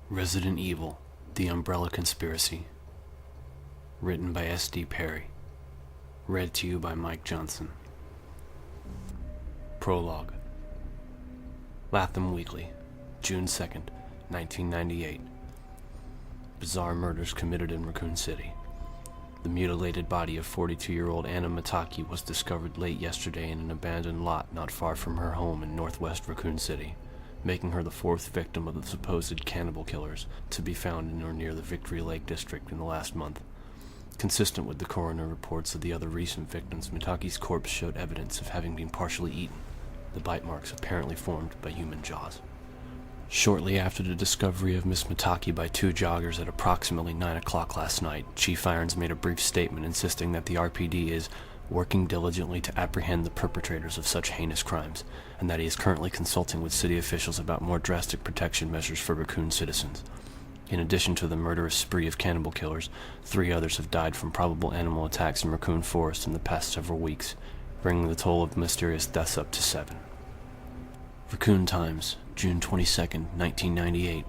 Resident Evil, The Umbrella Conspiracy. Written by S.D. Perry. Read to you by Mike Johnson. Prologue. Latham Weekly, June 2nd, 1998. Bizarre murders committed in Raccoon City. The mutilated body of 42-year-old Anna Mataki was discovered late yesterday in an abandoned lot not far from her home in northwest Raccoon City, making her the fourth victim of the supposed cannibal killers to be found in or near the Victory Lake district in the last month. Consistent with the coroner reports of the other recent victims, Mataki's corpse showed evidence of having been partially eaten, the bite marks apparently formed by human jaws. Shortly after the discovery of Miss Mataki by two joggers at approximately 9 o'clock last night, Chief Irons made a brief statement insisting that the RPD is working diligently to apprehend the perpetrators of such heinous crimes, and that he is currently consulting with city officials about more drastic protection measures for Raccoon citizens. In addition to the murderous spree of cannibal killers, 3 others have died from probable animal attacks in Raccoon Forest in the past several weeks, bringing the toll of mysterious deaths up to 7. Raccoon Times, June 22nd, 1998.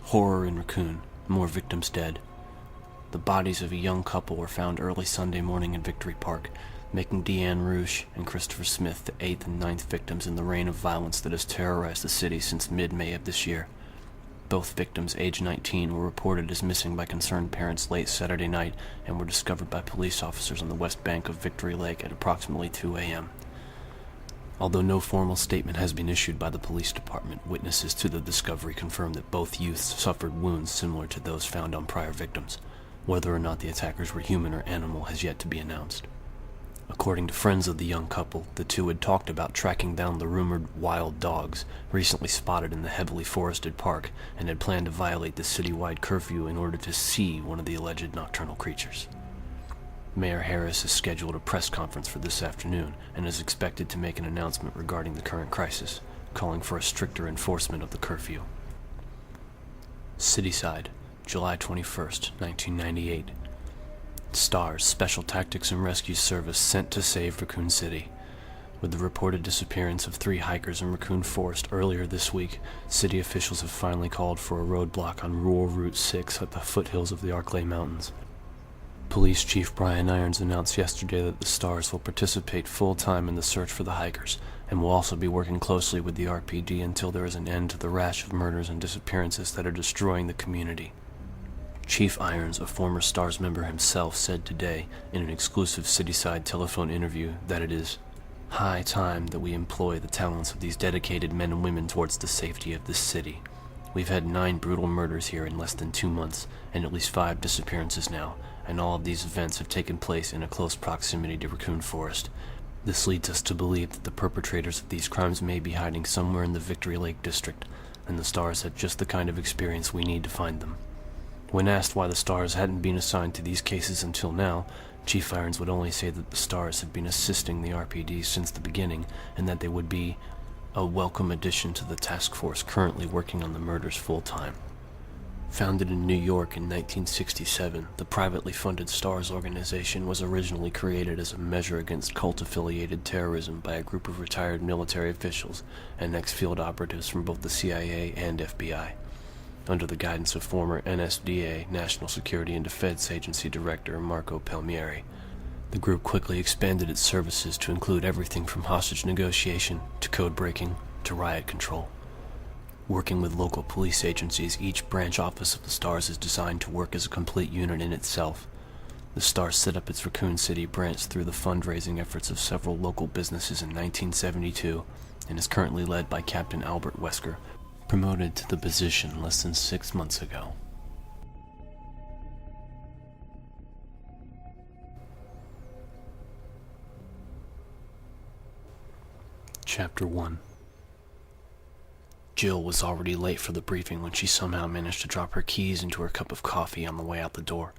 Horror in Raccoon, more victims dead. The bodies of a young couple were found early Sunday morning in Victory Park, making Deanne Rouge and Christopher Smith the 8th and 9th victims in the reign of violence that has terrorized the city since mid-May of this year. Both victims, age 19, were reported as missing by concerned parents late Saturday night and were discovered by police officers on the west bank of Victory Lake at approximately 2 a.m. Although no formal statement has been issued by the police department, witnesses to the discovery confirmed that both youths suffered wounds similar to those found on prior victims. Whether or not the attackers were human or animal has yet to be announced. According to friends of the young couple, the two had talked about tracking down the rumored wild dogs recently spotted in the heavily forested park and had planned to violate the citywide curfew in order to see one of the alleged nocturnal creatures. Mayor Harris has scheduled a press conference for this afternoon and is expected to make an announcement regarding the current crisis, calling for a stricter enforcement of the curfew. Cityside, July 21st, 1998. S.T.A.R.S, Special Tactics and Rescue Service sent to save Raccoon City. With the reported disappearance of 3 hikers in Raccoon Forest earlier this week, city officials have finally called for a roadblock on rural Route 6 at the foothills of the Arklay Mountains. Police Chief Brian Irons announced yesterday that the S.T.A.R.S will participate full-time in the search for the hikers, and will also be working closely with the RPD until there is an end to the rash of murders and disappearances that are destroying the community. Chief Irons, a former S.T.A.R.S member himself, said today in an exclusive Cityside telephone interview that it is high time that we employ the talents of these dedicated men and women towards the safety of this city. We've had 9 brutal murders here in less than 2 months, and at least 5 disappearances now, and all of these events have taken place in a close proximity to Raccoon Forest. This leads us to believe that the perpetrators of these crimes may be hiding somewhere in the Victory Lake district, and the S.T.A.R.S had just the kind of experience we need to find them. When asked why the S.T.A.R.S hadn't been assigned to these cases until now, Chief Irons would only say that the S.T.A.R.S had been assisting the RPD since the beginning, and that they would be a welcome addition to the task force currently working on the murders full-time. Founded in New York in 1967, the privately funded S.T.A.R.S organization was originally created as a measure against cult-affiliated terrorism by a group of retired military officials and ex-field operatives from both the CIA and FBI. Under the guidance of former NSDA National Security and Defense Agency Director Marco Palmieri, the group quickly expanded its services to include everything from hostage negotiation to code breaking to riot control. Working with local police agencies, each branch office of the S.T.A.R.S is designed to work as a complete unit in itself. The S.T.A.R.S set up its Raccoon City branch through the fundraising efforts of several local businesses in 1972 and is currently led by Captain Albert Wesker, promoted to the position less than 6 months ago. Chapter 1. Jill was already late for the briefing when she somehow managed to drop her keys into her cup of coffee on the way out the door.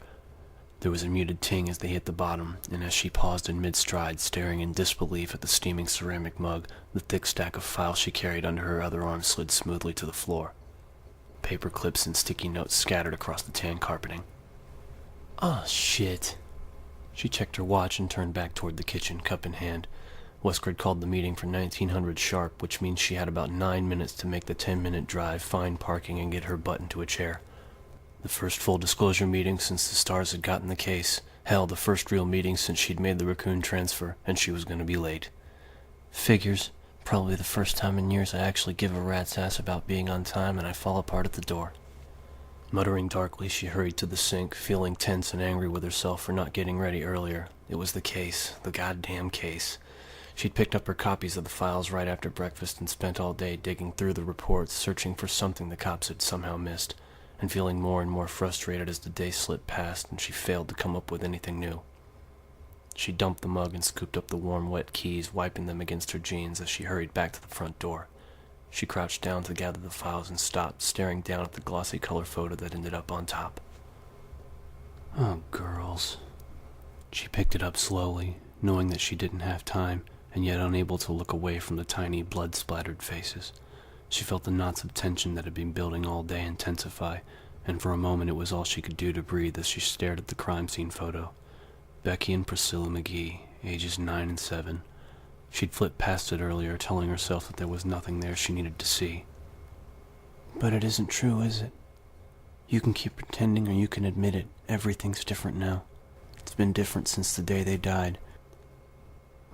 There was a muted ting as they hit the bottom, and as she paused in mid-stride, staring in disbelief at the steaming ceramic mug, the thick stack of files she carried under her other arm slid smoothly to the floor. Paper clips and sticky notes scattered across the tan carpeting. "Oh, shit." She checked her watch and turned back toward the kitchen, cup in hand. Wesker had called the meeting for 1900 sharp, which means she had about 9 minutes to make the 10-minute drive, find parking, and get her butt into a chair. The first full disclosure meeting since the S.T.A.R.S had gotten the case. Hell, the first real meeting since she'd made the Raccoon transfer, and she was going to be late. Figures. Probably the first time in years I actually give a rat's ass about being on time, and I fall apart at the door. Muttering darkly, she hurried to the sink, feeling tense and angry with herself for not getting ready earlier. It was the case. The goddamn case. She'd picked up her copies of the files right after breakfast and spent all day digging through the reports, searching for something the cops had somehow missed, and feeling more and more frustrated as the day slipped past and she failed to come up with anything new. She dumped the mug and scooped up the warm, wet keys, wiping them against her jeans as she hurried back to the front door. She crouched down to gather the files and stopped, staring down at the glossy color photo that ended up on top. Oh, girls. She picked it up slowly, knowing that she didn't have time, and yet unable to look away from the tiny, blood-splattered faces. She felt the knots of tension that had been building all day intensify, and for a moment it was all she could do to breathe as she stared at the crime scene photo. Becky and Priscilla McGee, ages 9 and 7. She'd flipped past it earlier, telling herself that there was nothing there she needed to see. But it isn't true, is it? You can keep pretending or you can admit it. Everything's different now. It's been different since the day they died.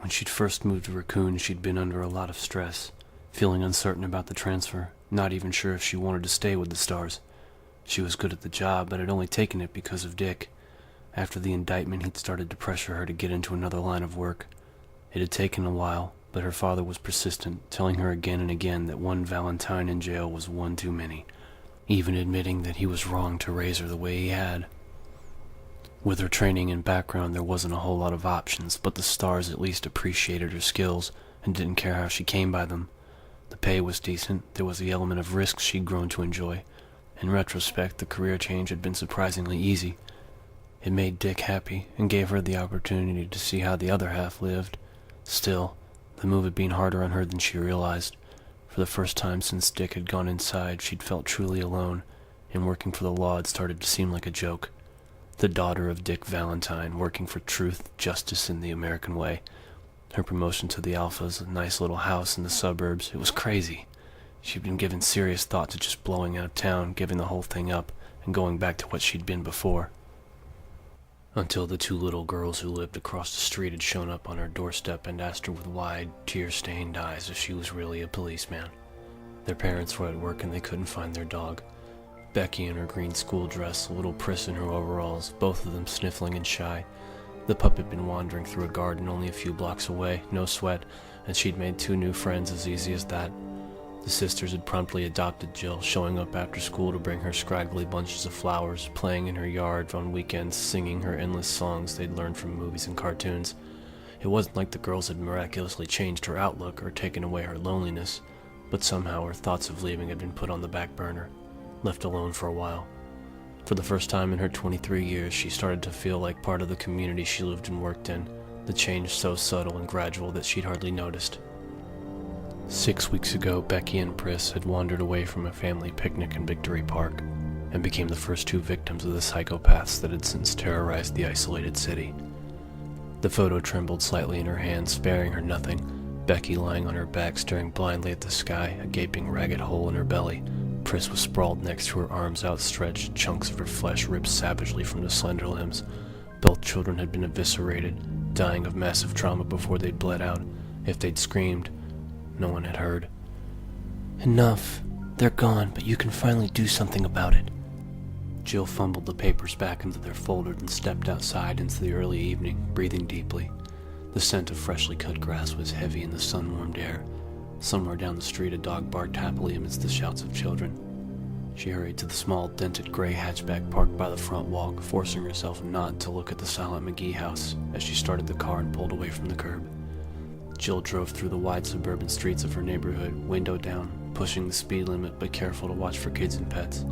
When she'd first moved to Raccoon, she'd been under a lot of stress, feeling uncertain about the transfer, not even sure if she wanted to stay with the S.T.A.R.S. She was good at the job, but had only taken it because of Dick. After the indictment, he'd started to pressure her to get into another line of work. It had taken a while, but her father was persistent, telling her again and again that one Valentine in jail was one too many, even admitting that he was wrong to raise her the way he had. With her training and background, there wasn't a whole lot of options, but the S.T.A.R.S at least appreciated her skills and didn't care how she came by them. The pay was decent, there was the element of risk she'd grown to enjoy. In retrospect, the career change had been surprisingly easy. It made Dick happy and gave her the opportunity to see how the other half lived. Still, the move had been harder on her than she realized. For the first time since Dick had gone inside, she'd felt truly alone, and working for the law had started to seem like a joke. The daughter of Dick Valentine, working for truth, justice, and the American way. Her promotion to the Alphas, a nice little house in the suburbs, it was crazy. She'd been given serious thought to just blowing out of town, giving the whole thing up, and going back to what she'd been before. Until the two little girls who lived across the street had shown up on her doorstep and asked her with wide, tear-stained eyes if she was really a policeman. Their parents were at work and they couldn't find their dog. Becky in her green school dress, little Pris in her overalls, both of them sniffling and shy. The pup had been wandering through a garden only a few blocks away, no sweat, and she'd made 2 new friends as easy as that. The sisters had promptly adopted Jill, showing up after school to bring her scraggly bunches of flowers, playing in her yard on weekends, singing her endless songs they'd learned from movies and cartoons. It wasn't like the girls had miraculously changed her outlook or taken away her loneliness, but somehow her thoughts of leaving had been put on the back burner, left alone for a while. For the first time in her 23 years, she started to feel like part of the community she lived and worked in, the change so subtle and gradual that she'd hardly noticed. 6 weeks ago, Becky and Pris had wandered away from a family picnic in Victory Park and became the first 2 victims of the psychopaths that had since terrorized the isolated city. The photo trembled slightly in her hand, sparing her nothing. Becky lying on her back, staring blindly at the sky, a gaping ragged hole in her belly. Pris was sprawled next to her, arms outstretched, chunks of her flesh ripped savagely from the slender limbs. Both children had been eviscerated, dying of massive trauma before they'd bled out. If they'd screamed, no one had heard. Enough. They're gone, but you can finally do something about it. Jill fumbled the papers back into their folder and stepped outside into the early evening, breathing deeply. The scent of freshly cut grass was heavy in the sun-warmed air. Somewhere down the street, a dog barked happily amidst the shouts of children. She hurried to the small, dented gray hatchback parked by the front walk, forcing herself not to look at the silent McGee house as she started the car and pulled away from the curb. Jill drove through the wide suburban streets of her neighborhood, window down, pushing the speed limit but careful to watch for kids and pets.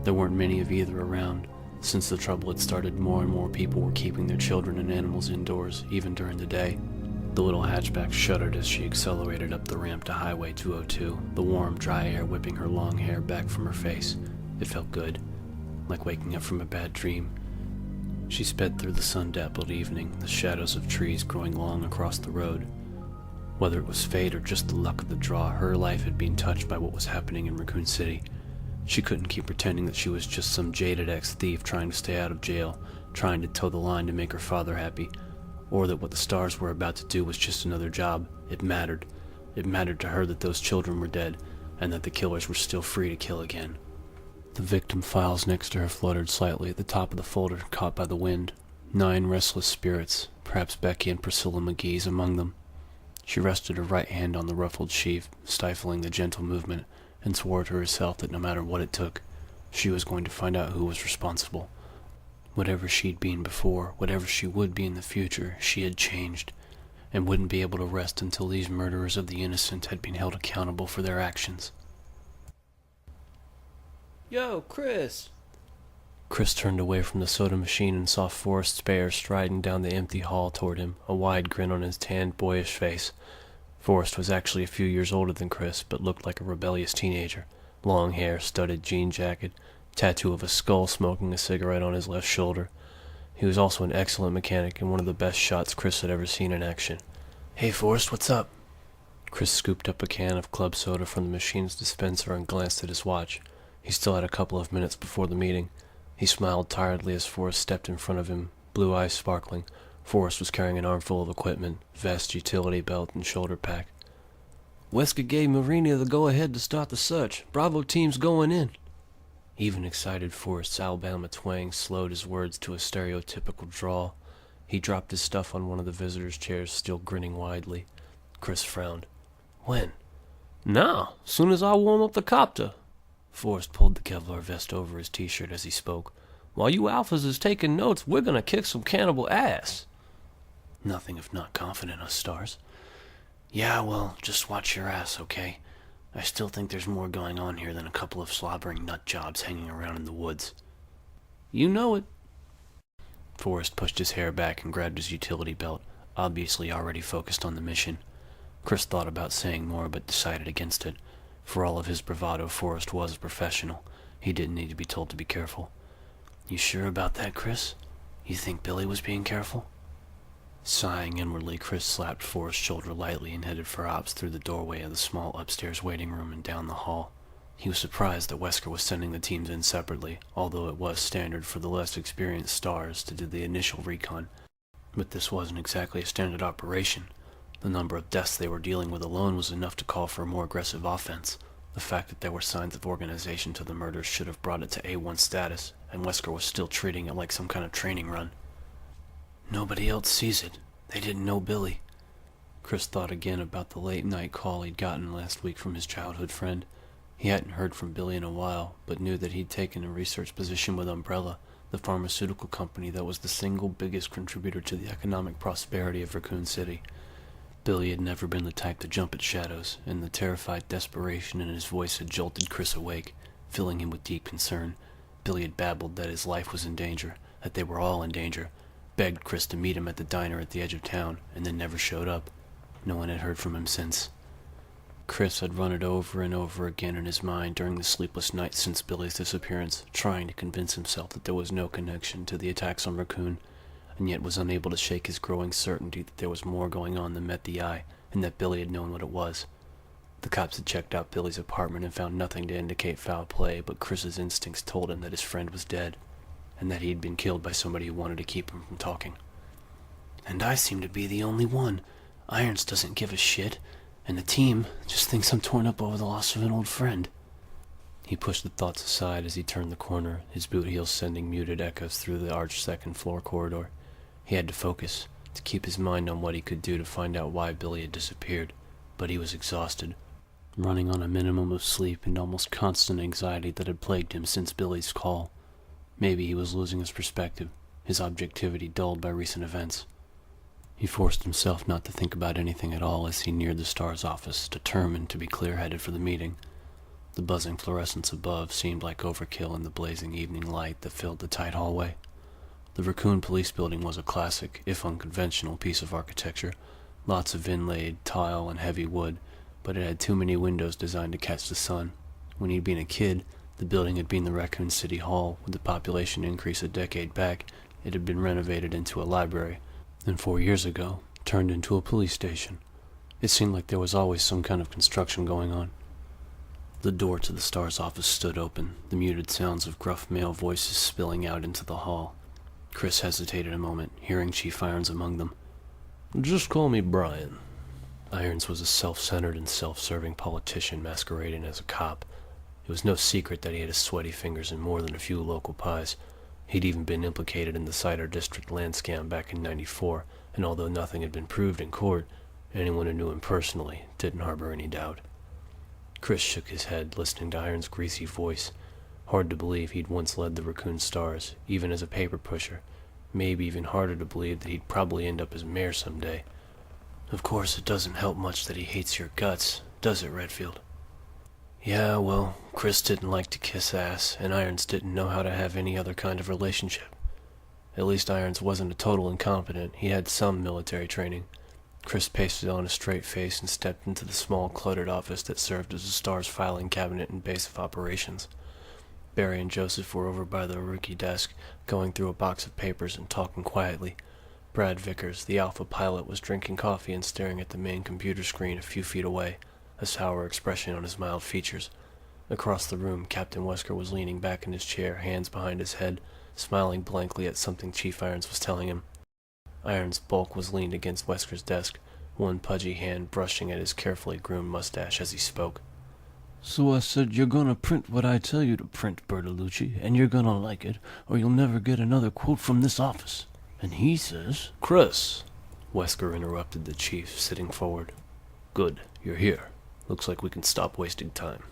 There weren't many of either around. Since the trouble had started, more and more people were keeping their children and animals indoors, even during the day. The little hatchback shuddered as she accelerated up the ramp to Highway 202, the warm, dry air whipping her long hair back from her face. It felt good, like waking up from a bad dream. She sped through the sun-dappled evening, the shadows of trees growing long across the road. Whether it was fate or just the luck of the draw, her life had been touched by what was happening in Raccoon City. She couldn't keep pretending that she was just some jaded ex-thief trying to stay out of jail, trying to toe the line to make her father happy, or that what the S.T.A.R.S were about to do was just another job. It mattered. It mattered to her that those children were dead, and that the killers were still free to kill again. The victim files next to her fluttered slightly at the top of the folder, caught by the wind. 9 restless spirits, perhaps Becky and Priscilla McGee's among them. She rested her right hand on the ruffled sheaf, stifling the gentle movement, and swore to herself that no matter what it took, she was going to find out who was responsible. Whatever she'd been before, whatever she would be in the future, she had changed, and wouldn't be able to rest until these murderers of the innocent had been held accountable for their actions. Yo, Chris! Chris turned away from the soda machine and saw Forrest Speyer striding down the empty hall toward him, a wide grin on his tanned, boyish face. Forrest was actually a few years older than Chris, but looked like a rebellious teenager. Long hair, studded jean jacket, tattoo of a skull smoking a cigarette on his left shoulder. He was also an excellent mechanic and one of the best shots Chris had ever seen in action. "Hey, Forrest, what's up?" Chris scooped up a can of club soda from the machine's dispenser and glanced at his watch. He still had a couple of minutes before the meeting. He smiled tiredly as Forrest stepped in front of him, blue eyes sparkling. Forrest was carrying an armful of equipment, vest, utility belt, and shoulder pack. "Wesker gave Marina the go-ahead to start the search. Bravo team's going in." Even excited Forrest's Alabama twang slowed his words to a stereotypical drawl. He dropped his stuff on one of the visitors' chairs, still grinning widely. Chris frowned. "When?" "Now, soon as I warm up the copter." Forrest pulled the Kevlar vest over his t-shirt as he spoke. "While you alphas is taking notes, we're gonna kick some cannibal ass." "Nothing if not confident, us S.T.A.R.S. Yeah, well, just watch your ass, okay? I still think there's more going on here than a couple of slobbering nut jobs hanging around in the woods." "You know it." Forrest pushed his hair back and grabbed his utility belt, obviously already focused on the mission. Chris thought about saying more, but decided against it. For all of his bravado, Forrest was a professional. He didn't need to be told to be careful. "You sure about that, Chris? You think Billy was being careful?" Sighing inwardly, Chris slapped Forrest's shoulder lightly and headed for ops through the doorway of the small upstairs waiting room and down the hall. He was surprised that Wesker was sending the teams in separately, although it was standard for the less experienced S.T.A.R.S to do the initial recon. But this wasn't exactly a standard operation. The number of deaths they were dealing with alone was enough to call for a more aggressive offense. The fact that there were signs of organization to the murders should have brought it to A1 status, and Wesker was still treating it like some kind of training run. Nobody else sees it. They didn't know Billy. Chris thought again about the late-night call he'd gotten last week from his childhood friend. He hadn't heard from Billy in a while, but knew that he'd taken a research position with Umbrella, the pharmaceutical company that was the single biggest contributor to the economic prosperity of Raccoon City. Billy had never been the type to jump at shadows, and the terrified desperation in his voice had jolted Chris awake, filling him with deep concern. Billy had babbled that his life was in danger, that they were all in danger, begged Chris to meet him at the diner at the edge of town, and then never showed up. No one had heard from him since. Chris had run it over and over again in his mind during the sleepless nights since Billy's disappearance, trying to convince himself that there was no connection to the attacks on Raccoon, and yet was unable to shake his growing certainty that there was more going on than met the eye, and that Billy had known what it was. The cops had checked out Billy's apartment and found nothing to indicate foul play, but Chris's instincts told him that his friend was dead, and that he had been killed by somebody who wanted to keep him from talking. "And I seem to be the only one. Irons doesn't give a shit, and the team just thinks I'm torn up over the loss of an old friend." He pushed the thoughts aside as he turned the corner, his boot heels sending muted echoes through the arched second-floor corridor. He had to focus, to keep his mind on what he could do to find out why Billy had disappeared, but he was exhausted, running on a minimum of sleep and almost constant anxiety that had plagued him since Billy's call. Maybe he was losing his perspective, his objectivity dulled by recent events. He forced himself not to think about anything at all as he neared the S.T.A.R.S office, determined to be clear-headed for the meeting. The buzzing fluorescence above seemed like overkill in the blazing evening light that filled the tight hallway. The Raccoon Police Building was a classic, if unconventional, piece of architecture, lots of inlaid tile and heavy wood, but it had too many windows designed to catch the sun. When he'd been a kid, the building had been the Raccoon City Hall. With the population increase a decade back, it had been renovated into a library, and 4 years ago, turned into a police station. It seemed like there was always some kind of construction going on. The door to the S.T.A.R.S office stood open, the muted sounds of gruff male voices spilling out into the hall. Chris hesitated a moment, hearing Chief Irons among them. Just call me Brian. Irons was a self-centered and self-serving politician masquerading as a cop. It was no secret that he had his sweaty fingers in more than a few local pies. He'd even been implicated in the Cider District land scam back in '94, and although nothing had been proved in court, anyone who knew him personally didn't harbor any doubt. Chris shook his head, listening to Irons' greasy voice. Hard to believe he'd once led the Raccoon S.T.A.R.S, even as a paper pusher. Maybe even harder to believe that he'd probably end up as mayor someday. Of course, it doesn't help much that he hates your guts, does it, Redfield? Yeah, well, Chris didn't like to kiss ass, and Irons didn't know how to have any other kind of relationship. At least Irons wasn't a total incompetent. He had some military training. Chris pasted on a straight face and stepped into the small, cluttered office that served as the S.T.A.R.S filing cabinet and base of operations. Barry and Joseph were over by the rookie desk, going through a box of papers and talking quietly. Brad Vickers, the Alpha pilot, was drinking coffee and staring at the main computer screen a few feet away, a sour expression on his mild features. Across the room, Captain Wesker was leaning back in his chair, hands behind his head, smiling blankly at something Chief Irons was telling him. Irons' bulk was leaned against Wesker's desk, one pudgy hand brushing at his carefully groomed mustache as he spoke. So I said, you're gonna print what I tell you to print, Bertolucci, and you're gonna like it, or you'll never get another quote from this office. And he says... Chris! Wesker interrupted the chief, sitting forward. Good, you're here. Looks like we can stop wasting time.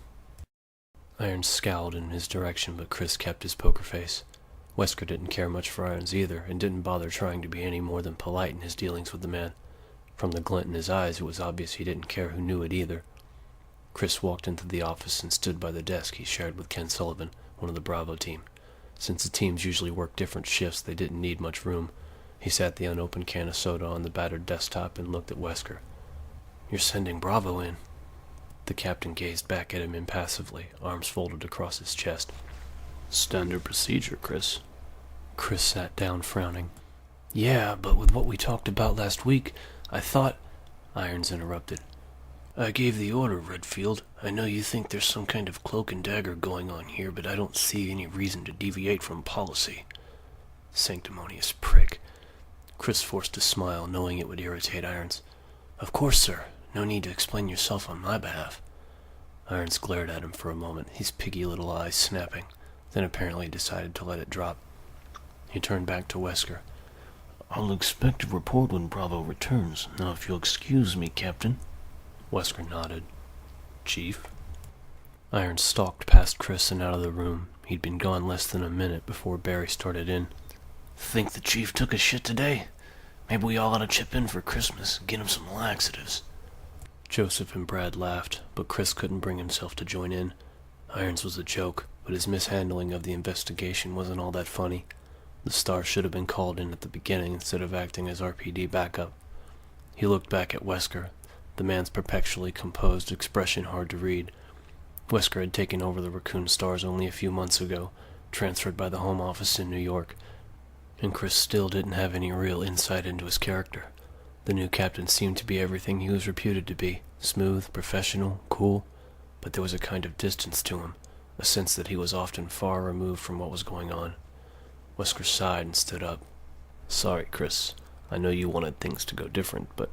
Irons scowled in his direction, but Chris kept his poker face. Wesker didn't care much for Irons either, and didn't bother trying to be any more than polite in his dealings with the man. From the glint in his eyes, it was obvious he didn't care who knew it either. Chris walked into the office and stood by the desk he shared with Ken Sullivan, one of the Bravo team. Since the teams usually worked different shifts, they didn't need much room. He sat the unopened can of soda on the battered desktop and looked at Wesker. You're sending Bravo in. The captain gazed back at him impassively, arms folded across his chest. Standard procedure, Chris. Chris sat down, frowning. Yeah, but with what we talked about last week, I thought... Irons interrupted. I gave the order, Redfield. I know you think there's some kind of cloak and dagger going on here, but I don't see any reason to deviate from policy. Sanctimonious prick. Chris forced a smile, knowing it would irritate Irons. Of course, sir. No need to explain yourself on my behalf. Irons glared at him for a moment, his piggy little eyes snapping, then apparently decided to let it drop. He turned back to Wesker. I'll expect a report when Bravo returns. Now, if you'll excuse me, Captain. Wesker nodded. Chief? Irons stalked past Chris and out of the room. He'd been gone less than a minute before Barry started in. Think the chief took a shit today? Maybe we all ought to chip in for Christmas and get him some laxatives. Joseph and Brad laughed, but Chris couldn't bring himself to join in. Irons was a joke, but his mishandling of the investigation wasn't all that funny. The S.T.A.R.S should have been called in at the beginning instead of acting as RPD backup. He looked back at Wesker, the man's perpetually composed expression hard to read. Wesker had taken over the Raccoon S.T.A.R.S only a few months ago, transferred by the Home Office in New York, and Chris still didn't have any real insight into his character. The new captain seemed to be everything he was reputed to be, smooth, professional, cool, but there was a kind of distance to him, a sense that he was often far removed from what was going on. Wesker sighed and stood up. Sorry, Chris. I know you wanted things to go different, but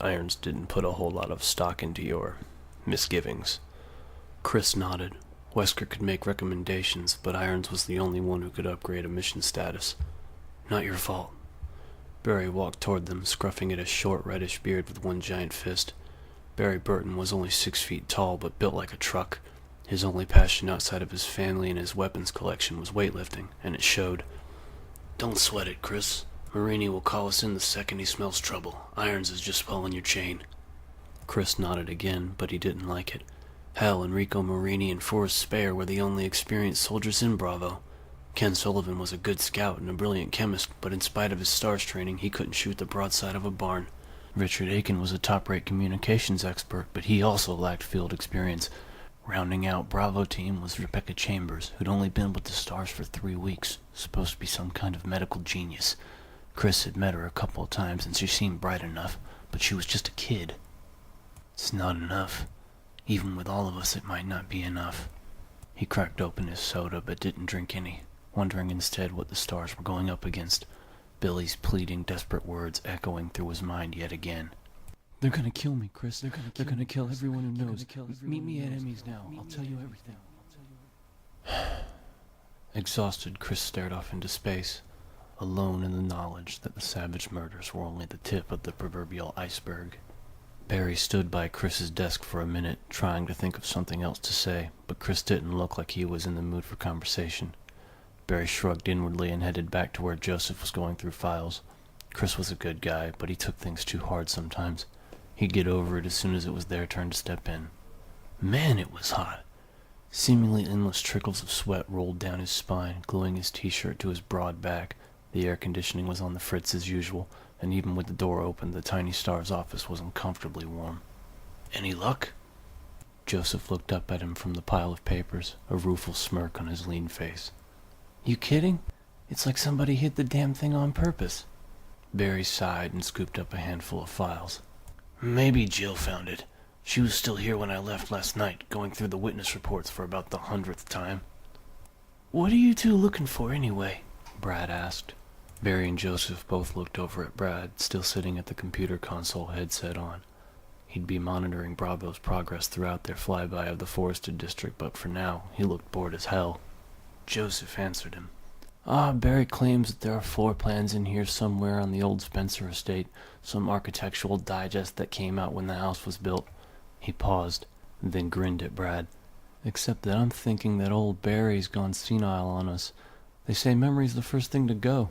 Irons didn't put a whole lot of stock into your misgivings. Chris nodded. Wesker could make recommendations, but Irons was the only one who could upgrade a mission status. Not your fault. Barry walked toward them, scruffing at his short reddish beard with one giant fist. Barry Burton was only 6 feet tall, but built like a truck. His only passion outside of his family and his weapons collection was weightlifting, and it showed. Don't sweat it, Chris. Marini will call us in the second he smells trouble. Irons is just pulling your chain. Chris nodded again, but he didn't like it. Hell, Enrico Marini and Forrest Speyer were the only experienced soldiers in Bravo. Ken Sullivan was a good scout and a brilliant chemist, but in spite of his S.T.A.R.S training, he couldn't shoot the broadside of a barn. Richard Aiken was a top-rate communications expert, but he also lacked field experience. Rounding out Bravo team was Rebecca Chambers, who'd only been with the S.T.A.R.S for 3 weeks, supposed to be some kind of medical genius. Chris had met her a couple of times and she seemed bright enough, but she was just a kid. It's not enough. Even with all of us, it might not be enough. He cracked open his soda but didn't drink any, wondering instead what the stars were going up against, Billy's pleading, desperate words echoing through his mind yet again. They're gonna kill me, Chris. They're gonna kill everyone who knows. Meet me at Emmy's now. I'll tell you everything. Exhausted, Chris stared off into space, alone in the knowledge that the savage murders were only the tip of the proverbial iceberg. Barry stood by Chris's desk for a minute, trying to think of something else to say, but Chris didn't look like he was in the mood for conversation. Barry shrugged inwardly and headed back to where Joseph was going through files. Chris was a good guy, but he took things too hard sometimes. He'd get over it as soon as it was their turn to step in. Man, it was hot. Seemingly endless trickles of sweat rolled down his spine, gluing his t-shirt to his broad back. The air conditioning was on the fritz as usual, and even with the door open, the tiny S.T.A.R.S office was uncomfortably warm. Any luck? Joseph looked up at him from the pile of papers, a rueful smirk on his lean face. You kidding? It's like somebody hid the damn thing on purpose. Barry sighed and scooped up a handful of files. Maybe Jill found it. She was still here when I left last night, going through the witness reports for about the 100th time. What are you two looking for anyway? Brad asked. Barry and Joseph both looked over at Brad, still sitting at the computer console, headset on. He'd be monitoring Bravo's progress throughout their flyby of the forested district, but for now, he looked bored as hell. Joseph answered him. Barry claims that there are floor plans in here somewhere on the old Spencer estate, some architectural digest that came out when the house was built. He paused, then grinned at Brad. Except that I'm thinking that old Barry's gone senile on us. They say memory's the first thing to go.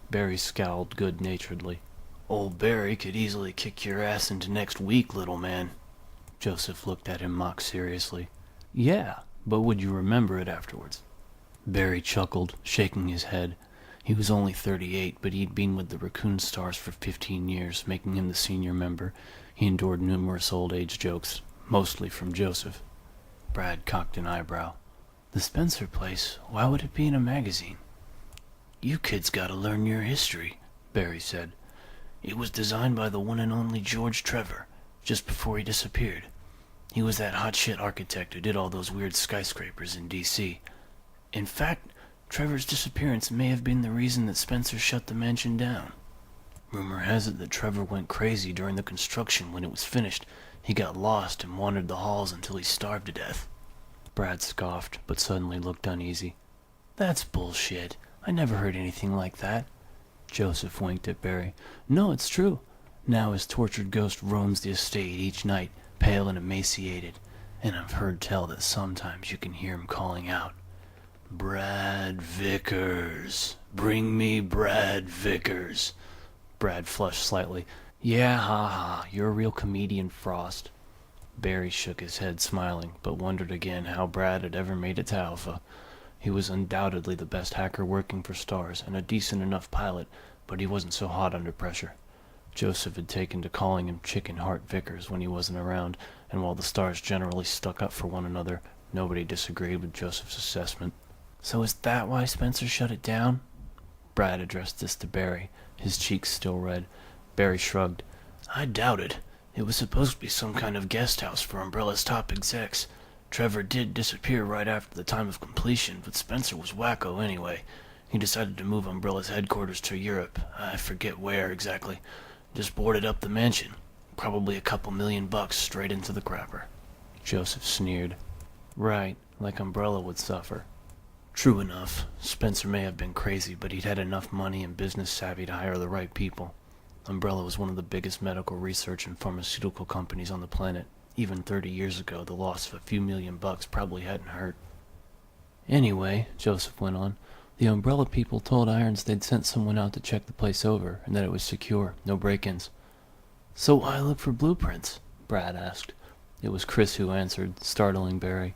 Barry scowled good-naturedly. Old Barry could easily kick your ass into next week, little man. Joseph looked at him mock-seriously. Yeah, but would you remember it afterwards? Barry chuckled, shaking his head. He was only 38, but he'd been with the Raccoon S.T.A.R.S for 15 years, making him the senior member. He endured numerous old-age jokes, mostly from Joseph. Brad cocked an eyebrow. The Spencer place, why would it be in a magazine? You kids gotta learn your history, Barry said. It was designed by the one and only George Trevor, just before he disappeared. He was that hotshit architect who did all those weird skyscrapers in D.C. In fact, Trevor's disappearance may have been the reason that Spencer shut the mansion down. Rumor has it that Trevor went crazy during the construction when it was finished. He got lost and wandered the halls until he starved to death. Brad scoffed, but suddenly looked uneasy. That's bullshit. I never heard anything like that. Joseph winked at Barry. No, it's true. Now his tortured ghost roams the estate each night, pale and emaciated, and I've heard tell that sometimes you can hear him calling out, Brad Vickers. Bring me Brad Vickers. Brad flushed slightly. Yeah, ha, you're a real comedian, Frost. Barry shook his head, smiling, but wondered again how Brad had ever made it to Alpha. He was undoubtedly the best hacker working for S.T.A.R.S and a decent enough pilot, but he wasn't so hot under pressure. Joseph had taken to calling him Chicken Heart Vickers when he wasn't around, and while the S.T.A.R.S generally stuck up for one another, nobody disagreed with Joseph's assessment. So is that why Spencer shut it down? Brad addressed this to Barry, his cheeks still red. Barry shrugged. I doubt it. It was supposed to be some kind of guest house for Umbrella's top execs. Trevor did disappear right after the time of completion, but Spencer was wacko anyway. He decided to move Umbrella's headquarters to Europe. I forget where exactly. Just boarded up the mansion. Probably a couple $1,000,000 straight into the crapper. Joseph sneered. Right, like Umbrella would suffer. True enough. Spencer may have been crazy, but he'd had enough money and business savvy to hire the right people. Umbrella was one of the biggest medical research and pharmaceutical companies on the planet. Even 30 years ago, the loss of a few $1,000,000 probably hadn't hurt. Anyway, Joseph went on, the Umbrella people told Irons they'd sent someone out to check the place over, and that it was secure, no break-ins. So why look for blueprints? Brad asked. It was Chris who answered, startling Barry.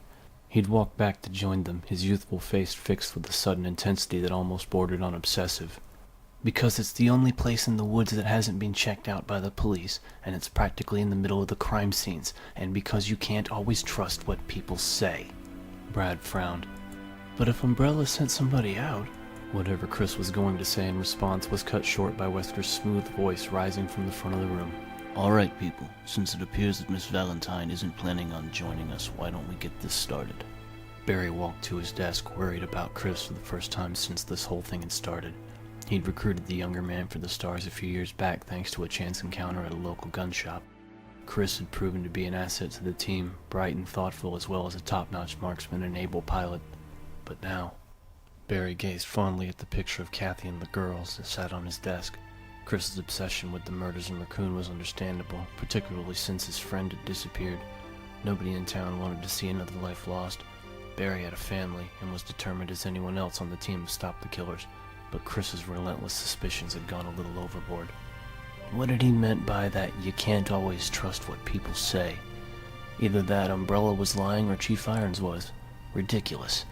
He'd walked back to join them, his youthful face fixed with a sudden intensity that almost bordered on obsessive. Because it's the only place in the woods that hasn't been checked out by the police, and it's practically in the middle of the crime scenes, and because you can't always trust what people say. Brad frowned. But if Umbrella sent somebody out... Whatever Chris was going to say in response was cut short by Wesker's smooth voice rising from the front of the room. Alright, people, since it appears that Miss Valentine isn't planning on joining us, why don't we get this started? Barry walked to his desk, worried about Chris for the first time since this whole thing had started. He'd recruited the younger man for the S.T.A.R.S a few years back thanks to a chance encounter at a local gun shop. Chris had proven to be an asset to the team, bright and thoughtful as well as a top-notch marksman and able pilot. But now, Barry gazed fondly at the picture of Kathy and the girls that sat on his desk. Chris's obsession with the murders in Raccoon was understandable, particularly since his friend had disappeared. Nobody in town wanted to see another life lost. Barry had a family and was determined as anyone else on the team to stop the killers, but Chris's relentless suspicions had gone a little overboard. What had he meant by that you can't always trust what people say? Either that Umbrella was lying or Chief Irons was. Ridiculous.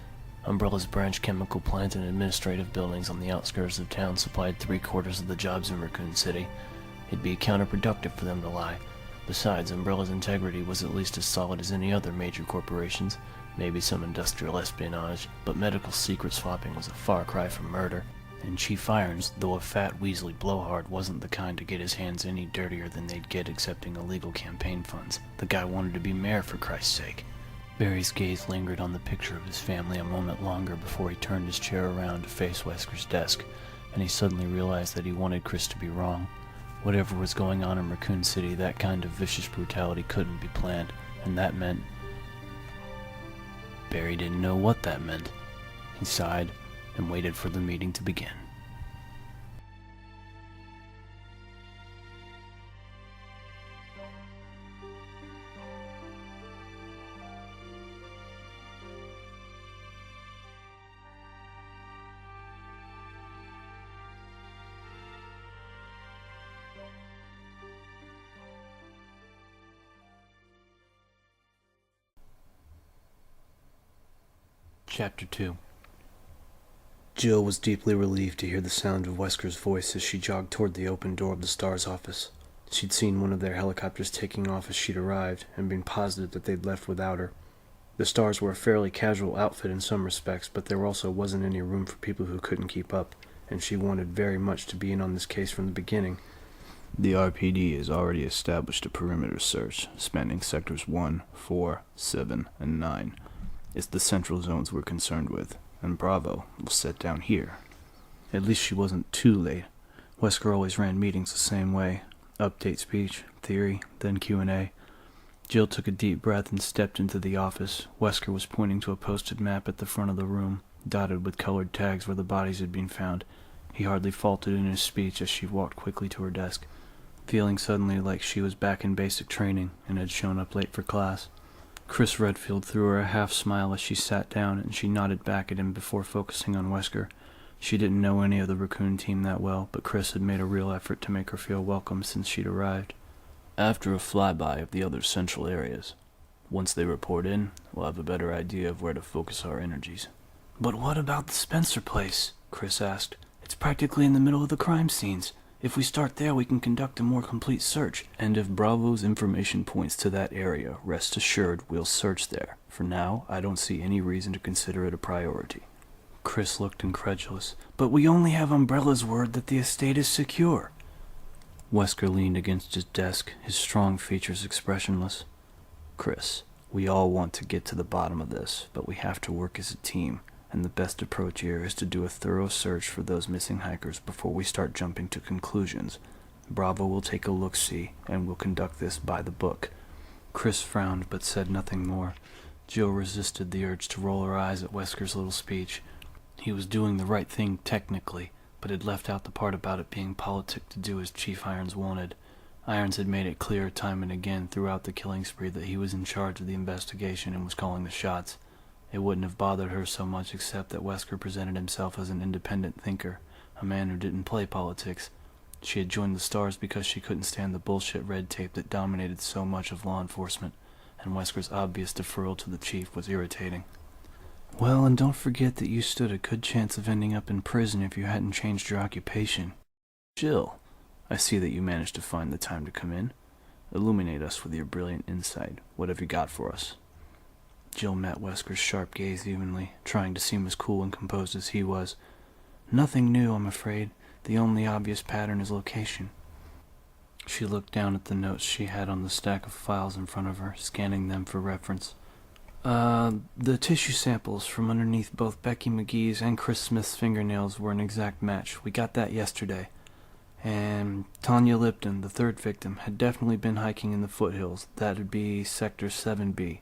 Umbrella's branch chemical plant and administrative buildings on the outskirts of town supplied 3/4 of the jobs in Raccoon City. It'd be counterproductive for them to lie. Besides, Umbrella's integrity was at least as solid as any other major corporation's, maybe some industrial espionage, but medical secret swapping was a far cry from murder. And Chief Irons, though a fat Weasley blowhard, wasn't the kind to get his hands any dirtier than they'd get accepting illegal campaign funds. The guy wanted to be mayor, for Christ's sake. Barry's gaze lingered on the picture of his family a moment longer before he turned his chair around to face Wesker's desk, and he suddenly realized that he wanted Chris to be wrong. Whatever was going on in Raccoon City, that kind of vicious brutality couldn't be planned, and that meant... Barry didn't know what that meant. He sighed and waited for the meeting to begin. Chapter 2. Jill was deeply relieved to hear the sound of Wesker's voice as she jogged toward the open door of the S.T.A.R.S office. She'd seen one of their helicopters taking off as she'd arrived, and been positive that they'd left without her. The S.T.A.R.S were a fairly casual outfit in some respects, but there also wasn't any room for people who couldn't keep up, and she wanted very much to be in on this case from the beginning. The RPD has already established a perimeter search, spanning sectors 1, 4, 7, and 9. It's the central zones we're concerned with, and Bravo will set down here. At least she wasn't too late. Wesker always ran meetings the same way. Update speech, theory, then Q&A. Jill took a deep breath and stepped into the office. Wesker was pointing to a posted map at the front of the room, dotted with colored tags where the bodies had been found. He hardly faltered in his speech as she walked quickly to her desk, feeling suddenly like she was back in basic training and had shown up late for class. Chris Redfield threw her a half-smile as she sat down, and she nodded back at him before focusing on Wesker. She didn't know any of the Raccoon team that well, but Chris had made a real effort to make her feel welcome since she'd arrived. After a flyby of the other central areas, once they report in, we'll have a better idea of where to focus our energies. But what about the Spencer place? Chris asked. It's practically in the middle of the crime scenes. If we start there, we can conduct a more complete search. And if Bravo's information points to that area, rest assured we'll search there. For now, I don't see any reason to consider it a priority. Chris looked incredulous. But we only have Umbrella's word that the estate is secure. Wesker leaned against his desk, his strong features expressionless. Chris, we all want to get to the bottom of this, but we have to work as a team. And the best approach here is to do a thorough search for those missing hikers before we start jumping to conclusions. Bravo will take a look-see, and we'll conduct this by the book. Chris frowned, but said nothing more. Jill resisted the urge to roll her eyes at Wesker's little speech. He was doing the right thing technically, but had left out the part about it being politic to do as Chief Irons wanted. Irons had made it clear time and again throughout the killing spree that he was in charge of the investigation and was calling the shots. It wouldn't have bothered her so much except that Wesker presented himself as an independent thinker, a man who didn't play politics. She had joined the S.T.A.R.S because she couldn't stand the bullshit red tape that dominated so much of law enforcement, and Wesker's obvious deferral to the chief was irritating. Well, and don't forget that you stood a good chance of ending up in prison if you hadn't changed your occupation. Jill, I see that you managed to find the time to come in. Illuminate us with your brilliant insight. What have you got for us? Jill met Wesker's sharp gaze evenly, trying to seem as cool and composed as he was. Nothing new, I'm afraid. The only obvious pattern is location. She looked down at the notes she had on the stack of files in front of her, scanning them for reference. The tissue samples from underneath both Becky McGee's and Chris Smith's fingernails were an exact match. We got that yesterday. And Tanya Lipton, the third victim, had definitely been hiking in the foothills. That'd be Sector 7B.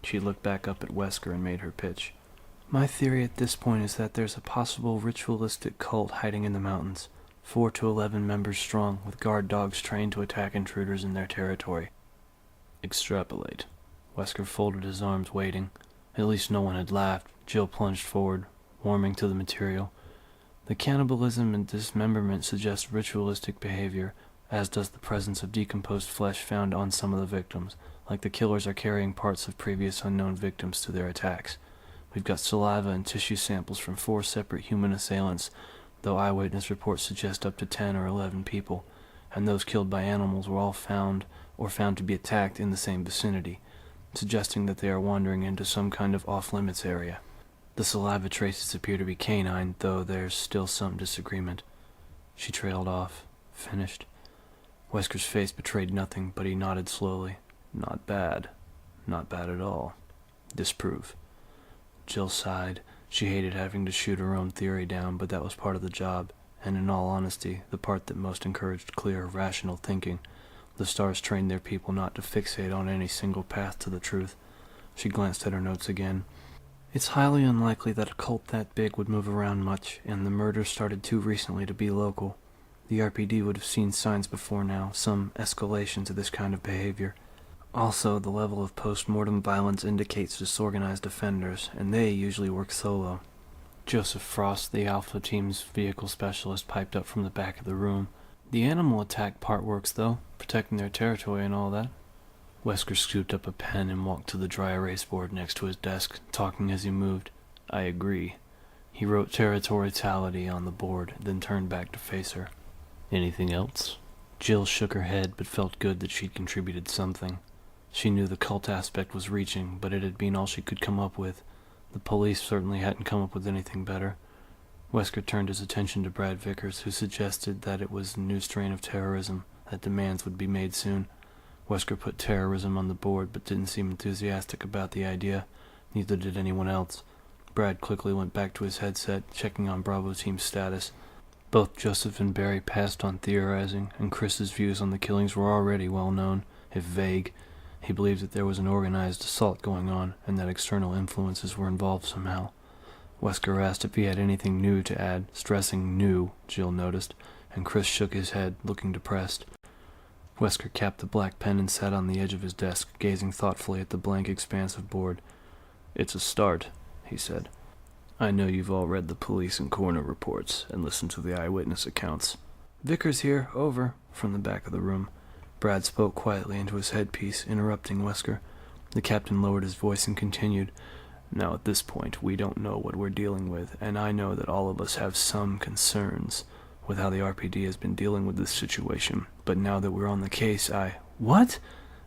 She looked back up at Wesker and made her pitch. My theory at this point is that there's a possible ritualistic cult hiding in the mountains, 4 to 11 members strong, with guard dogs trained to attack intruders in their territory. Extrapolate. Wesker folded his arms, waiting. At least no one had laughed. Jill plunged forward, warming to the material. The cannibalism and dismemberment suggest ritualistic behavior, as does the presence of decomposed flesh found on some of the victims, like the killers are carrying parts of previous unknown victims to their attacks. We've got saliva and tissue samples from 4 separate human assailants, though eyewitness reports suggest up to 10 or 11 people, and those killed by animals were all found to be attacked in the same vicinity, suggesting that they are wandering into some kind of off-limits area. The saliva traces appear to be canine, though there's still some disagreement. She trailed off, finished. Wesker's face betrayed nothing, but he nodded slowly. Not bad. Not bad at all. Disprove. Jill sighed. She hated having to shoot her own theory down, but that was part of the job, and in all honesty, the part that most encouraged clear, rational thinking. The S.T.A.R.S trained their people not to fixate on any single path to the truth. She glanced at her notes again. It's highly unlikely that a cult that big would move around much, and the murders started too recently to be local. The RPD would have seen signs before now, some escalation to this kind of behavior. Also, the level of post-mortem violence indicates disorganized offenders, and they usually work solo. Joseph Frost, the Alpha Team's vehicle specialist, piped up from the back of the room. The animal attack part works, though, protecting their territory and all that. Wesker scooped up a pen and walked to the dry erase board next to his desk, talking as he moved. I agree. He wrote territoriality on the board, then turned back to face her. Anything else? Jill shook her head, but felt good that she'd contributed something. She knew the cult aspect was reaching, but it had been all she could come up with. The police certainly hadn't come up with anything better. Wesker turned his attention to Brad Vickers, who suggested that it was a new strain of terrorism, that demands would be made soon. Wesker put terrorism on the board, but didn't seem enthusiastic about the idea. Neither did anyone else. Brad quickly went back to his headset, checking on Bravo Team's status. Both Joseph and Barry passed on theorizing, and Chris's views on the killings were already well known, if vague. He believed that there was an organized assault going on, and that external influences were involved somehow. Wesker asked if he had anything new to add, stressing new, Jill noticed, and Chris shook his head, looking depressed. Wesker capped the black pen and sat on the edge of his desk, gazing thoughtfully at the blank expanse of board. It's a start, he said. I know you've all read the police and coroner reports, and listened to the eyewitness accounts. Vickers here, over, from the back of the room. Brad spoke quietly into his headpiece, interrupting Wesker. The captain lowered his voice and continued, Now at this point, we don't know what we're dealing with, and I know that all of us have some concerns with how the RPD has been dealing with this situation. But now that we're on the case, What?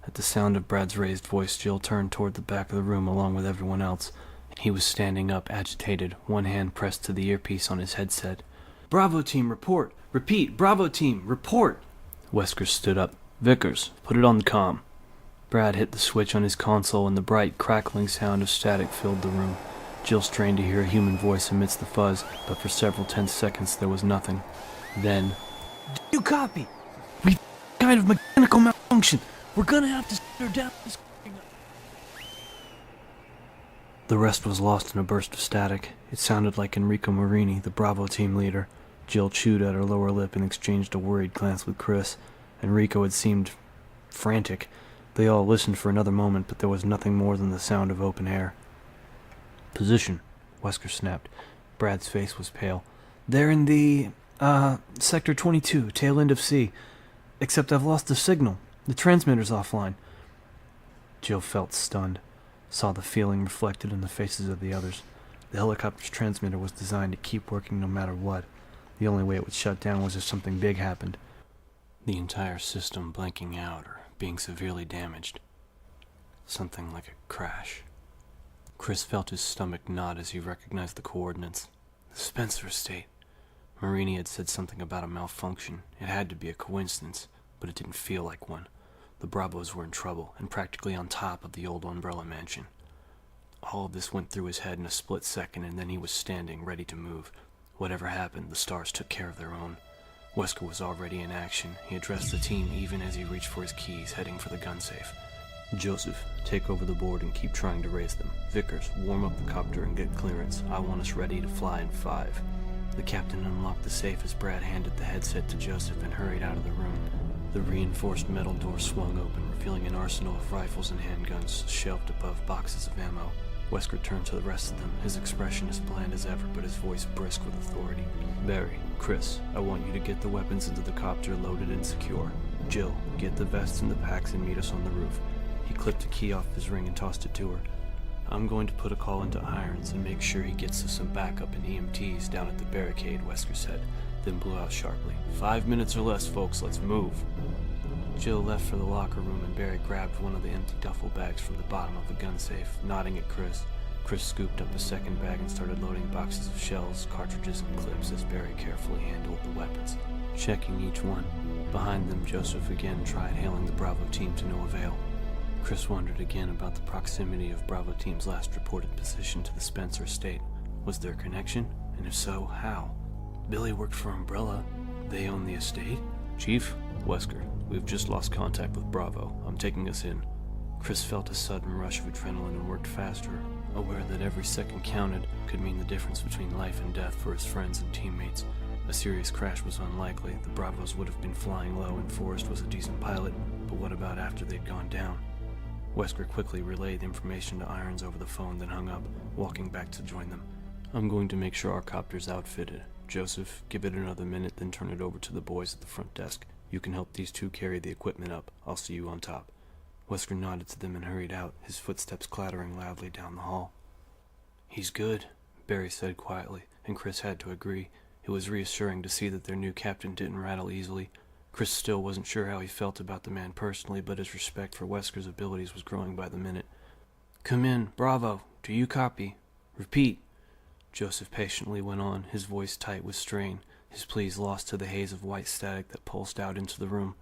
At the sound of Brad's raised voice, Jill turned toward the back of the room along with everyone else. He was standing up, agitated, one hand pressed to the earpiece on his headset. Bravo Team, report! Repeat, Bravo Team, report! Wesker stood up. Vickers, put it on the comm. Brad hit the switch on his console, and the bright, crackling sound of static filled the room. Jill strained to hear a human voice amidst the fuzz, but for several tense seconds there was nothing. Then, Do you copy? We kind of mechanical malfunction. We're gonna have to sit her down. the rest was lost in a burst of static. It sounded like Enrico Marini, the Bravo Team leader. Jill chewed at her lower lip and exchanged a worried glance with Chris. Enrico had seemed frantic. They all listened for another moment, but there was nothing more than the sound of open air. Position, Wesker snapped. Brad's face was pale. They're in the, Sector 22, tail end of C. Except I've lost the signal. The transmitter's offline. Jill felt stunned, saw the feeling reflected in the faces of the others. The helicopter's transmitter was designed to keep working no matter what. The only way it would shut down was if something big happened. The entire system blanking out or being severely damaged. Something like a crash. Chris felt his stomach knot as he recognized the coordinates. The Spencer estate. Marini had said something about a malfunction. It had to be a coincidence, but it didn't feel like one. The Bravos were in trouble, and practically on top of the old Umbrella Mansion. All of this went through his head in a split second, and then he was standing, ready to move. Whatever happened, the S.T.A.R.S took care of their own. Wesker was already in action. He addressed the team even as he reached for his keys, heading for the gun safe. Joseph, take over the board and keep trying to raise them. Vickers, warm up the copter and get clearance. I want us ready to fly in 5. The captain unlocked the safe as Brad handed the headset to Joseph and hurried out of the room. The reinforced metal door swung open, revealing an arsenal of rifles and handguns shelved above boxes of ammo. Wesker turned to the rest of them, his expression as bland as ever, but his voice brisk with authority. Barry, Chris, I want you to get the weapons into the copter loaded and secure. Jill, get the vests and the packs and meet us on the roof. He clipped a key off his ring and tossed it to her. I'm going to put a call into Irons and make sure he gets us some backup and EMTs down at the barricade, Wesker said, then blew out sharply. 5 minutes or less, folks, let's move. Jill left for the locker room and Barry grabbed one of the empty duffel bags from the bottom of the gun safe, nodding at Chris. Chris scooped up a second bag and started loading boxes of shells, cartridges, and clips as Barry carefully handled the weapons, checking each one. Behind them, Joseph again tried hailing the Bravo team to no avail. Chris wondered again about the proximity of Bravo team's last reported position to the Spencer estate. Was there a connection? And if so, how? Billy worked for Umbrella. They own the estate? Chief, Wesker, we've just lost contact with Bravo. I'm taking us in. Chris felt a sudden rush of adrenaline and worked faster, aware that every second counted could mean the difference between life and death for his friends and teammates. A serious crash was unlikely. The Bravos would have been flying low and Forrest was a decent pilot, but what about after they'd gone down? Wesker quickly relayed the information to Irons over the phone, then hung up, walking back to join them. I'm going to make sure our copter's outfitted. Joseph, give it another minute, then turn it over to the boys at the front desk. You can help these two carry the equipment up. I'll see you on top. Wesker nodded to them and hurried out, his footsteps clattering loudly down the hall. He's good, Barry said quietly, and Chris had to agree. It was reassuring to see that their new captain didn't rattle easily. Chris still wasn't sure how he felt about the man personally, but his respect for Wesker's abilities was growing by the minute. Come in, Bravo. Do you copy? Repeat. Joseph patiently went on, his voice tight with strain, his pleas lost to the haze of white static that pulsed out into the room.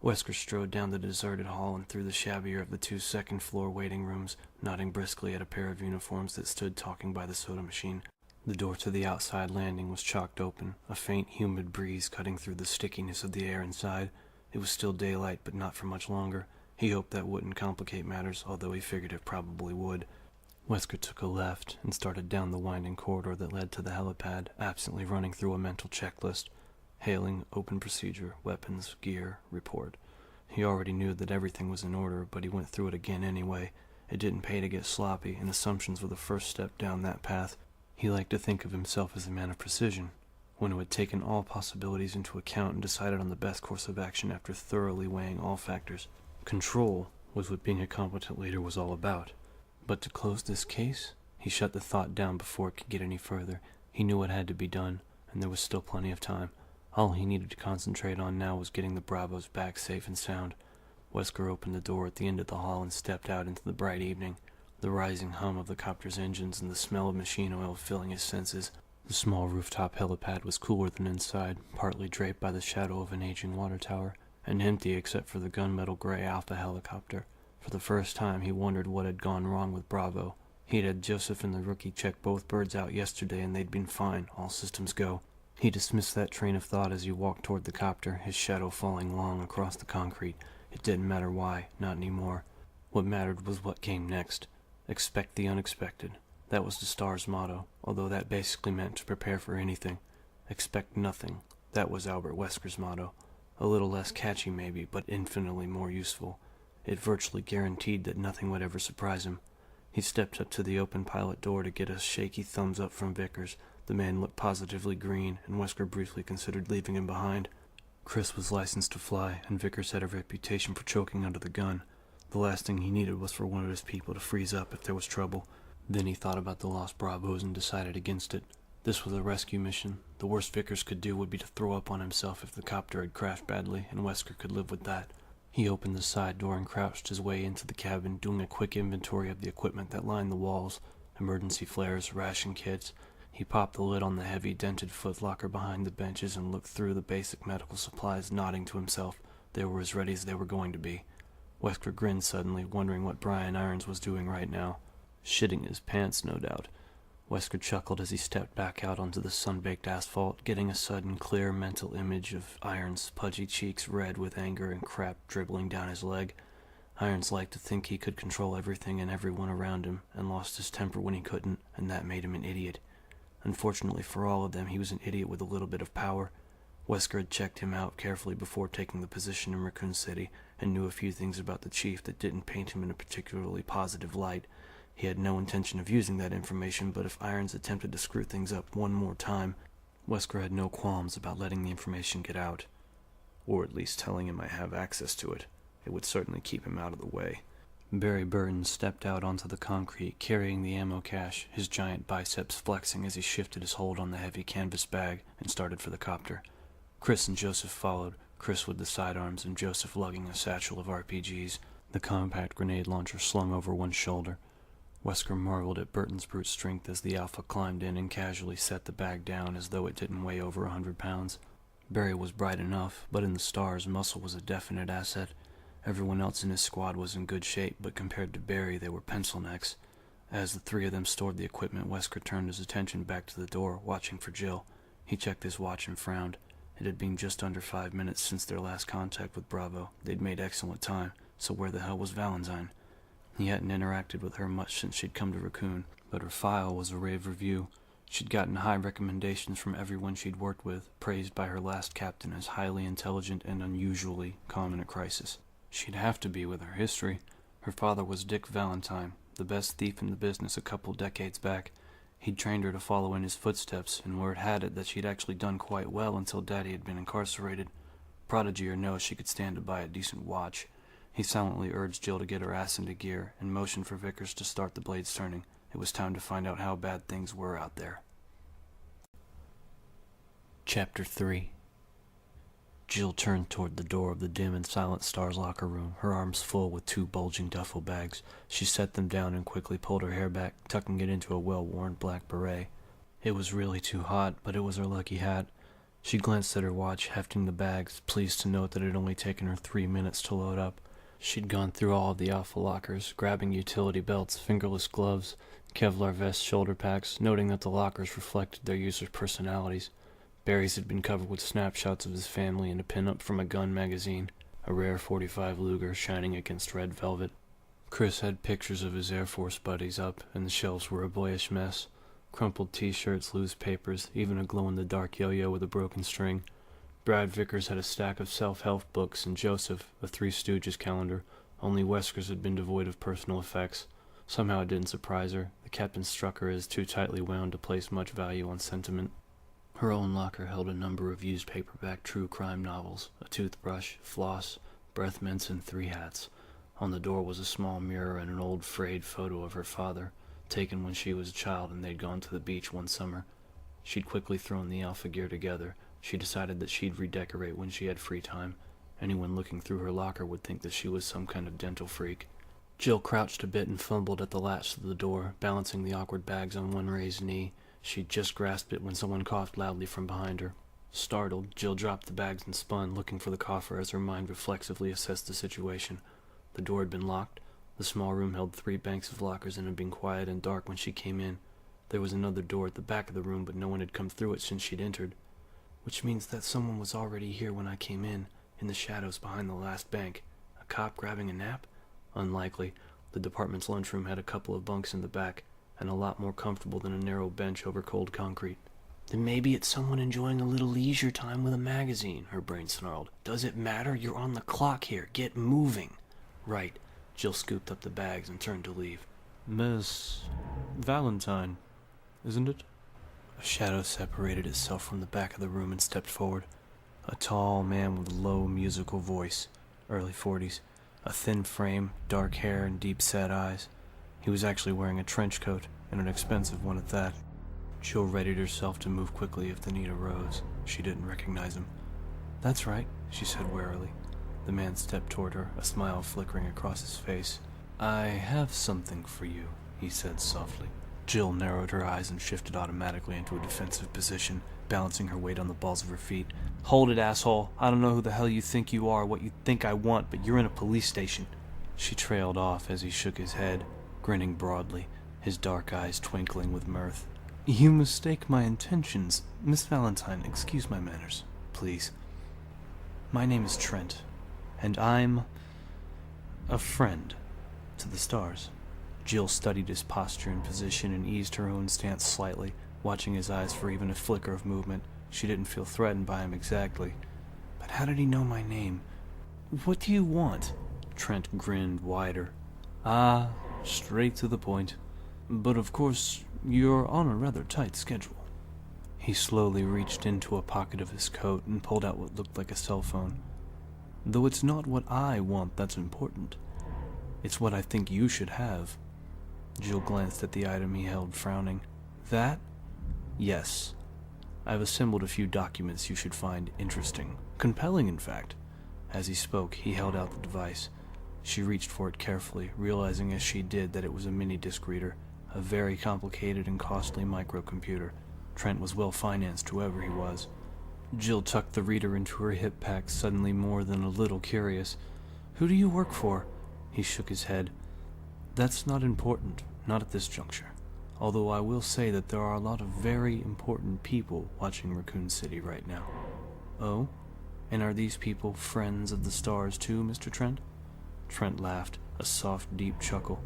Wesker strode down the deserted hall and through the shabbier of the 2 second-floor waiting rooms, nodding briskly at a pair of uniforms that stood talking by the soda machine. The door to the outside landing was chalked open, a faint, humid breeze cutting through the stickiness of the air inside. It was still daylight, but not for much longer. He hoped that wouldn't complicate matters, although he figured it probably would. Wesker took a left and started down the winding corridor that led to the helipad, absently running through a mental checklist. Hailing, open procedure, weapons, gear, report. He already knew that everything was in order, but he went through it again anyway. It didn't pay to get sloppy, and assumptions were the first step down that path. He liked to think of himself as a man of precision, one who had taken all possibilities into account and decided on the best course of action after thoroughly weighing all factors. Control was what being a competent leader was all about. But to close this case, he shut the thought down before it could get any further. He knew what had to be done, and there was still plenty of time. All he needed to concentrate on now was getting the Bravos back safe and sound. Wesker opened the door at the end of the hall and stepped out into the bright evening, the rising hum of the copter's engines and the smell of machine oil filling his senses. The small rooftop helipad was cooler than inside, partly draped by the shadow of an aging water tower, and empty except for the gunmetal gray Alpha helicopter. For the first time he wondered what had gone wrong with Bravo. He'd had Joseph and the rookie check both birds out yesterday and they'd been fine, all systems go. He dismissed that train of thought as he walked toward the copter, his shadow falling long across the concrete. It didn't matter why, not anymore. What mattered was what came next. Expect the unexpected. That was the S.T.A.R.S motto, although that basically meant to prepare for anything. Expect nothing. That was Albert Wesker's motto. A little less catchy maybe, but infinitely more useful. It virtually guaranteed that nothing would ever surprise him. He stepped up to the open pilot door to get a shaky thumbs up from Vickers. The man looked positively green, and Wesker briefly considered leaving him behind. Chris was licensed to fly, and Vickers had a reputation for choking under the gun. The last thing he needed was for one of his people to freeze up if there was trouble. Then he thought about the lost Bravos and decided against it. This was a rescue mission. The worst Vickers could do would be to throw up on himself if the copter had crashed badly, and Wesker could live with that. He opened the side door and crouched his way into the cabin, doing a quick inventory of the equipment that lined the walls. Emergency flares, ration kits. He popped the lid on the heavy, dented footlocker behind the benches and looked through the basic medical supplies, nodding to himself. They were as ready as they were going to be. Wesker grinned suddenly, wondering what Brian Irons was doing right now. Shitting his pants, no doubt. Wesker chuckled as he stepped back out onto the sun-baked asphalt, getting a sudden clear mental image of Irons' pudgy cheeks red with anger and crap dribbling down his leg. Irons liked to think he could control everything and everyone around him, and lost his temper when he couldn't, and that made him an idiot. Unfortunately for all of them, he was an idiot with a little bit of power. Wesker had checked him out carefully before taking the position in Raccoon City, and knew a few things about the chief that didn't paint him in a particularly positive light. He had no intention of using that information, but if Irons attempted to screw things up one more time, Wesker had no qualms about letting the information get out. Or at least telling him I have access to it. It would certainly keep him out of the way. Barry Burton stepped out onto the concrete, carrying the ammo cache, his giant biceps flexing as he shifted his hold on the heavy canvas bag and started for the copter. Chris and Joseph followed, Chris with the sidearms and Joseph lugging a satchel of RPGs, the compact grenade launcher slung over one shoulder. Wesker marveled at Burton's brute strength as the Alpha climbed in and casually set the bag down as though it didn't weigh over 100 pounds. Barry was bright enough, but in the S.T.A.R.S, muscle was a definite asset. Everyone else in his squad was in good shape, but compared to Barry, they were pencil necks. As the three of them stored the equipment, Wesker turned his attention back to the door, watching for Jill. He checked his watch and frowned. It had been just under 5 minutes since their last contact with Bravo. They'd made excellent time, so where the hell was Valentine? He hadn't interacted with her much since she'd come to Raccoon, but her file was a rave review. She'd gotten high recommendations from everyone she'd worked with, praised by her last captain as highly intelligent and unusually calm in a crisis. She'd have to be with her history. Her father was Dick Valentine, the best thief in the business a couple decades back. He'd trained her to follow in his footsteps, and word had it that she'd actually done quite well until Daddy had been incarcerated. Prodigy or no, she could stand to buy a decent watch. He silently urged Jill to get her ass into gear, and motioned for Vickers to start the blades turning. It was time to find out how bad things were out there. Chapter 3. Jill turned toward the door of the dim and silent S.T.A.R.S locker room, her arms full with 2 bulging duffel bags. She set them down and quickly pulled her hair back, tucking it into a well-worn black beret. It was really too hot, but it was her lucky hat. She glanced at her watch, hefting the bags, pleased to note that it had only taken her 3 minutes to load up. She'd gone through all of the Alpha lockers, grabbing utility belts, fingerless gloves, Kevlar vest shoulder packs, noting that the lockers reflected their users' personalities. Barry's had been covered with snapshots of his family and a pin-up from a gun magazine, a rare .45 Luger shining against red velvet. Chris had pictures of his Air Force buddies up, and the shelves were a boyish mess. Crumpled t-shirts, loose papers, even a glow-in-the-dark yo-yo with a broken string. Brad Vickers had a stack of self-help books, and Joseph, a Three Stooges calendar. Only Wesker's had been devoid of personal effects. Somehow it didn't surprise her. The captain struck her as too tightly wound to place much value on sentiment. Her own locker held a number of used paperback true crime novels, a toothbrush, floss, breath mints, and 3 hats. On the door was a small mirror and an old frayed photo of her father, taken when she was a child and they'd gone to the beach one summer. She'd quickly thrown the Alpha gear together. She decided that she'd redecorate when she had free time. Anyone looking through her locker would think that she was some kind of dental freak. Jill crouched a bit and fumbled at the latch to the door, balancing the awkward bags on one raised knee. She'd just grasped it when someone coughed loudly from behind her. Startled, Jill dropped the bags and spun, looking for the cougher as her mind reflexively assessed the situation. The door had been locked. The small room held 3 banks of lockers and had been quiet and dark when she came in. There was another door at the back of the room, but no one had come through it since she'd entered. Which means that someone was already here when I came in the shadows behind the last bank. A cop grabbing a nap? Unlikely. The department's lunchroom had a couple of bunks in the back, and a lot more comfortable than a narrow bench over cold concrete. Then maybe it's someone enjoying a little leisure time with a magazine, her brain snarled. Does it matter? You're on the clock here. Get moving. Right. Jill scooped up the bags and turned to leave. Miss Valentine, isn't it? A shadow separated itself from the back of the room and stepped forward. A tall man with a low musical voice, early 40s, a thin frame, dark hair, and deep-set eyes. He was actually wearing a trench coat, and an expensive one at that. Jill readied herself to move quickly if the need arose. She didn't recognize him. "That's right," she said warily. The man stepped toward her, a smile flickering across his face. "I have something for you," he said softly. Jill narrowed her eyes and shifted automatically into a defensive position, balancing her weight on the balls of her feet. "Hold it, asshole. I don't know who the hell you think you are, what you think I want, but you're in a police station." She trailed off as he shook his head, grinning broadly, his dark eyes twinkling with mirth. "You mistake my intentions. Miss Valentine, excuse my manners, please. My name is Trent, and I'm a friend to the stars." Jill studied his posture and position and eased her own stance slightly, watching his eyes for even a flicker of movement. She didn't feel threatened by him exactly. But how did he know my name? "What do you want?" Trent grinned wider. "Ah, straight to the point. But of course, you're on a rather tight schedule." He slowly reached into a pocket of his coat and pulled out what looked like a cell phone. "Though it's not what I want that's important. It's what I think you should have." Jill glanced at the item he held, frowning. "That? Yes. I've assembled a few documents you should find interesting. Compelling, in fact." As he spoke, he held out the device. She reached for it carefully, realizing as she did that it was a mini-disc reader, a very complicated and costly microcomputer. Trent was well-financed, whoever he was. Jill tucked the reader into her hip pack, suddenly more than a little curious. "Who do you work for?" He shook his head. "That's not important, not at this juncture. Although I will say that there are a lot of very important people watching Raccoon City right now." "Oh? And are these people friends of the stars too, Mr. Trent?" Trent laughed, a soft, deep chuckle.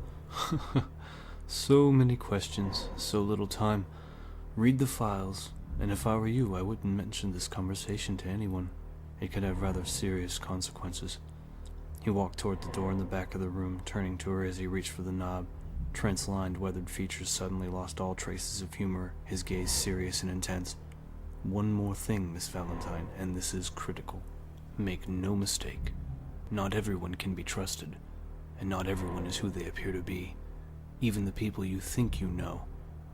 "So many questions, so little time. Read the files, and if I were you, I wouldn't mention this conversation to anyone. It could have rather serious consequences." He walked toward the door in the back of the room, turning to her as he reached for the knob. Trent's lined, weathered features suddenly lost all traces of humor, his gaze serious and intense. "One more thing, Miss Valentine, and this is critical. Make no mistake. Not everyone can be trusted, and not everyone is who they appear to be. Even the people you think you know.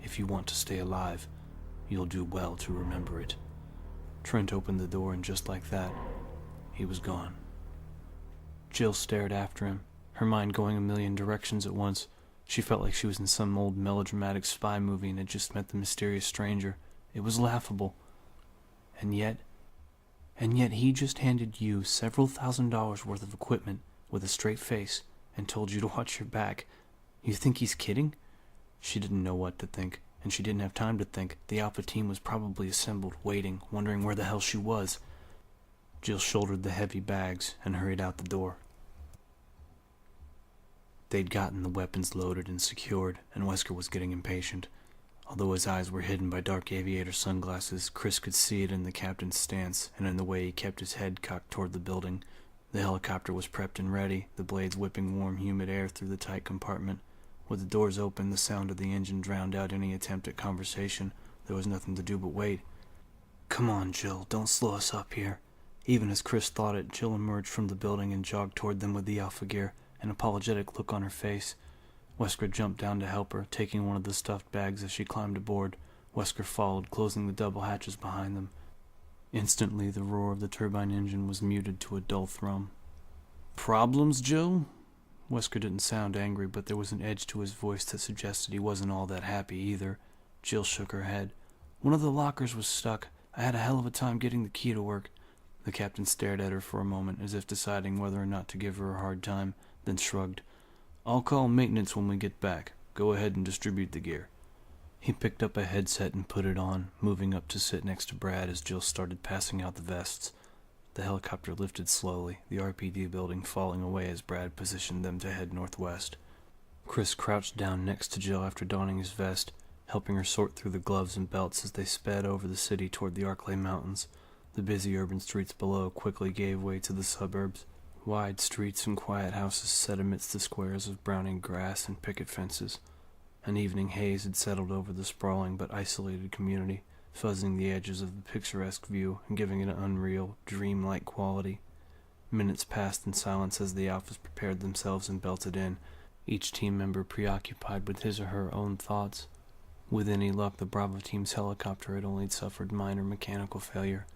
If you want to stay alive, you'll do well to remember it." Trent opened the door, and just like that, he was gone. Jill stared after him, her mind going a million directions at once. She felt like she was in some old melodramatic spy movie and had just met the mysterious stranger. It was laughable. And yet he just handed you several $1,000s worth of equipment with a straight face and told you to watch your back. You think he's kidding? She didn't know what to think, and she didn't have time to think. The Alpha team was probably assembled, waiting, wondering where the hell she was. Jill shouldered the heavy bags and hurried out the door. They'd gotten the weapons loaded and secured, and Wesker was getting impatient. Although his eyes were hidden by dark aviator sunglasses, Chris could see it in the captain's stance and in the way he kept his head cocked toward the building. The helicopter was prepped and ready, the blades whipping warm, humid air through the tight compartment. With the doors open, the sound of the engine drowned out any attempt at conversation. There was nothing to do but wait. "Come on, Jill, don't slow us up here." Even as Chris thought it, Jill emerged from the building and jogged toward them with the Alpha gear, an apologetic look on her face. Wesker jumped down to help her, taking one of the stuffed bags as she climbed aboard. Wesker followed, closing the double hatches behind them. Instantly, the roar of the turbine engine was muted to a dull thrum. "Problems, Jill?" Wesker didn't sound angry, but there was an edge to his voice that suggested he wasn't all that happy either. Jill shook her head. "One of the lockers was stuck. I had a hell of a time getting the key to work." The captain stared at her for a moment, as if deciding whether or not to give her a hard time, then shrugged. "I'll call maintenance when we get back. Go ahead and distribute the gear." He picked up a headset and put it on, moving up to sit next to Brad as Jill started passing out the vests. The helicopter lifted slowly, the RPD building falling away as Brad positioned them to head northwest. Chris crouched down next to Jill after donning his vest, helping her sort through the gloves and belts as they sped over the city toward the Arklay Mountains. The busy urban streets below quickly gave way to the suburbs. Wide streets and quiet houses set amidst the squares of browning grass and picket fences. An evening haze had settled over the sprawling but isolated community, fuzzing the edges of the picturesque view and giving it an unreal, dreamlike quality. Minutes passed in silence as the Alphas prepared themselves and belted in, each team member preoccupied with his or her own thoughts. With any luck, the Bravo team's helicopter had only suffered minor mechanical failure.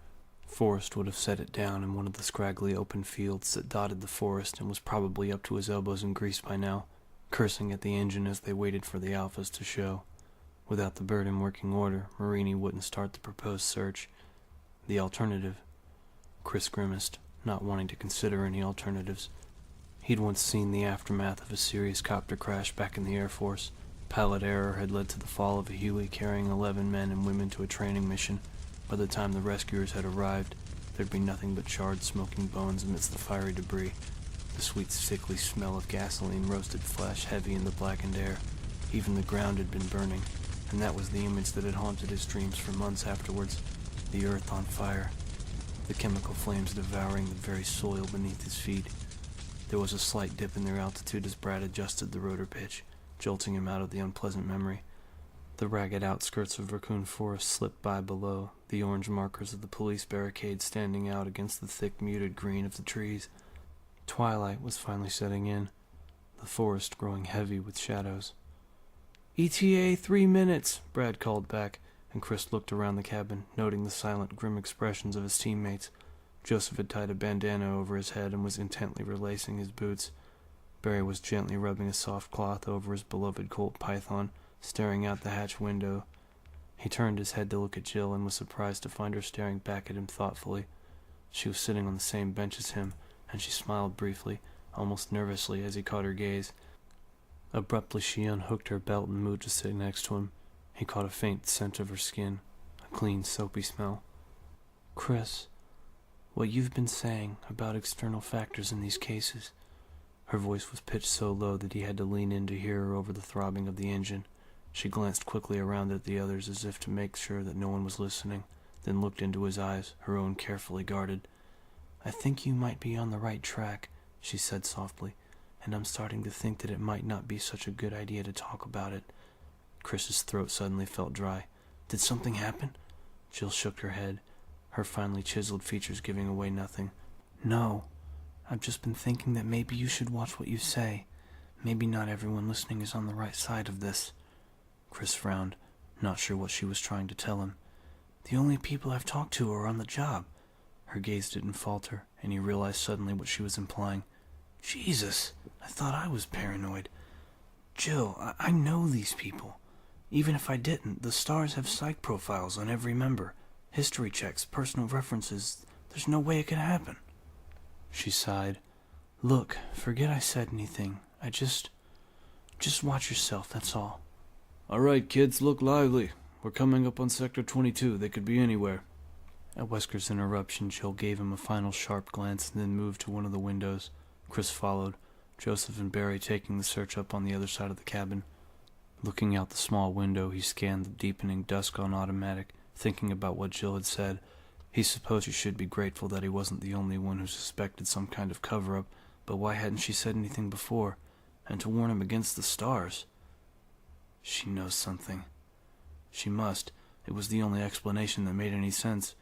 Forrest would have set it down in one of the scraggly open fields that dotted the forest and was probably up to his elbows in grease by now, cursing at the engine as they waited for the Alphas to show. Without the bird in working order, Marini wouldn't start the proposed search. The alternative? Chris grimaced, not wanting to consider any alternatives. He'd once seen the aftermath of a serious copter crash back in the Air Force. Pilot error had led to the fall of a Huey carrying 11 men and women to a training mission. By the time the rescuers had arrived, there'd be nothing but charred, smoking bones amidst the fiery debris. The sweet, sickly smell of gasoline roasted flesh heavy in the blackened air. Even the ground had been burning, and that was the image that had haunted his dreams for months afterwards. The earth on fire. The chemical flames devouring the very soil beneath his feet. There was a slight dip in their altitude as Brad adjusted the rotor pitch, jolting him out of the unpleasant memory. The ragged outskirts of Raccoon Forest slipped by below, the orange markers of the police barricade standing out against the thick, muted green of the trees. Twilight was finally setting in, the forest growing heavy with shadows. "ETA 3 minutes," Brad called back, and Chris looked around the cabin, noting the silent, grim expressions of his teammates. Joseph had tied a bandana over his head and was intently relacing his boots. Barry was gently rubbing a soft cloth over his beloved Colt Python, staring out the hatch window. He turned his head to look at Jill and was surprised to find her staring back at him thoughtfully. She was sitting on the same bench as him, and she smiled briefly, almost nervously, as he caught her gaze. Abruptly she unhooked her belt and moved to sit next to him. He caught a faint scent of her skin, a clean, soapy smell. "Chris, what you've been saying about external factors in these cases." Her voice was pitched so low that he had to lean in to hear her over the throbbing of the engine. She glanced quickly around at the others as if to make sure that no one was listening, then looked into his eyes, her own carefully guarded. "I think you might be on the right track," she said softly, "and I'm starting to think that it might not be such a good idea to talk about it." Chris's throat suddenly felt dry. "Did something happen?" Jill shook her head, her finely chiseled features giving away nothing. "No. I've just been thinking that maybe you should watch what you say. Maybe not everyone listening is on the right side of this." Chris frowned, not sure what she was trying to tell him. "The only people I've talked to are on the job." Her gaze didn't falter, and he realized suddenly what she was implying. "Jesus, I thought I was paranoid. Jill, I know these people. Even if I didn't, the S.T.A.R.S have psych profiles on every member. History checks, personal references. There's no way it could happen." She sighed. "Look, forget I said anything. I just watch yourself, that's all." "All right, kids, look lively. We're coming up on Sector 22. They could be anywhere." At Wesker's interruption, Jill gave him a final sharp glance and then moved to one of the windows. Chris followed, Joseph and Barry taking the search up on the other side of the cabin. Looking out the small window, he scanned the deepening dusk on automatic, thinking about what Jill had said. He supposed he should be grateful that he wasn't the only one who suspected some kind of cover-up, but why hadn't she said anything before? And to warn him against the S.T.A.R.S. She knows something. She must. It was the only explanation that made any sense.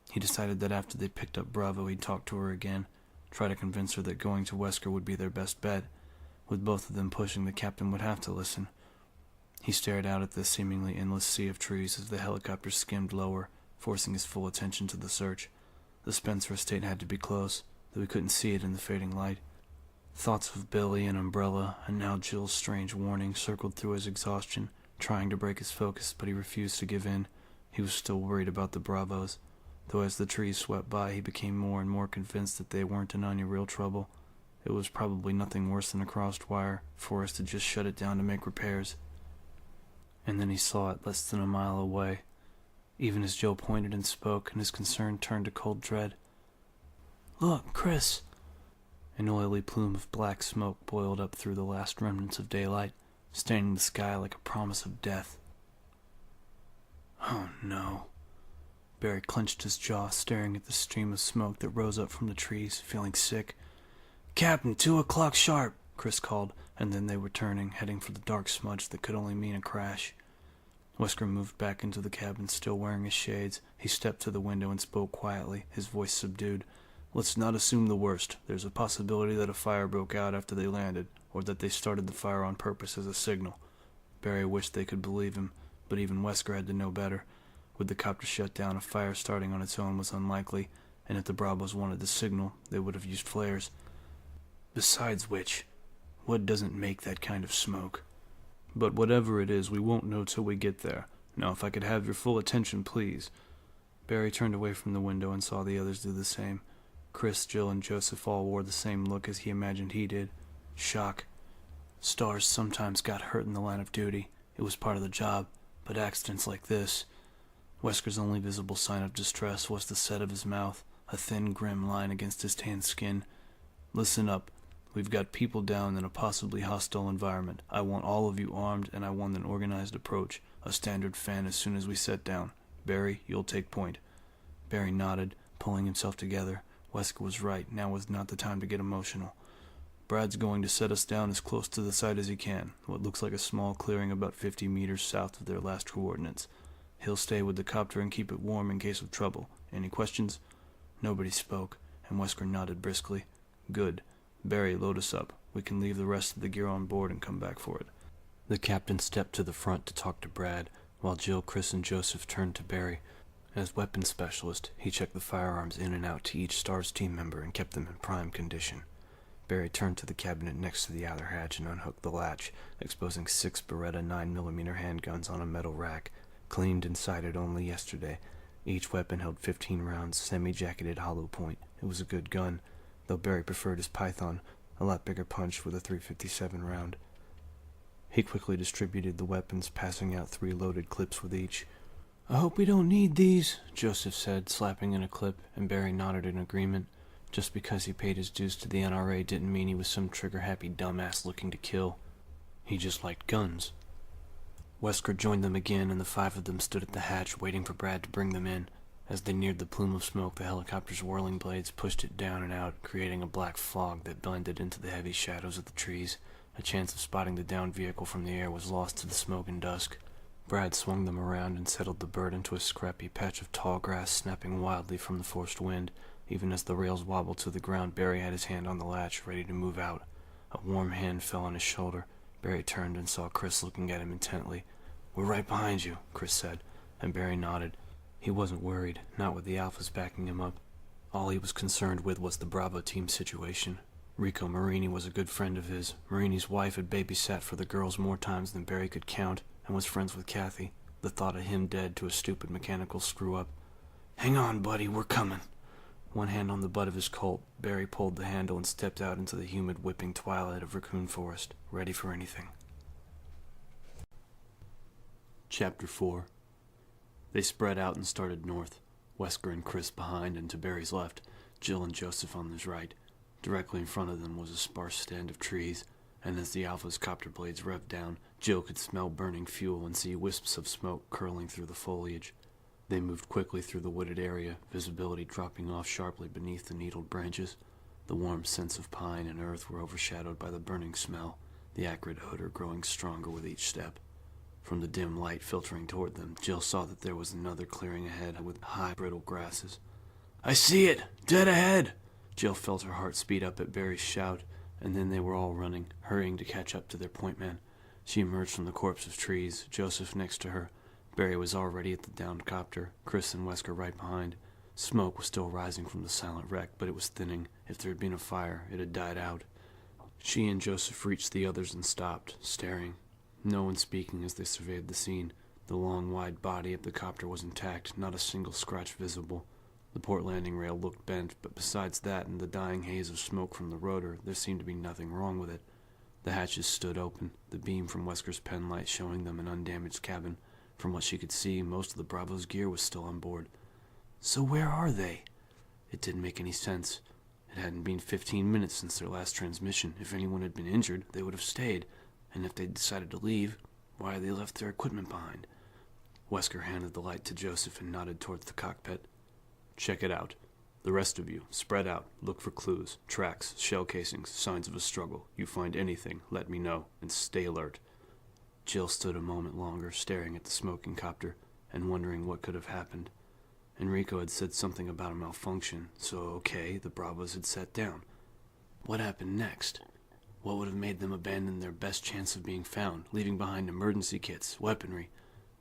He decided that after they picked up Bravo, he'd talk to her again, try to convince her that going to Wesker would be their best bet. With both of them pushing, the captain would have to listen. He stared out at the seemingly endless sea of trees as the helicopter skimmed lower, forcing his full attention to the search. The Spencer estate had to be close, though he couldn't see it in the fading light. Thoughts of Billy and Umbrella, and now Jill's strange warning, circled through his exhaustion, trying to break his focus, but he refused to give in. He was still worried about the Bravos, though as the trees swept by, he became more and more convinced that they weren't in any real trouble. It was probably nothing worse than a crossed wire. Forrest had just shut it down to make repairs. And then he saw it less than a mile away. Even as Joe pointed and spoke, and his concern turned to cold dread. "Look, Chris!" An oily plume of black smoke boiled up through the last remnants of daylight, staining the sky like a promise of death. Oh no. Barry clenched his jaw, staring at the stream of smoke that rose up from the trees, feeling sick. "Captain, 2 o'clock sharp!" Chris called, and then they were turning, heading for the dark smudge that could only mean a crash. Wesker moved back into the cabin, still wearing his shades. He stepped to the window and spoke quietly, his voice subdued. "Let's not assume the worst. There's a possibility that a fire broke out after they landed, or that they started the fire on purpose as a signal." Barry wished they could believe him, but even Wesker had to know better. With the copter shut down, a fire starting on its own was unlikely, and if the Bravos wanted to signal, they would have used flares. Besides which, wood doesn't make that kind of smoke. But whatever it is, we won't know till we get there. Now, if I could have your full attention, please." Barry turned away from the window and saw the others do the same. Chris, Jill, and Joseph all wore the same look as he imagined he did. Shock. S.T.A.R.S sometimes got hurt in the line of duty. It was part of the job, but accidents like this... Wesker's only visible sign of distress was the set of his mouth, a thin, grim line against his tanned skin. "Listen up. We've got people down in a possibly hostile environment. I want all of you armed, and I want an organized approach. A standard fan as soon as we set down. Barry, you'll take point." Barry nodded, pulling himself together. Wesker was right. Now was not the time to get emotional. "Brad's going to set us down as close to the site as he can, what looks like a small clearing about 50 meters south of their last coordinates. He'll stay with the copter and keep it warm in case of trouble. Any questions?" Nobody spoke, and Wesker nodded briskly. "Good. Barry, load us up. We can leave the rest of the gear on board and come back for it." The captain stepped to the front to talk to Brad, while Jill, Chris, and Joseph turned to Barry. As weapons specialist, he checked the firearms in and out to each S.T.A.R.S team member and kept them in prime condition. Barry turned to the cabinet next to the outer hatch and unhooked the latch, exposing 6 Beretta 9mm handguns on a metal rack, cleaned and sighted only yesterday. Each weapon held 15 rounds, semi-jacketed hollow point. It was a good gun, though Barry preferred his Python, a lot bigger punch with a .357 round. He quickly distributed the weapons, passing out 3 loaded clips with each. "I hope we don't need these," Joseph said, slapping in a clip, and Barry nodded in agreement. Just because he paid his dues to the NRA didn't mean he was some trigger-happy dumbass looking to kill. He just liked guns. Wesker joined them again, and the 5 of them stood at the hatch, waiting for Brad to bring them in. As they neared the plume of smoke, the helicopter's whirling blades pushed it down and out, creating a black fog that blended into the heavy shadows of the trees. A chance of spotting the downed vehicle from the air was lost to the smoke and dusk. Brad swung them around and settled the bird into a scrappy patch of tall grass snapping wildly from the forced wind. Even as the rails wobbled to the ground, Barry had his hand on the latch, ready to move out. A warm hand fell on his shoulder. Barry turned and saw Chris looking at him intently. "We're right behind you," Chris said, and Barry nodded. He wasn't worried, not with the Alphas backing him up. All he was concerned with was the Bravo team situation. Rico Marini was a good friend of his. Marini's wife had babysat for the girls more times than Barry could count, and was friends with Kathy. The thought of him dead to a stupid mechanical screw-up. "Hang on, buddy, we're coming." One hand on the butt of his Colt, Barry pulled the handle and stepped out into the humid, whipping twilight of Raccoon Forest, ready for anything. Chapter 4. They spread out and started north, Wesker and Chris behind and to Barry's left, Jill and Joseph on his right. Directly in front of them was a sparse stand of trees, and as the Alpha's copter blades revved down, Jill could smell burning fuel and see wisps of smoke curling through the foliage. They moved quickly through the wooded area, visibility dropping off sharply beneath the needled branches. The warm scents of pine and earth were overshadowed by the burning smell, the acrid odor growing stronger with each step. From the dim light filtering toward them, Jill saw that there was another clearing ahead with high, brittle grasses. "I see it! Dead ahead!" Jill felt her heart speed up at Barry's shout, and then they were all running, hurrying to catch up to their point man. She emerged from the corpse of trees, Joseph next to her. Barry was already at the downed copter, Chris and Wesker right behind. Smoke was still rising from the silent wreck, but it was thinning. If there had been a fire, it had died out. She and Joseph reached the others and stopped, staring. No one speaking as they surveyed the scene. The long, wide body of the copter was intact, not a single scratch visible. The port landing rail looked bent, but besides that and the dying haze of smoke from the rotor, there seemed to be nothing wrong with it. The hatches stood open, the beam from Wesker's pen light showing them an undamaged cabin. From what she could see, most of the Bravo's gear was still on board. So where are they? It didn't make any sense. It hadn't been 15 minutes since their last transmission. If anyone had been injured, they would have stayed. And if they decided to leave, why had they left their equipment behind? Wesker handed the light to Joseph and nodded towards the cockpit. "Check it out. The rest of you, spread out. Look for clues, tracks, shell casings, signs of a struggle. You find anything, let me know, and stay alert." Jill stood a moment longer, staring at the smoking copter, and wondering what could have happened. Enrico had said something about a malfunction, so okay, the Bravos had sat down. What happened next? What would have made them abandon their best chance of being found, leaving behind emergency kits, weaponry?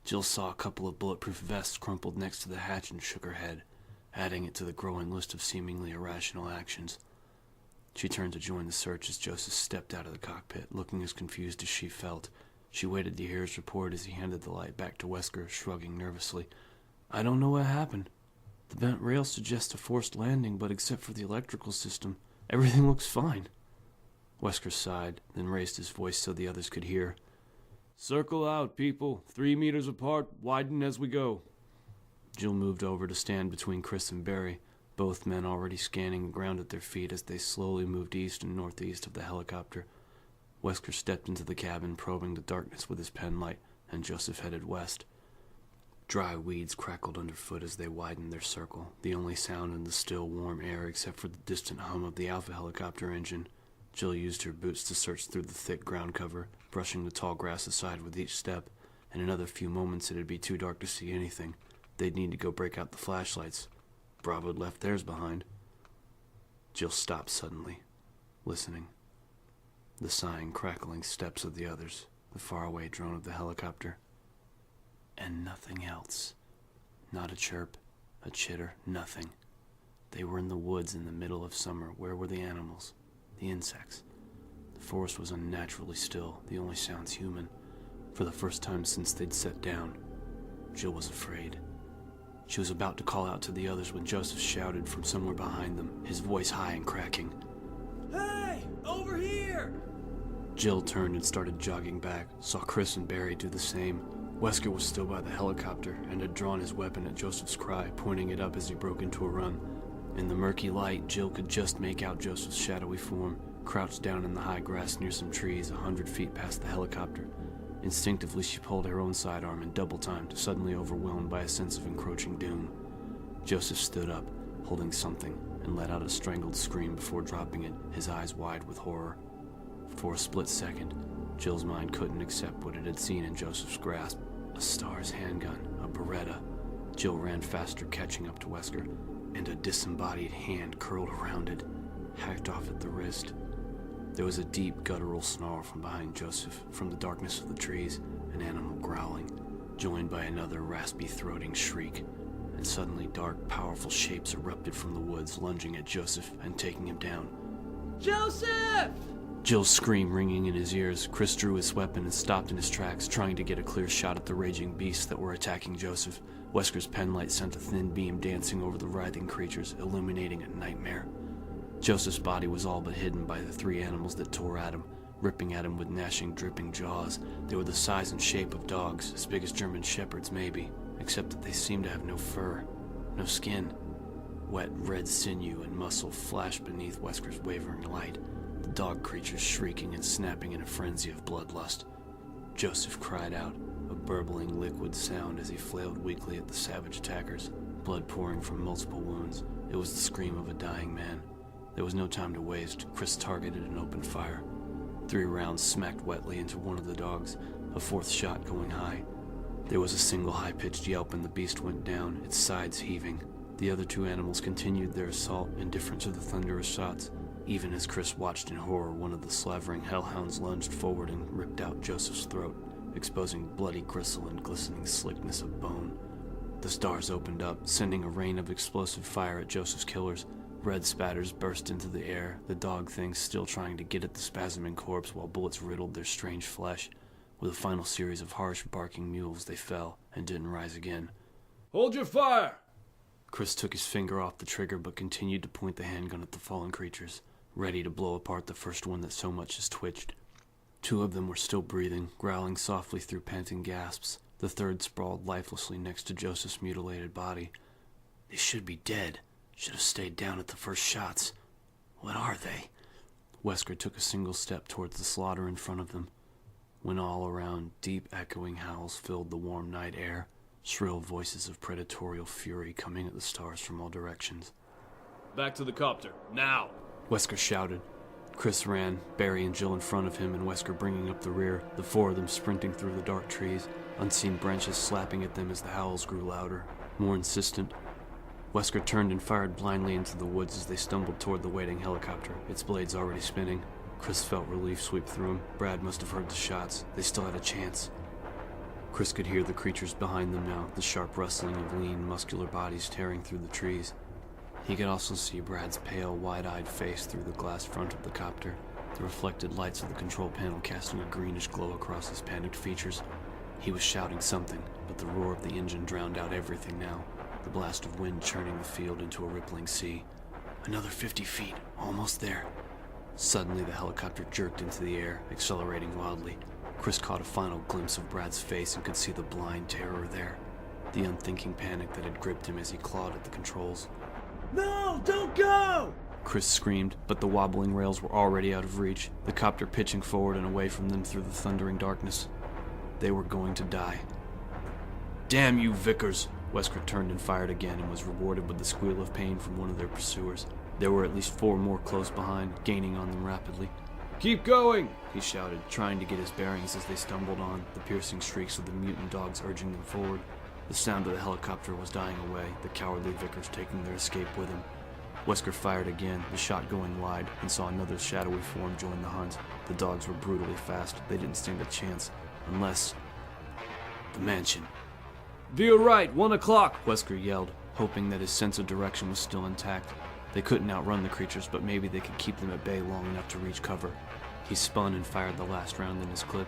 Jill saw a couple of bulletproof vests crumpled next to the hatch and shook her head, adding it to the growing list of seemingly irrational actions. She turned to join the search as Joseph stepped out of the cockpit, looking as confused as she felt. She waited to hear his report as he handed the light back to Wesker, shrugging nervously. "I don't know what happened. The bent rail suggests a forced landing, but except for the electrical system, everything looks fine." Wesker sighed, then raised his voice so the others could hear. "Circle out, people. 3 meters apart, widen as we go." Jill moved over to stand between Chris and Barry, both men already scanning the ground at their feet as they slowly moved east and northeast of the helicopter. Wesker stepped into the cabin, probing the darkness with his pen light, and Joseph headed west. Dry weeds crackled underfoot as they widened their circle, the only sound in the still, warm air except for the distant hum of the Alpha helicopter engine. Jill used her boots to search through the thick ground cover, brushing the tall grass aside with each step. In another few moments it'd be too dark to see anything. They'd need to go break out the flashlights. Bravo had left theirs behind. Jill stopped suddenly, listening. The sighing, crackling steps of the others, the faraway drone of the helicopter. And nothing else. Not a chirp, a chitter, nothing. They were in the woods in the middle of summer. Where were the animals? The insects? The forest was unnaturally still, the only sounds human. For the first time since they'd sat down, Jill was afraid. She was about to call out to the others when Joseph shouted from somewhere behind them, his voice high and cracking. Hey! Over here! Jill turned and started jogging back, saw Chris and Barry do the same. Wesker was still by the helicopter and had drawn his weapon at Joseph's cry, pointing it up as he broke into a run. In the murky light, Jill could just make out Joseph's shadowy form, crouched down in the high grass near some trees 100 feet past the helicopter. Instinctively, she pulled her own sidearm in double time, suddenly overwhelmed by a sense of encroaching doom. Joseph stood up, holding something, and let out a strangled scream before dropping it, his eyes wide with horror. For a split second, Jill's mind couldn't accept what it had seen in Joseph's grasp. A S.T.A.R.S handgun, a Beretta. Jill ran faster, catching up to Wesker, and a disembodied hand curled around it, hacked off at the wrist. There was a deep, guttural snarl from behind Joseph, from the darkness of the trees, an animal growling, joined by another raspy, throating shriek, and suddenly dark, powerful shapes erupted from the woods, lunging at Joseph and taking him down. Joseph! Jill's scream ringing in his ears, Chris drew his weapon and stopped in his tracks, trying to get a clear shot at the raging beasts that were attacking Joseph. Wesker's penlight sent a thin beam dancing over the writhing creatures, illuminating a nightmare. Joseph's body was all but hidden by the 3 animals that tore at him, ripping at him with gnashing, dripping jaws. They were the size and shape of dogs, as big as German shepherds maybe, except that they seemed to have no fur, no skin. Wet, red sinew and muscle flashed beneath Wesker's wavering light, the dog creatures shrieking and snapping in a frenzy of bloodlust. Joseph cried out, a burbling liquid sound as he flailed weakly at the savage attackers, blood pouring from multiple wounds. It was the scream of a dying man. There was no time to waste. Chris targeted and opened fire. 3 rounds smacked wetly into one of the dogs, a 4th shot going high. There was a single high-pitched yelp and the beast went down, its sides heaving. The other 2 animals continued their assault, indifferent to the thunderous shots. Even as Chris watched in horror, one of the slavering hellhounds lunged forward and ripped out Joseph's throat, exposing bloody gristle and glistening slickness of bone. The stars opened up, sending a rain of explosive fire at Joseph's killers. Red spatters burst into the air, the dog things still trying to get at the spasming corpse while bullets riddled their strange flesh. With a final series of harsh, barking mules, they fell and didn't rise again. Hold your fire! Chris took his finger off the trigger but continued to point the handgun at the fallen creatures, ready to blow apart the first one that so much as twitched. 2 of them were still breathing, growling softly through panting gasps. The 3rd sprawled lifelessly next to Joseph's mutilated body. They should be dead. Should have stayed down at the first shots. What are they? Wesker took a single step towards the slaughter in front of them. When all around, deep echoing howls filled the warm night air, shrill voices of predatorial fury coming at the stars from all directions. Back to the copter, now! Wesker shouted. Chris ran, Barry and Jill in front of him and Wesker bringing up the rear, the 4 of them sprinting through the dark trees, unseen branches slapping at them as the howls grew louder, more insistent. Wesker turned and fired blindly into the woods as they stumbled toward the waiting helicopter, its blades already spinning. Chris felt relief sweep through him. Brad must have heard the shots. They still had a chance. Chris could hear the creatures behind them now, the sharp rustling of lean, muscular bodies tearing through the trees. He could also see Brad's pale, wide-eyed face through the glass front of the copter. the reflected lights of the control panel casting a greenish glow across his panicked features. He was shouting something, but the roar of the engine drowned out everything now, the blast of wind churning the field into a rippling sea. Another 50 feet, almost there. Suddenly the helicopter jerked into the air, accelerating wildly. Chris caught a final glimpse of Brad's face and could see the blind terror there, the unthinking panic that had gripped him as he clawed at the controls. No, don't go! Chris screamed, but the wobbling rails were already out of reach, the copter pitching forward and away from them through the thundering darkness. They were going to die. "Damn you, Vickers!" Wesker turned and fired again and was rewarded with the squeal of pain from one of their pursuers. There were at least 4 more close behind, gaining on them rapidly. "Keep going!" he shouted, trying to get his bearings as they stumbled on, the piercing shrieks of the mutant dogs urging them forward. The sound of the helicopter was dying away, the cowardly Vickers taking their escape with him. Wesker fired again, the shot going wide, and saw another shadowy form join the hunt. The dogs were brutally fast. They didn't stand a chance, unless... the mansion. "Veer right, 1 o'clock!" Wesker yelled, hoping that his sense of direction was still intact. They couldn't outrun the creatures, but maybe they could keep them at bay long enough to reach cover. He spun and fired the last round in his clip.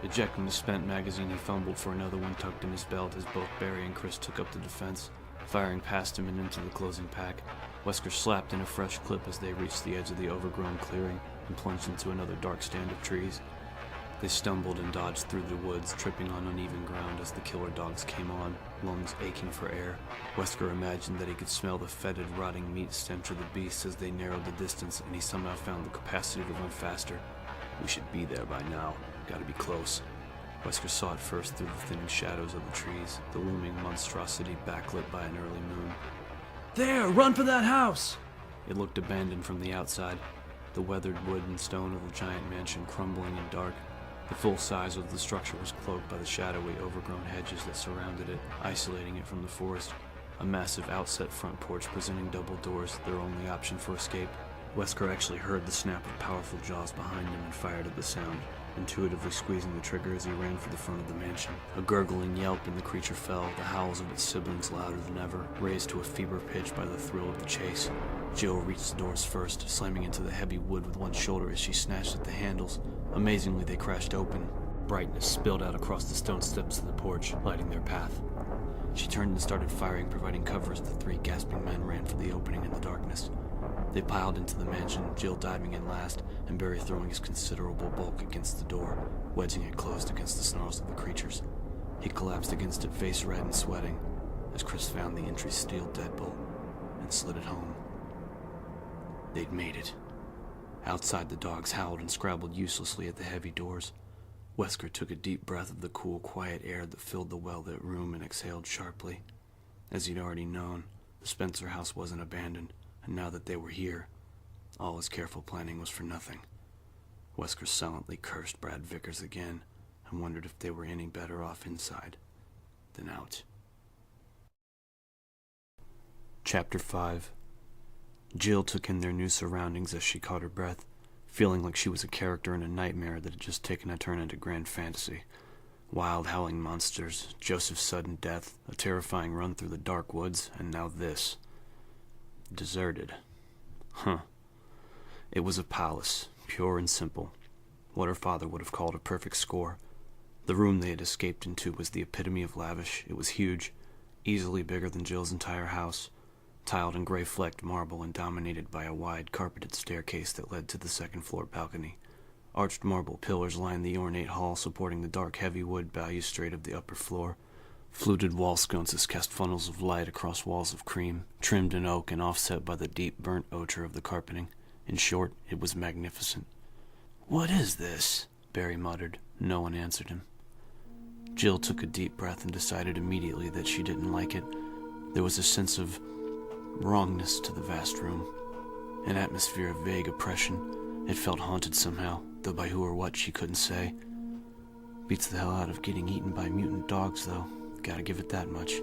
Ejecting the spent magazine, he fumbled for another one tucked in his belt as both Barry and Chris took up the defense, firing past him and into the closing pack. Wesker slapped in a fresh clip as they reached the edge of the overgrown clearing and plunged into another dark stand of trees. They stumbled and dodged through the woods, tripping on uneven ground as the killer dogs came on, lungs aching for air. Wesker imagined that he could smell the fetid, rotting meat stench of the beasts as they narrowed the distance, and he somehow found the capacity to run faster. "We should be there by now. Gotta be close." Wesker saw it first through the thinning shadows of the trees, the looming monstrosity backlit by an early moon. There, run for that house! It looked abandoned from the outside, the weathered wood and stone of the giant mansion crumbling and dark. The full size of the structure was cloaked by the shadowy, overgrown hedges that surrounded it, isolating it from the forest. A massive outset front porch presenting double doors, their only option for escape. Wesker actually heard the snap of powerful jaws behind him and fired at the sound, intuitively squeezing the trigger as he ran for the front of the mansion. A gurgling yelp and the creature fell, the howls of its siblings louder than ever, raised to a fever pitch by the thrill of the chase. Jill reached the doors first, slamming into the heavy wood with one shoulder as she snatched at the handles. Amazingly, they crashed open. Brightness spilled out across the stone steps of the porch, lighting their path. She turned and started firing, providing cover as the 3 gasping men ran for the opening in the darkness. They piled into the mansion, Jill diving in last, and Barry throwing his considerable bulk against the door, wedging it closed against the snarls of the creatures. He collapsed against it, face red and sweating, as Chris found the entry's steel deadbolt and slid it home. They'd made it. Outside, the dogs howled and scrabbled uselessly at the heavy doors. Wesker took a deep breath of the cool, quiet air that filled the well-lit room and exhaled sharply. As he'd already known, the Spencer house wasn't abandoned, and now that they were here, all his careful planning was for nothing. Wesker silently cursed Brad Vickers again and wondered if they were any better off inside than out. Chapter 5. Jill took in their new surroundings as she caught her breath, feeling like she was a character in a nightmare that had just taken a turn into grand fantasy. Wild howling monsters, Joseph's sudden death, a terrifying run through the dark woods, and now this. Deserted. It was a palace, pure and simple, what her father would have called a perfect score. The room they had escaped into was the epitome of lavish. It was huge, easily bigger than Jill's entire house, tiled in gray-flecked marble and dominated by a wide, carpeted staircase that led to the second-floor balcony. Arched marble pillars lined the ornate hall, supporting the dark, heavy wood balustrade of the upper floor. Fluted wall sconces cast funnels of light across walls of cream, trimmed in oak and offset by the deep, burnt ochre of the carpeting. In short, it was magnificent. "What is this?" Barry muttered. No one answered him. Jill took a deep breath and decided immediately that she didn't like it. There was a sense of wrongness to the vast room, an atmosphere of vague oppression. It felt haunted somehow, though by who or what she couldn't say. Beats the hell out of getting eaten by mutant dogs, though. Gotta give it that much.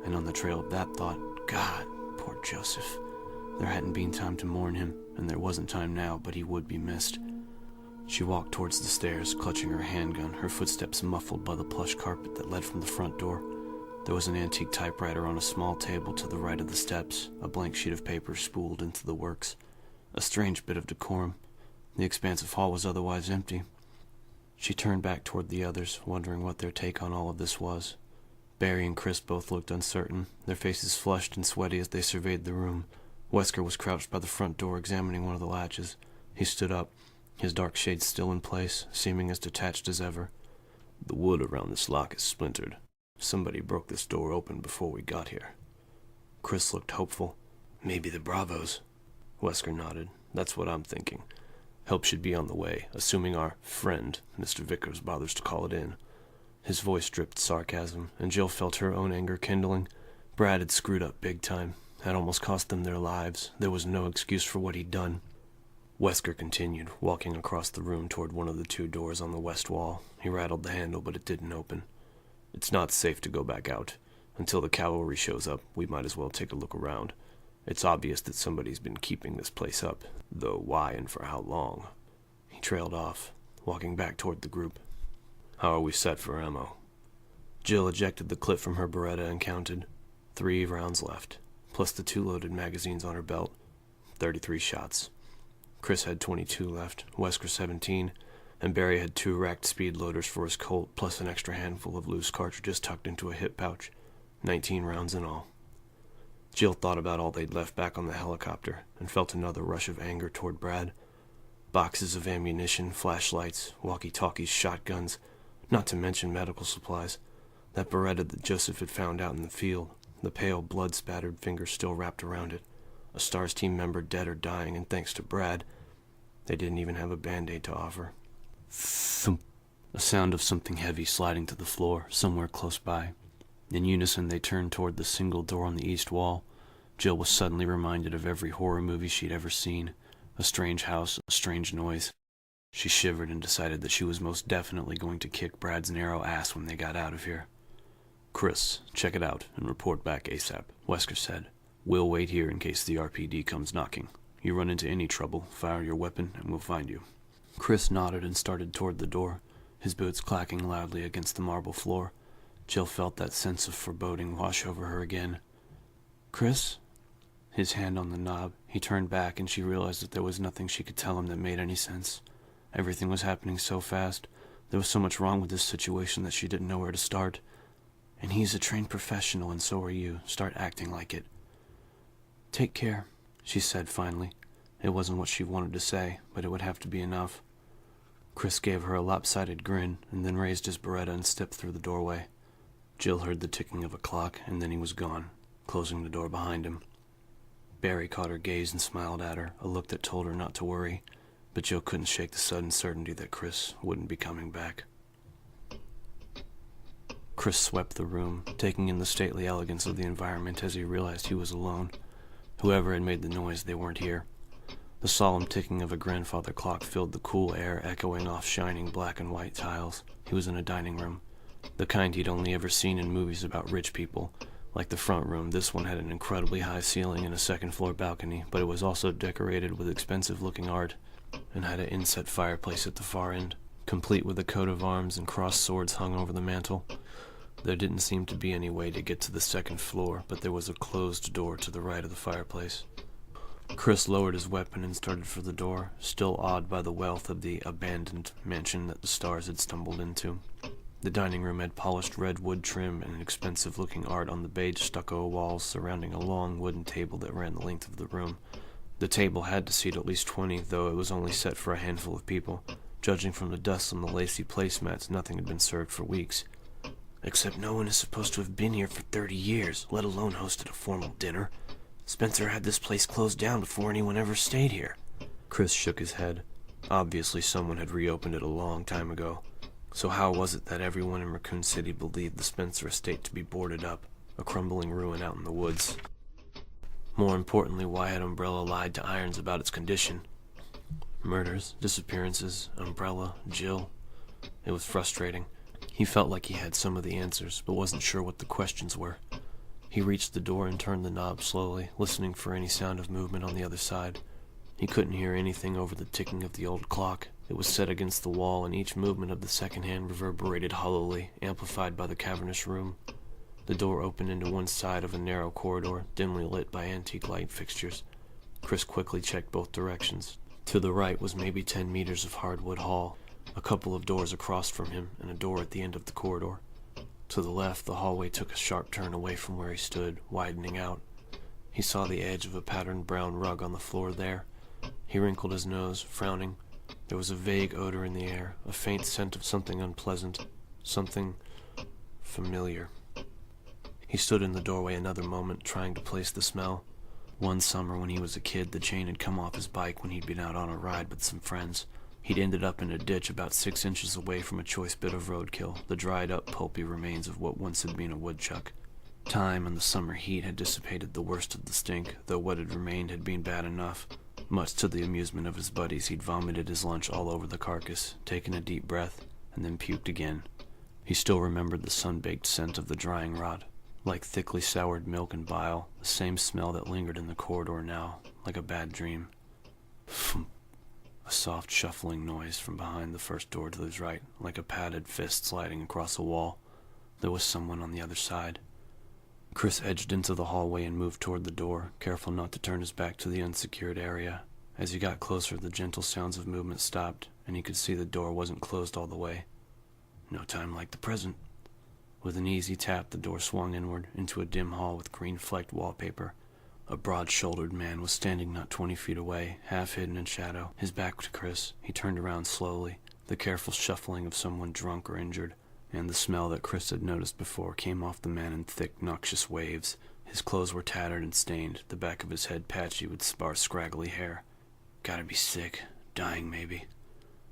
And on the trail of that thought, God, poor Joseph. There hadn't been time to mourn him, and there wasn't time now, but he would be missed. She walked towards the stairs, clutching her handgun, her footsteps muffled by the plush carpet that led from the front door. There was an antique typewriter on a small table to the right of the steps, a blank sheet of paper spooled into the works. A strange bit of decorum. The expansive hall was otherwise empty. She turned back toward the others, wondering what their take on all of this was. Barry and Chris both looked uncertain, their faces flushed and sweaty as they surveyed the room. Wesker was crouched by the front door, examining one of the latches. He stood up, his dark shades still in place, seeming as detached as ever. The wood around this lock is splintered. Somebody broke this door open before we got here. Chris looked hopeful. Maybe the Bravos. Wesker nodded. That's what I'm thinking. Help should be on the way, assuming our friend, Mr. Vickers, bothers to call it in. His voice dripped sarcasm, and Jill felt her own anger kindling. Brad had screwed up big time, had almost cost them their lives. There was no excuse for what he'd done. Wesker continued, walking across the room toward one of the two doors on the west wall. He rattled the handle, but it didn't open. It's not safe to go back out. Until the cavalry shows up, we might as well take a look around. It's obvious that somebody's been keeping this place up, though why and for how long? He trailed off, walking back toward the group. How are we set for ammo? Jill ejected the clip from her Beretta and counted. 3 rounds left, plus the 2 loaded magazines on her belt. 33 shots. Chris had 22 left, Wesker 17, and Barry had 2 racked speed loaders for his Colt, plus an extra handful of loose cartridges tucked into a hip pouch. 19 rounds in all. Jill thought about all they'd left back on the helicopter, and felt another rush of anger toward Brad. Boxes of ammunition, flashlights, walkie-talkies, shotguns, not to mention medical supplies. That Beretta that Joseph had found out in the field, the pale, blood-spattered fingers still wrapped around it. A S.T.A.R.S team member dead or dying, and thanks to Brad, they didn't even have a Band-Aid to offer. Thump. A sound of something heavy sliding to the floor, somewhere close by. In unison, they turned toward the single door on the east wall. Jill was suddenly reminded of every horror movie she'd ever seen. A strange house, a strange noise. She shivered and decided that she was most definitely going to kick Brad's narrow ass when they got out of here. Chris, check it out and report back ASAP, Wesker said. We'll wait here in case the RPD comes knocking. You run into any trouble, fire your weapon, and we'll find you. Chris nodded and started toward the door, his boots clacking loudly against the marble floor. Jill felt that sense of foreboding wash over her again. "Chris?" His hand on the knob, he turned back and she realized that there was nothing she could tell him that made any sense. Everything was happening so fast. There was so much wrong with this situation that she didn't know where to start. And he's a trained professional, and so are you. Start acting like it. "Take care," she said finally. It wasn't what she wanted to say, but it would have to be enough. Chris gave her a lopsided grin, and then raised his Beretta and stepped through the doorway. Jill heard the ticking of a clock, and then he was gone, closing the door behind him. Barry caught her gaze and smiled at her, a look that told her not to worry, but Jill couldn't shake the sudden certainty that Chris wouldn't be coming back. Chris swept the room, taking in the stately elegance of the environment as he realized he was alone. Whoever had made the noise, they weren't here. The solemn ticking of a grandfather clock filled the cool air, echoing off shining black and white tiles. He was in a dining room, the kind he'd only ever seen in movies about rich people. Like the front room, this one had an incredibly high ceiling and a second-floor balcony, but it was also decorated with expensive-looking art, and had an inset fireplace at the far end, complete with a coat of arms and crossed swords hung over the mantel. There didn't seem to be any way to get to the second floor, but there was a closed door to the right of the fireplace. Chris lowered his weapon and started for the door, still awed by the wealth of the abandoned mansion that the S.T.A.R.S had stumbled into. The dining room had polished red wood trim and expensive-looking art on the beige stucco walls surrounding a long wooden table that ran the length of the room. The table had to seat at least 20, though it was only set for a handful of people. Judging from the dust on the lacy placemats, nothing had been served for weeks. "Except no one is supposed to have been here for 30 years, let alone hosted a formal dinner. Spencer had this place closed down before anyone ever stayed here." Chris shook his head. Obviously someone had reopened it a long time ago. So how was it that everyone in Raccoon City believed the Spencer estate to be boarded up, a crumbling ruin out in the woods? More importantly, why had Umbrella lied to Irons about its condition? Murders, disappearances, Umbrella, Jill. It was frustrating. He felt like he had some of the answers, but wasn't sure what the questions were. He reached the door and turned the knob slowly, listening for any sound of movement on the other side. He couldn't hear anything over the ticking of the old clock. It was set against the wall, and each movement of the second hand reverberated hollowly, amplified by the cavernous room. The door opened into one side of a narrow corridor, dimly lit by antique light fixtures. Chris quickly checked both directions. To the right was maybe 10 meters of hardwood hall, a couple of doors across from him, and a door at the end of the corridor. To the left, the hallway took a sharp turn away from where he stood, widening out. He saw the edge of a patterned brown rug on the floor there. He wrinkled his nose, frowning. There was a vague odor in the air, a faint scent of something unpleasant, something familiar. He stood in the doorway another moment, trying to place the smell. One summer when he was a kid, the chain had come off his bike when he'd been out on a ride with some friends. He'd ended up in a ditch about 6 inches away from a choice bit of roadkill, the dried-up, pulpy remains of what once had been a woodchuck. Time and the summer heat had dissipated the worst of the stink, though what had remained had been bad enough. Much to the amusement of his buddies, he'd vomited his lunch all over the carcass, taken a deep breath, and then puked again. He still remembered the sun-baked scent of the drying rot. Like thickly soured milk and bile, the same smell that lingered in the corridor now, like a bad dream. Thump. A soft shuffling noise from behind the first door to his right, like a padded fist sliding across a wall. There was someone on the other side. Chris edged into the hallway and moved toward the door, careful not to turn his back to the unsecured area. As he got closer, the gentle sounds of movement stopped, and he could see the door wasn't closed all the way. No time like the present. With an easy tap, the door swung inward, into a dim hall with green-flecked wallpaper. A broad-shouldered man was standing not 20 feet away, half hidden in shadow, his back to Chris. He turned around slowly, the careful shuffling of someone drunk or injured, and the smell that Chris had noticed before came off the man in thick, noxious waves. His clothes were tattered and stained, the back of his head patchy with sparse, scraggly hair. Gotta be sick. Dying, maybe.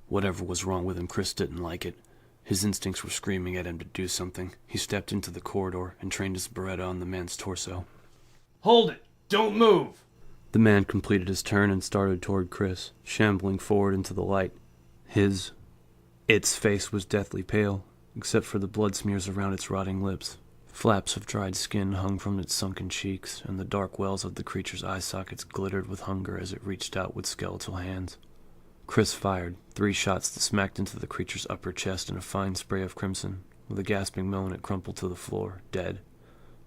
Whatever was wrong with him, Chris didn't like it. His instincts were screaming at him to do something. He stepped into the corridor and trained his Beretta on the man's torso. Hold it! Don't move! The man completed his turn and started toward Chris, shambling forward into the light. Its face was deathly pale, except for the blood smears around its rotting lips. Flaps of dried skin hung from its sunken cheeks, and the dark wells of the creature's eye sockets glittered with hunger as it reached out with skeletal hands. Chris fired, 3 shots that smacked into the creature's upper chest in a fine spray of crimson. With a gasping moan, it crumpled to the floor, dead.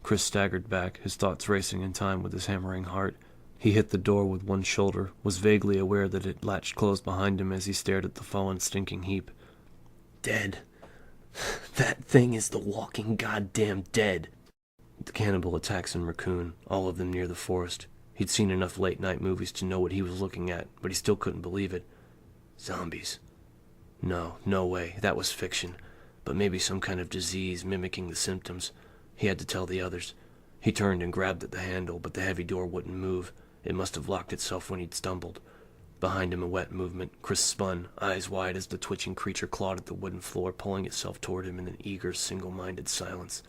Chris staggered back, his thoughts racing in time with his hammering heart. He hit the door with one shoulder, was vaguely aware that it latched closed behind him as he stared at the fallen, stinking heap. Dead. That thing is the walking goddamn dead. The cannibal attacks in Raccoon, all of them near the forest. He'd seen enough late-night movies to know what he was looking at, but he still couldn't believe it. Zombies. No way, that was fiction. But maybe some kind of disease mimicking the symptoms. He had to tell the others. He turned and grabbed at the handle, but the heavy door wouldn't move. It must have locked itself when he'd stumbled. Behind him, a wet movement. Chris spun, eyes wide as the twitching creature clawed at the wooden floor, pulling itself toward him in an eager, single-minded silence.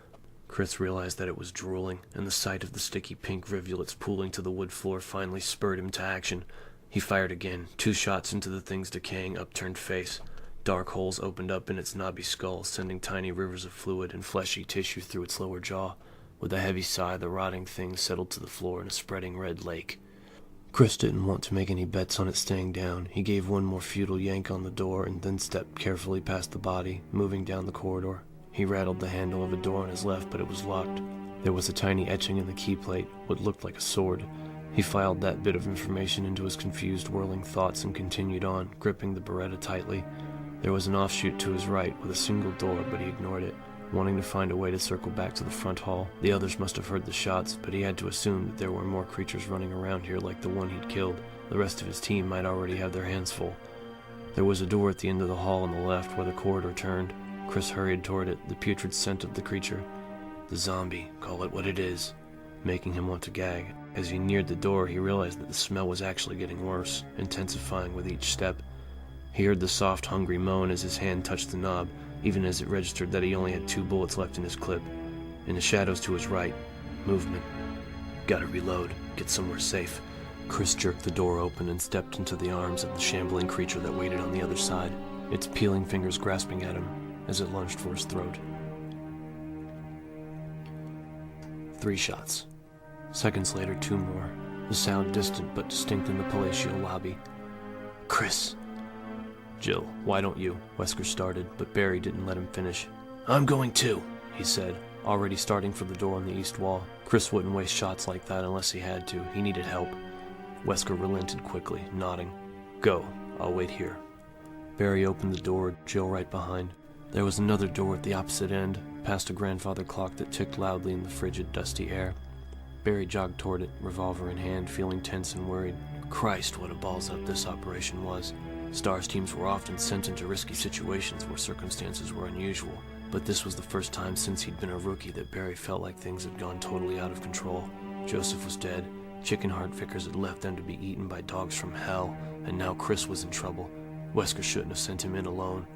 Chris realized that it was drooling, and the sight of the sticky pink rivulets pooling to the wood floor finally spurred him to action. He fired again, 2 shots into the thing's decaying, upturned face. Dark holes opened up in its knobby skull, sending tiny rivers of fluid and fleshy tissue through its lower jaw. With a heavy sigh, the rotting thing settled to the floor in a spreading red lake. Chris didn't want to make any bets on it staying down. He gave one more futile yank on the door and then stepped carefully past the body, moving down the corridor. He rattled the handle of a door on his left, but it was locked. There was a tiny etching in the key plate, what looked like a sword. He filed that bit of information into his confused, whirling thoughts and continued on, gripping the Beretta tightly. There was an offshoot to his right with a single door, but he ignored it, wanting to find a way to circle back to the front hall. The others must have heard the shots, but he had to assume that there were more creatures running around here like the one he'd killed. The rest of his team might already have their hands full. There was a door at the end of the hall on the left where the corridor turned. Chris hurried toward it, the putrid scent of the creature. The zombie, call it what it is, making him want to gag. As he neared the door, he realized that the smell was actually getting worse, intensifying with each step. He heard the soft, hungry moan as his hand touched the knob, even as it registered that he only had 2 bullets left in his clip. In the shadows to his right, movement. Gotta reload, get somewhere safe. Chris jerked the door open and stepped into the arms of the shambling creature that waited on the other side, its peeling fingers grasping at him as it lunged for his throat. 3 shots. Seconds later, 2 more. The sound distant but distinct in the palatial lobby. Chris. Jill, why don't you? Wesker started, but Barry didn't let him finish. I'm going too, he said, already starting for the door on the east wall. Chris wouldn't waste shots like that unless he had to. He needed help. Wesker relented quickly, nodding. Go. I'll wait here. Barry opened the door, Jill right behind. There was another door at the opposite end, past a grandfather clock that ticked loudly in the frigid, dusty air. Barry jogged toward it, revolver in hand, feeling tense and worried. Christ, what a balls-up this operation was. S.T.A.R.S teams were often sent into risky situations where circumstances were unusual, but this was the first time since he'd been a rookie that Barry felt like things had gone totally out of control. Joseph was dead, chicken heart Vickers had left them to be eaten by dogs from hell, and now Chris was in trouble. Wesker shouldn't have sent him in alone.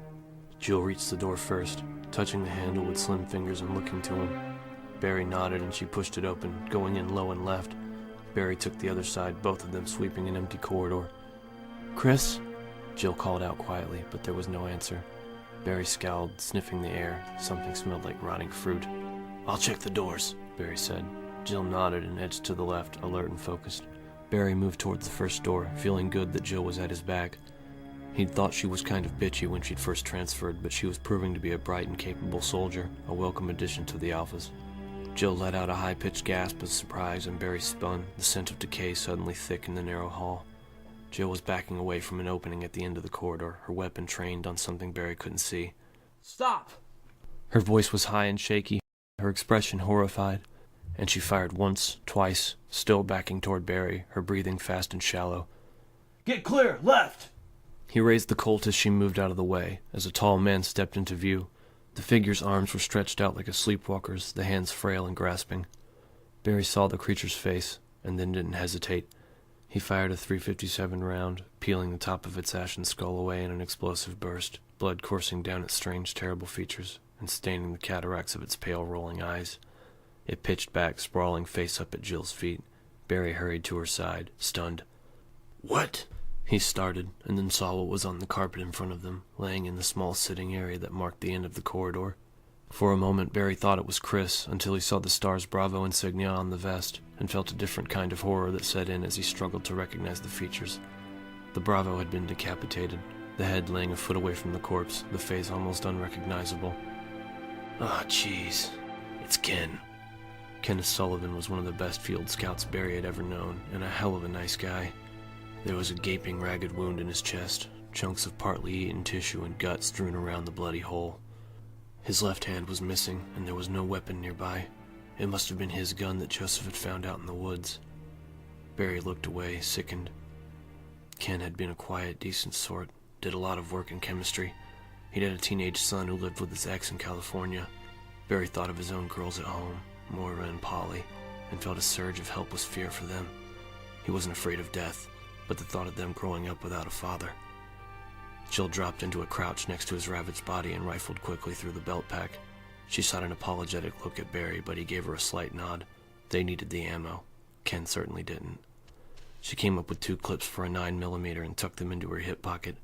Jill reached the door first, touching the handle with slim fingers and looking to him. Barry nodded and she pushed it open, going in low and left. Barry took the other side, both of them sweeping an empty corridor. "Chris?" Jill called out quietly, but there was no answer. Barry scowled, sniffing the air. Something smelled like rotting fruit. "I'll check the doors," Barry said. Jill nodded and edged to the left, alert and focused. Barry moved towards the first door, feeling good that Jill was at his back. He'd thought she was kind of bitchy when she'd first transferred, but she was proving to be a bright and capable soldier, a welcome addition to the Alphas. Jill let out a high-pitched gasp of surprise, and Barry spun, the scent of decay suddenly thick in the narrow hall. Jill was backing away from an opening at the end of the corridor, her weapon trained on something Barry couldn't see. Stop! Her voice was high and shaky, her expression horrified, and she fired once, twice, still backing toward Barry, her breathing fast and shallow. Get clear! Left! He raised the Colt as she moved out of the way, as a tall man stepped into view. The figure's arms were stretched out like a sleepwalker's, the hands frail and grasping. Barry saw the creature's face, and then didn't hesitate. He fired a .357 round, peeling the top of its ashen skull away in an explosive burst, blood coursing down its strange, terrible features, and staining the cataracts of its pale, rolling eyes. It pitched back, sprawling face up at Jill's feet. Barry hurried to her side, stunned. "What?" He started, and then saw what was on the carpet in front of them, laying in the small sitting area that marked the end of the corridor. For a moment, Barry thought it was Chris, until he saw the S.T.A.R.S Bravo insignia on the vest, and felt a different kind of horror that set in as he struggled to recognize the features. The Bravo had been decapitated, the head laying a foot away from the corpse, the face almost unrecognizable. "Ah, jeez. It's Ken." Kenneth Sullivan was one of the best field scouts Barry had ever known, and a hell of a nice guy. There was a gaping, ragged wound in his chest, chunks of partly eaten tissue and gut strewn around the bloody hole. His left hand was missing, and there was no weapon nearby. It must have been his gun that Joseph had found out in the woods. Barry looked away, sickened. Ken had been a quiet, decent sort, did a lot of work in chemistry. He'd had a teenage son who lived with his ex in California. Barry thought of his own girls at home, Moira and Polly, and felt a surge of helpless fear for them. He wasn't afraid of death, but the thought of them growing up without a father. Jill dropped into a crouch next to his ravaged body and rifled quickly through the belt pack. She shot an apologetic look at Barry, but he gave her a slight nod. They needed the ammo. Ken certainly didn't. She came up with 2 clips for a 9mm and tucked them into her hip pocket.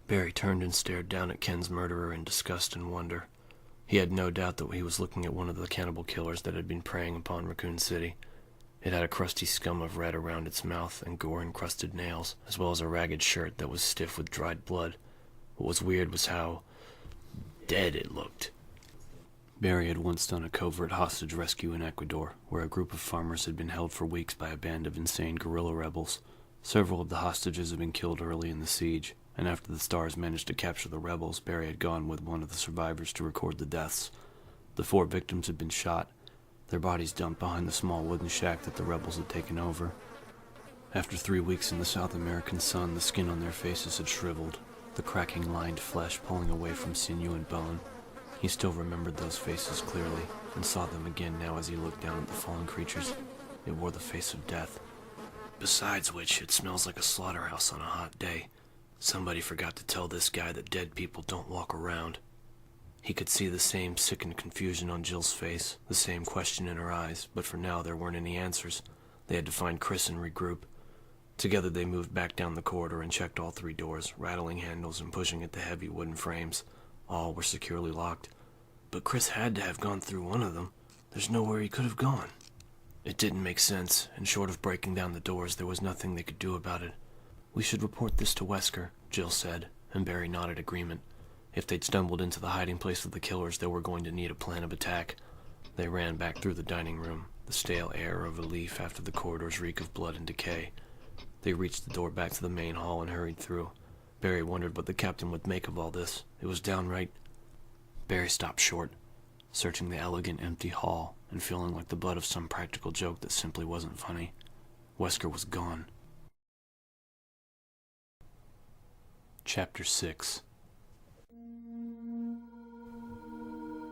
Barry turned and stared down at Ken's murderer in disgust and wonder. He had no doubt that he was looking at one of the cannibal killers that had been preying upon Raccoon City. It had a crusty scum of red around its mouth and gore-encrusted nails, as well as a ragged shirt that was stiff with dried blood. What was weird was how dead it looked. Barry had once done a covert hostage rescue in Ecuador, where a group of farmers had been held for weeks by a band of insane guerrilla rebels. Several of the hostages had been killed early in the siege, and after the S.T.A.R.S managed to capture the rebels, Barry had gone with one of the survivors to record the deaths. The 4 victims had been shot, their bodies dumped behind the small wooden shack that the rebels had taken over. After 3 weeks in the South American sun, the skin on their faces had shriveled, the cracking lined flesh pulling away from sinew and bone. He still remembered those faces clearly, and saw them again now as he looked down at the fallen creatures. It wore the face of death. Besides which, it smells like a slaughterhouse on a hot day. Somebody forgot to tell this guy that dead people don't walk around. He could see the same sickened confusion on Jill's face, the same question in her eyes, but for now there weren't any answers. They had to find Chris and regroup. Together they moved back down the corridor and checked all 3 doors, rattling handles and pushing at the heavy wooden frames. All were securely locked. But Chris had to have gone through one of them. There's nowhere he could have gone. It didn't make sense, and short of breaking down the doors, there was nothing they could do about it. "We should report this to Wesker," Jill said, and Barry nodded agreement. If they'd stumbled into the hiding place of the killers, they were going to need a plan of attack. They ran back through the dining room, the stale air of relief after the corridor's reek of blood and decay. They reached the door back to the main hall and hurried through. Barry wondered what the captain would make of all this. It was downright... Barry stopped short, searching the elegant, empty hall and feeling like the butt of some practical joke that simply wasn't funny. Wesker was gone. Chapter 6.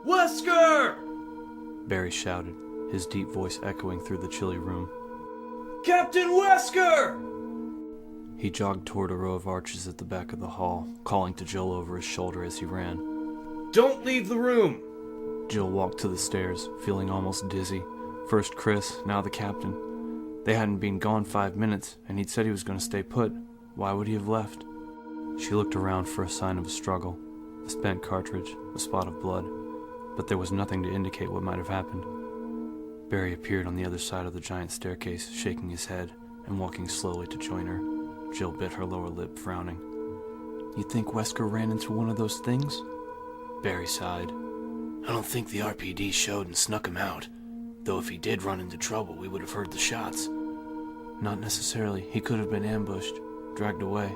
Wesker! Barry shouted, his deep voice echoing through the chilly room. Captain Wesker! He jogged toward a row of arches at the back of the hall, calling to Jill over his shoulder as he ran. Don't leave the room! Jill walked to the stairs, feeling almost dizzy. First Chris, now the captain. They hadn't been gone 5 minutes, and he'd said he was going to stay put. Why would he have left? She looked around for a sign of a struggle. A spent cartridge, a spot of blood. But there was nothing to indicate what might have happened. Barry appeared on the other side of the giant staircase, shaking his head and walking slowly to join her. Jill bit her lower lip, frowning. You think Wesker ran into one of those things? Barry sighed. I don't think the RPD showed and snuck him out. Though if he did run into trouble, we would have heard the shots. Not necessarily. He could have been ambushed, dragged away.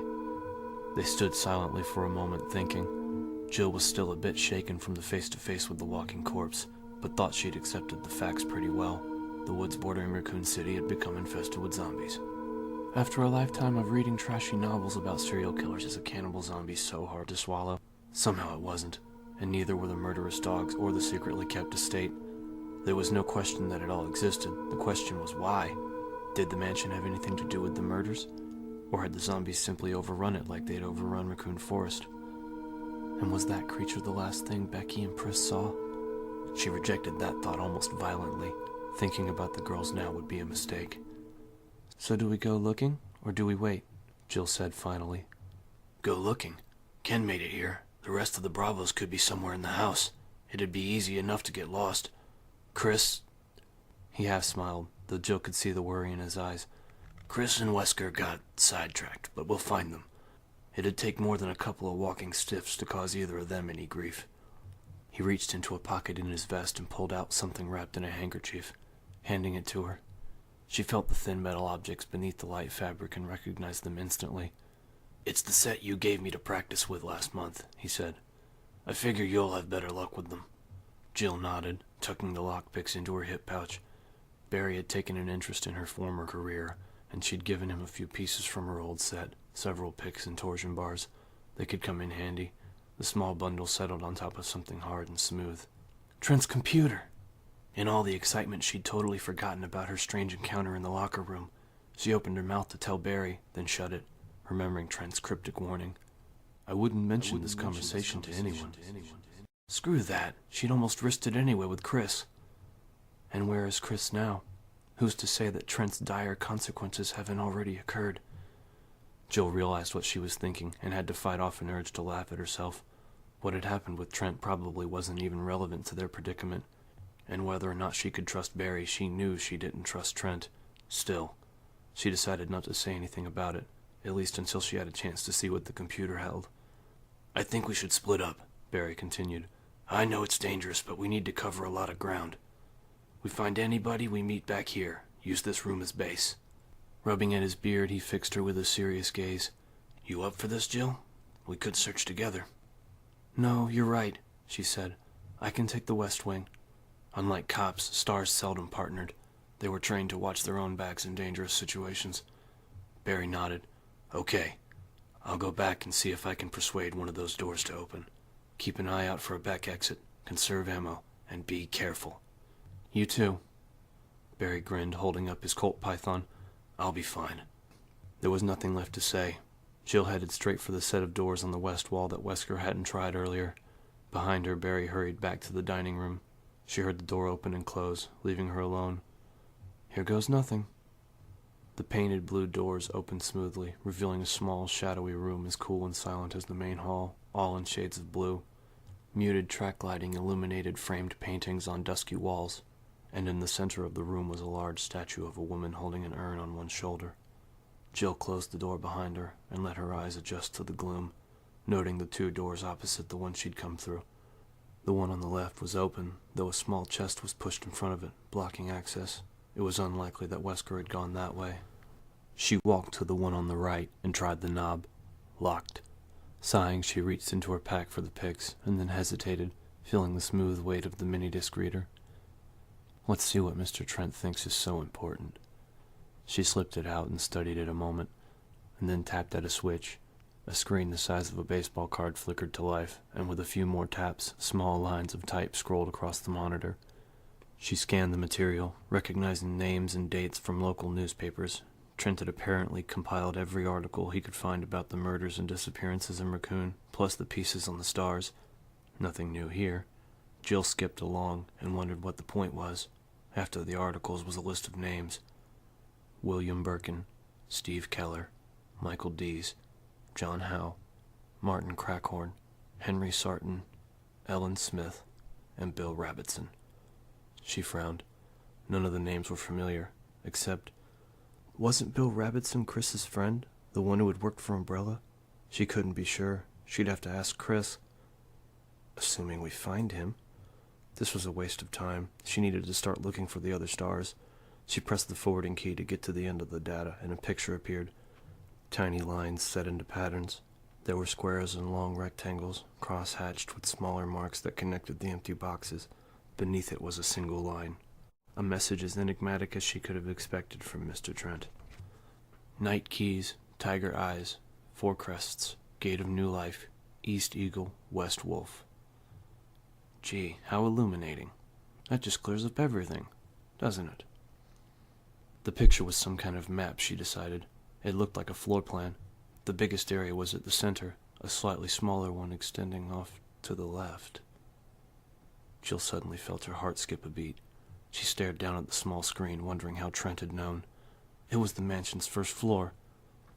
They stood silently for a moment, thinking. Jill was still a bit shaken from the face-to-face with the walking corpse, but thought she'd accepted the facts pretty well. The woods bordering Raccoon City had become infested with zombies. After a lifetime of reading trashy novels about serial killers, is a cannibal zombie so hard to swallow? Somehow it wasn't, and neither were the murderous dogs or the secretly kept estate. There was no question that it all existed. The question was why? Did the mansion have anything to do with the murders? Or had the zombies simply overrun it like they'd overrun Raccoon Forest? And was that creature the last thing Becky and Pris saw? She rejected that thought almost violently. Thinking about the girls now would be a mistake. So do we go looking, or do we wait? Jill said finally. Go looking. Ken made it here. The rest of the Bravos could be somewhere in the house. It'd be easy enough to get lost. Chris... He half smiled, though Jill could see the worry in his eyes. Chris and Wesker got sidetracked, but we'll find them. It'd take more than a couple of walking stiffs to cause either of them any grief. He reached into a pocket in his vest and pulled out something wrapped in a handkerchief, handing it to her. She felt the thin metal objects beneath the light fabric and recognized them instantly. It's the set you gave me to practice with last month, he said. I figure you'll have better luck with them. Jill nodded, tucking the lockpicks into her hip pouch. Barry had taken an interest in her former career, and she'd given him a few pieces from her old set, several picks and torsion bars. They could come in handy. The small bundle settled on top of something hard and smooth. Trent's computer! In all the excitement, she'd totally forgotten about her strange encounter in the locker room. She opened her mouth to tell Barry, then shut it, remembering Trent's cryptic warning. I wouldn't mention this conversation to anyone. Screw that. She'd almost risked it anyway with Chris. And where is Chris now? Who's to say that Trent's dire consequences haven't already occurred? Jill realized what she was thinking and had to fight off an urge to laugh at herself. What had happened with Trent probably wasn't even relevant to their predicament, and whether or not she could trust Barry, she knew she didn't trust Trent. Still, she decided not to say anything about it, at least until she had a chance to see what the computer held. I think we should split up, Barry continued. I know it's dangerous, but we need to cover a lot of ground. We find anybody, we meet back here. Use this room as base. Rubbing at his beard, he fixed her with a serious gaze. You up for this, Jill? We could search together. No, you're right, she said. I can take the West Wing. Unlike cops, S.T.A.R.S seldom partnered. They were trained to watch their own backs in dangerous situations. Barry nodded. Okay. I'll go back and see if I can persuade one of those doors to open. Keep an eye out for a back exit, conserve ammo, and be careful. You too. Barry grinned, holding up his Colt Python. I'll be fine. There was nothing left to say. Jill headed straight for the set of doors on the west wall that Wesker hadn't tried earlier. Behind her, Barry hurried back to the dining room. She heard the door open and close, leaving her alone. Here goes nothing. The painted blue doors opened smoothly, revealing a small, shadowy room as cool and silent as the main hall, all in shades of blue. Muted track lighting illuminated framed paintings on dusky walls, and in the center of the room was a large statue of a woman holding an urn on one shoulder. Jill closed the door behind her and let her eyes adjust to the gloom, noting the two doors opposite the one she'd come through. The one on the left was open, though a small chest was pushed in front of it, blocking access. It was unlikely that Wesker had gone that way. She walked to the one on the right and tried the knob. Locked. Sighing, she reached into her pack for the picks, and then hesitated, feeling the smooth weight of the mini-disc reader. Let's see what Mr. Trent thinks is so important. She slipped it out and studied it a moment, and then tapped at a switch. A screen the size of a baseball card flickered to life, and with a few more taps, small lines of type scrolled across the monitor. She scanned the material, recognizing names and dates from local newspapers. Trent had apparently compiled every article he could find about the murders and disappearances in Raccoon, plus the pieces on the stars. Nothing new here. Jill skipped along and wondered what the point was. After the articles was a list of names. William Burton, Steve Keller, Michael Dees, John Howe, Martin Crackhorn, Henry Sarton, Ellen Smith, and Bill Rabbitson. She frowned. None of the names were familiar, except... Wasn't Bill Rabbitson Chris's friend, the one who had worked for Umbrella? She couldn't be sure. She'd have to ask Chris. Assuming we find him. This was a waste of time. She needed to start looking for the other stars. She pressed the forwarding key to get to the end of the data, and a picture appeared. Tiny lines set into patterns. There were squares and long rectangles, cross-hatched with smaller marks that connected the empty boxes. Beneath it was a single line. A message as enigmatic as she could have expected from Mr. Trent. Night Keys, Tiger Eyes, Four Crests, Gate of New Life, East Eagle, West Wolf. Gee, how illuminating. That just clears up everything, doesn't it? The picture was some kind of map, she decided. It looked like a floor plan. The biggest area was at the center, a slightly smaller one extending off to the left. Jill suddenly felt her heart skip a beat. She stared down at the small screen, wondering how Trent had known. It was the mansion's first floor.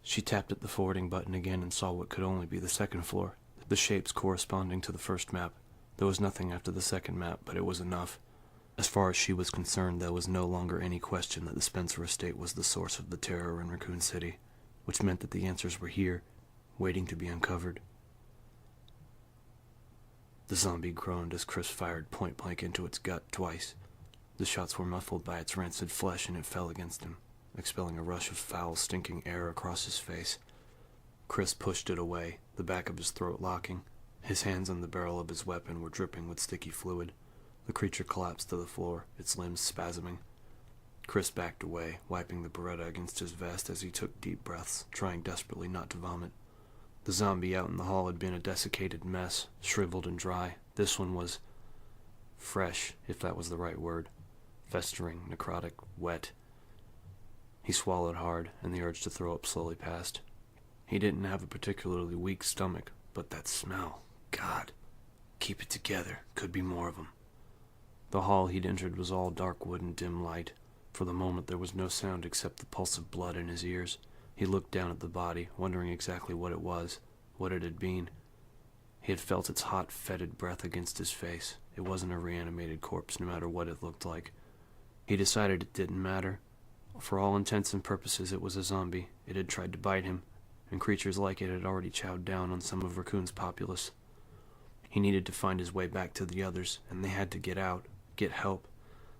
She tapped at the forwarding button again and saw what could only be the second floor, the shapes corresponding to the first map. There was nothing after the second map, but it was enough. As far as she was concerned, there was no longer any question that the Spencer estate was the source of the terror in Raccoon City, which meant that the answers were here, waiting to be uncovered. The zombie groaned as Chris fired point-blank into its gut twice. The shots were muffled by its rancid flesh, and it fell against him, expelling a rush of foul, stinking air across his face. Chris pushed it away, the back of his throat locking. His hands on the barrel of his weapon were dripping with sticky fluid. The creature collapsed to the floor, its limbs spasming. Chris backed away, wiping the Beretta against his vest as he took deep breaths, trying desperately not to vomit. The zombie out in the hall had been a desiccated mess, shriveled and dry. This one was fresh, if that was the right word. Festering, necrotic, wet. He swallowed hard, and the urge to throw up slowly passed. He didn't have a particularly weak stomach, but that smell, God. Keep it together, could be more of them. The hall he'd entered was all dark wood and dim light. For the moment there was no sound except the pulse of blood in his ears. He looked down at the body, wondering exactly what it was, what it had been. He had felt its hot, fetid breath against his face. It wasn't a reanimated corpse, no matter what it looked like. He decided it didn't matter. For all intents and purposes, it was a zombie. It had tried to bite him, and creatures like it had already chowed down on some of Raccoon's populace. He needed to find his way back to the others, and they had to get out, get help.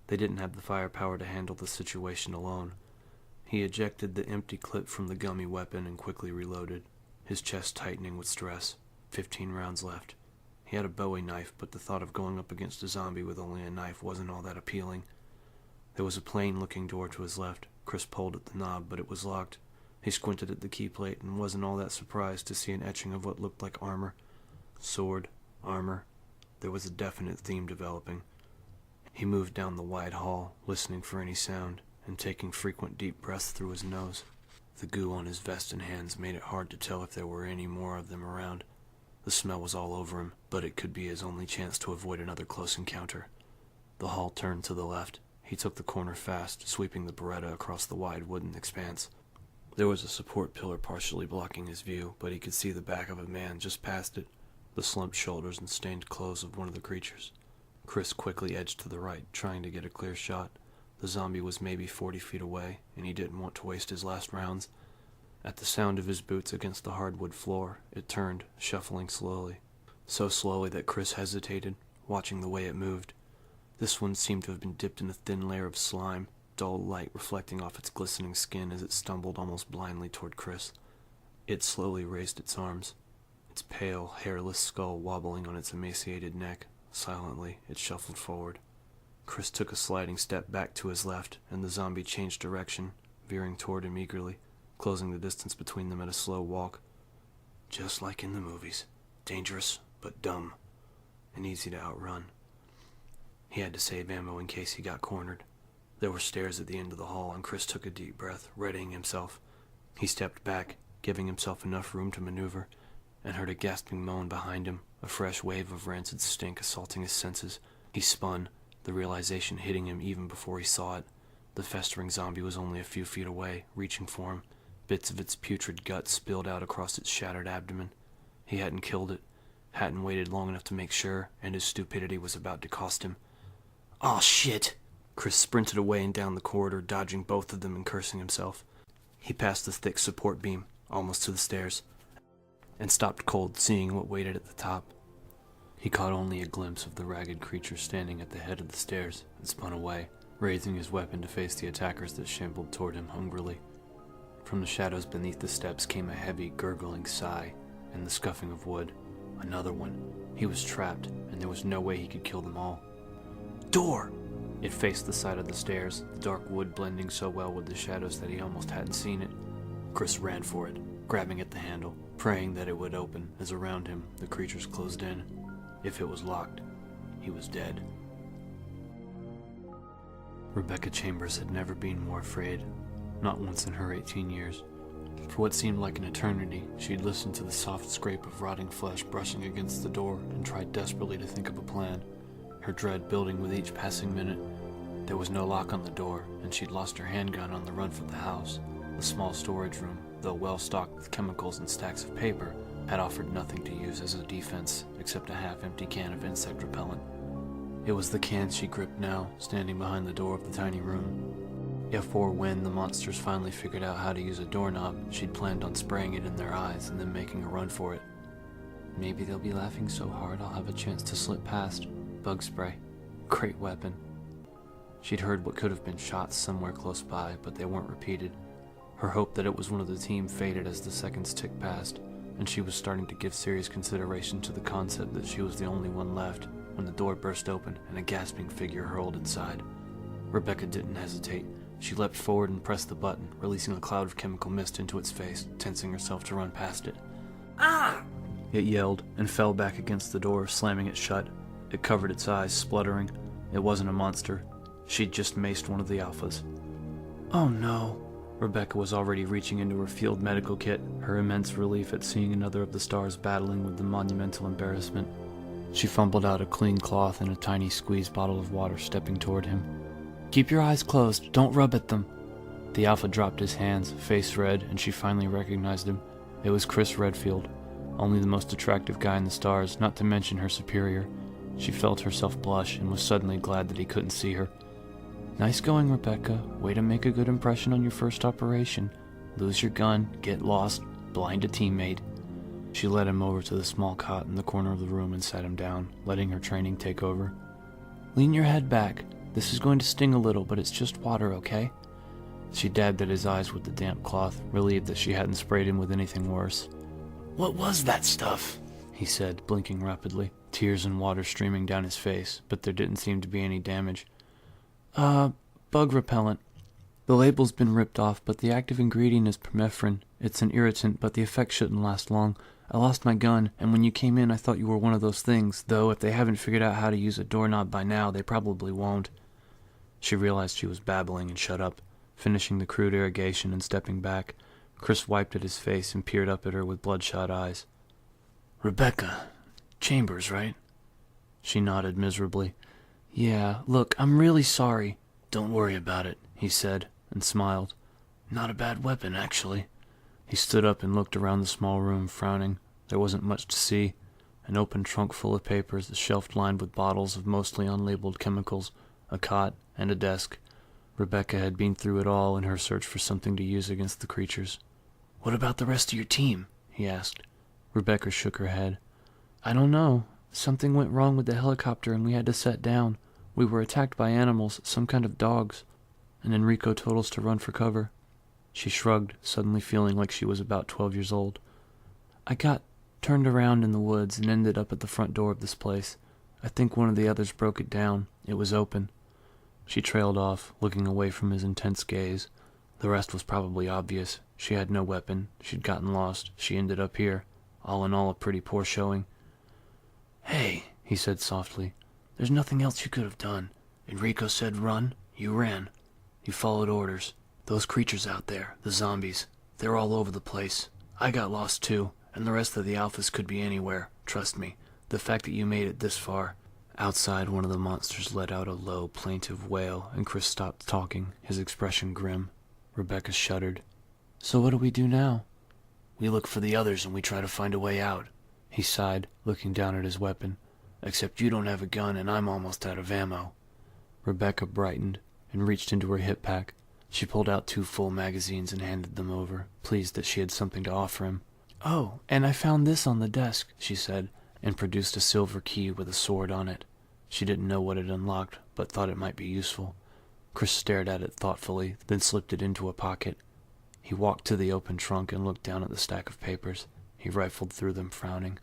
They didn't have the firepower to handle the situation alone. He ejected the empty clip from the gummy weapon and quickly reloaded, his chest tightening with stress. 15 rounds left. He had a Bowie knife, but the thought of going up against a zombie with only a knife wasn't all that appealing. There was a plain-looking door to his left. Chris pulled at the knob, but it was locked. He squinted at the key plate and wasn't all that surprised to see an etching of what looked like armor. Sword, armor. There was a definite theme developing. He moved down the wide hall, listening for any sound, and taking frequent deep breaths through his nose. The goo on his vest and hands made it hard to tell if there were any more of them around. The smell was all over him, but it could be his only chance to avoid another close encounter. The hall turned to the left. He took the corner fast, sweeping the Beretta across the wide wooden expanse. There was a support pillar partially blocking his view, but he could see the back of a man just past it, the slumped shoulders and stained clothes of one of the creatures. Chris quickly edged to the right, trying to get a clear shot. The zombie was maybe 40 feet away, and he didn't want to waste his last rounds. At the sound of his boots against the hardwood floor, it turned, shuffling slowly. So slowly that Chris hesitated, watching the way it moved. This one seemed to have been dipped in a thin layer of slime, dull light reflecting off its glistening skin as it stumbled almost blindly toward Chris. It slowly raised its arms, its pale, hairless skull wobbling on its emaciated neck. Silently, it shuffled forward. Chris took a sliding step back to his left, and the zombie changed direction, veering toward him eagerly, closing the distance between them at a slow walk. Just like in the movies. Dangerous, but dumb, and easy to outrun. He had to save ammo in case he got cornered. There were stairs at the end of the hall, and Chris took a deep breath, readying himself. He stepped back, giving himself enough room to maneuver, and heard a gasping moan behind him, a fresh wave of rancid stink assaulting his senses. He spun, the realization hitting him even before he saw it. The festering zombie was only a few feet away, reaching for him. Bits of its putrid guts spilled out across its shattered abdomen. He hadn't killed it, hadn't waited long enough to make sure, and his stupidity was about to cost him. "Aw, shit!" Chris sprinted away and down the corridor, dodging both of them and cursing himself. He passed the thick support beam, almost to the stairs, and stopped cold, seeing what waited at the top. He caught only a glimpse of the ragged creature standing at the head of the stairs, and spun away, raising his weapon to face the attackers that shambled toward him hungrily. From the shadows beneath the steps came a heavy, gurgling sigh, and the scuffing of wood. Another one. He was trapped, and there was no way he could kill them all. Door! It faced the side of the stairs, the dark wood blending so well with the shadows that he almost hadn't seen it. Chris ran for it, grabbing at the handle, praying that it would open as around him the creatures closed in. If it was locked, he was dead. Rebecca Chambers had never been more afraid, not once in her 18 years. For what seemed like an eternity, she'd listened to the soft scrape of rotting flesh brushing against the door and tried desperately to think of a plan, her dread building with each passing minute. There was no lock on the door, and she'd lost her handgun on the run from the house. The small storage room, though well stocked with chemicals and stacks of paper, had offered nothing to use as a defense except a half-empty can of insect repellent. It was the can she gripped now, standing behind the door of the tiny room. If or when the monsters finally figured out how to use a doorknob, she'd planned on spraying it in their eyes and then making a run for it. Maybe they'll be laughing so hard I'll have a chance to slip past. Bug spray. Great weapon. She'd heard what could have been shots somewhere close by, but they weren't repeated. Her hope that it was one of the team faded as the seconds ticked past, and she was starting to give serious consideration to the concept that she was the only one left when the door burst open and a gasping figure hurled inside. Rebecca didn't hesitate. She leapt forward and pressed the button, releasing a cloud of chemical mist into its face, tensing herself to run past it. "Ah!" It yelled, and fell back against the door, slamming it shut. It covered its eyes, spluttering. It wasn't a monster. She'd just maced one of the alphas. Oh no. Rebecca was already reaching into her field medical kit, her immense relief at seeing another of the stars battling with the monumental embarrassment. She fumbled out a clean cloth and a tiny squeezed bottle of water, stepping toward him. "Keep your eyes closed. Don't rub at them." The alpha dropped his hands, face red, and she finally recognized him. It was Chris Redfield, only the most attractive guy in the stars, not to mention her superior. She felt herself blush and was suddenly glad that he couldn't see her. "Nice going, Rebecca. Way to make a good impression on your first operation. Lose your gun, get lost, blind a teammate." She led him over to the small cot in the corner of the room and sat him down, letting her training take over. "Lean your head back. This is going to sting a little, but it's just water, okay?" She dabbed at his eyes with the damp cloth, relieved that she hadn't sprayed him with anything worse. "What was that stuff?" he said, blinking rapidly, tears and water streaming down his face, but there didn't seem to be any damage. Bug repellent. The label's been ripped off, but the active ingredient is permethrin. It's an irritant, but the effect shouldn't last long. I lost my gun, and when you came in I thought you were one of those things, though if they haven't figured out how to use a doorknob by now, they probably won't." She realized she was babbling and shut up, finishing the crude irrigation and stepping back. Chris wiped at his face and peered up at her with bloodshot eyes. "Rebecca Chambers, right?" She nodded miserably. "Yeah, look, I'm really sorry." "Don't worry about it," he said, and smiled. "Not a bad weapon, actually." He stood up and looked around the small room, frowning. There wasn't much to see. An open trunk full of papers, a shelf lined with bottles of mostly unlabeled chemicals, a cot, and a desk. Rebecca had been through it all in her search for something to use against the creatures. "What about the rest of your team?" he asked. Rebecca shook her head. "I don't know. Something went wrong with the helicopter and we had to set down. We were attacked by animals, some kind of dogs." and Enrico told us to run for cover. She shrugged, suddenly feeling like she was about 12 years old. I got turned around in the woods and ended up at the front door of this place. I think one of the others broke it down. It was open. She trailed off, looking away from his intense gaze. The rest was probably obvious. She had no weapon. She'd gotten lost. She ended up here. All in all, a pretty poor showing. "Hey," he said softly. "There's nothing else you could have done. Enrico said run. You ran. You followed orders. Those creatures out there, the zombies, they're all over the place. I got lost too, and the rest of the alphas could be anywhere. Trust me. The fact that you made it this far." Outside, one of the monsters let out a low, plaintive wail, and Chris stopped talking, his expression grim. Rebecca shuddered. "So what do we do now?" "We look for the others and we try to find a way out," he sighed, looking down at his weapon. "Except you don't have a gun and I'm almost out of ammo." Rebecca brightened and reached into her hip pack. She pulled out 2 full magazines and handed them over, pleased that she had something to offer him. "Oh, and I found this on the desk," she said, and produced a silver key with a sword on it. She didn't know what it unlocked, but thought it might be useful. Chris stared at it thoughtfully, then slipped it into a pocket. He walked to the open trunk and looked down at the stack of papers. He rifled through them, frowning.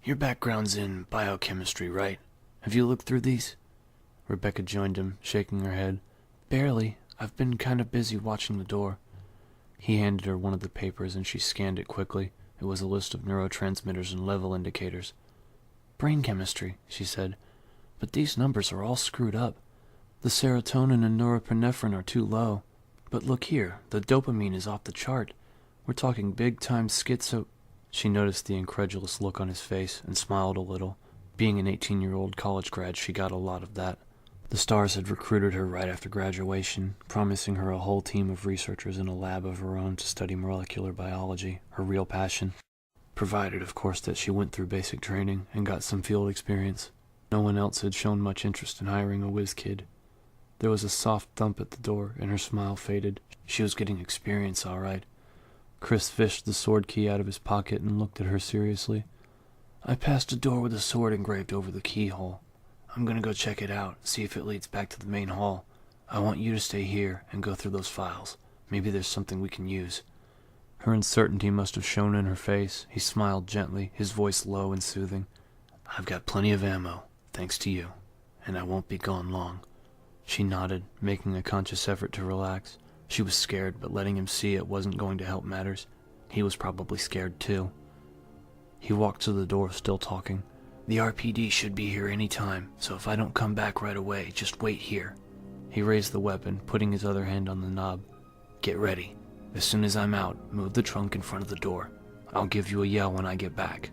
"Your background's in biochemistry, right? Have you looked through these?" Rebecca joined him, shaking her head. "Barely. I've been kind of busy watching the door." He handed her one of the papers and she scanned it quickly. It was a list of neurotransmitters and level indicators. "Brain chemistry," she said. "But these numbers are all screwed up. The serotonin and norepinephrine are too low. But look here, the dopamine is off the chart. We're talking big-time schizo—" She noticed the incredulous look on his face and smiled a little. Being an 18-year-old college grad, she got a lot of that. The S.T.A.R.S had recruited her right after graduation, promising her a whole team of researchers in a lab of her own to study molecular biology, her real passion. Provided, of course, that she went through basic training and got some field experience. No one else had shown much interest in hiring a whiz kid. There was a soft thump at the door, and her smile faded. She was getting experience, all right. Chris fished the sword key out of his pocket and looked at her seriously. "I passed a door with a sword engraved over the keyhole. I'm gonna go check it out, see if it leads back to the main hall. I want you to stay here and go through those files. Maybe there's something we can use." Her uncertainty must have shown in her face. He smiled gently, his voice low and soothing. "I've got plenty of ammo, thanks to you, and I won't be gone long." She nodded, making a conscious effort to relax. She was scared, but letting him see it wasn't going to help matters. He was probably scared too. He walked to the door, still talking. "The RPD should be here any time, so if I don't come back right away, just wait here." He raised the weapon, putting his other hand on the knob. "Get ready. As soon as I'm out, move the trunk in front of the door. I'll give you a yell when I get back."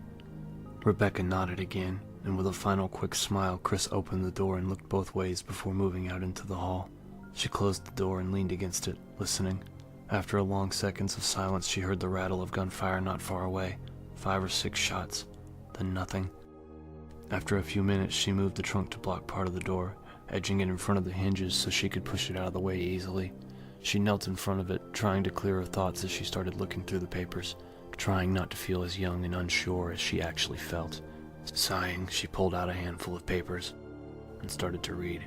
Rebecca nodded again, and with a final quick smile, Chris opened the door and looked both ways before moving out into the hall. She closed the door and leaned against it, listening. After a long seconds of silence, she heard the rattle of gunfire not far away. 5 or 6 shots, then nothing. After a few minutes, she moved the trunk to block part of the door, edging it in front of the hinges so she could push it out of the way easily. She knelt in front of it, trying to clear her thoughts as she started looking through the papers, trying not to feel as young and unsure as she actually felt. Sighing, she pulled out a handful of papers and started to read.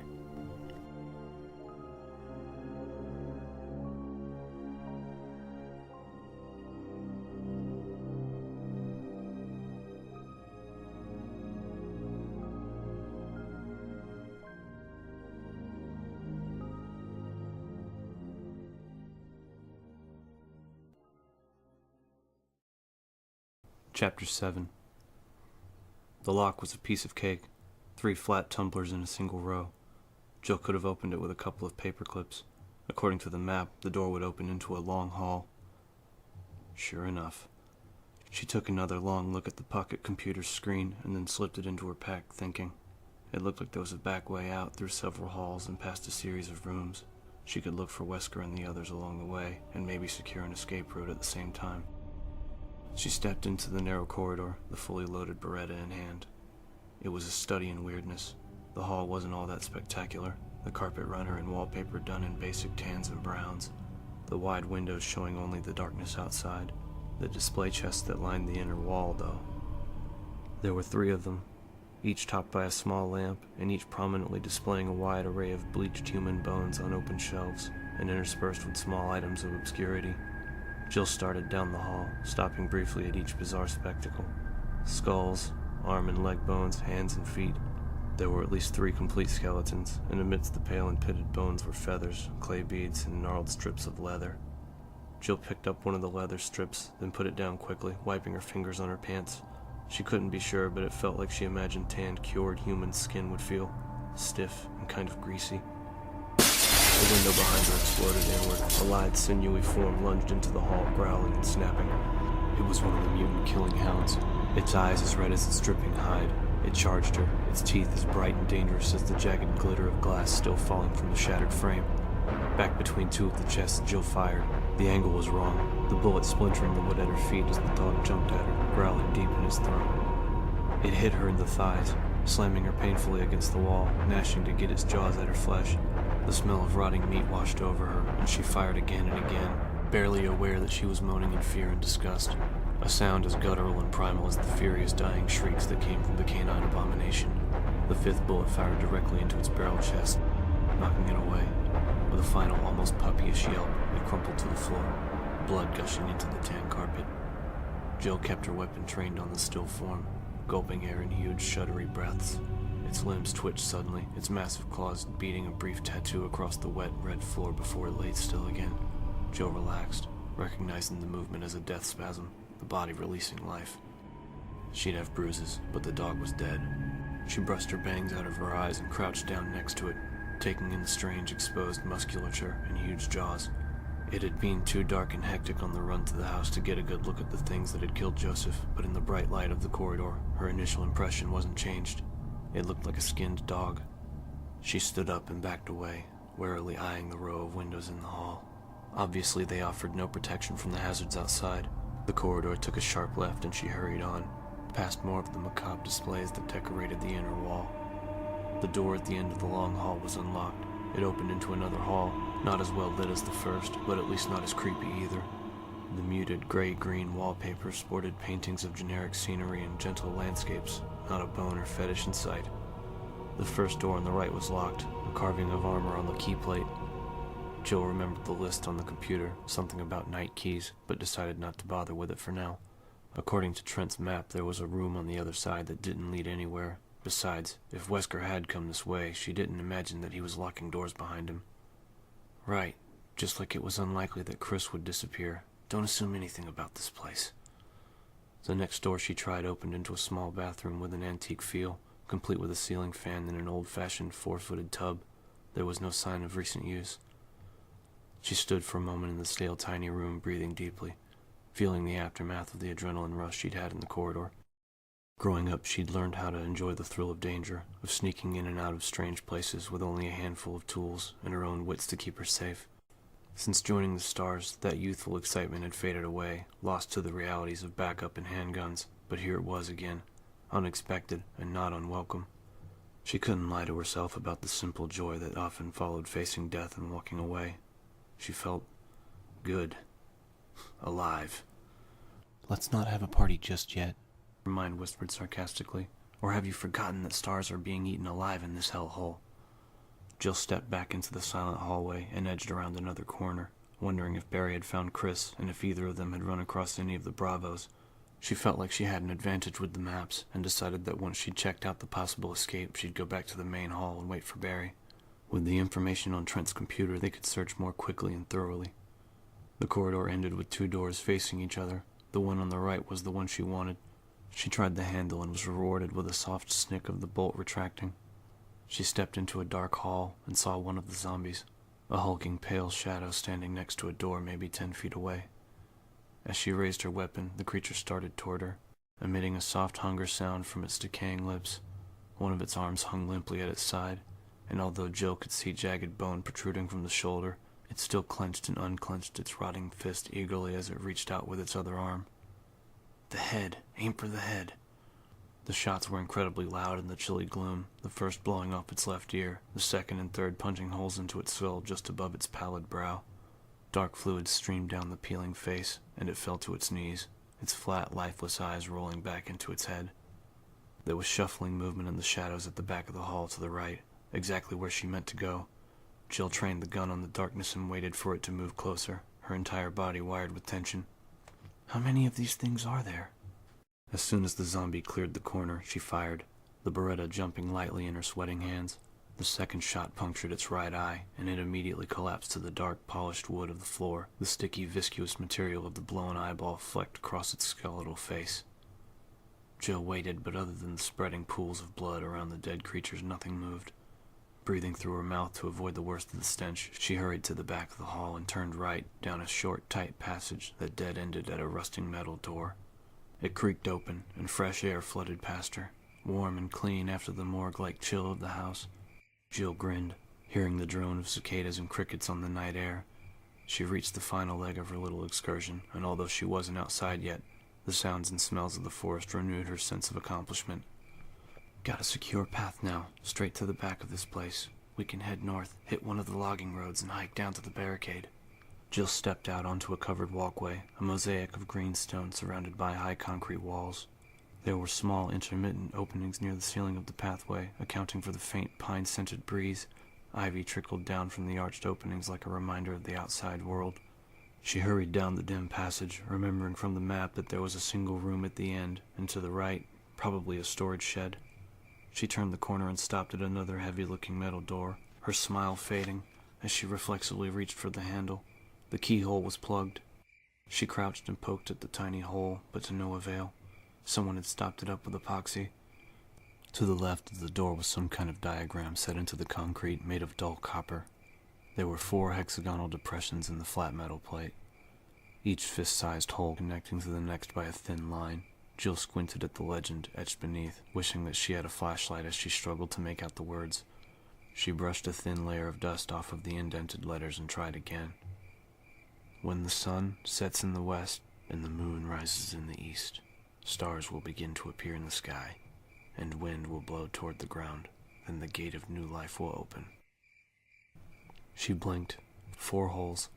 Chapter 7. The lock was a piece of cake, 3 flat tumblers in a single row. Jill could have opened it with a couple of paper clips. According to the map, the door would open into a long hall. Sure enough. She took another long look at the pocket computer's screen and then slipped it into her pack, thinking. It looked like there was a back way out through several halls and past a series of rooms. She could look for Wesker and the others along the way, and maybe secure an escape route at the same time. She stepped into the narrow corridor, the fully loaded Beretta in hand. It was a study in weirdness. The hall wasn't all that spectacular, the carpet runner and wallpaper done in basic tans and browns, the wide windows showing only the darkness outside, the display chests that lined the inner wall, though. There were 3 of them, each topped by a small lamp, and each prominently displaying a wide array of bleached human bones on open shelves. and interspersed with small items of obscurity. Jill started down the hall, stopping briefly at each bizarre spectacle. Skulls, arm and leg bones, hands and feet. There were at least 3 complete skeletons, and amidst the pale and pitted bones were feathers, clay beads, and gnarled strips of leather. Jill picked up one of the leather strips, then put it down quickly, wiping her fingers on her pants. She couldn't be sure, but it felt like she imagined tanned, cured human skin would feel, stiff and kind of greasy. The window behind her exploded inward. A lithe, sinewy form lunged into the hall, growling and snapping. It was one of the mutant killing hounds, its eyes as red as its dripping hide. It charged her, its teeth as bright and dangerous as the jagged glitter of glass still falling from the shattered frame. Back between 2 of the chests, Jill fired. The angle was wrong, the bullet splintering the wood at her feet as the dog jumped at her, growling deep in his throat. It hit her in the thighs, slamming her painfully against the wall, gnashing to get its jaws at her flesh. The smell of rotting meat washed over her, and she fired again and again, barely aware that she was moaning in fear and disgust. A sound as guttural and primal as the furious dying shrieks that came from the canine abomination. The 5th bullet fired directly into its barrel chest, knocking it away. With a final, almost puppyish yelp, it crumpled to the floor, blood gushing into the tan carpet. Jill kept her weapon trained on the still form, gulping air in huge, shuddery breaths. Its limbs twitched suddenly, its massive claws beating a brief tattoo across the wet, red floor before it laid still again. Jill relaxed, recognizing the movement as a death spasm, the body releasing life. She'd have bruises, but the dog was dead. She brushed her bangs out of her eyes and crouched down next to it, taking in the strange, exposed musculature and huge jaws. It had been too dark and hectic on the run to the house to get a good look at the things that had killed Joseph, but in the bright light of the corridor, her initial impression wasn't changed. It looked like a skinned dog. She stood up and backed away, warily eyeing the row of windows in the hall. Obviously, they offered no protection from the hazards outside. The corridor took a sharp left and she hurried on, past more of the macabre displays that decorated the inner wall. The door at the end of the long hall was unlocked. It opened into another hall, not as well lit as the first, but at least not as creepy either. The muted gray-green wallpaper sported paintings of generic scenery and gentle landscapes, not a bone or fetish in sight. The first door on the right was locked, a carving of armor on the key plate. Jill remembered the list on the computer, something about night keys, but decided not to bother with it for now. According to Trent's map, there was a room on the other side that didn't lead anywhere. Besides, if Wesker had come this way, she didn't imagine that he was locking doors behind him. Right, just like it was unlikely that Chris would disappear. Don't assume anything about this place. The next door she tried opened into a small bathroom with an antique feel, complete with a ceiling fan and an old-fashioned 4-footed tub. There was no sign of recent use. She stood for a moment in the stale tiny room, breathing deeply, feeling the aftermath of the adrenaline rush she'd had in the corridor. Growing up, she'd learned how to enjoy the thrill of danger, of sneaking in and out of strange places with only a handful of tools and her own wits to keep her safe. Since joining the S.T.A.R.S, that youthful excitement had faded away, lost to the realities of backup and handguns, but here it was again, unexpected and not unwelcome. She couldn't lie to herself about the simple joy that often followed facing death and walking away. She felt good. Alive. Let's not have a party just yet, Her mind whispered sarcastically. Or have you forgotten that stars are being eaten alive in this hellhole? Jill stepped back into the silent hallway and edged around another corner, wondering if Barry had found Chris and if either of them had run across any of the Bravos. She felt like she had an advantage with the maps and decided that once she'd checked out the possible escape, she'd go back to the main hall and wait for Barry. With the information on Trent's computer, they could search more quickly and thoroughly. The corridor ended with 2 doors facing each other. The one on the right was the one she wanted. She tried the handle and was rewarded with a soft snick of the bolt retracting. She stepped into a dark hall and saw one of the zombies, a hulking pale shadow standing next to a door maybe 10 feet away. As she raised her weapon, the creature started toward her, emitting a soft hunger sound from its decaying lips. One of its arms hung limply at its side, and although Jill could see jagged bone protruding from the shoulder, it still clenched and unclenched its rotting fist eagerly as it reached out with its other arm. The head! Aim for the head! The shots were incredibly loud in the chilly gloom, the first blowing off its left ear, the second and third punching holes into its skull just above its pallid brow. Dark fluid streamed down the peeling face, and it fell to its knees, its flat, lifeless eyes rolling back into its head. There was shuffling movement in the shadows at the back of the hall to the right, exactly where she meant to go. Jill trained the gun on the darkness and waited for it to move closer, her entire body wired with tension. How many of these things are there? As soon as the zombie cleared the corner, she fired, the Beretta jumping lightly in her sweating hands. The second shot punctured its right eye, and it immediately collapsed to the dark, polished wood of the floor. The sticky, viscous material of the blown eyeball flecked across its skeletal face. Jill waited, but other than the spreading pools of blood around the dead creatures, nothing moved. Breathing through her mouth to avoid the worst of the stench, she hurried to the back of the hall and turned right down a short, tight passage that dead-ended at a rusting metal door. It creaked open, and fresh air flooded past her, warm and clean after the morgue-like chill of the house. Jill grinned, hearing the drone of cicadas and crickets on the night air. She reached the final leg of her little excursion, and although she wasn't outside yet, the sounds and smells of the forest renewed her sense of accomplishment. Got a secure path now, straight to the back of this place. We can head north, hit one of the logging roads, and hike down to the barricade. Jill stepped out onto a covered walkway, a mosaic of green stone surrounded by high concrete walls. There were small, intermittent openings near the ceiling of the pathway, accounting for the faint pine-scented breeze. Ivy trickled down from the arched openings like a reminder of the outside world. She hurried down the dim passage, remembering from the map that there was a single room at the end, and to the right, probably a storage shed. She turned the corner and stopped at another heavy-looking metal door, her smile fading as she reflexively reached for the handle. The keyhole was plugged. She crouched and poked at the tiny hole, but to no avail. Someone had stopped it up with epoxy. To the left of the door was some kind of diagram set into the concrete made of dull copper. There were 4 hexagonal depressions in the flat metal plate, each fist-sized hole connecting to the next by a thin line. Jill squinted at the legend etched beneath, wishing that she had a flashlight as she struggled to make out the words. She brushed a thin layer of dust off of the indented letters and tried again. When the sun sets in the west and the moon rises in the east, stars will begin to appear in the sky, and wind will blow toward the ground. Then the gate of new life will open. She blinked. 4 holes.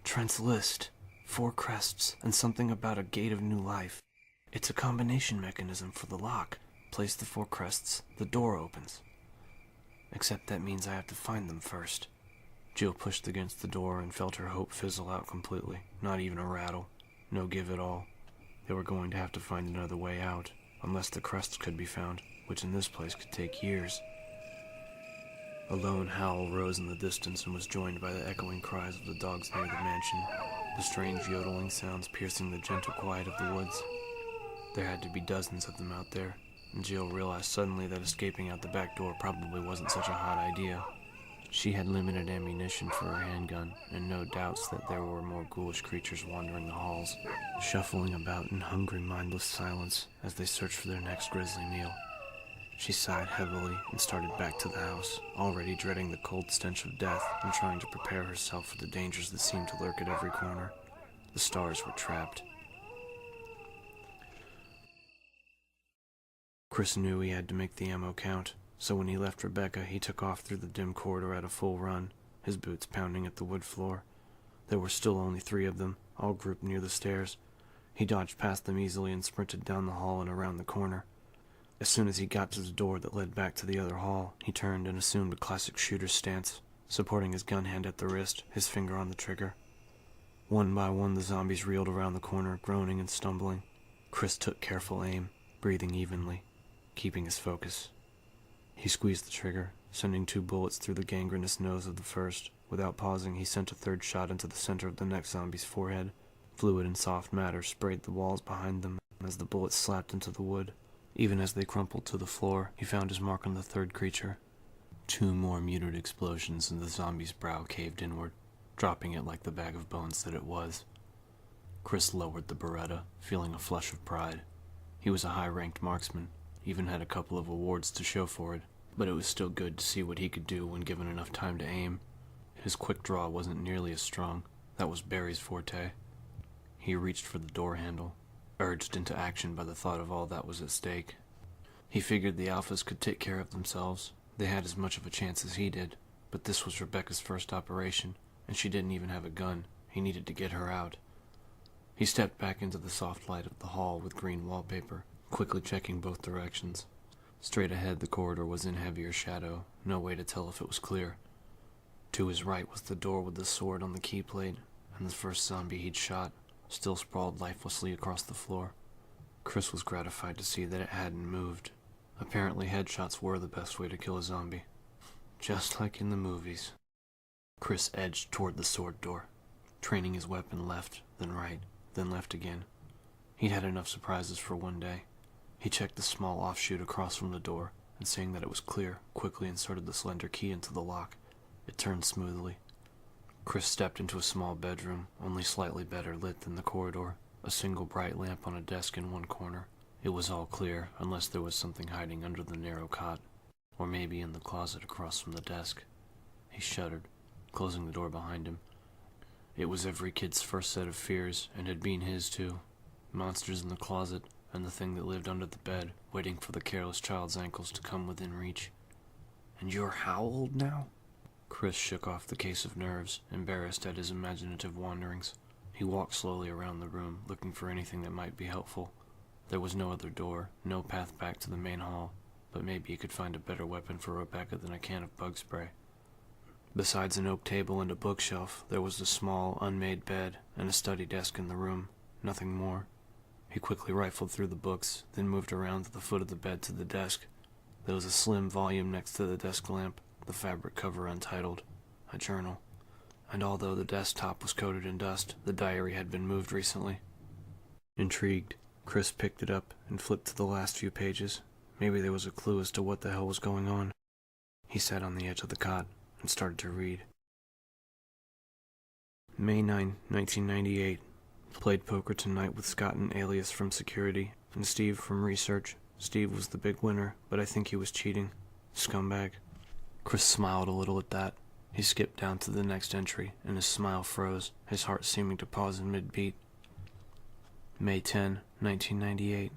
Trent's list. 4 crests, and something about a gate of new life. It's a combination mechanism for the lock. Place the 4 crests, the door opens. Except that means I have to find them first. Jill pushed against the door and felt her hope fizzle out completely. Not even a rattle. No give at all. They were going to have to find another way out, unless the crests could be found, which in this place could take years. A lone howl rose in the distance and was joined by the echoing cries of the dogs near the mansion, the strange yodeling sounds piercing the gentle quiet of the woods. There had to be dozens of them out there, and Jill realized suddenly that escaping out the back door probably wasn't such a hot idea. She had limited ammunition for her handgun, and no doubts that there were more ghoulish creatures wandering the halls, shuffling about in hungry, mindless silence as they searched for their next grisly meal. She sighed heavily and started back to the house, already dreading the cold stench of death and trying to prepare herself for the dangers that seemed to lurk at every corner. The stars were trapped. Chris knew he had to make the ammo count, so when he left Rebecca, he took off through the dim corridor at a full run, his boots pounding at the wood floor. There were still only 3 of them, all grouped near the stairs. He dodged past them easily and sprinted down the hall and around the corner. As soon as he got to the door that led back to the other hall, he turned and assumed a classic shooter's stance, supporting his gun hand at the wrist, his finger on the trigger. One by one, the zombies reeled around the corner, groaning and stumbling. Chris took careful aim, breathing evenly, keeping his focus. He squeezed the trigger, sending 2 bullets through the gangrenous nose of the first. Without pausing, he sent a 3rd shot into the center of the next zombie's forehead. Fluid and soft matter sprayed the walls behind them as the bullets slapped into the wood. Even as they crumpled to the floor, he found his mark on the 3rd creature. 2 more muted explosions and the zombie's brow caved inward, dropping it like the bag of bones that it was. Chris lowered the Beretta, feeling a flush of pride. He was a high-ranked marksman, even had a couple of awards to show for it, but it was still good to see what he could do when given enough time to aim. His quick draw wasn't nearly as strong. That was Barry's forte. He reached for the door handle, urged into action by the thought of all that was at stake. He figured the Alphas could take care of themselves. They had as much of a chance as he did, but this was Rebecca's first operation, and she didn't even have a gun. He needed to get her out. He stepped back into the soft light of the hall with green wallpaper, quickly checking both directions. Straight ahead, the corridor was in heavier shadow, no way to tell if it was clear. To his right was the door with the sword on the key plate, and the first zombie he'd shot still sprawled lifelessly across the floor. Chris was gratified to see that it hadn't moved. Apparently headshots were the best way to kill a zombie. Just like in the movies. Chris edged toward the sword door, training his weapon left, then right, then left again. He'd had enough surprises for one day. He checked the small offshoot across from the door, and seeing that it was clear, quickly inserted the slender key into the lock. It turned smoothly. Chris stepped into a small bedroom, only slightly better lit than the corridor, a single bright lamp on a desk in one corner. It was all clear, unless there was something hiding under the narrow cot, or maybe in the closet across from the desk. He shuddered, closing the door behind him. It was every kid's first set of fears, and had been his too. Monsters in the closet, and the thing that lived under the bed, waiting for the careless child's ankles to come within reach. "And you're how old now?" Chris shook off the case of nerves, embarrassed at his imaginative wanderings. He walked slowly around the room, looking for anything that might be helpful. There was no other door, no path back to the main hall, but maybe he could find a better weapon for Rebecca than a can of bug spray. Besides an oak table and a bookshelf, there was a small, unmade bed and a study desk in the room. Nothing more. He quickly rifled through the books, then moved around to the foot of the bed to the desk. There was a slim volume next to the desk lamp, the fabric cover untitled, a journal. And although the desktop was coated in dust, the diary had been moved recently. Intrigued, Chris picked it up and flipped to the last few pages. Maybe there was a clue as to what the hell was going on. He sat on the edge of the cot and started to read. May 9, 1998. Played poker tonight with Scott and Alias from security, and Steve from research. Steve was the big winner, but I think he was cheating. Scumbag. Chris smiled a little at that. He skipped down to the next entry, and his smile froze, his heart seeming to pause in mid-beat. May 10, 1998.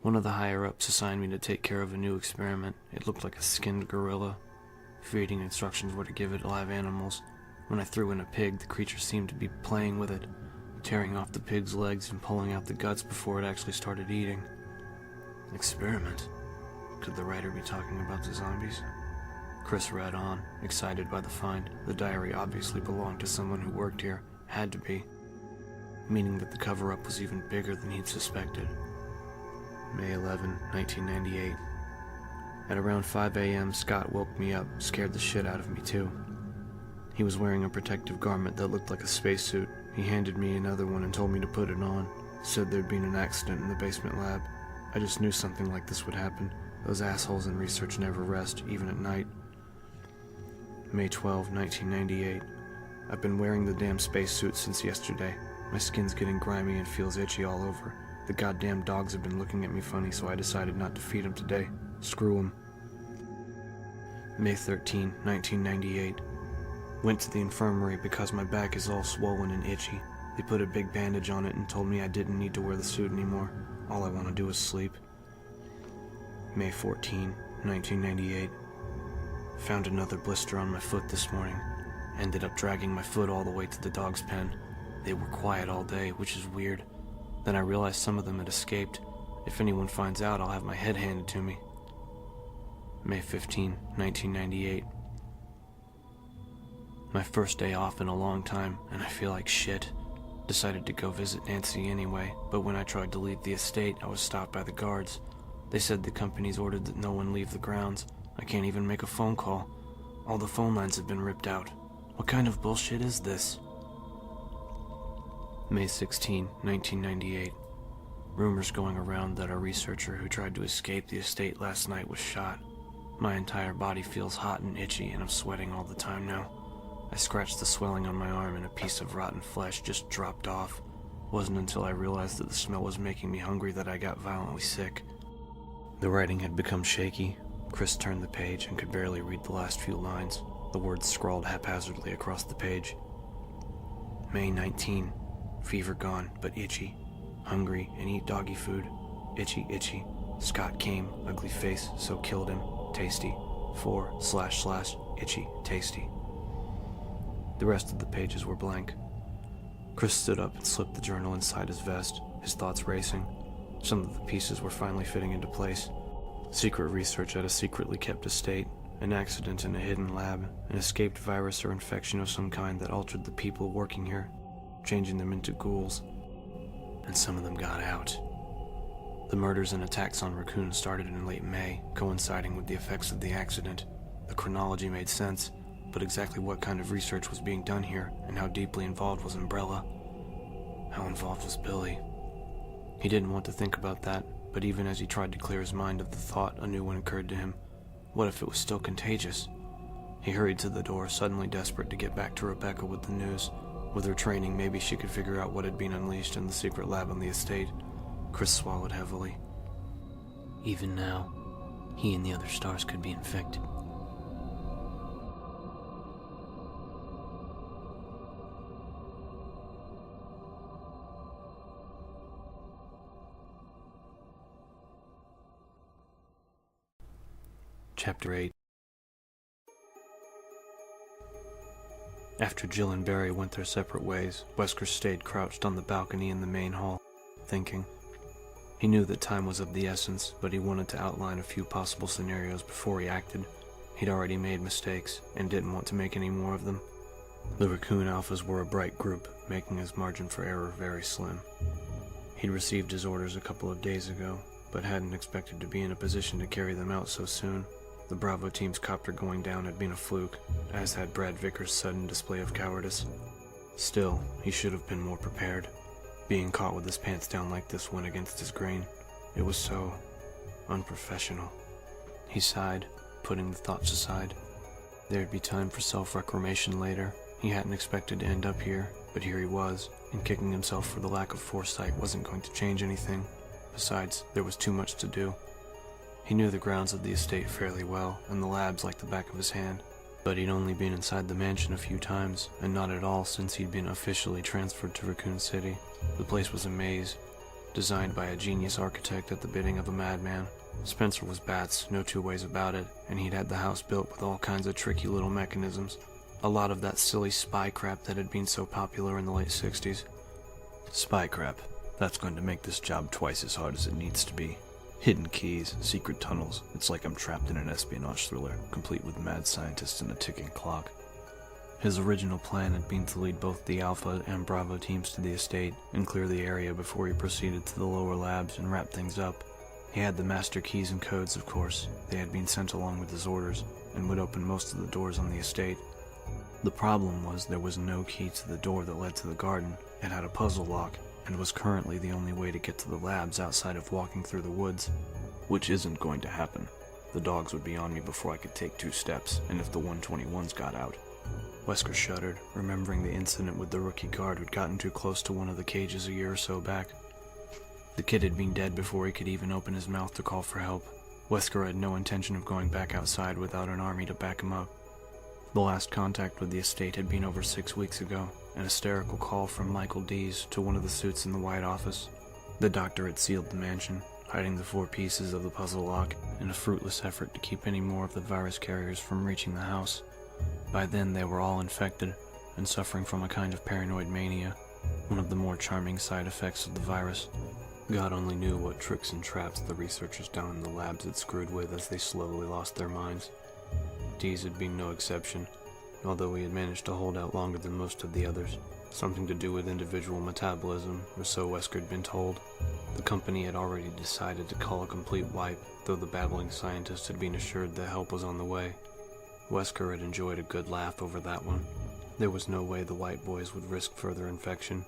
One of the higher-ups assigned me to take care of a new experiment. It looked like a skinned gorilla. Feeding instructions were to give it live animals. When I threw in a pig, the creature seemed to be playing with it, tearing off the pig's legs and pulling out the guts before it actually started eating. Experiment? Could the writer be talking about the zombies? Chris read on, excited by the find. The diary obviously belonged to someone who worked here. Had to be. Meaning that the cover-up was even bigger than he'd suspected. May 11, 1998. At around 5 a.m., Scott woke me up, scared the shit out of me too. He was wearing a protective garment that looked like a spacesuit. He handed me another one and told me to put it on. Said there'd been an accident in the basement lab. I just knew something like this would happen. Those assholes in research never rest, even at night. May 12, 1998. I've been wearing the damn spacesuit since yesterday. My skin's getting grimy and feels itchy all over. The goddamn dogs have been looking at me funny, so I decided not to feed them today. Screw them. May 13, 1998. Went to the infirmary because my back is all swollen and itchy. They put a big bandage on it and told me I didn't need to wear the suit anymore. All I want to do is sleep. May 14, 1998. Found another blister on my foot this morning. Ended up dragging my foot all the way to the dog's pen. They were quiet all day, which is weird. Then I realized some of them had escaped. If anyone finds out, I'll have my head handed to me. May 15, 1998. My first day off in a long time, and I feel like shit. Decided to go visit Nancy anyway, but when I tried to leave the estate, I was stopped by the guards. They said the company's ordered that no one leave the grounds. I can't even make a phone call. All the phone lines have been ripped out. What kind of bullshit is this? May 16, 1998. Rumors going around that a researcher who tried to escape the estate last night was shot. My entire body feels hot and itchy, and I'm sweating all the time now. I scratched the swelling on my arm and a piece of rotten flesh just dropped off. Wasn't until I realized that the smell was making me hungry that I got violently sick. The writing had become shaky. Chris turned the page and could barely read the last few lines, the words scrawled haphazardly across the page. May 19. Fever gone, but itchy. Hungry and eat doggy food. Itchy, itchy. Scott came, ugly face, so killed him. Tasty. / itchy, tasty. The rest of the pages were blank. Chris stood up and slipped the journal inside his vest, his thoughts racing. Some of the pieces were finally fitting into place. Secret research at a secretly kept estate, An accident in a hidden lab, an escaped virus or infection of some kind that altered the people working here, changing them into ghouls. And some of them got out. The murders and attacks on Raccoon started in late May, coinciding with the effects of the accident. The chronology made sense, but exactly what kind of research was being done here, and how deeply involved was Umbrella? How involved was Billy? He didn't want to think about that, but even as he tried to clear his mind of the thought, a new one occurred to him. What if it was still contagious? He hurried to the door, suddenly desperate to get back to Rebecca with the news. With her training, maybe she could figure out what had been unleashed in the secret lab on the estate. Chris swallowed heavily. Even now, he and the other S.T.A.R.S could be infected. Chapter 8. After Jill and Barry went their separate ways, Wesker stayed crouched on the balcony in the main hall, thinking. He knew that time was of the essence, but he wanted to outline a few possible scenarios before he acted. He'd already made mistakes, and didn't want to make any more of them. The Raccoon Alphas were a bright group, making his margin for error very slim. He'd received his orders a couple of days ago, but hadn't expected to be in a position to carry them out so soon. The Bravo team's copter going down had been a fluke, as had Brad Vickers' sudden display of cowardice. Still, he should have been more prepared. Being caught with his pants down like this went against his grain. It was so unprofessional. He sighed, putting the thoughts aside. There'd be time for self-reclamation later. He hadn't expected to end up here, but here he was, and kicking himself for the lack of foresight wasn't going to change anything. Besides, there was too much to do. He knew the grounds of the estate fairly well, and the labs like the back of his hand, but he'd only been inside the mansion a few times, and not at all since he'd been officially transferred to Raccoon City. The place was a maze, designed by a genius architect at the bidding of a madman. Spencer was bats, no two ways about it, and he'd had the house built with all kinds of tricky little mechanisms. A lot of that silly spy crap that had been so popular in the late 60s. Spy crap. That's going to make this job twice as hard as it needs to be. Hidden keys, secret tunnels. It's like I'm trapped in an espionage thriller, complete with mad scientists and a ticking clock. His original plan had been to lead both the Alpha and Bravo teams to the estate and clear the area before he proceeded to the lower labs and wrap things up. He had the master keys and codes, of course. They had been sent along with his orders, and would open most of the doors on the estate. The problem was there was no key to the door that led to the garden. It had a puzzle lock, and was currently the only way to get to the labs outside of walking through the woods. Which isn't going to happen. The dogs would be on me before I could take 2 steps, and if the 121s got out. Wesker shuddered, remembering the incident with the rookie guard who'd gotten too close to one of the cages a year or so back. The kid had been dead before he could even open his mouth to call for help. Wesker had no intention of going back outside without an army to back him up. The last contact with the estate had been over 6 weeks ago, an hysterical call from Michael Dees to one of the suits in the White Office. The doctor had sealed the mansion, hiding the 4 pieces of the puzzle lock in a fruitless effort to keep any more of the virus carriers from reaching the house. By then they were all infected and suffering from a kind of paranoid mania, one of the more charming side effects of the virus. God only knew what tricks and traps the researchers down in the labs had screwed with as they slowly lost their minds. Dees had been no exception, although he had managed to hold out longer than most of the others. Something to do with individual metabolism, or so Wesker had been told. The company had already decided to call a complete wipe, though the babbling scientist had been assured that help was on the way. Wesker had enjoyed a good laugh over that one. There was no way the White Boys would risk further infection.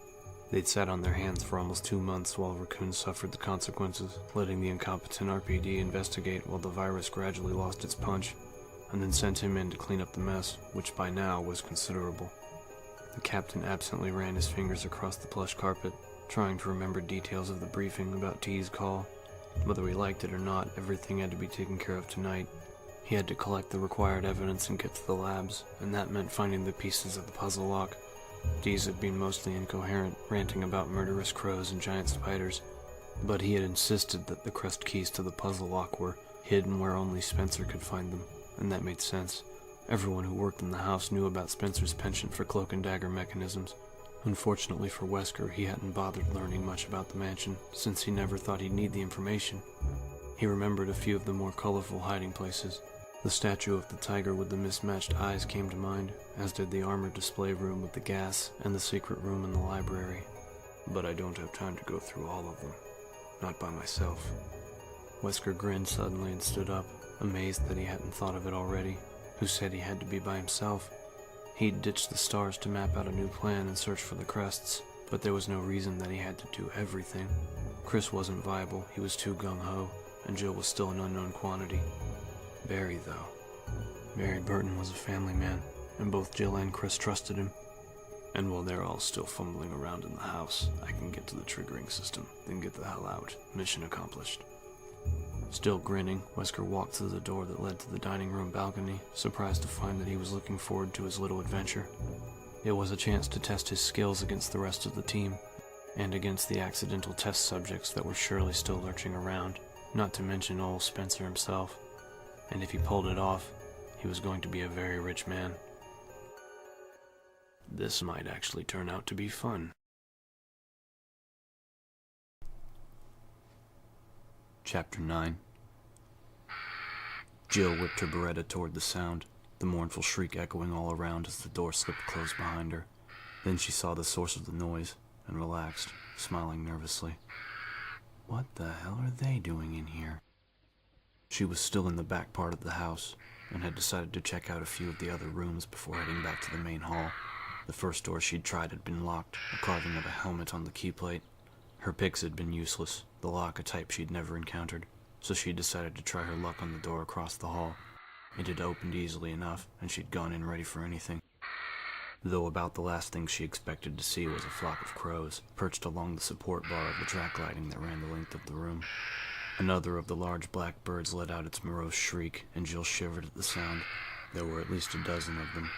They'd sat on their hands for almost 2 months while Raccoon suffered the consequences, letting the incompetent RPD investigate while the virus gradually lost its punch, and then sent him in to clean up the mess, which by now was considerable. The captain absently ran his fingers across the plush carpet, trying to remember details of the briefing about T's call. Whether he liked it or not, everything had to be taken care of tonight. He had to collect the required evidence and get to the labs, and that meant finding the pieces of the puzzle lock. Dees had been mostly incoherent, ranting about murderous crows and giant spiders, but he had insisted that the crust keys to the puzzle lock were hidden where only Spencer could find them, and that made sense. Everyone who worked in the house knew about Spencer's penchant for cloak and dagger mechanisms. Unfortunately for Wesker, he hadn't bothered learning much about the mansion, since he never thought he'd need the information. He remembered a few of the more colorful hiding places, The statue of the tiger with the mismatched eyes came to mind, as did the armored display room with the gas and the secret room in the library. But I don't have time to go through all of them. Not by myself. Wesker grinned suddenly and stood up, amazed that he hadn't thought of it already. Who said he had to be by himself? He'd ditched the stars to map out a new plan and search for the crests, but there was no reason that he had to do everything. Chris wasn't viable, he was too gung-ho, and Jill was still an unknown quantity. Barry, though. Barry Burton was a family man, and both Jill and Chris trusted him. And while they're all still fumbling around in the house, I can get to the triggering system, then get the hell out. Mission accomplished. Still grinning, Wesker walked through the door that led to the dining room balcony, surprised to find that he was looking forward to his little adventure. It was a chance to test his skills against the rest of the team, and against the accidental test subjects that were surely still lurching around, not to mention old Spencer himself. And if he pulled it off, he was going to be a very rich man. This might actually turn out to be fun. Chapter 9. Jill whipped her Beretta toward the sound, the mournful shriek echoing all around as the door slipped closed behind her. Then she saw the source of the noise and relaxed, smiling nervously. What the hell are they doing in here? She was still in the back part of the house, and had decided to check out a few of the other rooms before heading back to the main hall. The first door she'd tried had been locked, a carving of a helmet on the key plate. Her picks had been useless, the lock a type she'd never encountered, so she decided to try her luck on the door across the hall. It had opened easily enough, and she'd gone in ready for anything. Though about the last thing she expected to see was a flock of crows, perched along the support bar of the track lighting that ran the length of the room. Another of the large black birds let out its morose shriek, and Jill shivered at the sound. There were at least a dozen of them,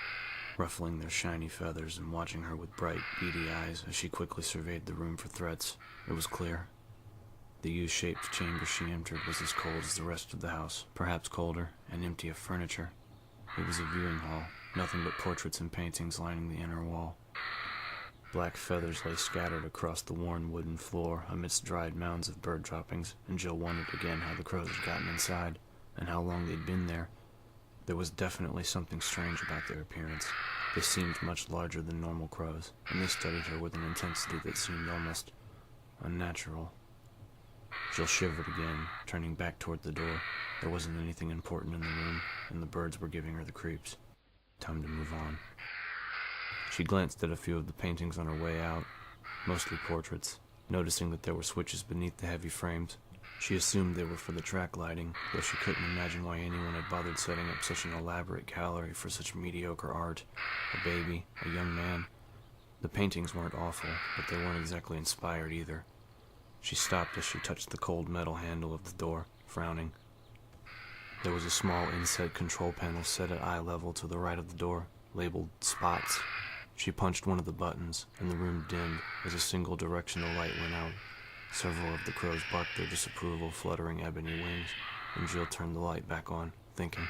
ruffling their shiny feathers and watching her with bright, beady eyes as she quickly surveyed the room for threats. It was clear. The U-shaped chamber she entered was as cold as the rest of the house, perhaps colder, and empty of furniture. It was a viewing hall, nothing but portraits and paintings lining the inner wall. Black feathers lay scattered across the worn wooden floor amidst dried mounds of bird droppings, and Jill wondered again how the crows had gotten inside, and how long they'd been there. There was definitely something strange about their appearance. They seemed much larger than normal crows, and they studied her with an intensity that seemed almost unnatural. Jill shivered again, turning back toward the door. There wasn't anything important in the room, and the birds were giving her the creeps. Time to move on. She glanced at a few of the paintings on her way out, mostly portraits, noticing that there were switches beneath the heavy frames. She assumed they were for the track lighting, though she couldn't imagine why anyone had bothered setting up such an elaborate gallery for such mediocre art. A baby, a young man. The paintings weren't awful, but they weren't exactly inspired either. She stopped as she touched the cold metal handle of the door, frowning. There was a small inset control panel set at eye level to the right of the door, labeled Spots. She punched one of the buttons, and the room dimmed as a single directional light went out. Several of the crows barked their disapproval, fluttering ebony wings, and Jill turned the light back on, thinking,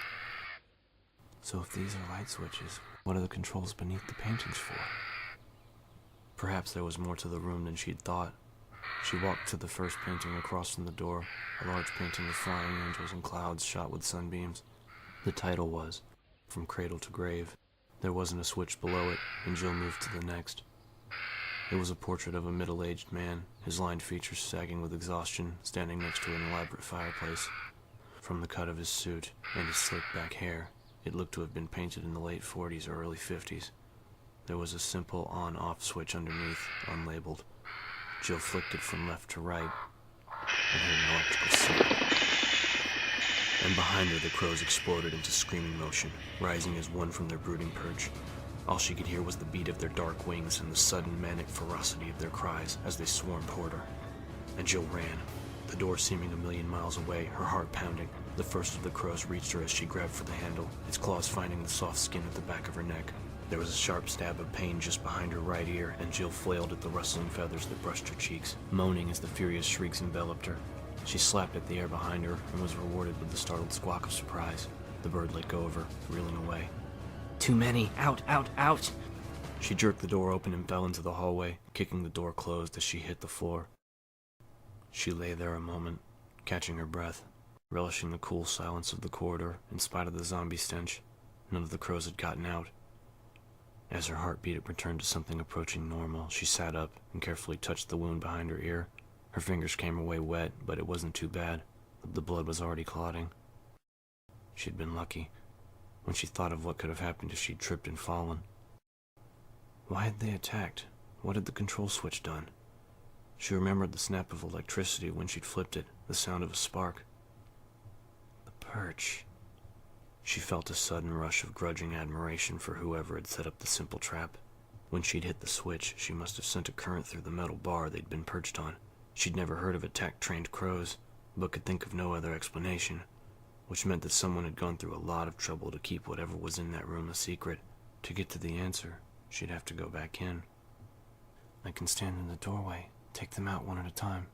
so if these are light switches, what are the controls beneath the paintings for? Perhaps there was more to the room than she'd thought. She walked to the first painting across from the door, a large painting of flying angels and clouds shot with sunbeams. The title was, From Cradle to Grave. There wasn't a switch below it, and Jill moved to the next. It was a portrait of a middle-aged man, his lined features sagging with exhaustion, standing next to an elaborate fireplace. From the cut of his suit and his slick-back hair, it looked to have been painted in the late 40s or early 50s. There was a simple on-off switch underneath, unlabeled. Jill flicked it from left to right, and heard an electrical snap. And behind her the crows exploded into screaming motion, rising as one from their brooding perch. All she could hear was the beat of their dark wings and the sudden manic ferocity of their cries as they swarmed toward her. And Jill ran, the door seeming a million miles away, her heart pounding. The first of the crows reached her as she grabbed for the handle, its claws finding the soft skin at the back of her neck. There was a sharp stab of pain just behind her right ear, and Jill flailed at the rustling feathers that brushed her cheeks, moaning as the furious shrieks enveloped her. She slapped at the air behind her and was rewarded with the startled squawk of surprise. The bird let go of her, reeling away. Too many! Out, out, out! She jerked the door open and fell into the hallway, kicking the door closed as she hit the floor. She lay there a moment, catching her breath. relishing the cool silence of the corridor in spite of the zombie stench. None of the crows had gotten out. As her heartbeat returned to something approaching normal, she sat up and carefully touched the wound behind her ear. Her fingers came away wet, but it wasn't too bad. The blood was already clotting. She'd been lucky. When she thought of what could have happened if she'd tripped and fallen. Why had they attacked? What had the control switch done? She remembered the snap of electricity when she'd flipped it, the sound of a spark. The perch. She felt a sudden rush of grudging admiration for whoever had set up the simple trap. When she'd hit the switch, she must have sent a current through the metal bar they'd been perched on. She'd never heard of attack-trained crows, but could think of no other explanation, which meant that someone had gone through a lot of trouble to keep whatever was in that room a secret. To get to the answer, she'd have to go back in. I can stand in the doorway, take them out one at a time.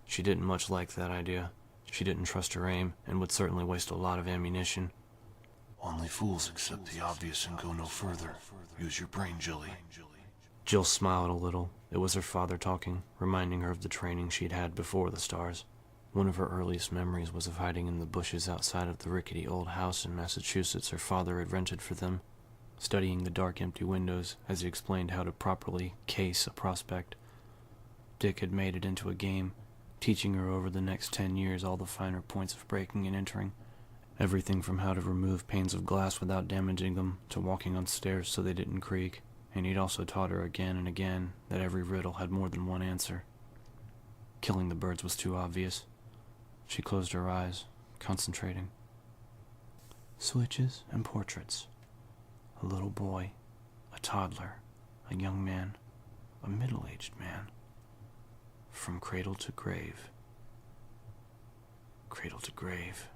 She didn't much like that idea. She didn't trust her aim, and would certainly waste a lot of ammunition. Only fools accept the obvious and go no further. Use your brain, Jilly. Jill smiled a little. It was her father talking, reminding her of the training she'd had before the S.T.A.R.S. One of her earliest memories was of hiding in the bushes outside of the rickety old house in Massachusetts her father had rented for them, studying the dark, empty windows as he explained how to properly case a prospect. Dick had made it into a game, teaching her over the next 10 years all the finer points of breaking and entering. Everything from how to remove panes of glass without damaging them to walking on stairs so they didn't creak, and he'd also taught her again and again that every riddle had more than one answer. Killing the birds was too obvious. She closed her eyes, concentrating. Switches and portraits. A little boy, a toddler, a young man, a middle-aged man. From cradle to grave. Cradle to grave.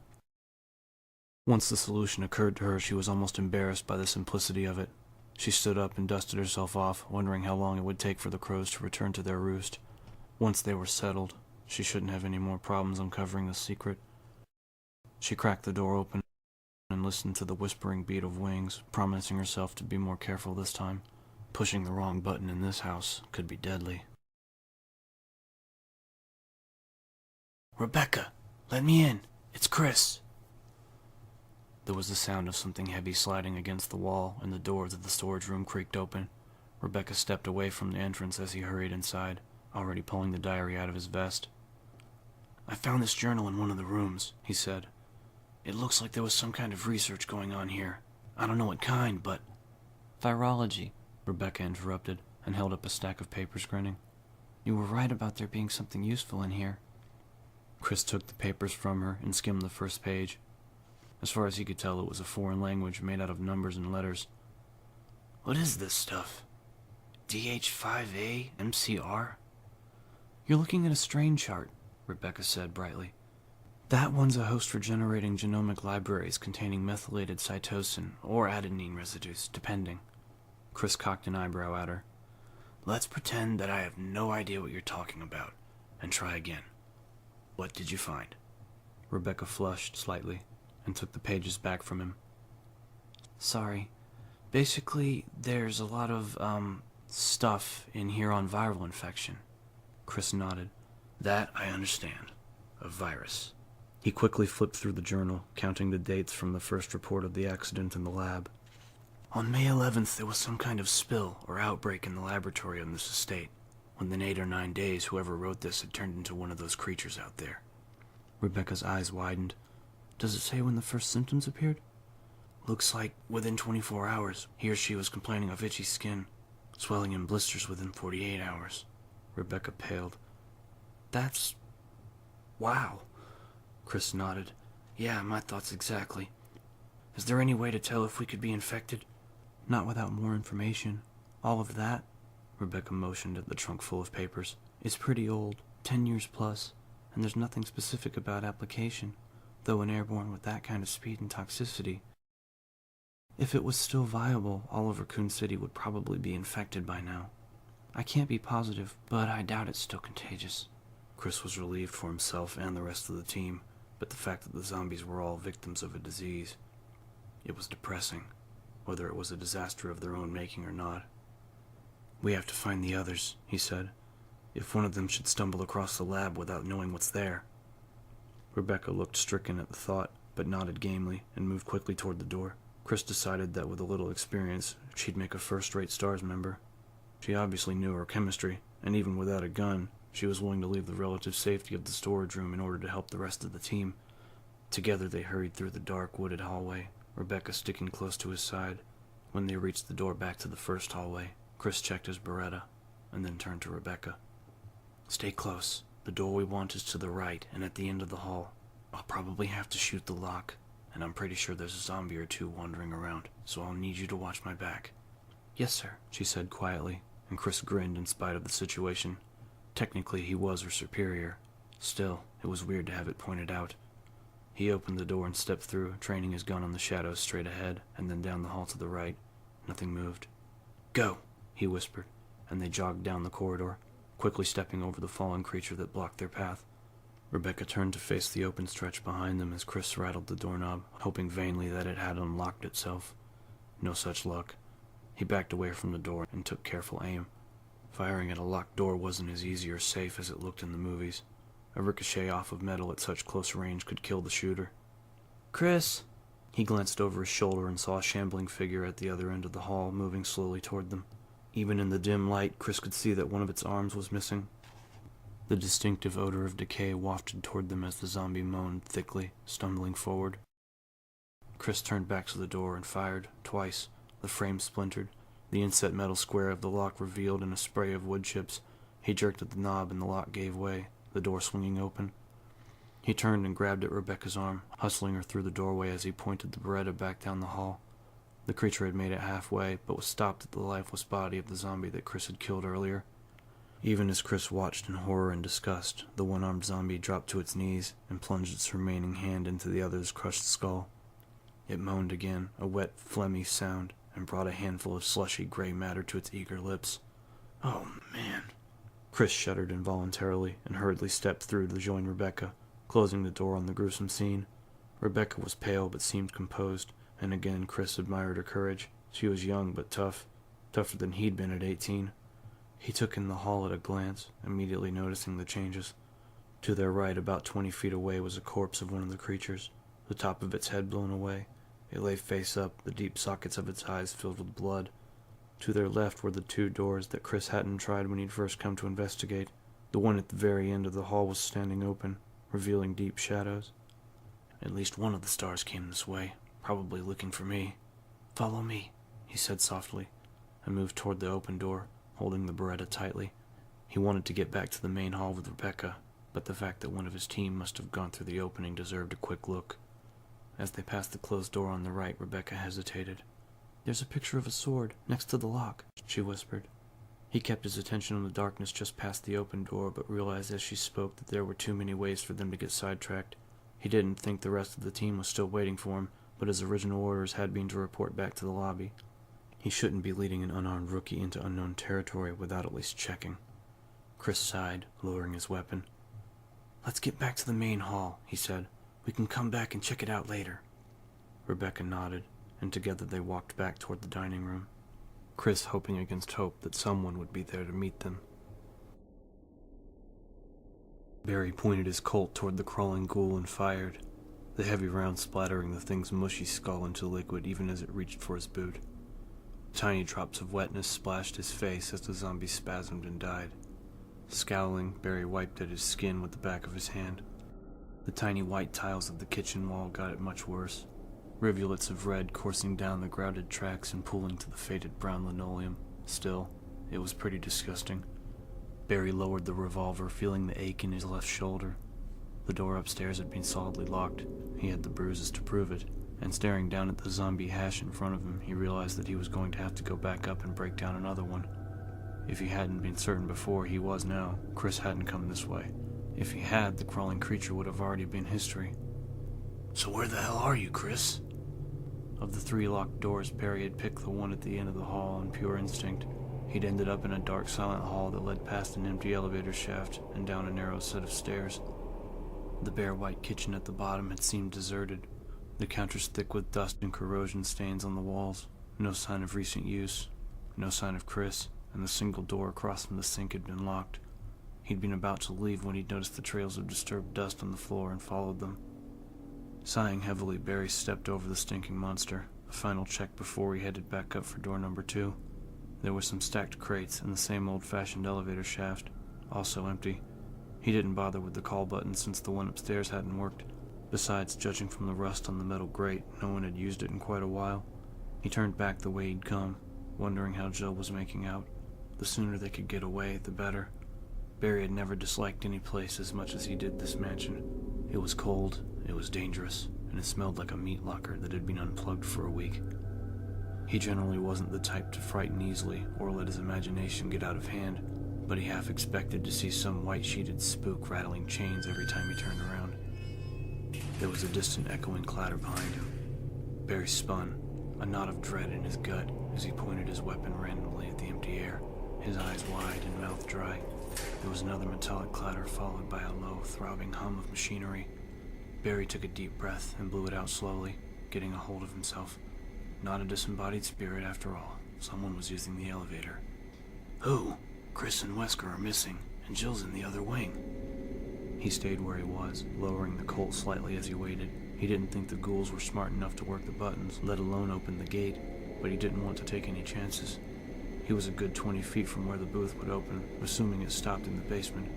Once the solution occurred to her, she was almost embarrassed by the simplicity of it. She stood up and dusted herself off, wondering how long it would take for the crows to return to their roost. Once they were settled, she shouldn't have any more problems uncovering the secret. She cracked the door open and listened to the whispering beat of wings, promising herself to be more careful this time. Pushing the wrong button in this house could be deadly. Rebecca, let me in. It's Chris. There was the sound of something heavy sliding against the wall, and the door to the storage room creaked open. Rebecca stepped away from the entrance as he hurried inside, already pulling the diary out of his vest. I found this journal in one of the rooms, he said. It looks like there was some kind of research going on here. I don't know what kind, but... Virology, Rebecca interrupted, and held up a stack of papers, grinning. You were right about there being something useful in here. Chris took the papers from her and skimmed the first page. As far as he could tell, it was a foreign language made out of numbers and letters. What is this stuff? DH5A MCR? You're looking at a strain chart, Rebecca said brightly. That one's a host for generating genomic libraries containing methylated cytosine or adenine residues, depending. Chris cocked an eyebrow at her. Let's pretend that I have no idea what you're talking about, and try again. What did you find? Rebecca flushed slightly and took the pages back from him. Sorry. Basically, there's a lot of, stuff in here on viral infection. Chris nodded. That I understand. A virus. He quickly flipped through the journal, counting the dates from the first report of the accident in the lab. On May 11th, there was some kind of spill or outbreak in the laboratory on this estate. Within 8 or 9 days, whoever wrote this had turned into one of those creatures out there. Rebecca's eyes widened. Does it say when the first symptoms appeared? Looks like within 24 hours, he or she was complaining of itchy skin, swelling and blisters within 48 hours. Rebecca paled. That's... wow. Chris nodded. Yeah, my thoughts exactly. Is there any way to tell if we could be infected? Not without more information. All of that, Rebecca motioned at the trunk full of papers, is pretty old, 10 years plus, and there's nothing specific about application, though an airborne with that kind of speed and toxicity. If it was still viable, all of Raccoon City would probably be infected by now. I can't be positive, but I doubt it's still contagious. Chris was relieved for himself and the rest of the team, but the fact that the zombies were all victims of a disease. It was depressing, whether it was a disaster of their own making or not. We have to find the others, he said. If one of them should stumble across the lab without knowing what's there. Rebecca looked stricken at the thought, but nodded gamely and moved quickly toward the door. Chris decided that with a little experience, she'd make a first-rate S.T.A.R.S member. She obviously knew her chemistry, and even without a gun, she was willing to leave the relative safety of the storage room in order to help the rest of the team. Together they hurried through the dark, wooded hallway, Rebecca sticking close to his side. When they reached the door back to the first hallway, Chris checked his Beretta, and then turned to Rebecca. "Stay close. The door we want is to the right and at the end of the hall. I'll probably have to shoot the lock, and I'm pretty sure there's a zombie or two wandering around, so I'll need you to watch my back." "Yes, sir," she said quietly, and Chris grinned in spite of the situation. Technically, he was her superior. Still, it was weird to have it pointed out. He opened the door and stepped through, training his gun on the shadows straight ahead, and then down the hall to the right. Nothing moved. "Go," he whispered, and they jogged down the corridor, quickly stepping over the fallen creature that blocked their path. Rebecca turned to face the open stretch behind them as Chris rattled the doorknob, hoping vainly that it had unlocked itself. No such luck. He backed away from the door and took careful aim. Firing at a locked door wasn't as easy or safe as it looked in the movies. A ricochet off of metal at such close range could kill the shooter. "Chris!" He glanced over his shoulder and saw a shambling figure at the other end of the hall moving slowly toward them. Even in the dim light, Chris could see that one of its arms was missing. The distinctive odor of decay wafted toward them as the zombie moaned thickly, stumbling forward. Chris turned back to the door and fired, twice. The frame splintered. The inset metal square of the lock revealed in a spray of wood chips. He jerked at the knob and the lock gave way, the door swinging open. He turned and grabbed at Rebecca's arm, hustling her through the doorway as he pointed the Beretta back down the hall. The creature had made it halfway, but was stopped at the lifeless body of the zombie that Chris had killed earlier. Even as Chris watched in horror and disgust, the one-armed zombie dropped to its knees and plunged its remaining hand into the other's crushed skull. It moaned again, a wet, phlegmy sound, and brought a handful of slushy gray matter to its eager lips. "Oh, man." Chris shuddered involuntarily and hurriedly stepped through to join Rebecca, closing the door on the gruesome scene. Rebecca was pale but seemed composed, and again Chris admired her courage. She was young but tough, tougher than he'd been at 18. He took in the hall at a glance, immediately noticing the changes. To their right, about 20 feet away, was a corpse of one of the creatures, the top of its head blown away. It lay face up, the deep sockets of its eyes filled with blood. To their left were the two doors that Chris hadn't tried when he'd first come to investigate. The one at the very end of the hall was standing open, revealing deep shadows. "At least one of the stars came this way, probably looking for me." "Follow me," he said softly, and moved toward the open door, holding the Beretta tightly. He wanted to get back to the main hall with Rebecca, but the fact that one of his team must have gone through the opening deserved a quick look. As they passed the closed door on the right, Rebecca hesitated. "There's a picture of a sword next to the lock," she whispered. He kept his attention on the darkness just past the open door, but realized as she spoke that there were too many ways for them to get sidetracked. He didn't think the rest of the team was still waiting for him, but his original orders had been to report back to the lobby. He shouldn't be leading an unarmed rookie into unknown territory without at least checking. Chris sighed, lowering his weapon. "Let's get back to the main hall," he said. "We can come back and check it out later." Rebecca nodded, and together they walked back toward the dining room, Chris hoping against hope that someone would be there to meet them. Barry pointed his Colt toward the crawling ghoul and fired, the heavy round splattering the thing's mushy skull into liquid even as it reached for his boot. Tiny drops of wetness splashed his face as the zombie spasmed and died. Scowling, Barry wiped at his skin with the back of his hand. The tiny white tiles of the kitchen wall got it much worse, rivulets of red coursing down the grouted tracks and pooling to the faded brown linoleum. Still, it was pretty disgusting. Barry lowered the revolver, feeling the ache in his left shoulder. The door upstairs had been solidly locked. He had the bruises to prove it, and staring down at the zombie hash in front of him, he realized that he was going to have to go back up and break down another one. If he hadn't been certain before, he was now. Chris hadn't come this way. If he had, the crawling creature would have already been history. "So where the hell are you, Chris?" Of the 3 locked doors, Barry had picked the one at the end of the hall on pure instinct. He'd ended up in a dark, silent hall that led past an empty elevator shaft and down a narrow set of stairs. The bare white kitchen at the bottom had seemed deserted, the counters thick with dust and corrosion stains on the walls. No sign of recent use, no sign of Chris, and the single door across from the sink had been locked. He'd been about to leave when he'd noticed the trails of disturbed dust on the floor and followed them. Sighing heavily, Barry stepped over the stinking monster, a final check before he headed back up for door number 2. There were some stacked crates and the same old-fashioned elevator shaft, also empty. He didn't bother with the call button since the one upstairs hadn't worked. Besides, judging from the rust on the metal grate, no one had used it in quite a while. He turned back the way he'd come, wondering how Jill was making out. The sooner they could get away, the better. Barry had never disliked any place as much as he did this mansion. It was cold, it was dangerous, and it smelled like a meat locker that had been unplugged for a week. He generally wasn't the type to frighten easily or let his imagination get out of hand, but he half expected to see some white-sheeted spook rattling chains every time he turned around. There was a distant echoing clatter behind him. Barry spun, a knot of dread in his gut as he pointed his weapon randomly at the empty air, his eyes wide and mouth dry. There was another metallic clatter followed by a low, throbbing hum of machinery. Barry took a deep breath and blew it out slowly, getting a hold of himself. Not a disembodied spirit after all. Someone was using the elevator. Who? Chris and Wesker are missing, and Jill's in the other wing. He stayed where he was, lowering the Colt slightly as he waited. He didn't think the ghouls were smart enough to work the buttons, let alone open the gate, but he didn't want to take any chances. He was a good 20 feet from where the booth would open, assuming it stopped in the basement,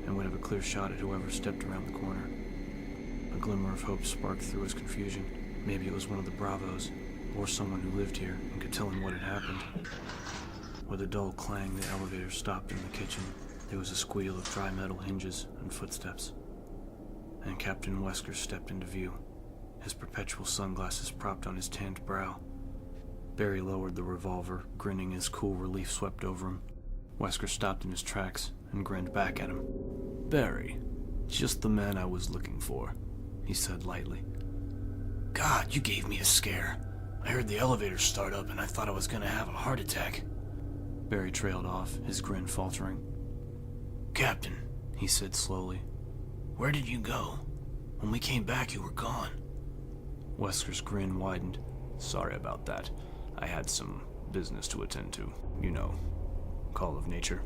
and would have a clear shot at whoever stepped around the corner. A glimmer of hope sparked through his confusion. Maybe it was one of the Bravos, or someone who lived here and could tell him what had happened. With a dull clang, the elevator stopped in the kitchen. There was a squeal of dry metal hinges and footsteps. And Captain Wesker stepped into view, his perpetual sunglasses propped on his tanned brow. Barry lowered the revolver, grinning as cool relief swept over him. Wesker stopped in his tracks and grinned back at him. "Barry, just the man I was looking for," he said lightly. "God, you gave me a scare. I heard the elevator start up and I thought I was going to have a heart attack." Barry trailed off, his grin faltering. "Captain," he said slowly, "where did you go? When we came back, you were gone." Wesker's grin widened. "Sorry about that. I had some business to attend to. You know, call of nature."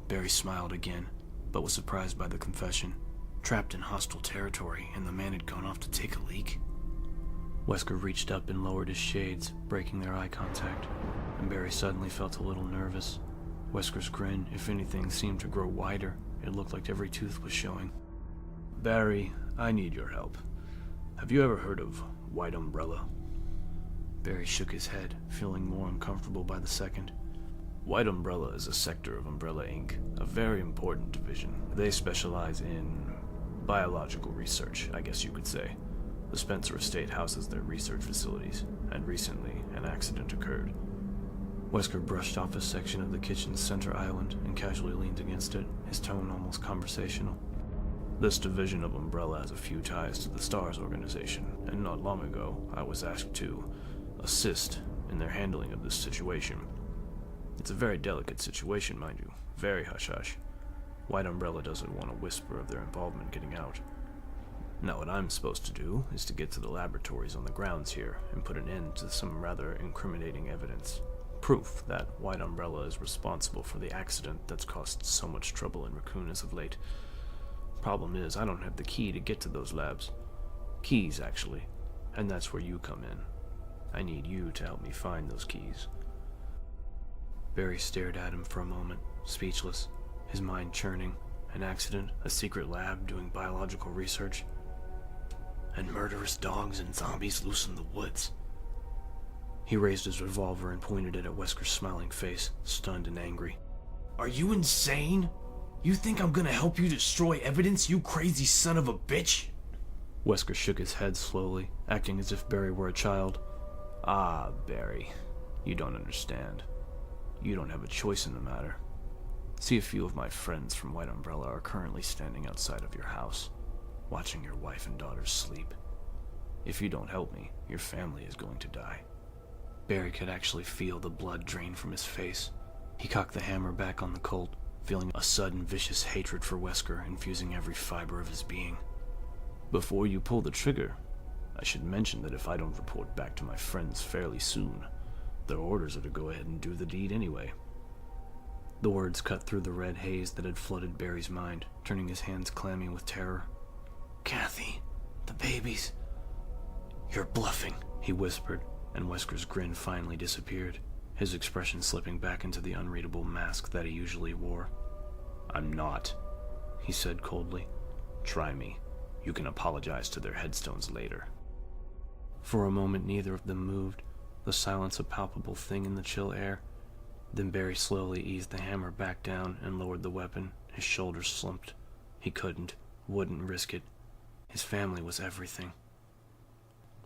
Barry smiled again, but was surprised by the confession. Trapped in hostile territory, and the man had gone off to take a leak? Wesker reached up and lowered his shades, breaking their eye contact, and Barry suddenly felt a little nervous. Wesker's grin, if anything, seemed to grow wider. It looked like every tooth was showing. "Barry, I need your help. Have you ever heard of White Umbrella?" Barry shook his head, feeling more uncomfortable by the second. White Umbrella is a sector of Umbrella Inc., a very important division. They specialize in biological research, I guess you could say. The Spencer estate houses their research facilities, and recently an accident occurred. Wesker brushed off a section of the kitchen's center island and casually leaned against it, his tone almost conversational. "This division of Umbrella has a few ties to the S.T.A.R.S organization, and not long ago I was asked to assist in their handling of this situation. It's a very delicate situation, mind you, very hush-hush. White Umbrella doesn't want a whisper of their involvement getting out. Now what I'm supposed to do is to get to the laboratories on the grounds here and put an end to some rather incriminating evidence. Proof that White Umbrella is responsible for the accident that's caused so much trouble in Raccoon as of late. Problem is, I don't have the key to get to those labs. Keys, actually, and that's where you come in. I need you to help me find those keys." Barry stared at him for a moment, speechless, his mind churning. An accident, a secret lab doing biological research, and murderous dogs and zombies loose in the woods. He raised his revolver and pointed it at Wesker's smiling face, stunned and angry. "Are you insane? You think I'm gonna help you destroy evidence, you crazy son of a bitch?" Wesker shook his head slowly, acting as if Barry were a child. "Ah, Barry, you don't understand. You don't have a choice in the matter. See, a few of my friends from White Umbrella are currently standing outside of your house, watching your wife and daughters sleep. If you don't help me, your family is going to die." Barry could actually feel the blood drain from his face. He cocked the hammer back on the Colt, feeling a sudden vicious hatred for Wesker infusing every fiber of his being. "Before you pull the trigger, I should mention that if I don't report back to my friends fairly soon, their orders are to go ahead and do the deed anyway." The words cut through the red haze that had flooded Barry's mind, turning his hands clammy with terror. Kathy, the babies. You're bluffing, he whispered, and Wesker's grin finally disappeared, his expression slipping back into the unreadable mask that he usually wore. I'm not, he said coldly. Try me. You can apologize to their headstones later. For a moment neither of them moved, the silence a palpable thing in the chill air. Then Barry slowly eased the hammer back down and lowered the weapon, his shoulders slumped. He wouldn't risk it. His family was everything.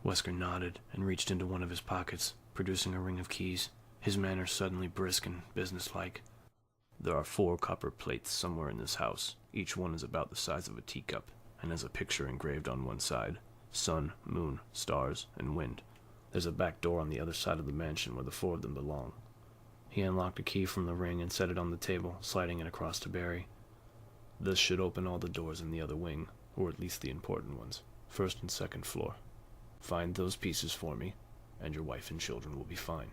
Wesker nodded and reached into one of his pockets, producing a ring of keys, his manner suddenly brisk and businesslike. There are 4 copper plates somewhere in this house. Each one is about the size of a teacup, and has a picture engraved on one side. Sun, moon, stars, and wind. There's a back door on the other side of the mansion where the 4 of them belong. He unlocked a key from the ring and set it on the table, sliding it across to Barry. This should open all the doors in the other wing, or at least the important ones, 1st and 2nd floor. Find those pieces for me, and your wife and children will be fine.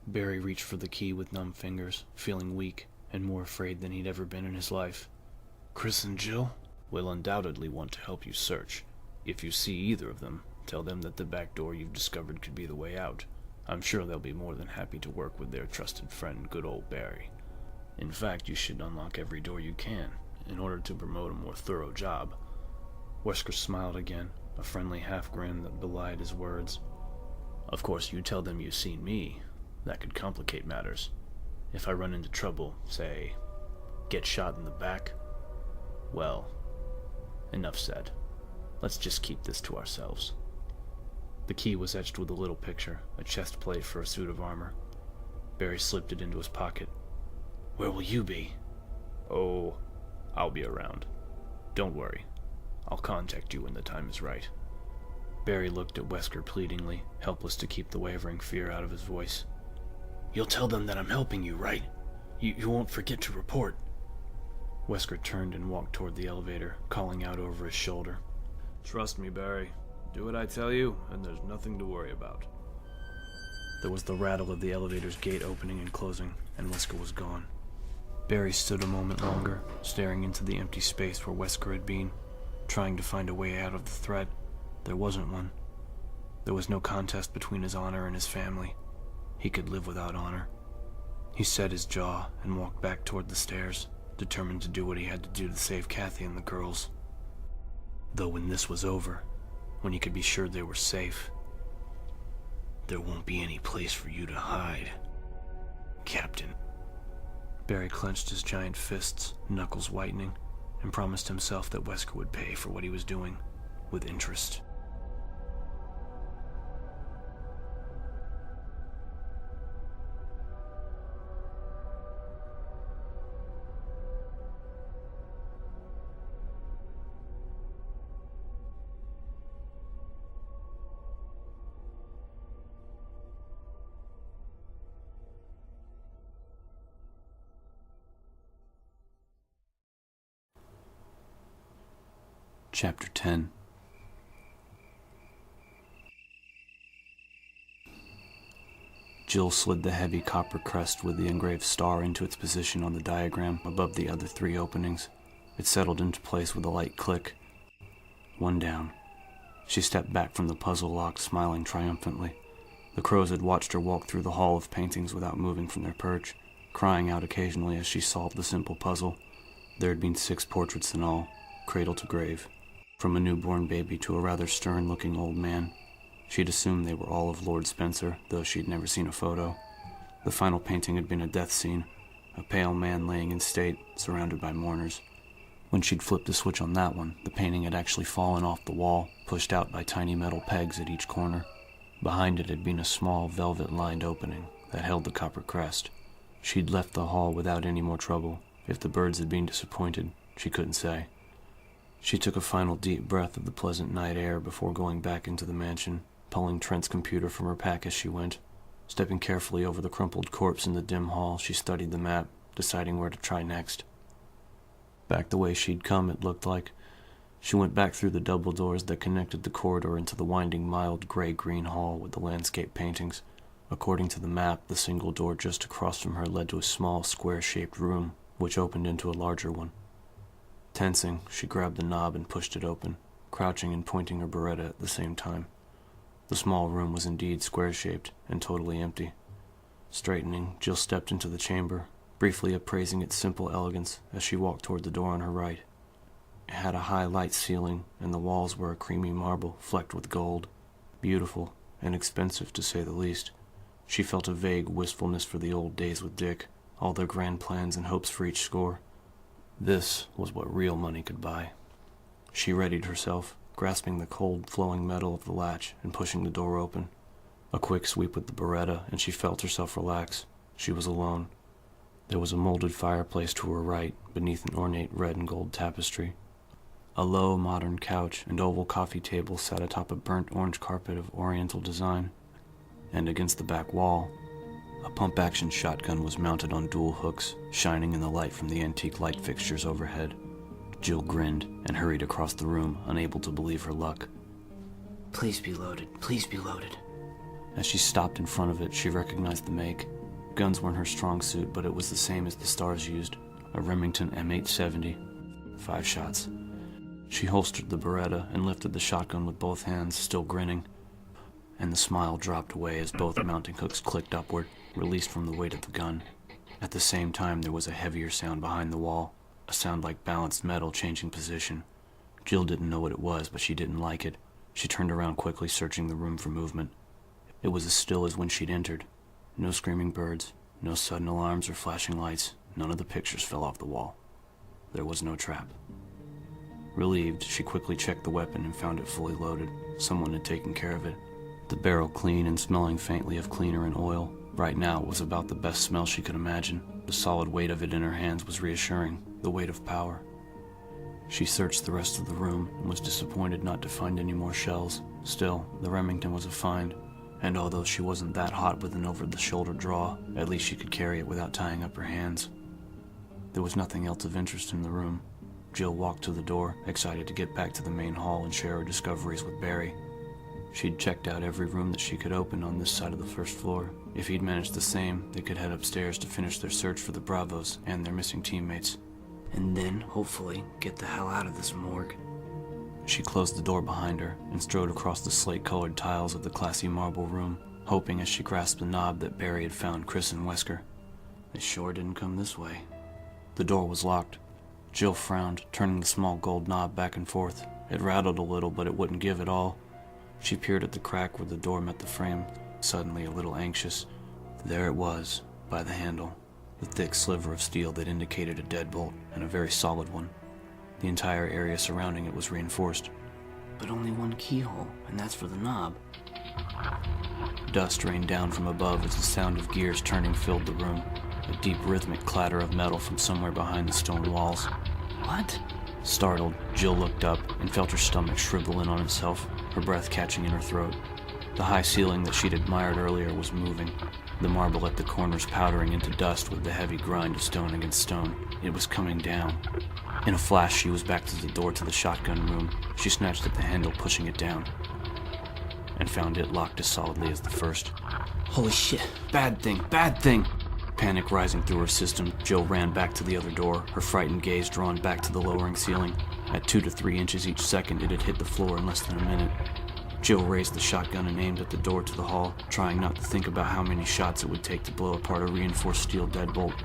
Barry reached for the key with numb fingers, feeling weak and more afraid than he'd ever been in his life. Chris and Jill will undoubtedly want to help you search. If you see either of them, tell them that the back door you've discovered could be the way out. I'm sure they'll be more than happy to work with their trusted friend, good old Barry. In fact, you should unlock every door you can, in order to promote a more thorough job. Wesker smiled again, a friendly half-grin that belied his words. Of course, you tell them you've seen me. That could complicate matters. If I run into trouble, say, get shot in the back, well, enough said. Let's just keep this to ourselves. The key was etched with a little picture, a chest plate for a suit of armor. Barry slipped it into his pocket. Where will you be? Oh, I'll be around. Don't worry. I'll contact you when the time is right. Barry looked at Wesker pleadingly, helpless to keep the wavering fear out of his voice. You'll tell them that I'm helping you, right? You won't forget to report. Wesker turned and walked toward the elevator, calling out over his shoulder. Trust me, Barry. Do what I tell you, and there's nothing to worry about. There was the rattle of the elevator's gate opening and closing, and Wesker was gone. Barry stood a moment longer, staring into the empty space where Wesker had been, trying to find a way out of the threat. There wasn't one. There was no contest between his honor and his family. He could live without honor. He set his jaw and walked back toward the stairs, determined to do what he had to do to save Kathy and the girls. Though when this was over, when he could be sure they were safe, there won't be any place for you to hide, Captain. Barry clenched his giant fists, knuckles whitening, and promised himself that Wesker would pay for what he was doing, with interest. Chapter 10. Jill slid the heavy copper crest with the engraved star into its position on the diagram above the other 3 openings. It settled into place with a light click. 1 down. She stepped back from the puzzle lock, smiling triumphantly. The crows had watched her walk through the hall of paintings without moving from their perch, crying out occasionally as she solved the simple puzzle. There had been 6 portraits in all, cradle to grave. From a newborn baby to a rather stern-looking old man. She'd assumed they were all of Lord Spencer, though she'd never seen a photo. The final painting had been a death scene, a pale man laying in state, surrounded by mourners. When she'd flipped the switch on that one, the painting had actually fallen off the wall, pushed out by tiny metal pegs at each corner. Behind it had been a small, velvet-lined opening that held the copper crest. She'd left the hall without any more trouble. If the birds had been disappointed, she couldn't say. She took a final deep breath of the pleasant night air before going back into the mansion, pulling Trent's computer from her pack as she went. Stepping carefully over the crumpled corpse in the dim hall, she studied the map, deciding where to try next. Back the way she'd come, it looked like. She went back through the double doors that connected the corridor into the winding, mild gray-green hall with the landscape paintings, According to the map, the single door just across from her led to a small, square-shaped room, which opened into a larger one. Tensing, she grabbed the knob and pushed it open, crouching and pointing her Beretta at the same time. The small room was indeed square-shaped and totally empty. Straightening, Jill stepped into the chamber, briefly appraising its simple elegance as she walked toward the door on her right. It had a high light ceiling, and the walls were a creamy marble flecked with gold. Beautiful and expensive, to say the least. She felt a vague wistfulness for the old days with Dick, all their grand plans and hopes for each score. This was what real money could buy. She readied herself, grasping the cold, flowing metal of the latch and pushing the door open. A quick sweep with the Beretta, and she felt herself relax. She was alone. There was a molded fireplace to her right, beneath an ornate red and gold tapestry. A low, modern couch and oval coffee table sat atop a burnt orange carpet of oriental design, and against the back wall, a pump-action shotgun was mounted on dual hooks, shining in the light from the antique light fixtures overhead. Jill grinned and hurried across the room, unable to believe her luck. Please be loaded. Please be loaded. As she stopped in front of it, she recognized the make. Guns weren't her strong suit, but it was the same as the S.T.A.R.S used, a Remington M870. 5 shots. She holstered the Beretta and lifted the shotgun with both hands, still grinning, and the smile dropped away as both mounting hooks clicked upward, released from the weight of the gun. At the same time, there was a heavier sound behind the wall, a sound like balanced metal changing position. Jill didn't know what it was, but she didn't like it. She turned around quickly, searching the room for movement. It was as still as when she'd entered. No screaming birds, no sudden alarms or flashing lights. None of the pictures fell off the wall. There was no trap. Relieved, she quickly checked the weapon and found it fully loaded. Someone had taken care of it. The barrel clean and smelling faintly of cleaner and oil. Right now, it was about the best smell she could imagine. The solid weight of it in her hands was reassuring, the weight of power. She searched the rest of the room and was disappointed not to find any more shells. Still, the Remington was a find, and although she wasn't that hot with an over-the-shoulder draw, at least she could carry it without tying up her hands. There was nothing else of interest in the room. Jill walked to the door, excited to get back to the main hall and share her discoveries with Barry. She'd checked out every room that she could open on this side of the first floor. If he'd managed the same, they could head upstairs to finish their search for the Bravos and their missing teammates. And then, hopefully, get the hell out of this morgue. She closed the door behind her and strode across the slate-colored tiles of the classy marble room, hoping as she grasped the knob that Barry had found Chris and Wesker. They sure didn't come this way. The door was locked. Jill frowned, turning the small gold knob back and forth. It rattled a little, but it wouldn't give at all. She peered at the crack where the door met the frame, suddenly a little anxious. There it was, by the handle, the thick sliver of steel that indicated a deadbolt, and a very solid one. The entire area surrounding it was reinforced. But only one keyhole, and that's for the knob. Dust rained down from above as the sound of gears turning filled the room, a deep rhythmic clatter of metal from somewhere behind the stone walls. What? Startled, Jill looked up and felt her stomach shrivel in on itself, her breath catching in her throat. The high ceiling that she'd admired earlier was moving, the marble at the corners powdering into dust with the heavy grind of stone against stone. It was coming down. In a flash, she was back to the door to the shotgun room. She snatched at the handle, pushing it down, and found it locked as solidly as the first. Holy shit. Bad thing! Bad thing! Panic rising through her system, Jill ran back to the other door, her frightened gaze drawn back to the lowering ceiling. At 2 to 3 inches each second, it had hit the floor in less than a minute. Jill raised the shotgun and aimed at the door to the hall, trying not to think about how many shots it would take to blow apart a reinforced steel deadbolt.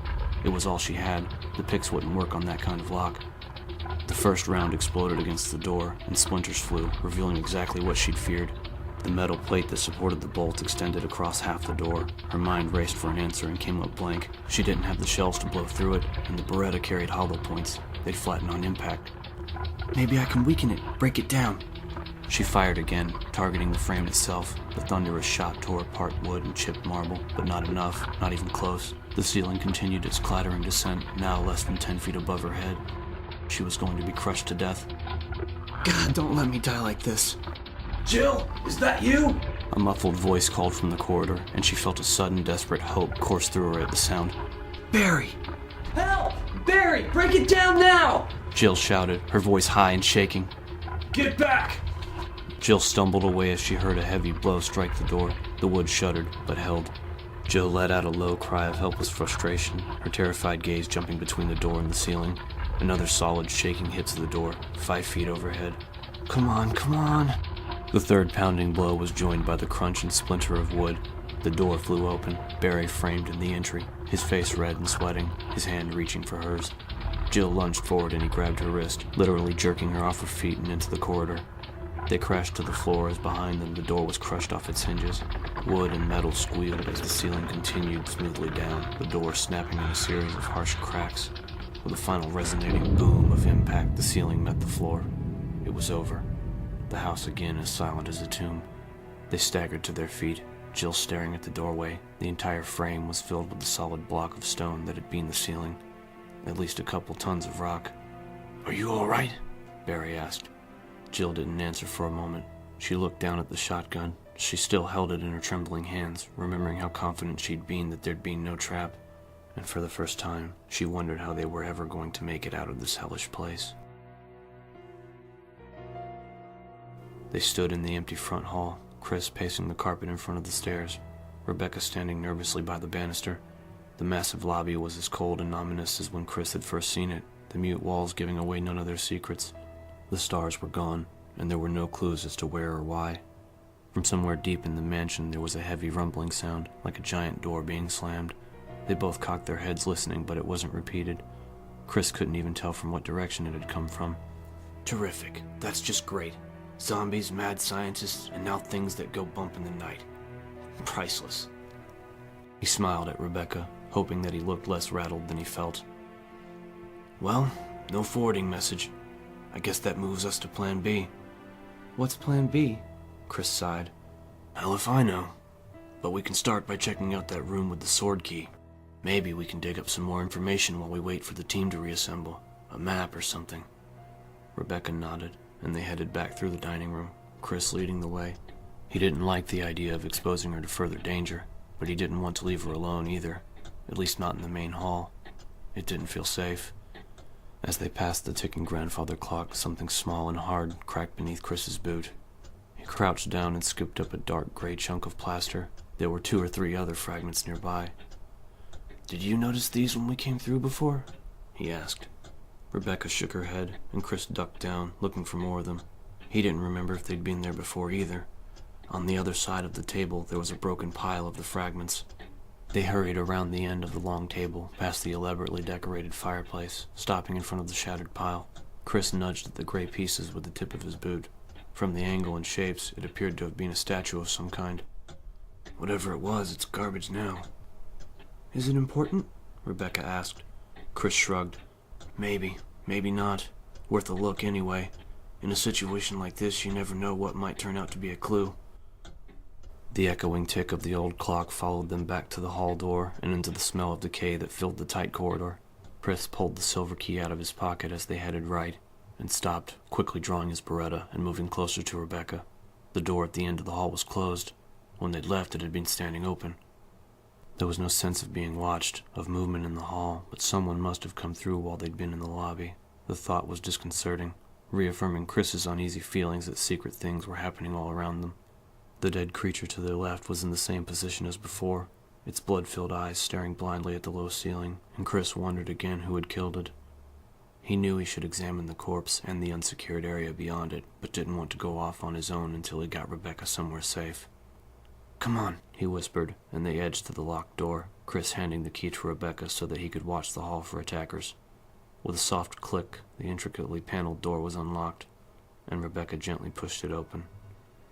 It was all she had. The picks wouldn't work on that kind of lock. The first round exploded against the door, and splinters flew, revealing exactly what she'd feared. The metal plate that supported the bolt extended across half the door. Her mind raced for an answer and came up blank. She didn't have the shells to blow through it, and the Beretta carried hollow points. They'd flatten on impact. Maybe I can weaken it, break it down. She fired again, targeting the frame itself. The thunderous shot tore apart wood and chipped marble, but not enough, not even close. The ceiling continued its clattering descent, now less than 10 feet above her head. She was going to be crushed to death. God, don't let me die like this. Jill, is that you? A muffled voice called from the corridor, and she felt a sudden, desperate hope course through her at the sound. Barry! Help! Barry, break it down now! Jill shouted, her voice high and shaking. Get back! Jill stumbled away as she heard a heavy blow strike the door. The wood shuddered, but held. Jill let out a low cry of helpless frustration, her terrified gaze jumping between the door and the ceiling. Another solid, shaking hit to the door, 5 feet overhead. Come on, come on! The third pounding blow was joined by the crunch and splinter of wood. The door flew open, Barry framed in the entry, his face red and sweating, his hand reaching for hers. Jill lunged forward and he grabbed her wrist, literally jerking her off her feet and into the corridor. They crashed to the floor as behind them the door was crushed off its hinges. Wood and metal squealed as the ceiling continued smoothly down, the door snapping in a series of harsh cracks. With a final resonating boom of impact, the ceiling met the floor. It was over. The house again as silent as a tomb. They staggered to their feet, Jill staring at the doorway. The entire frame was filled with the solid block of stone that had been the ceiling. At least a couple tons of rock. "Are you all right?" Barry asked. Jill didn't answer for a moment. She looked down at the shotgun. She still held it in her trembling hands, remembering how confident she'd been that there'd been no trap. And for the first time, she wondered how they were ever going to make it out of this hellish place. They stood in the empty front hall, Chris pacing the carpet in front of the stairs, Rebecca standing nervously by the banister. The massive lobby was as cold and ominous as when Chris had first seen it, the mute walls giving away none of their secrets. The stars were gone, and there were no clues as to where or why. From somewhere deep in the mansion there was a heavy rumbling sound, like a giant door being slammed. They both cocked their heads listening, but it wasn't repeated. Chris couldn't even tell from what direction it had come from. "Terrific. That's just great. Zombies, mad scientists, and now things that go bump in the night. Priceless." He smiled at Rebecca, hoping that he looked less rattled than he felt. "Well, no forwarding message. I guess that moves us to Plan B." "What's Plan B?" Chris sighed. "Hell if I know. But we can start by checking out that room with the sword key. Maybe we can dig up some more information while we wait for the team to reassemble. A map or something." Rebecca nodded, and they headed back through the dining room, Chris leading the way. He didn't like the idea of exposing her to further danger, but he didn't want to leave her alone either, at least not in the main hall. It didn't feel safe. As they passed the ticking grandfather clock, something small and hard cracked beneath Chris's boot. He crouched down and scooped up a dark gray chunk of plaster. There were 2 or 3 other fragments nearby. "Did you notice these when we came through before?" he asked. Rebecca shook her head, and Chris ducked down, looking for more of them. He didn't remember if they'd been there before either. On the other side of the table, there was a broken pile of the fragments. They hurried around the end of the long table, past the elaborately decorated fireplace, stopping in front of the shattered pile. Chris nudged at the gray pieces with the tip of his boot. From the angle and shapes, it appeared to have been a statue of some kind. "Whatever it was, it's garbage now." "Is it important?" Rebecca asked. Chris shrugged. "Maybe, maybe not. Worth a look anyway. In a situation like this, you never know what might turn out to be a clue." The echoing tick of the old clock followed them back to the hall door and into the smell of decay that filled the tight corridor. Chris pulled the silver key out of his pocket as they headed right, and stopped, quickly drawing his Beretta and moving closer to Rebecca. The door at the end of the hall was closed. When they'd left, it had been standing open. There was no sense of being watched, of movement in the hall, but someone must have come through while they'd been in the lobby. The thought was disconcerting, reaffirming Chris's uneasy feelings that secret things were happening all around them. The dead creature to their left was in the same position as before, its blood-filled eyes staring blindly at the low ceiling, and Chris wondered again who had killed it. He knew he should examine the corpse and the unsecured area beyond it, but didn't want to go off on his own until he got Rebecca somewhere safe. "Come on," he whispered, and they edged to the locked door, Chris handing the key to Rebecca so that he could watch the hall for attackers. With a soft click, the intricately paneled door was unlocked, and Rebecca gently pushed it open.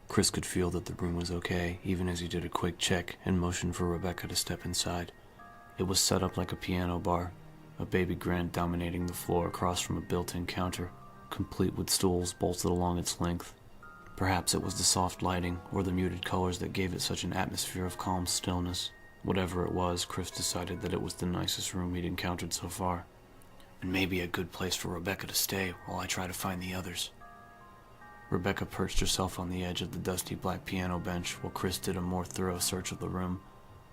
Chris could feel that the room was okay, even as he did a quick check and motioned for Rebecca to step inside. It was set up like a piano bar, a baby grand dominating the floor across from a built-in counter, complete with stools bolted along its length. Perhaps it was the soft lighting or the muted colors that gave it such an atmosphere of calm stillness. Whatever it was, Chris decided that it was the nicest room he'd encountered so far. "And maybe a good place for Rebecca to stay while I try to find the others." Rebecca perched herself on the edge of the dusty black piano bench while Chris did a more thorough search of the room.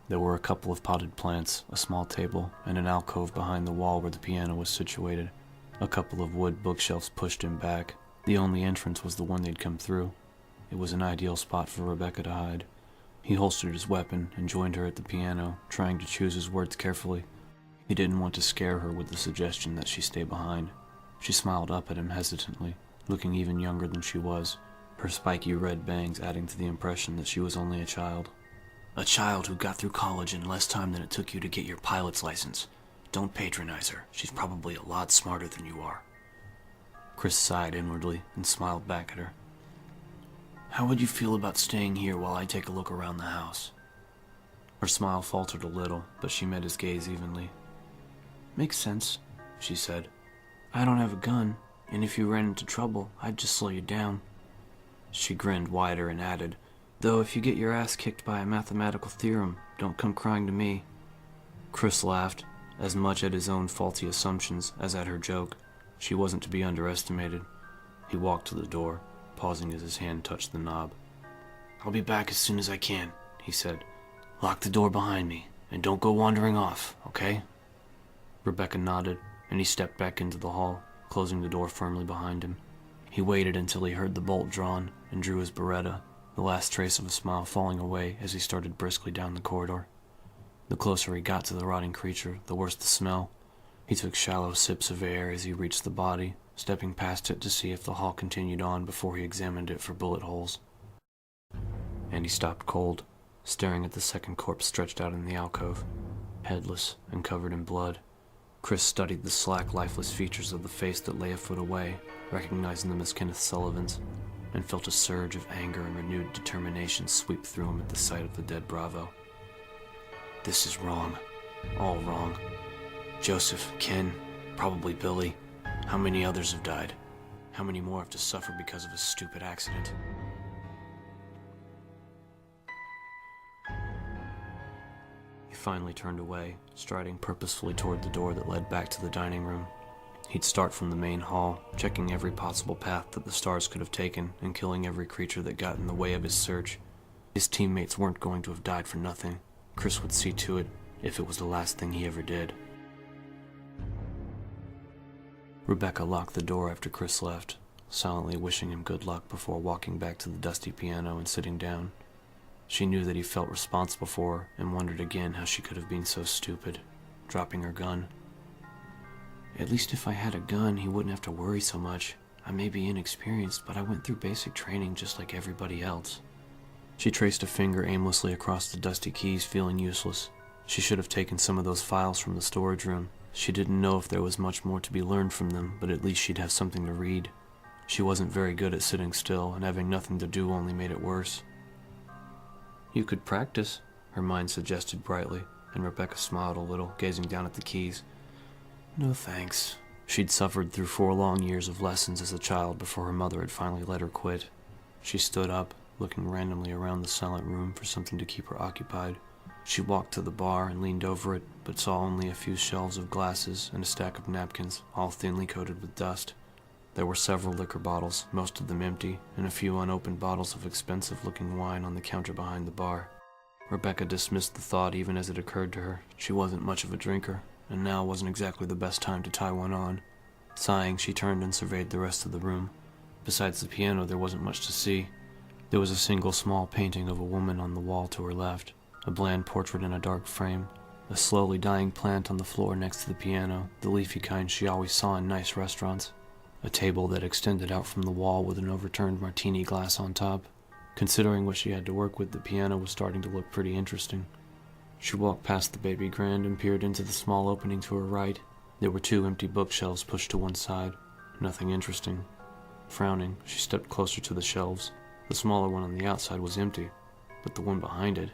There were a couple of potted plants, a small table, and an alcove behind the wall where the piano was situated. A couple of wood bookshelves pushed him back. The only entrance was the one they'd come through. It was an ideal spot for Rebecca to hide. He holstered his weapon and joined her at the piano, trying to choose his words carefully. He didn't want to scare her with the suggestion that she stay behind. She smiled up at him hesitantly, looking even younger than she was, her spiky red bangs adding to the impression that she was only a child. A child who got through college in less time than it took you to get your pilot's license. Don't patronize her. She's probably a lot smarter than you are. Chris sighed inwardly and smiled back at her. How would you feel about staying here while I take a look around the house? Her smile faltered a little, but she met his gaze evenly. Makes sense, she said. I don't have a gun, and if you ran into trouble, I'd just slow you down. She grinned wider and added, though if you get your ass kicked by a mathematical theorem, don't come crying to me. Chris laughed, as much at his own faulty assumptions as at her joke. She wasn't to be underestimated. He walked to the door, pausing as his hand touched the knob. I'll be back as soon as I can, he said. Lock the door behind me, and don't go wandering off, okay? Rebecca nodded, and he stepped back into the hall, closing the door firmly behind him. He waited until he heard the bolt drawn and drew his Beretta, the last trace of a smile falling away as he started briskly down the corridor. The closer he got to the rotting creature, the worse the smell. He took shallow sips of air as he reached the body, stepping past it to see if the hall continued on before he examined it for bullet holes. And he stopped cold, staring at the second corpse stretched out in the alcove, headless and covered in blood. Chris studied the slack, lifeless features of the face that lay a foot away, recognizing them as Kenneth Sullivan's, and felt a surge of anger and renewed determination sweep through him at the sight of the dead Bravo. This is wrong. All wrong. Joseph, Ken, probably Billy. How many others have died? How many more have to suffer because of a stupid accident? He finally turned away, striding purposefully toward the door that led back to the dining room. He'd start from the main hall, checking every possible path that the S.T.A.R.S could have taken and killing every creature that got in the way of his search. His teammates weren't going to have died for nothing. Chris would see to it if it was the last thing he ever did. Rebecca locked the door after Chris left, silently wishing him good luck before walking back to the dusty piano and sitting down. She knew that he felt responsible for her and wondered again how she could have been so stupid, dropping her gun. At least if I had a gun, he wouldn't have to worry so much. I may be inexperienced, but I went through basic training just like everybody else. She traced a finger aimlessly across the dusty keys, feeling useless. She should have taken some of those files from the storage room. She didn't know if there was much more to be learned from them, but at least she'd have something to read. She wasn't very good at sitting still, and having nothing to do only made it worse. You could practice, her mind suggested brightly, and Rebecca smiled a little, gazing down at the keys. No thanks. She'd suffered through 4 long years of lessons as a child before her mother had finally let her quit. She stood up, looking randomly around the silent room for something to keep her occupied. She walked to the bar and leaned over it, but saw only a few shelves of glasses and a stack of napkins, all thinly coated with dust. There were several liquor bottles, most of them empty, and a few unopened bottles of expensive-looking wine on the counter behind the bar. Rebecca dismissed the thought even as it occurred to her. She wasn't much of a drinker, and now wasn't exactly the best time to tie one on. Sighing, she turned and surveyed the rest of the room. Besides the piano, there wasn't much to see. There was a single small painting of a woman on the wall to her left, a bland portrait in a dark frame, a slowly dying plant on the floor next to the piano, the leafy kind she always saw in nice restaurants, a table that extended out from the wall with an overturned martini glass on top. Considering what she had to work with, the piano was starting to look pretty interesting. She walked past the baby grand and peered into the small opening to her right. There were 2 empty bookshelves pushed to one side. Nothing interesting. Frowning, she stepped closer to the shelves. The smaller one on the outside was empty, but the one behind it.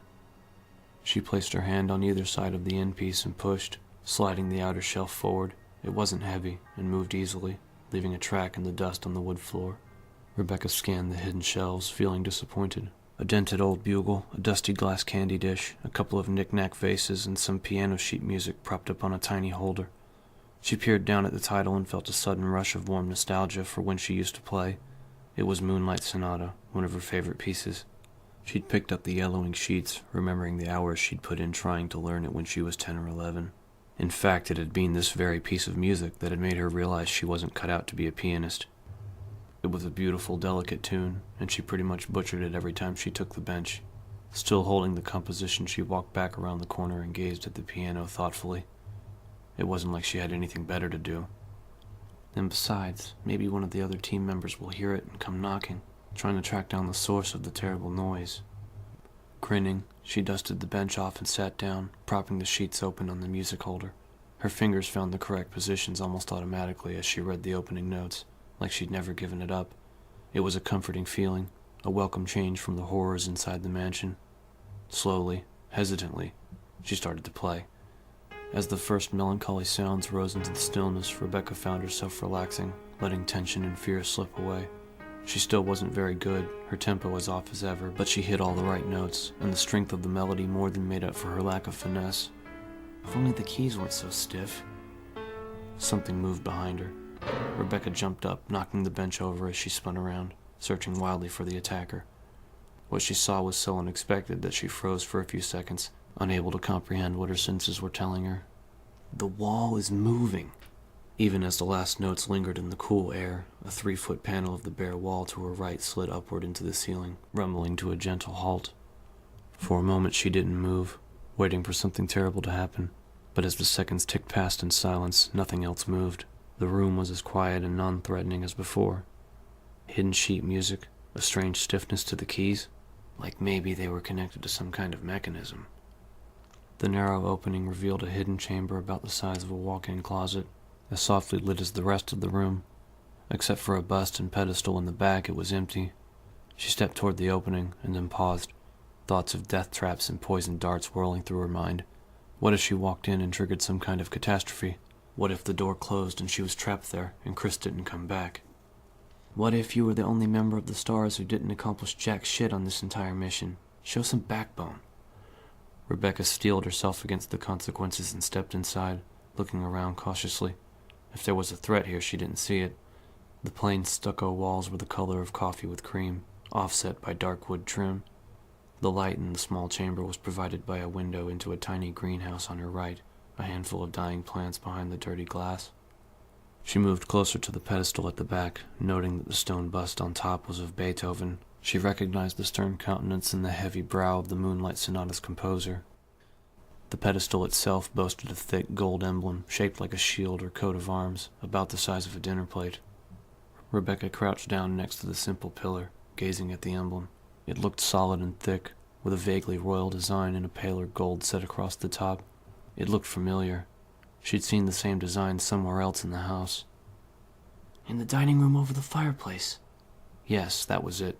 She placed her hand on either side of the end piece and pushed, sliding the outer shelf forward. It wasn't heavy and moved easily, leaving a track in the dust on the wood floor. Rebecca scanned the hidden shelves, feeling disappointed. A dented old bugle, a dusty glass candy dish, a couple of knick-knack vases, and some piano sheet music propped up on a tiny holder. She peered down at the title and felt a sudden rush of warm nostalgia for when she used to play. It was Moonlight Sonata, one of her favorite pieces. She'd picked up the yellowing sheets, remembering the hours she'd put in trying to learn it when she was 10 or 11. In fact, it had been this very piece of music that had made her realize she wasn't cut out to be a pianist. It was a beautiful, delicate tune, and she pretty much butchered it every time she took the bench. Still holding the composition, she walked back around the corner and gazed at the piano thoughtfully. It wasn't like she had anything better to do. And besides, maybe one of the other team members will hear it and come knocking, trying to track down the source of the terrible noise. Grinning, she dusted the bench off and sat down, propping the sheets open on the music holder. Her fingers found the correct positions almost automatically as she read the opening notes, like she'd never given it up. It was a comforting feeling, a welcome change from the horrors inside the mansion. Slowly, hesitantly, she started to play. As the first melancholy sounds rose into the stillness, Rebecca found herself relaxing, letting tension and fear slip away. She still wasn't very good, her tempo was off as ever, but she hit all the right notes, and the strength of the melody more than made up for her lack of finesse. If only the keys weren't so stiff. Something moved behind her. Rebecca jumped up, knocking the bench over as she spun around, searching wildly for the attacker. What she saw was so unexpected that she froze for a few seconds, unable to comprehend what her senses were telling her. The wall is moving. Even as the last notes lingered in the cool air, a 3-foot panel of the bare wall to her right slid upward into the ceiling, rumbling to a gentle halt. For a moment she didn't move, waiting for something terrible to happen. But as the seconds ticked past in silence, nothing else moved. The room was as quiet and non-threatening as before. Hidden sheet music, a strange stiffness to the keys, like maybe they were connected to some kind of mechanism. The narrow opening revealed a hidden chamber about the size of a walk-in closet, as softly lit as the rest of the room. Except for a bust and pedestal in the back, it was empty. She stepped toward the opening, and then paused, thoughts of death traps and poisoned darts whirling through her mind. What if she walked in and triggered some kind of catastrophe? What if the door closed and she was trapped there, and Chris didn't come back? What if you were the only member of the S.T.A.R.S who didn't accomplish jack shit on this entire mission? Show some backbone. Rebecca steeled herself against the consequences and stepped inside, looking around cautiously. If there was a threat here, she didn't see it. The plain stucco walls were the color of coffee with cream, offset by dark wood trim. The light in the small chamber was provided by a window into a tiny greenhouse on her right, a handful of dying plants behind the dirty glass. She moved closer to the pedestal at the back, noting that the stone bust on top was of Beethoven. She recognized the stern countenance and the heavy brow of the Moonlight Sonata's composer. The pedestal itself boasted a thick gold emblem, shaped like a shield or coat of arms, about the size of a dinner plate. Rebecca crouched down next to the simple pillar, gazing at the emblem. It looked solid and thick, with a vaguely royal design in a paler gold set across the top. It looked familiar. She'd seen the same design somewhere else in the house. In the dining room over the fireplace. Yes, that was it.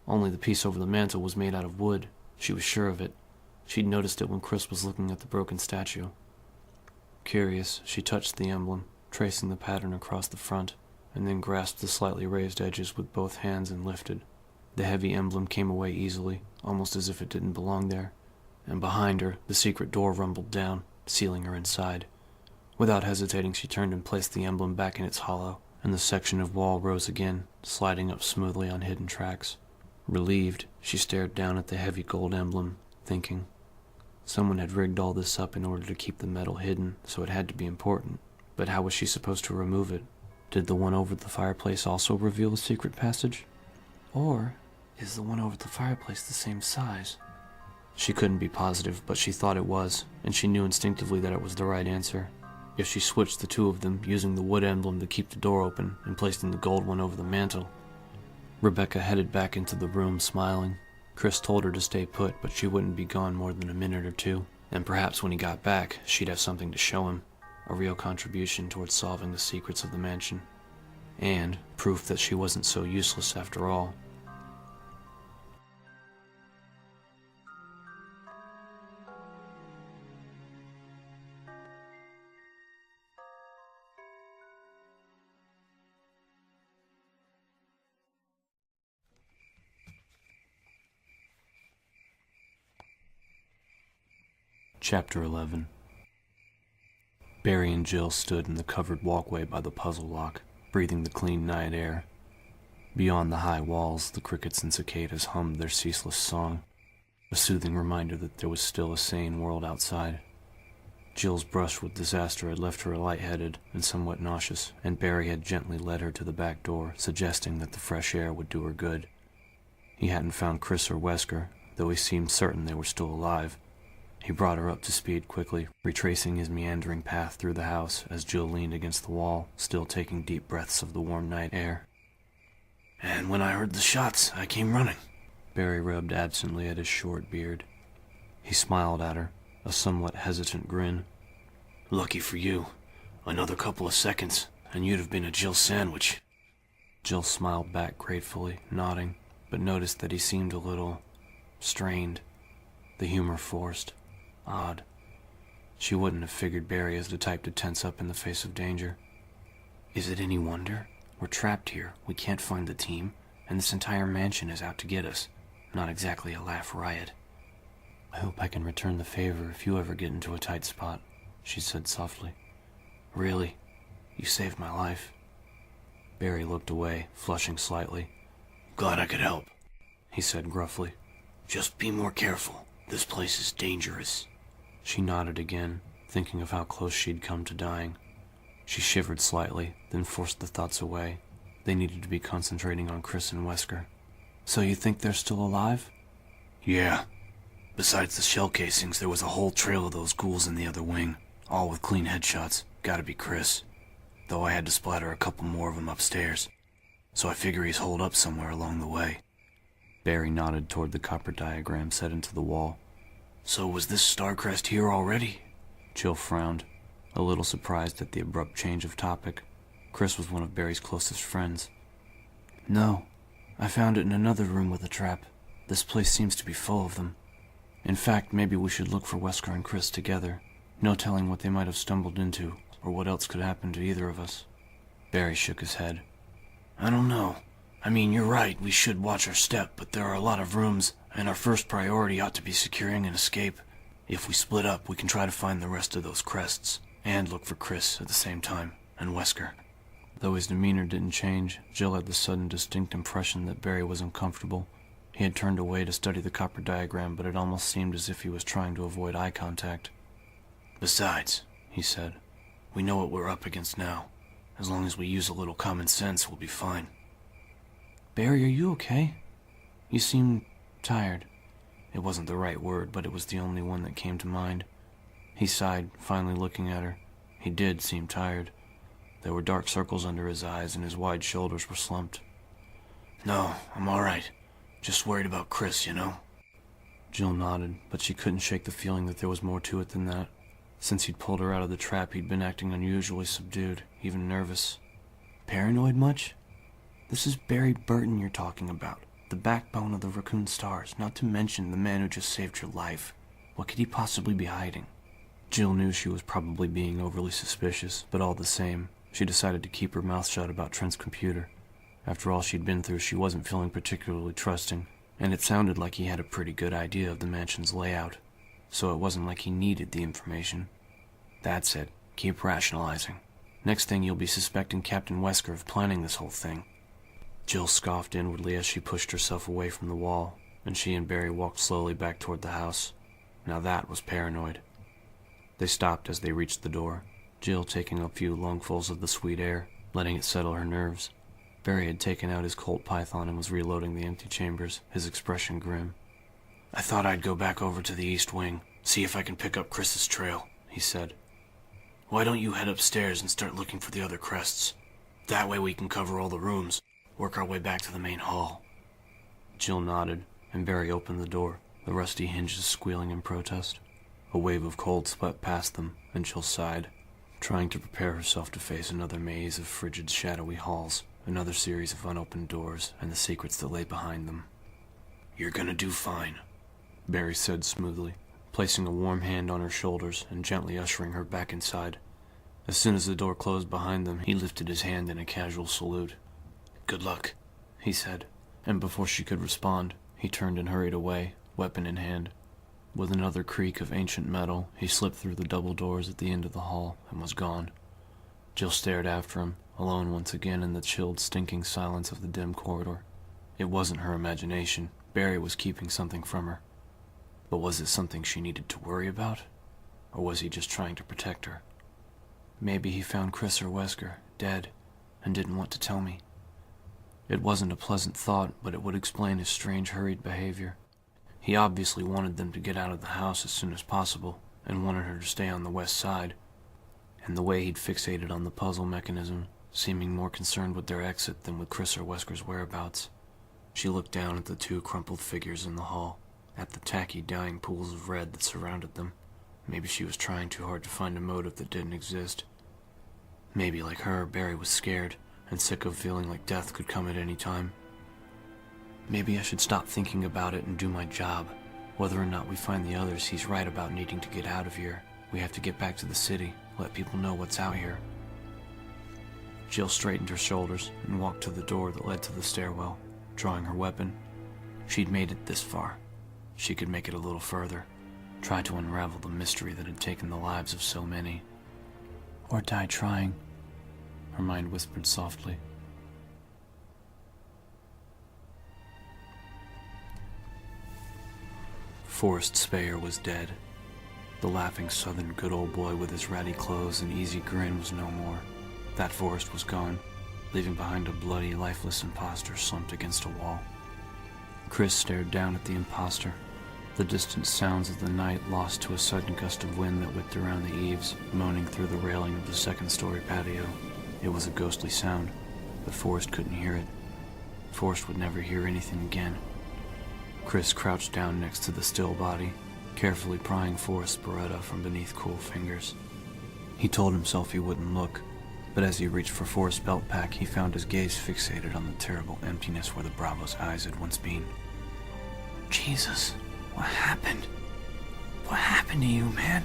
Only the piece over the mantel was made out of wood. She was sure of it. She'd noticed it when Chris was looking at the broken statue. Curious, she touched the emblem, tracing the pattern across the front, and then grasped the slightly raised edges with both hands and lifted. The heavy emblem came away easily, almost as if it didn't belong there, and behind her, the secret door rumbled down, sealing her inside. Without hesitating, she turned and placed the emblem back in its hollow, and the section of wall rose again, sliding up smoothly on hidden tracks. Relieved, she stared down at the heavy gold emblem, thinking. Someone had rigged all this up in order to keep the metal hidden, so it had to be important. But how was she supposed to remove it? Did the one over the fireplace also reveal a secret passage? Or is the one over the fireplace the same size? She couldn't be positive, but she thought it was, and she knew instinctively that it was the right answer. If she switched the two of them, using the wood emblem to keep the door open, and placing the gold one over the mantel. Rebecca headed back into the room, smiling. Chris told her to stay put, but she wouldn't be gone more than a minute or two, and perhaps when he got back, she'd have something to show him, a real contribution towards solving the secrets of the mansion, and proof that she wasn't so useless after all. Chapter 11. Barry and Jill stood in the covered walkway by the puzzle lock, breathing the clean night air. Beyond the high walls, the crickets and cicadas hummed their ceaseless song, a soothing reminder that there was still a sane world outside. Jill's brush with disaster had left her lightheaded and somewhat nauseous, and Barry had gently led her to the back door, suggesting that the fresh air would do her good. He hadn't found Chris or Wesker, though he seemed certain they were still alive. He brought her up to speed quickly, retracing his meandering path through the house as Jill leaned against the wall, still taking deep breaths of the warm night air. And when I heard the shots, I came running. Barry rubbed absently at his short beard. He smiled at her, a somewhat hesitant grin. Lucky for you. Another couple of seconds, and you'd have been a Jill sandwich. Jill smiled back gratefully, nodding, but noticed that he seemed a little strained, the humor forced, odd. She wouldn't have figured Barry as the type to tense up in the face of danger. Is it any wonder? We're trapped here, we can't find the team, and this entire mansion is out to get us. Not exactly a laugh riot. I hope I can return the favor if you ever get into a tight spot, she said softly. Really? You saved my life. Barry looked away, flushing slightly. Glad I could help, he said gruffly. Just be more careful. This place is dangerous. She nodded again, thinking of how close she'd come to dying. She shivered slightly, then forced the thoughts away. They needed to be concentrating on Chris and Wesker. So you think they're still alive? Yeah. Besides the shell casings, there was a whole trail of those ghouls in the other wing, all with clean headshots. Gotta be Chris. Though I had to splatter a couple more of them upstairs. So I figure he's holed up somewhere along the way. Barry nodded toward the copper diagram set into the wall. So was this Starcrest here already? Jill frowned, a little surprised at the abrupt change of topic. Chris was one of Barry's closest friends. No, I found it in another room with a trap. This place seems to be full of them. In fact, maybe we should look for Wesker and Chris together. No telling what they might have stumbled into, or what else could happen to either of us. Barry shook his head. I don't know. I mean, you're right, we should watch our step, but there are a lot of rooms, and our first priority ought to be securing an escape. If we split up, we can try to find the rest of those crests, and look for Chris at the same time, and Wesker. Though his demeanor didn't change, Jill had the sudden distinct impression that Barry was uncomfortable. He had turned away to study the copper diagram, but it almost seemed as if he was trying to avoid eye contact. Besides, he said, we know what we're up against now. As long as we use a little common sense, we'll be fine. Barry, are you okay? You seem tired. It wasn't the right word, but it was the only one that came to mind. He sighed, finally looking at her. He did seem tired. There were dark circles under his eyes, and his wide shoulders were slumped. No, I'm all right. Just worried about Chris, you know? Jill nodded, but she couldn't shake the feeling that there was more to it than that. Since he'd pulled her out of the trap, he'd been acting unusually subdued, even nervous. Paranoid much? This is Barry Burton you're talking about, the backbone of the Raccoon S.T.A.R.S, not to mention the man who just saved your life. What could he possibly be hiding? Jill knew she was probably being overly suspicious, but all the same, she decided to keep her mouth shut about Trent's computer. After all she'd been through, she wasn't feeling particularly trusting, and it sounded like he had a pretty good idea of the mansion's layout, so it wasn't like he needed the information. That's it. Keep rationalizing. Next thing you'll be suspecting Captain Wesker of planning this whole thing. Jill scoffed inwardly as she pushed herself away from the wall, and she and Barry walked slowly back toward the house. Now that was paranoid. They stopped as they reached the door, Jill taking a few lungfuls of the sweet air, letting it settle her nerves. Barry had taken out his Colt Python and was reloading the empty chambers, his expression grim. I thought I'd go back over to the East Wing, see if I can pick up Chris's trail, he said. Why don't you head upstairs and start looking for the other crests? That way we can cover all the rooms, work our way back to the main hall. Jill nodded, and Barry opened the door, the rusty hinges squealing in protest. A wave of cold swept past them, and Jill sighed, trying to prepare herself to face another maze of frigid, shadowy halls, another series of unopened doors, and the secrets that lay behind them. You're gonna do fine, Barry said smoothly, placing a warm hand on her shoulders and gently ushering her back inside. As soon as the door closed behind them, he lifted his hand in a casual salute. Good luck, he said, and before she could respond, he turned and hurried away, weapon in hand. With another creak of ancient metal, he slipped through the double doors at the end of the hall and was gone. Jill stared after him, alone once again in the chilled, stinking silence of the dim corridor. It wasn't her imagination. Barry was keeping something from her. But was it something she needed to worry about? or was he just trying to protect her? Maybe he found Chris or Wesker dead and didn't want to tell me. It wasn't a pleasant thought, but it would explain his strange, hurried behavior. He obviously wanted them to get out of the house as soon as possible and wanted her to stay on the west side. And the way he'd fixated on the puzzle mechanism, seeming more concerned with their exit than with Chris or Wesker's whereabouts. She looked down at the two crumpled figures in the hall, at the tacky, dying pools of red that surrounded them. Maybe she was trying too hard to find a motive that didn't exist. Maybe, like her, Barry was scared and sick of feeling like death could come at any time. Maybe I should stop thinking about it and do my job. Whether or not we find the others, he's right about needing to get out of here. We have to get back to the city, let people know what's out here. Jill straightened her shoulders and walked to the door that led to the stairwell, drawing her weapon. She'd made it this far. She could make it a little further, try to unravel the mystery that had taken the lives of so many. Or die trying, her mind whispered softly. Forrest Speyer was dead. The laughing southern good old boy with his ratty clothes and easy grin was no more. That Forrest was gone, leaving behind a bloody, lifeless imposter slumped against a wall. Chris stared down at the imposter, the distant sounds of the night lost to a sudden gust of wind that whipped around the eaves, moaning through the railing of the second-story patio. It was a ghostly sound, but Forrest couldn't hear it. Forrest would never hear anything again. Chris crouched down next to the still body, carefully prying Forrest's Beretta from beneath cool fingers. He told himself he wouldn't look, but as he reached for Forrest's belt pack, he found his gaze fixated on the terrible emptiness where the Bravo's eyes had once been. Jesus, what happened? What happened to you, man?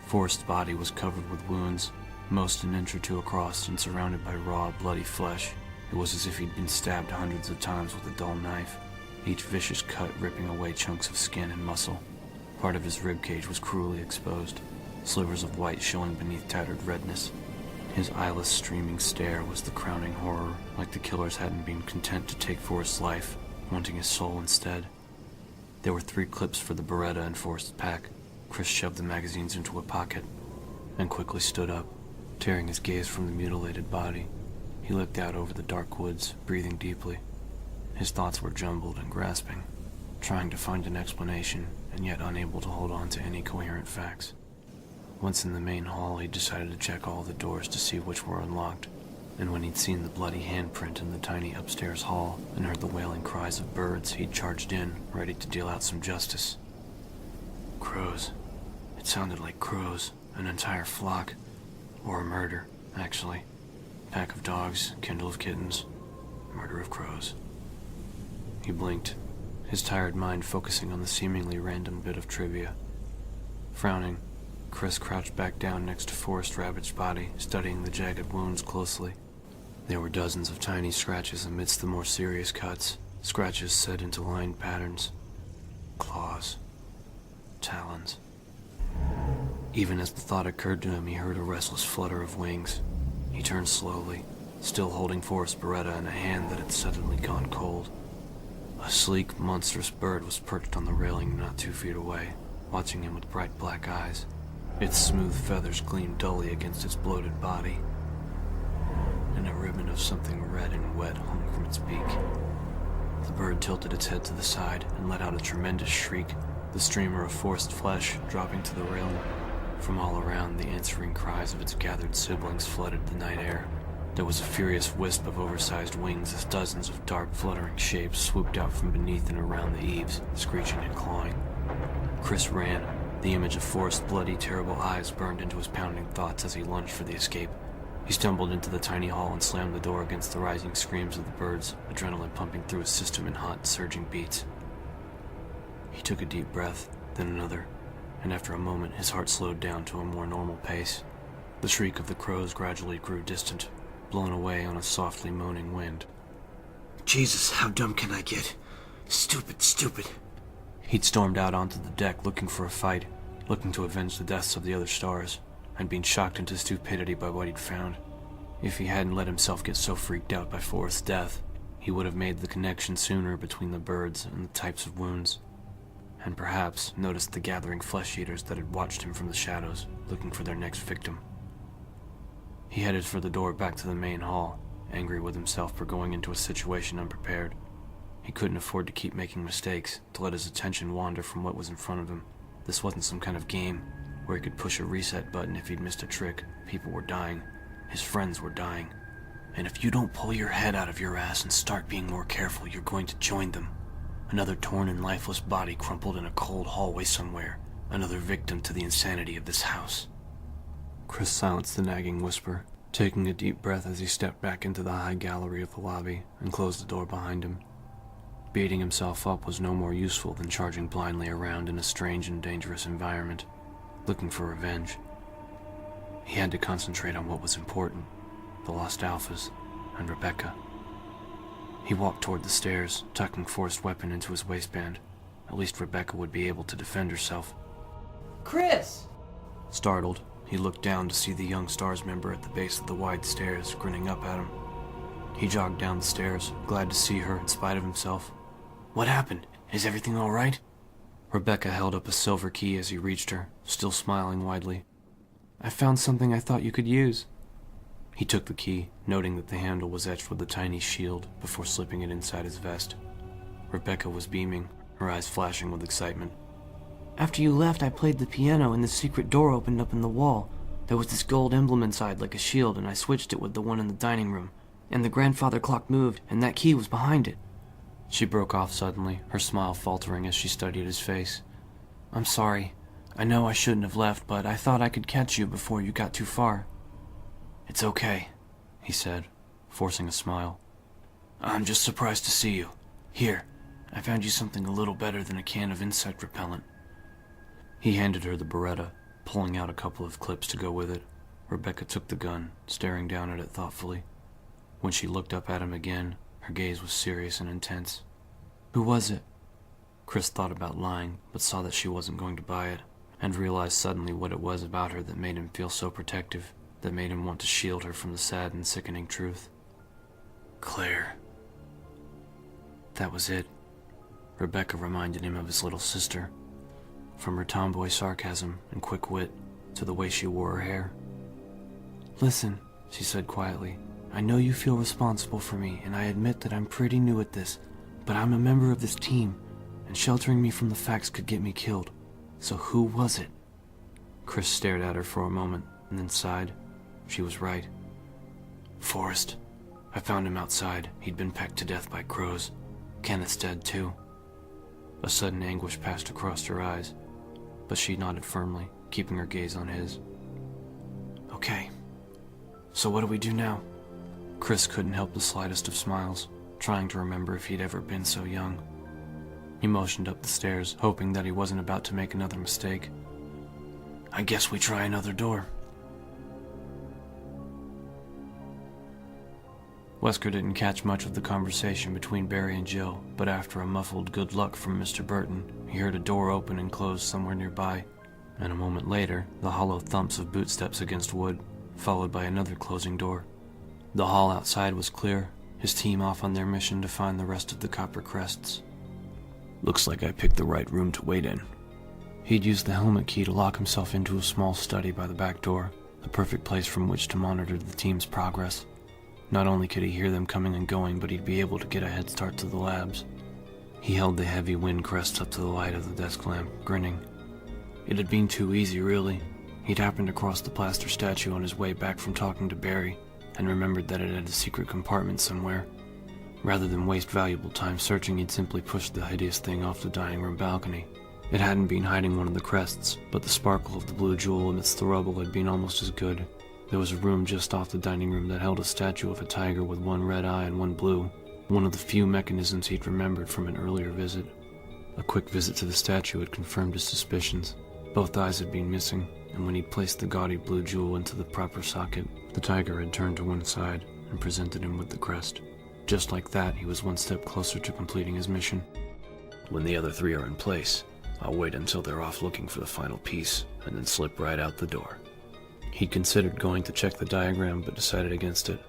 Forrest's body was covered with wounds, most an inch or two across and surrounded by raw, bloody flesh. It was as if he'd been stabbed hundreds of times with a dull knife, each vicious cut ripping away chunks of skin and muscle. Part of his ribcage was cruelly exposed, slivers of white showing beneath tattered redness. His eyeless, streaming stare was the crowning horror, like the killers hadn't been content to take Forrest's life, wanting his soul instead. There were 3 clips for the Beretta in Forrest's pack. Chris shoved the magazines into a pocket and quickly stood up, tearing his gaze from the mutilated body. He looked out over the dark woods, breathing deeply. His thoughts were jumbled and grasping, trying to find an explanation and yet unable to hold on to any coherent facts. Once in the main hall, he decided to check all the doors to see which were unlocked, and when he'd seen the bloody handprint in the tiny upstairs hall and heard the wailing cries of birds, he'd charged in, ready to deal out some justice. Crows. It sounded like crows, an entire flock, or a murder, actually. Pack of dogs, kindle of kittens, murder of crows. He blinked, his tired mind focusing on the seemingly random bit of trivia. Frowning, Chris crouched back down next to Forrest Ravaged body, studying the jagged wounds closely. There were dozens of tiny scratches amidst the more serious cuts, scratches set into lined patterns. Claws. Talons. Even as the thought occurred to him, he heard a restless flutter of wings. He turned slowly, still holding Forrest's Beretta in a hand that had suddenly gone cold. A sleek, monstrous bird was perched on the railing not 2 feet away, watching him with bright black eyes. Its smooth feathers gleamed dully against its bloated body, and a ribbon of something red and wet hung from its beak. The bird tilted its head to the side and let out a tremendous shriek, the streamer of forced flesh dropping to the railing. From all around, the answering cries of its gathered siblings flooded the night air. There was a furious wisp of oversized wings as dozens of dark, fluttering shapes swooped out from beneath and around the eaves, screeching and clawing. Chris ran. The image of Forrest's bloody, terrible eyes burned into his pounding thoughts as he lunged for the escape. He stumbled into the tiny hall and slammed the door against the rising screams of the birds, adrenaline pumping through his system in hot, surging beats. He took a deep breath, then another, and after a moment his heart slowed down to a more normal pace. The shriek of the crows gradually grew distant, blown away on a softly moaning wind. Jesus, how dumb can I get? Stupid, stupid. He'd stormed out onto the deck looking for a fight, looking to avenge the deaths of the other stars, and been shocked into stupidity by what he'd found. If he hadn't let himself get so freaked out by Forrest's death, he would have made the connection sooner between the birds and the types of wounds. and perhaps noticed the gathering flesh-eaters that had watched him from the shadows, looking for their next victim. He headed for the door back to the main hall, angry with himself for going into a situation unprepared. He couldn't afford to keep making mistakes, to let his attention wander from what was in front of him. This wasn't some kind of game, where he could push a reset button if he'd missed a trick. People were dying. His friends were dying. And if you don't pull your head out of your ass and start being more careful, you're going to join them. Another torn and lifeless body crumpled in a cold hallway somewhere. Another victim to the insanity of this house. Chris silenced the nagging whisper, taking a deep breath as he stepped back into the high gallery of the lobby and closed the door behind him. Beating himself up was no more useful than charging blindly around in a strange and dangerous environment, looking for revenge. He had to concentrate on what was important, the lost alphas, and Rebecca. He walked toward the stairs, tucking Forrest's weapon into his waistband. At least Rebecca would be able to defend herself. Chris! Startled, he looked down to see the young S.T.A.R.S member at the base of the wide stairs, grinning up at him. He jogged down the stairs, glad to see her in spite of himself. What happened? Is everything all right? Rebecca held up a silver key as he reached her, still smiling widely. I found something I thought you could use. He took the key, noting that the handle was etched with a tiny shield, before slipping it inside his vest. Rebecca was beaming, her eyes flashing with excitement. After you left, I played the piano and the secret door opened up in the wall. There was this gold emblem inside like a shield, and I switched it with the one in the dining room. And the grandfather clock moved, and that key was behind it. She broke off suddenly, her smile faltering as she studied his face. I'm sorry. I know I shouldn't have left, but I thought I could catch you before you got too far. It's okay, he said, forcing a smile. I'm just surprised to see you. Here, I found you something a little better than a can of insect repellent. He handed her the Beretta, pulling out a couple of clips to go with it. Rebecca took the gun, staring down at it thoughtfully. When she looked up at him again, her gaze was serious and intense. Who was it? Chris thought about lying, but saw that she wasn't going to buy it, and realized suddenly what it was about her that made him feel so protective, that made him want to shield her from the sad and sickening truth. Claire. That was it. Rebecca reminded him of his little sister, from her tomboy sarcasm and quick wit to the way she wore her hair. Listen, she said quietly, I know you feel responsible for me, and I admit that I'm pretty new at this, but I'm a member of this team, and sheltering me from the facts could get me killed. So who was it? Chris stared at her for a moment, and then sighed. She was right. Forrest. I found him outside. He'd been pecked to death by crows. Kenneth's dead too. A sudden anguish passed across her eyes, but she nodded firmly, keeping her gaze on his. Okay. So what do we do now? Chris couldn't help the slightest of smiles, trying to remember if he'd ever been so young. He motioned up the stairs, hoping that he wasn't about to make another mistake. I guess we try another door. Wesker didn't catch much of the conversation between Barry and Jill, but after a muffled good luck from Mr. Burton, he heard a door open and close somewhere nearby, and a moment later, the hollow thumps of bootsteps against wood, followed by another closing door. The hall outside was clear, his team off on their mission to find the rest of the Copper Crests. Looks like I picked the right room to wait in. He'd used the helmet key to lock himself into a small study by the back door, the perfect place from which to monitor the team's progress. Not only could he hear them coming and going, but he'd be able to get a head start to the labs. He held the heavy wind crest up to the light of the desk lamp, grinning. It had been too easy, really. He'd happened across the plaster statue on his way back from talking to Barry, and remembered that it had a secret compartment somewhere. Rather than waste valuable time searching, he'd simply pushed the hideous thing off the dining room balcony. It hadn't been hiding one of the crests, but the sparkle of the blue jewel amidst the rubble had been almost as good. There was a room just off the dining room that held a statue of a tiger with one red eye and one blue, one of the few mechanisms he'd remembered from an earlier visit. A quick visit to the statue had confirmed his suspicions. Both eyes had been missing, and when he'd placed the gaudy blue jewel into the proper socket, the tiger had turned to one side and presented him with the crest. Just like that, he was one step closer to completing his mission. When the other three are in place, I'll wait until they're off looking for the final piece, and then slip right out the door. He'd considered going to check the diagram, but decided against it.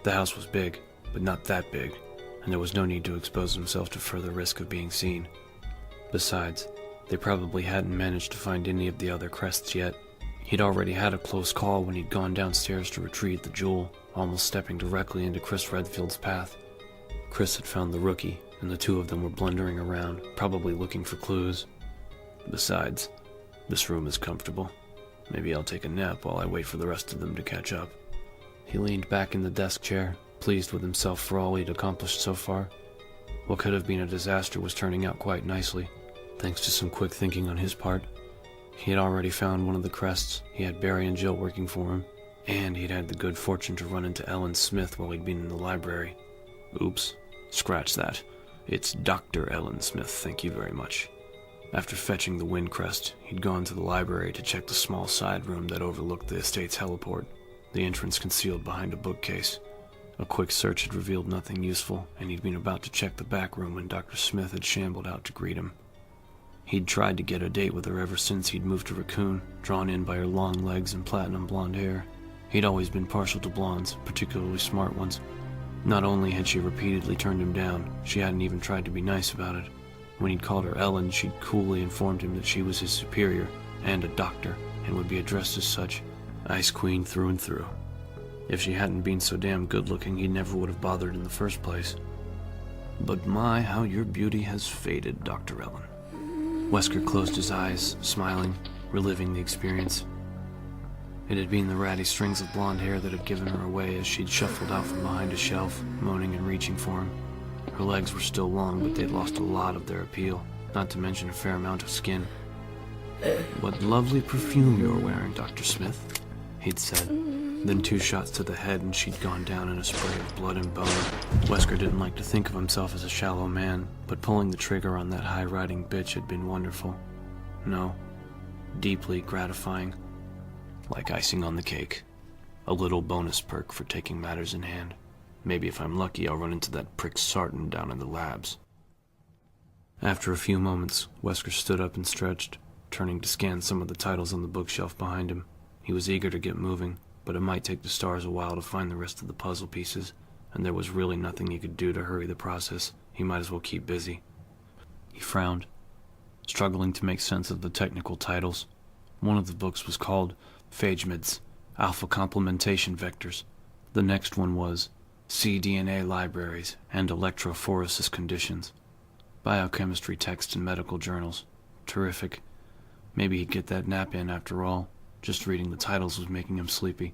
The house was big, but not that big, and there was no need to expose himself to further risk of being seen. Besides, They probably hadn't managed to find any of the other crests yet. He'd already had a close call when he'd gone downstairs to retrieve the jewel, almost stepping directly into Chris Redfield's path. Chris had found the rookie, and the two of them were blundering around, probably looking for clues. Besides, this room is comfortable. Maybe I'll take a nap while I wait for the rest of them to catch up. He leaned back in the desk chair, pleased with himself for all he'd accomplished so far. What could have been a disaster was turning out quite nicely, thanks to some quick thinking on his part. He had already found one of the crests, he had Barry and Jill working for him, and he'd had the good fortune to run into Ellen Smith while he'd been in the library. Oops, scratch that. It's Dr. Ellen Smith, thank you very much. After fetching the wind crest, he'd gone to the library to check the small side room that overlooked the estate's heliport, the entrance concealed behind a bookcase. A quick search had revealed nothing useful, and he'd been about to check the back room when Dr. Smith had shambled out to greet him. He'd tried to get a date with her ever since he'd moved to Raccoon, drawn in by her long legs and platinum blonde hair. He'd always been partial to blondes, particularly smart ones. Not only had she repeatedly turned him down, she hadn't even tried to be nice about it. When he'd called her Ellen, she'd coolly informed him that she was his superior, and a doctor, and would be addressed as such. Ice Queen through and through. If she hadn't been so damn good-looking, he never would have bothered in the first place. But my, how your beauty has faded, Dr. Ellen. Wesker closed his eyes, smiling, reliving the experience. It had been the ratty strings of blonde hair that had given her away as she'd shuffled out from behind a shelf, moaning and reaching for him. Her legs were still long, but they'd lost a lot of their appeal, not to mention a fair amount of skin. "What lovely perfume you're wearing, Dr. Smith," he'd said. Then 2 shots to the head and she'd gone down in a spray of blood and bone. Wesker didn't like to think of himself as a shallow man, but pulling the trigger on that high-riding bitch had been wonderful. No, deeply gratifying. Like icing on the cake. A little bonus perk for taking matters in hand. Maybe if I'm lucky, I'll run into that prick Sarton down in the labs. After a few moments, Wesker stood up and stretched, turning to scan some of the titles on the bookshelf behind him. He was eager to get moving, but it might take the S.T.A.R.S a while to find the rest of the puzzle pieces, and there was really nothing he could do to hurry the process. He might as well keep busy. He frowned, struggling to make sense of the technical titles. One of the books was called Phagemids, Alpha Complementation Vectors. The next one was cDNA Libraries and Electrophoresis Conditions. Biochemistry text and medical journals. Terrific. Maybe he'd get that nap in after all. Just reading the titles was making him sleepy.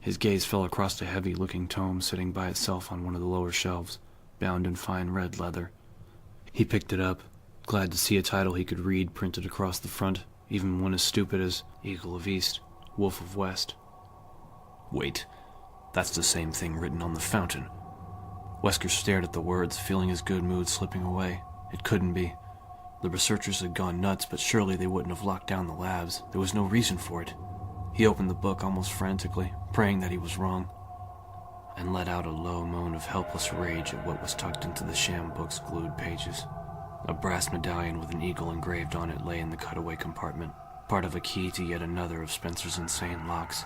His gaze fell across a heavy-looking tome sitting by itself on one of the lower shelves, bound in fine red leather. He picked it up, glad to see a title he could read printed across the front, even one as stupid as Eagle of East, Wolf of West. Wait, that's the same thing written on the fountain. Wesker stared at the words, feeling his good mood slipping away. It couldn't be. The researchers had gone nuts, but surely they wouldn't have locked down the labs. There was no reason for it. He opened the book almost frantically, praying that he was wrong, and let out a low moan of helpless rage at what was tucked into the sham book's glued pages. A brass medallion with an eagle engraved on it lay in the cutaway compartment, part of a key to yet another of Spencer's insane locks.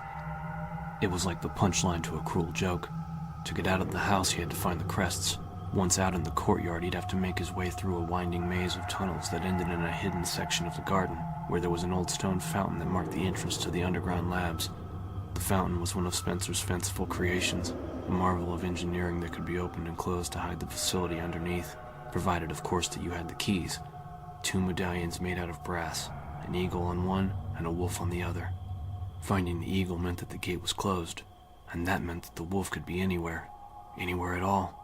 It was like the punchline to a cruel joke. To get out of the house, he had to find the crests. Once out in the courtyard, he'd have to make his way through a winding maze of tunnels that ended in a hidden section of the garden, where there was an old stone fountain that marked the entrance to the underground labs. The fountain was one of Spencer's fanciful creations, a marvel of engineering that could be opened and closed to hide the facility underneath, provided of course that you had the keys. 2 medallions made out of brass, an eagle on one and a wolf on the other. Finding the eagle meant that the gate was closed, and that meant that the wolf could be anywhere at all,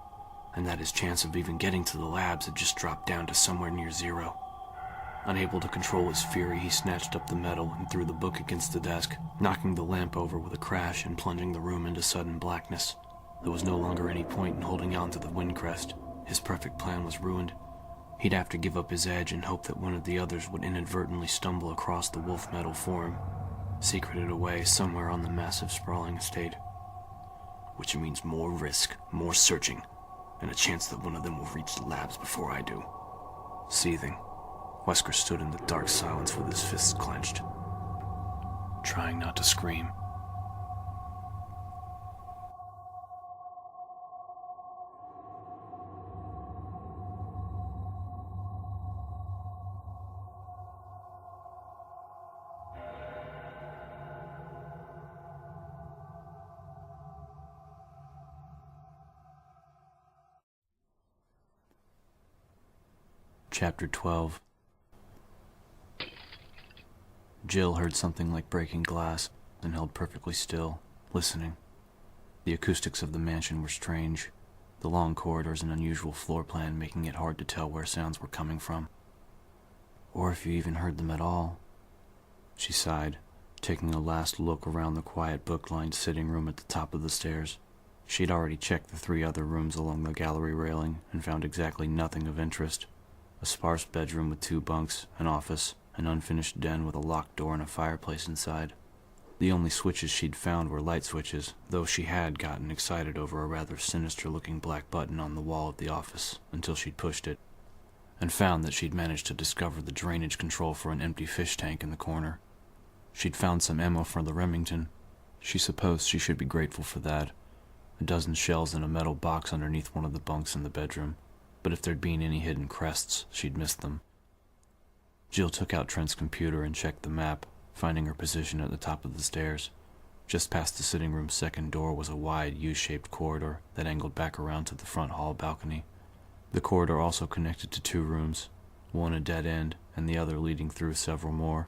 and that his chance of even getting to the labs had just dropped down to somewhere near 0. Unable to control his fury, he snatched up the metal and threw the book against the desk, knocking the lamp over with a crash and plunging the room into sudden blackness. There was no longer any point in holding on to the wind crest. His perfect plan was ruined. He'd have to give up his edge and hope that one of the others would inadvertently stumble across the wolf metal for him, secreted away somewhere on the massive sprawling estate. Which means more risk, more searching, and a chance that one of them will reach the labs before I do. Seething, Wesker stood in the dark silence with his fists clenched, trying not to scream. Chapter 12. Jill heard something like breaking glass and held perfectly still, listening. The acoustics of the mansion were strange, the long corridors and unusual floor plan making it hard to tell where sounds were coming from. Or if you even heard them at all. She sighed, taking a last look around the quiet book-lined sitting room at the top of the stairs. She'd already checked the 3 other rooms along the gallery railing and found exactly nothing of interest. A sparse bedroom with 2 bunks, an office, an unfinished den with a locked door and a fireplace inside. The only switches she'd found were light switches, though she had gotten excited over a rather sinister-looking black button on the wall of the office until she'd pushed it, and found that she'd managed to discover the drainage control for an empty fish tank in the corner. She'd found some ammo for the Remington. She supposed she should be grateful for that. A dozen shells in a metal box underneath one of the bunks in the bedroom, but if there'd been any hidden crests, she'd missed them. Jill took out Trent's computer and checked the map, finding her position at the top of the stairs. Just past the sitting room's second door was a wide U-shaped corridor that angled back around to the front hall balcony. The corridor also connected to 2 rooms, one a dead end and the other leading through several more.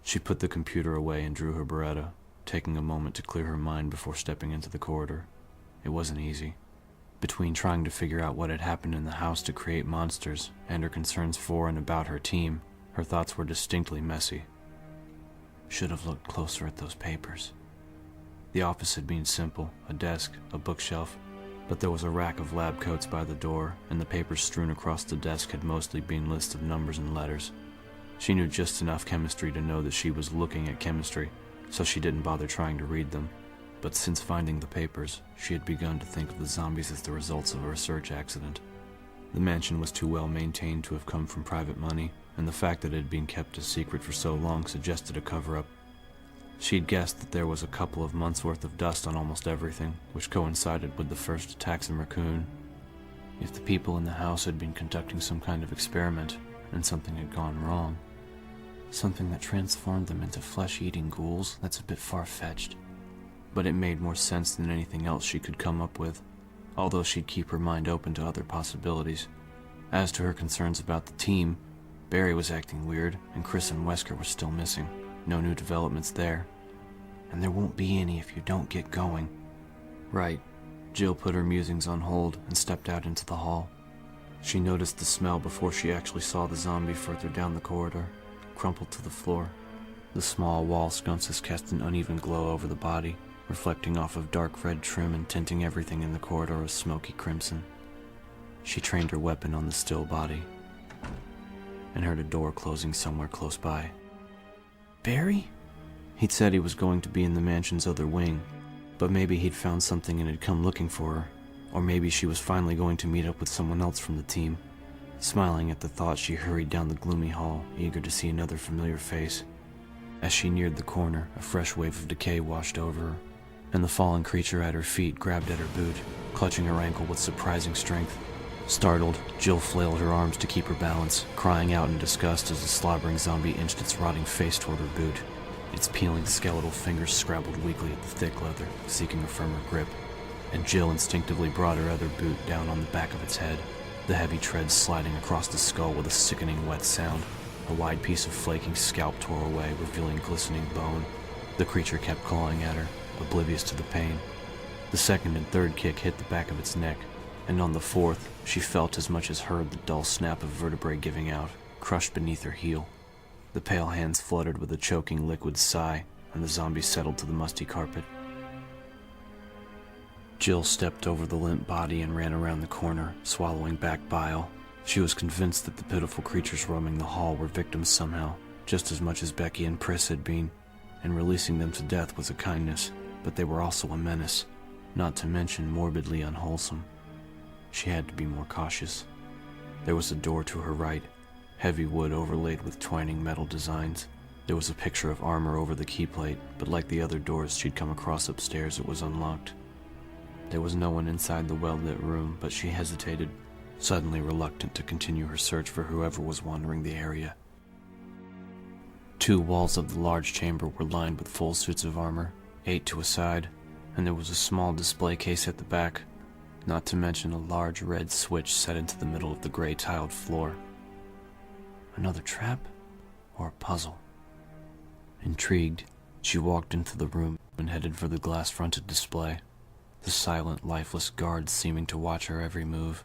She put the computer away and drew her Beretta, taking a moment to clear her mind before stepping into the corridor. It wasn't easy. Between trying to figure out what had happened in the house to create monsters and her concerns for and about her team, her thoughts were distinctly messy. Should have looked closer at those papers. The office had been simple, a desk, a bookshelf, but there was a rack of lab coats by the door, and the papers strewn across the desk had mostly been lists of numbers and letters. She knew just enough chemistry to know that she was looking at chemistry, so she didn't bother trying to read them. But since finding the papers, she had begun to think of the zombies as the results of a research accident. The mansion was too well maintained to have come from private money, and the fact that it had been kept a secret for so long suggested a cover-up. She'd guessed that there was a couple of months' worth of dust on almost everything, which coincided with the first attacks in Raccoon. If the people in the house had been conducting some kind of experiment, and something had gone wrong, something that transformed them into flesh-eating ghouls, that's a bit far-fetched. But it made more sense than anything else she could come up with, although she'd keep her mind open to other possibilities. As to her concerns about the team, Barry was acting weird, and Chris and Wesker were still missing. No new developments there. And there won't be any if you don't get going. Right. Jill put her musings on hold and stepped out into the hall. She noticed the smell before she actually saw the zombie further down the corridor, crumpled to the floor. The small wall sconces cast an uneven glow over the body, reflecting off of dark red trim and tinting everything in the corridor a smoky crimson. She trained her weapon on the still body, and heard a door closing somewhere close by. Barry? He'd said he was going to be in the mansion's other wing, but maybe he'd found something and had come looking for her, or maybe she was finally going to meet up with someone else from the team. Smiling at the thought, she hurried down the gloomy hall, eager to see another familiar face. As she neared the corner, a fresh wave of decay washed over her, and the fallen creature at her feet grabbed at her boot, clutching her ankle with surprising strength. Startled, Jill flailed her arms to keep her balance, crying out in disgust as the slobbering zombie inched its rotting face toward her boot. Its peeling skeletal fingers scrabbled weakly at the thick leather, seeking a firmer grip, and Jill instinctively brought her other boot down on the back of its head, the heavy treads sliding across the skull with a sickening wet sound. A wide piece of flaking scalp tore away, revealing glistening bone. The creature kept clawing at her, oblivious to the pain. The second and third kick hit the back of its neck, and on the fourth, she felt as much as heard the dull snap of vertebrae giving out, crushed beneath her heel. The pale hands fluttered with a choking liquid sigh, and the zombie settled to the musty carpet. Jill stepped over the limp body and ran around the corner, swallowing back bile. She was convinced that the pitiful creatures roaming the hall were victims somehow, just as much as Becky and Pris had been, and releasing them to death was a kindness, but they were also a menace, not to mention morbidly unwholesome. She had to be more cautious. There was a door to her right, heavy wood overlaid with twining metal designs. There was a picture of armor over the key plate, but like the other doors she'd come across upstairs, it was unlocked. There was no one inside the well-lit room, but she hesitated, suddenly reluctant to continue her search for whoever was wandering the area. 2 walls of the large chamber were lined with full suits of armor, 8 to a side, and there was a small display case at the back. not to mention a large red switch set into the middle of the gray tiled floor. Another trap? Or a puzzle? Intrigued, she walked into the room and headed for the glass-fronted display, the silent, lifeless guards seeming to watch her every move.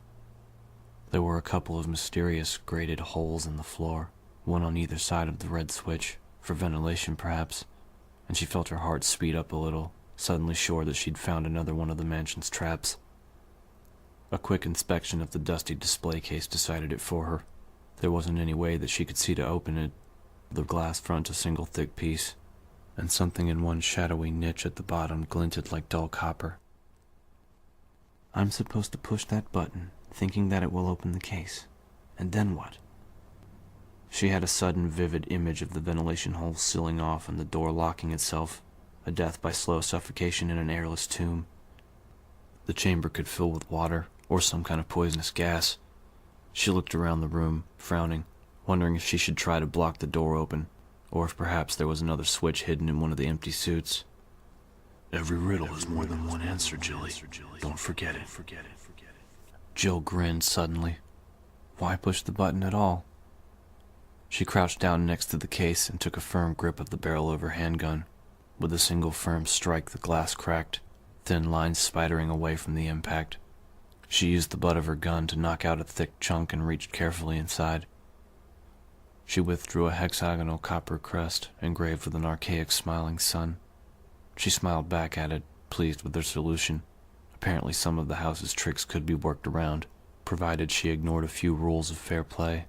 There were a couple of mysterious, grated holes in the floor, one on either side of the red switch, for ventilation perhaps, and she felt her heart speed up a little, suddenly sure that she'd found another one of the mansion's traps. A quick inspection of the dusty display case decided it for her. There wasn't any way that she could see to open it, the glass front a single thick piece, and something in one shadowy niche at the bottom glinted like dull copper. I'm supposed to push that button, thinking that it will open the case. And then what? She had a sudden vivid image of the ventilation hole sealing off and the door locking itself, a death by slow suffocation in an airless tomb. The chamber could fill with water, or some kind of poisonous gas. She looked around the room, frowning, wondering if she should try to block the door open, or if perhaps there was another switch hidden in one of the empty suits. Every riddle has more than one answer, Jilly. Don't forget it. Jill grinned suddenly. Why push the button at all? She crouched down next to the case and took a firm grip of the barrel of her handgun. With a single firm strike, the glass cracked, thin lines spidering away from the impact. She used the butt of her gun to knock out a thick chunk and reached carefully inside. She withdrew a hexagonal copper crest engraved with an archaic smiling sun. She smiled back at it, pleased with her solution. Apparently some of the house's tricks could be worked around, provided she ignored a few rules of fair play.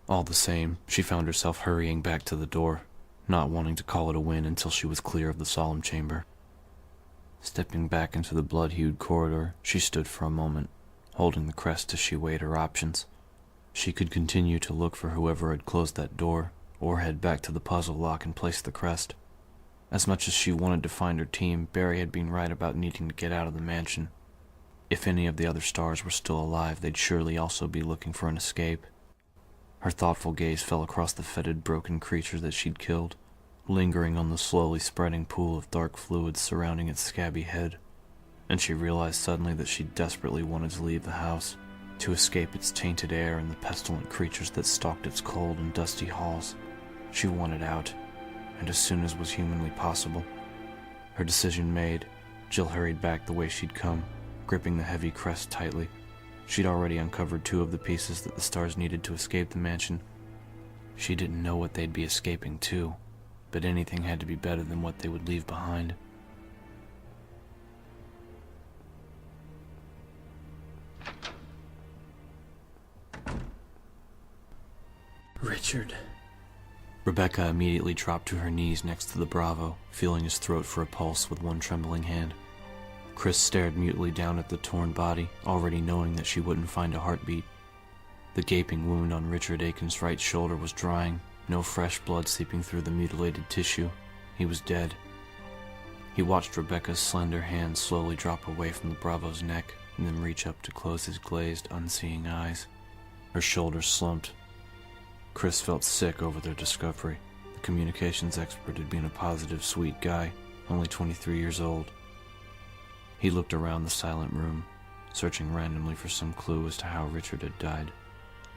All the same, she found herself hurrying back to the door, not wanting to call it a win until she was clear of the solemn chamber. Stepping back into the blood-hued corridor, she stood for a moment, holding the crest as she weighed her options. She could continue to look for whoever had closed that door, or head back to the puzzle lock and place the crest. As much as she wanted to find her team, Barry had been right about needing to get out of the mansion. If any of the other stars were still alive, they'd surely also be looking for an escape. Her thoughtful gaze fell across the fetid, broken creature that she'd killed, lingering on the slowly spreading pool of dark fluids surrounding its scabby head, and she realized suddenly that she desperately wanted to leave the house, to escape its tainted air and the pestilent creatures that stalked its cold and dusty halls. She wanted out, and as soon as was humanly possible. Her decision made, Jill hurried back the way she'd come, gripping the heavy crest tightly. She'd already uncovered 2 of the pieces that the stars needed to escape the mansion. She didn't know what they'd be escaping to, but anything had to be better than what they would leave behind. Richard. Rebecca immediately dropped to her knees next to the Bravo, feeling his throat for a pulse with one trembling hand. Chris stared mutely down at the torn body, already knowing that she wouldn't find a heartbeat. The gaping wound on Richard Aiken's right shoulder was drying, no fresh blood seeping through the mutilated tissue. He was dead. He watched Rebecca's slender hand slowly drop away from the Bravo's neck and then reach up to close his glazed, unseeing eyes. Her shoulders slumped. Chris felt sick over their discovery. The communications expert had been a positive, sweet guy, only 23 years old. He looked around the silent room, searching randomly for some clue as to how Richard had died.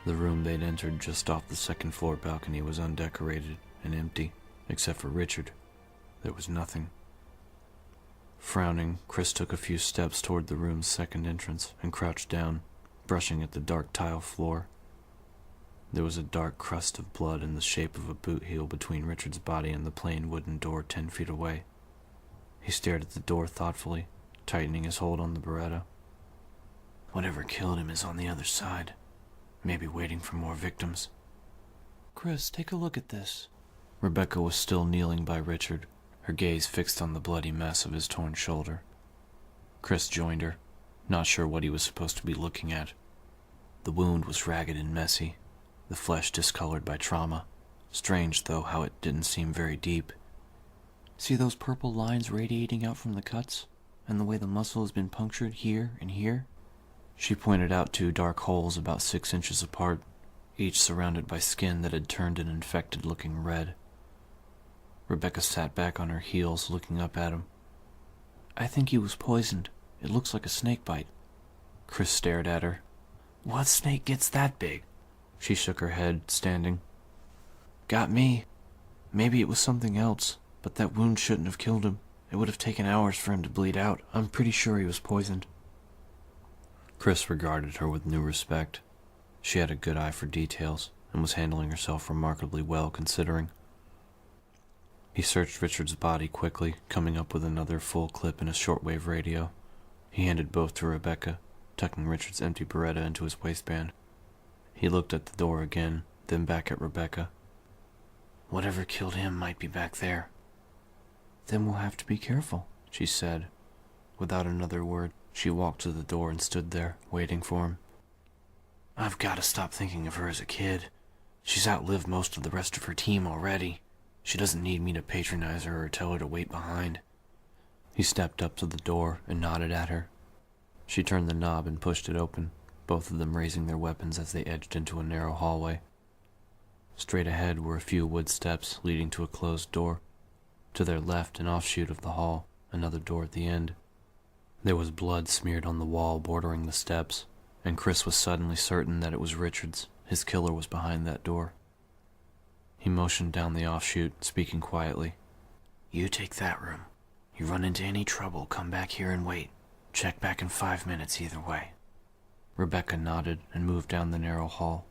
The room they'd entered just off the second-floor balcony was undecorated and empty, except for Richard. There was nothing. Frowning, Chris took a few steps toward the room's second entrance and crouched down, brushing at the dark tile floor. There was a dark crust of blood in the shape of a boot heel between Richard's body and the plain wooden door 10 feet away. He stared at the door thoughtfully, tightening his hold on the Beretta. Whatever killed him is on the other side, maybe waiting for more victims. Chris, take a look at this. Rebecca was still kneeling by Richard, her gaze fixed on the bloody mess of his torn shoulder. Chris joined her, not sure what he was supposed to be looking at. The wound was ragged and messy, the flesh discolored by trauma. Strange, though, how it didn't seem very deep. See those purple lines radiating out from the cuts? And the way the muscle has been punctured here and here? She pointed out 2 dark holes about 6 inches apart, each surrounded by skin that had turned an infected-looking red. Rebecca sat back on her heels, looking up at him. I think he was poisoned. It looks like a snake bite. Chris stared at her. What snake gets that big? She shook her head, standing. Got me. Maybe it was something else, but that wound shouldn't have killed him. It would have taken hours for him to bleed out. I'm pretty sure he was poisoned. Chris regarded her with new respect. She had a good eye for details and was handling herself remarkably well, considering. He searched Richard's body quickly, coming up with another full clip in a shortwave radio. He handed both to Rebecca, tucking Richard's empty Beretta into his waistband. He looked at the door again, then back at Rebecca. Whatever killed him might be back there. Then we'll have to be careful, she said. Without another word, she walked to the door and stood there, waiting for him. I've got to stop thinking of her as a kid. She's outlived most of the rest of her team already. She doesn't need me to patronize her or tell her to wait behind. He stepped up to the door and nodded at her. She turned the knob and pushed it open, both of them raising their weapons as they edged into a narrow hallway. Straight ahead were a few wood steps leading to a closed door. To their left, an offshoot of the hall, another door at the end. There was blood smeared on the wall bordering the steps, and Chris was suddenly certain that it was Richard's. His killer was behind that door. He motioned down the offshoot, speaking quietly. You take that room. You run into any trouble, come back here and wait. Check back in 5 minutes either way. Rebecca nodded and moved down the narrow hall.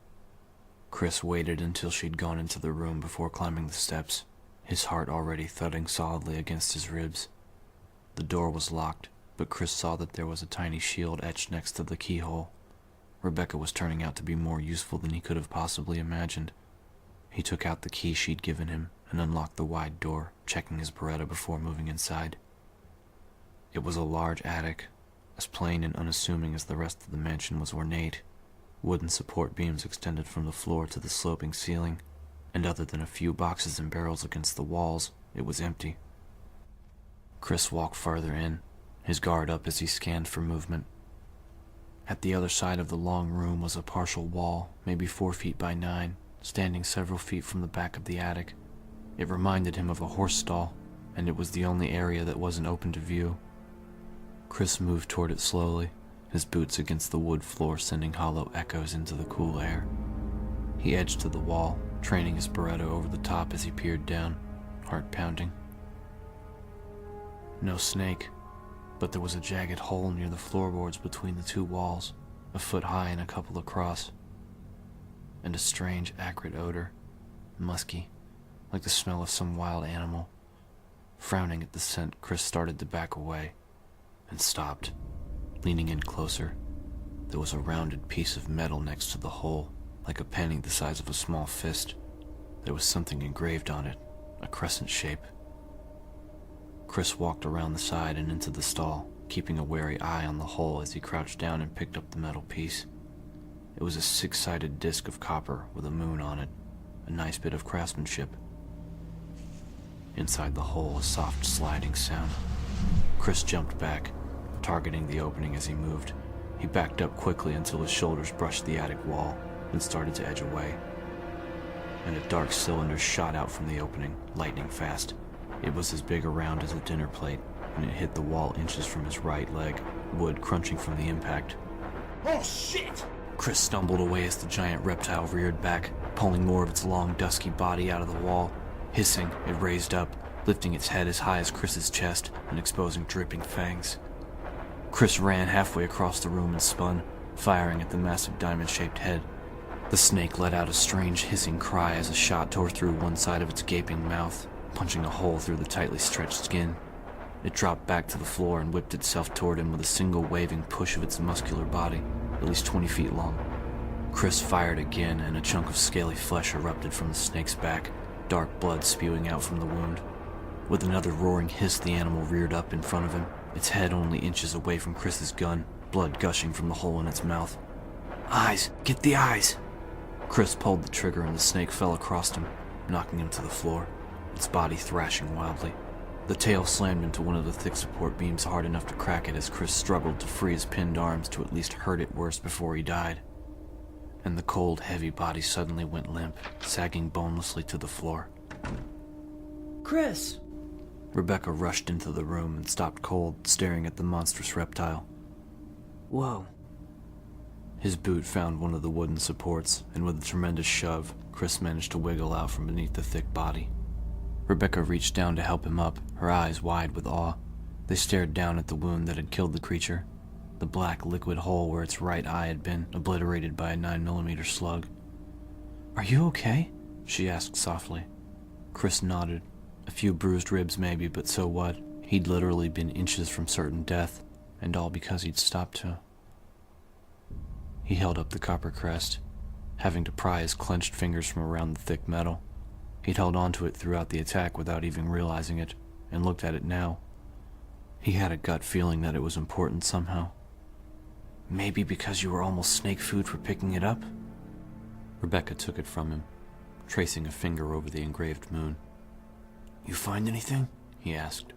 Chris waited until she'd gone into the room before climbing the steps, his heart already thudding solidly against his ribs. The door was locked, but Chris saw that there was a tiny shield etched next to the keyhole. Rebecca was turning out to be more useful than he could have possibly imagined. He took out the key she'd given him and unlocked the wide door, checking his Beretta before moving inside. It was a large attic, as plain and unassuming as the rest of the mansion was ornate. Wooden support beams extended from the floor to the sloping ceiling, and other than a few boxes and barrels against the walls, it was empty. Chris walked farther in, his guard up as he scanned for movement. At the other side of the long room was a partial wall, maybe 4 feet by 9, standing several feet from the back of the attic. It reminded him of a horse stall, and it was the only area that wasn't open to view. Chris moved toward it slowly, his boots against the wood floor sending hollow echoes into the cool air. He edged to the wall, training his Beretta over the top as he peered down, heart pounding. No snake, but there was a jagged hole near the floorboards between the two walls, a foot high and a couple across. And a strange, acrid odor, musky, like the smell of some wild animal. Frowning at the scent, Chris started to back away, and stopped, leaning in closer. There was a rounded piece of metal next to the hole, like a penny the size of a small fist. There was something engraved on it, a crescent shape. Chris walked around the side and into the stall, keeping a wary eye on the hole as he crouched down and picked up the metal piece. It was a 6-sided disc of copper with a moon on it, a nice bit of craftsmanship. Inside the hole, a soft sliding sound. Chris jumped back, targeting the opening as he moved. He backed up quickly until his shoulders brushed the attic wall, then started to edge away. And a dark cylinder shot out from the opening, lightning fast. It was as big around as a dinner plate, and it hit the wall inches from his right leg, wood crunching from the impact. Oh, shit! Chris stumbled away as the giant reptile reared back, pulling more of its long, dusky body out of the wall. Hissing, it raised up, lifting its head as high as Chris's chest and exposing dripping fangs. Chris ran halfway across the room and spun, firing at the massive diamond-shaped head. The snake let out a strange hissing cry as a shot tore through one side of its gaping mouth, punching a hole through the tightly stretched skin. It dropped back to the floor and whipped itself toward him with a single waving push of its muscular body, at least 20 feet long. Chris fired again, and a chunk of scaly flesh erupted from the snake's back, dark blood spewing out from the wound. With another roaring hiss, the animal reared up in front of him, its head only inches away from Chris's gun, blood gushing from the hole in its mouth. Eyes! Get the eyes! Chris pulled the trigger and the snake fell across him, knocking him to the floor, its body thrashing wildly. The tail slammed into one of the thick support beams hard enough to crack it as Chris struggled to free his pinned arms to at least hurt it worse before he died. And the cold, heavy body suddenly went limp, sagging bonelessly to the floor. Chris! Rebecca rushed into the room and stopped cold, staring at the monstrous reptile. Whoa. His boot found one of the wooden supports, and with a tremendous shove, Chris managed to wiggle out from beneath the thick body. Rebecca reached down to help him up, her eyes wide with awe. They stared down at the wound that had killed the creature, the black liquid hole where its right eye had been obliterated by a 9mm slug. "Are you okay?" she asked softly. Chris nodded. A few bruised ribs maybe, but so what? He'd literally been inches from certain death, and all because he'd stopped to... He held up the copper crest, having to pry his clenched fingers from around the thick metal. He'd held onto it throughout the attack without even realizing it, and looked at it now. He had a gut feeling that it was important somehow. "Maybe because you were almost snake food for picking it up?" Rebecca took it from him, tracing a finger over the engraved moon. "You find anything?" he asked.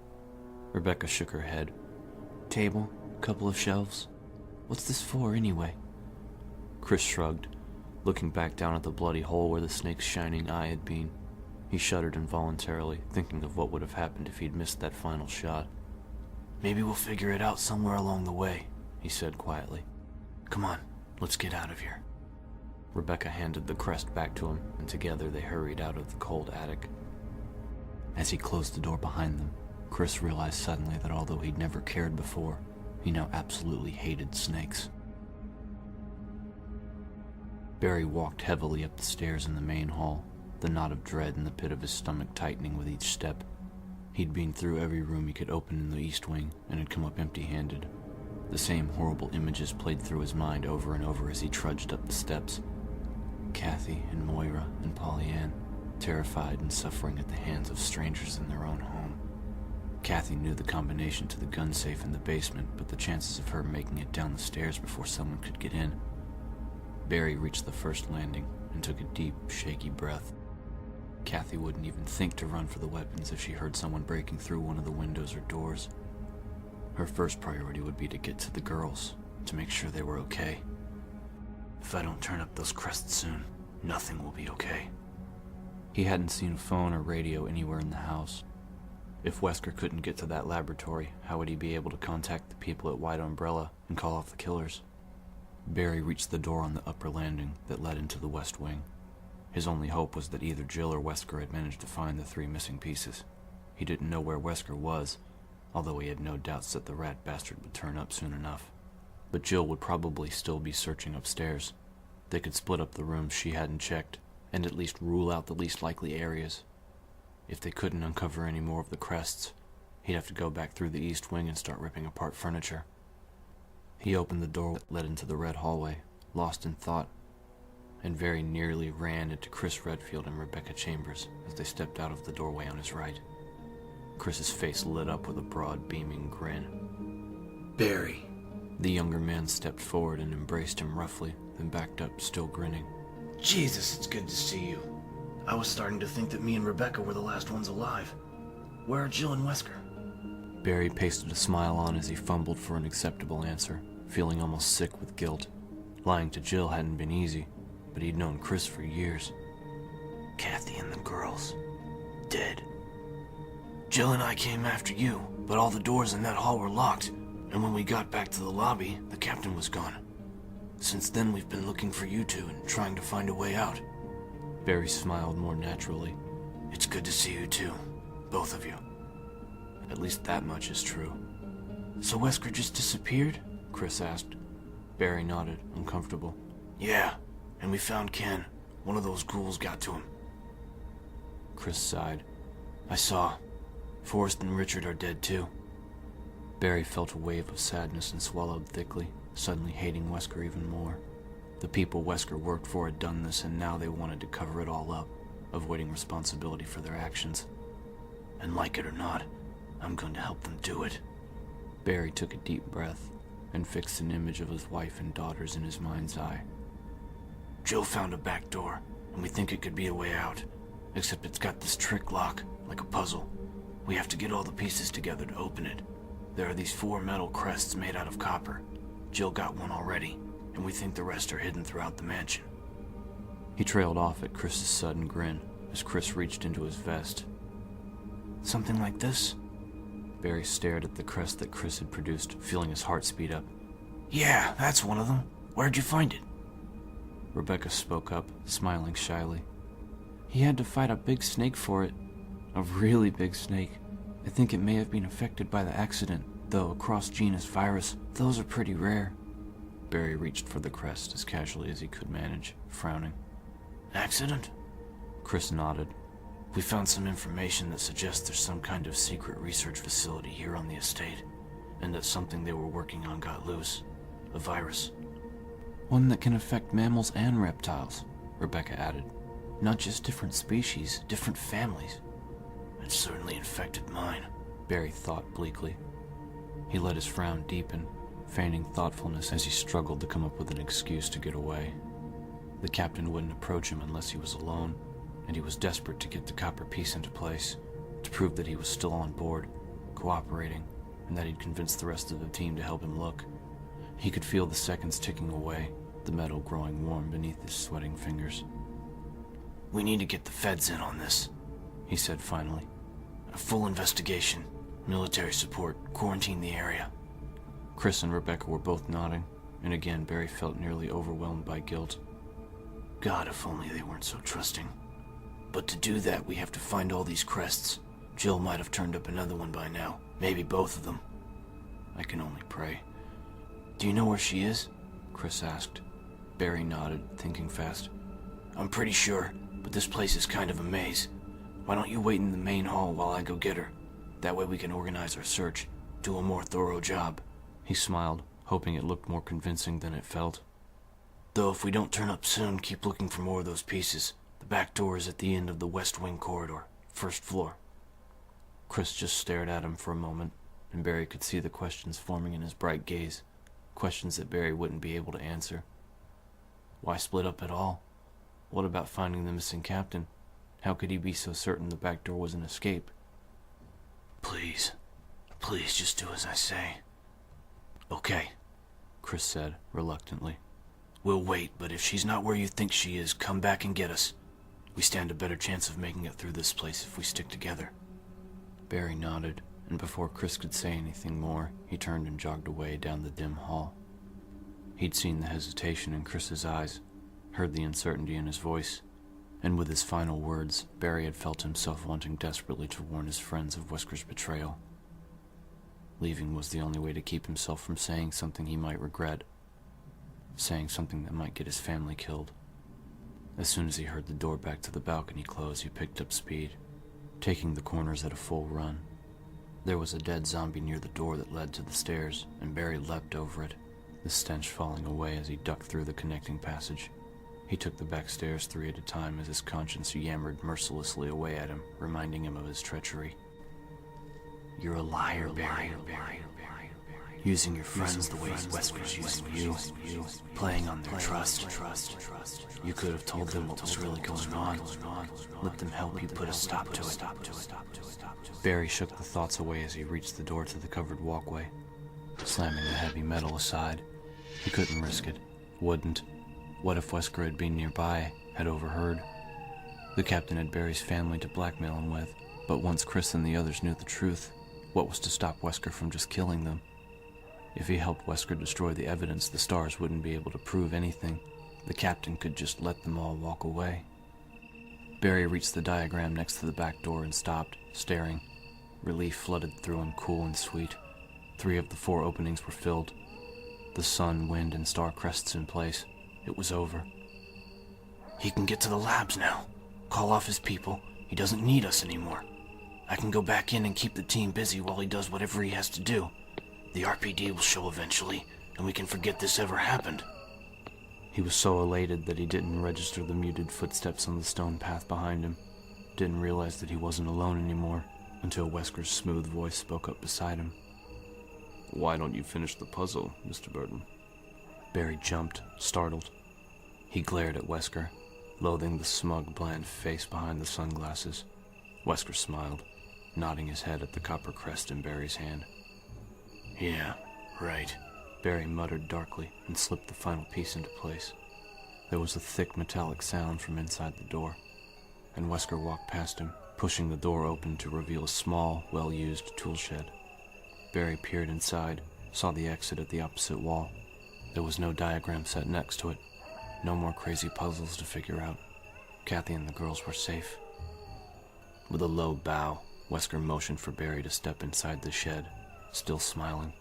Rebecca shook her head. "Table, couple of shelves. What's this for, anyway?" Chris shrugged, looking back down at the bloody hole where the snake's shining eye had been. He shuddered involuntarily, thinking of what would have happened if he'd missed that final shot. "Maybe we'll figure it out somewhere along the way," he said quietly. "Come on, let's get out of here." Rebecca handed the crest back to him, and together they hurried out of the cold attic. As he closed the door behind them, Chris realized suddenly that although he'd never cared before, he now absolutely hated snakes. Barry walked heavily up the stairs in the main hall, the knot of dread in the pit of his stomach tightening with each step. He'd been through every room he could open in the East Wing and had come up empty-handed. The same horrible images played through his mind over and over as he trudged up the steps. Kathy and Moira and Pollyann, terrified and suffering at the hands of strangers in their own home. Kathy knew the combination to the gun safe in the basement, but the chances of her making it down the stairs before someone could get in. Barry reached the first landing and took a deep, shaky breath. Kathy wouldn't even think to run for the weapons if she heard someone breaking through one of the windows or doors. Her first priority would be to get to the girls, to make sure they were okay. "If I don't turn up those crests soon, nothing will be okay." He hadn't seen a phone or radio anywhere in the house. If Wesker couldn't get to that laboratory, how would he be able to contact the people at White Umbrella and call off the killers? Barry reached the door on the upper landing that led into the West Wing. His only hope was that either Jill or Wesker had managed to find the 3 missing pieces. He didn't know where Wesker was, although he had no doubts that the rat bastard would turn up soon enough. But Jill would probably still be searching upstairs. They could split up the rooms she hadn't checked, and at least rule out the least likely areas. If they couldn't uncover any more of the crests, he'd have to go back through the East Wing and start ripping apart furniture. He opened the door that led into the red hallway, lost in thought, and very nearly ran into Chris Redfield and Rebecca Chambers as they stepped out of the doorway on his right. Chris's face lit up with a broad, beaming grin. "Barry." The younger man stepped forward and embraced him roughly, then backed up, still grinning. "Jesus, it's good to see you. I was starting to think that me and Rebecca were the last ones alive. Where are Jill and Wesker?" Barry pasted a smile on as he fumbled for an acceptable answer, feeling almost sick with guilt. Lying to Jill hadn't been easy, but he'd known Chris for years. "Kathy and the girls. Dead. Jill and I came after you, but all the doors in that hall were locked, and when we got back to the lobby, the captain was gone. Since then, we've been looking for you two and trying to find a way out." Barry smiled more naturally. "It's good to see you too, both of you." At least that much is true. "So Wesker just disappeared?" Chris asked. Barry nodded, uncomfortable. "Yeah, and we found Ken. One of those ghouls got to him." Chris sighed. "I saw. Forrest and Richard are dead too." Barry felt a wave of sadness and swallowed thickly, suddenly hating Wesker even more. The people Wesker worked for had done this, and now they wanted to cover it all up, avoiding responsibility for their actions. "And like it or not, I'm going to help them do it." Barry took a deep breath and fixed an image of his wife and daughters in his mind's eye. "Jill found a back door, and we think it could be a way out, except it's got this trick lock, like a puzzle. We have to get all the pieces together to open it. There are these 4 metal crests made out of copper. Jill got one already, and we think the rest are hidden throughout the mansion." He trailed off at Chris's sudden grin as Chris reached into his vest. "Something like this?" Barry stared at the crest that Chris had produced, feeling his heart speed up. "Yeah, that's one of them. Where'd you find it? Rebecca spoke up, smiling shyly. He had to fight a big snake for it. A really big snake. I think it may have been affected by the accident, though a cross-genus virus, those are pretty rare. Barry reached for the crest as casually as he could manage, frowning. Accident? Chris nodded. We found some information that suggests there's some kind of secret research facility here on the estate, and that something they were working on got loose. A virus. One that can affect mammals and reptiles, Rebecca added. Not just different species, different families. It certainly infected mine, Barry thought bleakly. He let his frown deepen, feigning thoughtfulness as he struggled to come up with an excuse to get away. The captain wouldn't approach him unless he was alone, and he was desperate to get the copper piece into place, to prove that he was still on board, cooperating, and that he'd convinced the rest of the team to help him look. He could feel the seconds ticking away, the metal growing warm beneath his sweating fingers. We need to get the feds in on this, he said finally. A full investigation, military support, quarantine the area. Chris and Rebecca were both nodding, and again Barry felt nearly overwhelmed by guilt. God, if only they weren't so trusting. But to do that, we have to find all these crests. Jill might have turned up another one by now, maybe both of them. I can only pray. Do you know where she is? Chris asked. Barry nodded, thinking fast. I'm pretty sure, but this place is kind of a maze. Why don't you wait in the main hall while I go get her? That way we can organize our search, do a more thorough job. He smiled, hoping it looked more convincing than it felt. Though if we don't turn up soon, keep looking for more of those pieces. The back door is at the end of the west wing corridor, first floor. Chris just stared at him for a moment, and Barry could see the questions forming in his bright gaze. Questions that Barry wouldn't be able to answer. Why split up at all? What about finding the missing captain? How could he be so certain the back door was an escape? Please just do as I say. Okay, Chris said, reluctantly. We'll wait, but if she's not where you think she is, come back and get us. We stand a better chance of making it through this place if we stick together. Barry nodded, and before Chris could say anything more, he turned and jogged away down the dim hall. He'd seen the hesitation in Chris's eyes, heard the uncertainty in his voice, and with his final words, Barry had felt himself wanting desperately to warn his friends of Wesker's betrayal. Leaving was the only way to keep himself from saying something he might regret, saying something that might get his family killed. As soon as he heard the door back to the balcony close, he picked up speed, taking the corners at a full run. There was a dead zombie near the door that led to the stairs, and Barry leapt over it, the stench falling away as he ducked through the connecting passage. He took the back stairs 3 at a time as his conscience yammered mercilessly away at him, reminding him of his treachery. You're a liar, Barry. Using your friends the way Wesker's using you, playing on their trust. You could have told them what was really going on. Let them help you put a stop to it. Barry shook the thoughts away as he reached the door to the covered walkway, slamming the heavy metal aside. He couldn't risk it. Wouldn't. What if Wesker had been nearby, had overheard? The captain had Barry's family to blackmail him with, but once Chris and the others knew the truth, what was to stop Wesker from just killing them? If he helped Wesker destroy the evidence, the S.T.A.R.S wouldn't be able to prove anything. The captain could just let them all walk away. Barry reached the diagram next to the back door and stopped, staring. Relief flooded through him, cool and sweet. 3 of the 4 openings were filled. The sun, wind, and star crests in place. It was over. He can get to the labs now. Call off his people. He doesn't need us anymore. I can go back in and keep the team busy while he does whatever he has to do. The RPD will show eventually, and we can forget this ever happened. He was so elated that he didn't register the muted footsteps on the stone path behind him. Didn't realize that he wasn't alone anymore, until Wesker's smooth voice spoke up beside him. Why don't you finish the puzzle, Mr. Burton? Barry jumped, startled. He glared at Wesker, loathing the smug, bland face behind the sunglasses. Wesker smiled, nodding his head at the copper crest in Barry's hand. Yeah, right. Barry muttered darkly and slipped the final piece into place. There was a thick metallic sound from inside the door, and Wesker walked past him, pushing the door open to reveal a small, well-used tool shed. Barry peered inside, saw the exit at the opposite wall. There was no diagram set next to it, no more crazy puzzles to figure out. Kathy and the girls were safe. With a low bow, Wesker motioned for Barry to step inside the shed, still smiling.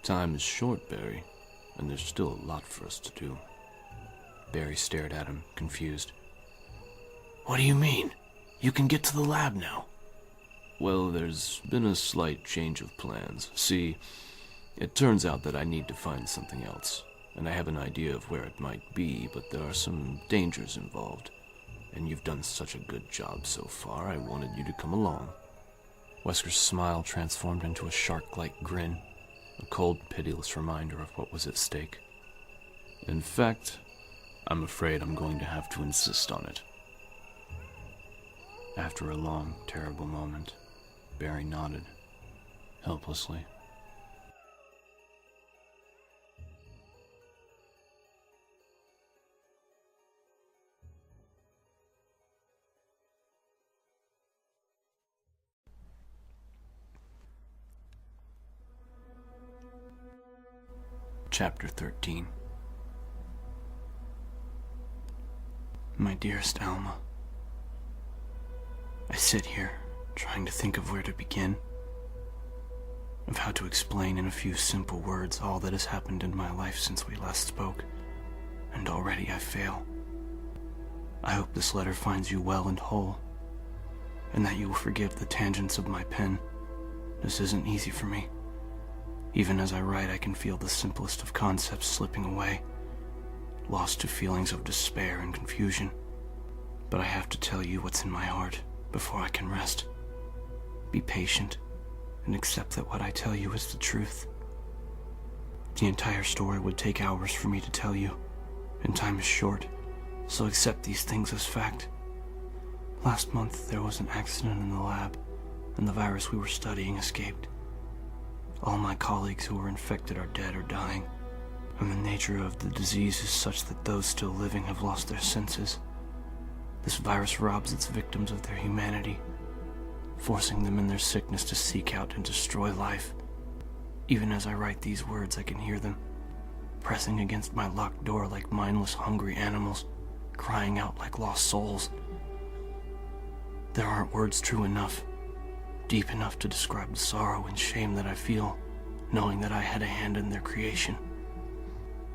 Time is short, Barry, and there's still a lot for us to do. Barry stared at him, confused. What do you mean? You can get to the lab now. Well, there's been a slight change of plans. See, it turns out that I need to find something else, and I have an idea of where it might be, but there are some dangers involved. And you've done such a good job so far, I wanted you to come along. Wesker's smile transformed into a shark-like grin, a cold, pitiless reminder of what was at stake. In fact, I'm afraid I'm going to have to insist on it. After a long, terrible moment, Barry nodded, helplessly. Chapter 13. My dearest Alma, I sit here, trying to think of where to begin, of how to explain in a few simple words all that has happened in my life since we last spoke, and already I fail. I hope this letter finds you well and whole, and that you will forgive the tangents of my pen. This isn't easy for me. Even as I write, I can feel the simplest of concepts slipping away, lost to feelings of despair and confusion. But I have to tell you what's in my heart before I can rest. Be patient and accept that what I tell you is the truth. The entire story would take hours for me to tell you, and time is short, so accept these things as fact. Last month, there was an accident in the lab, and the virus we were studying escaped. All my colleagues who were infected are dead or dying, and the nature of the disease is such that those still living have lost their senses. This virus robs its victims of their humanity, forcing them in their sickness to seek out and destroy life. Even as I write these words, I can hear them, pressing against my locked door like mindless, hungry animals, crying out like lost souls. There aren't words true enough, deep enough to describe the sorrow and shame that I feel, knowing that I had a hand in their creation.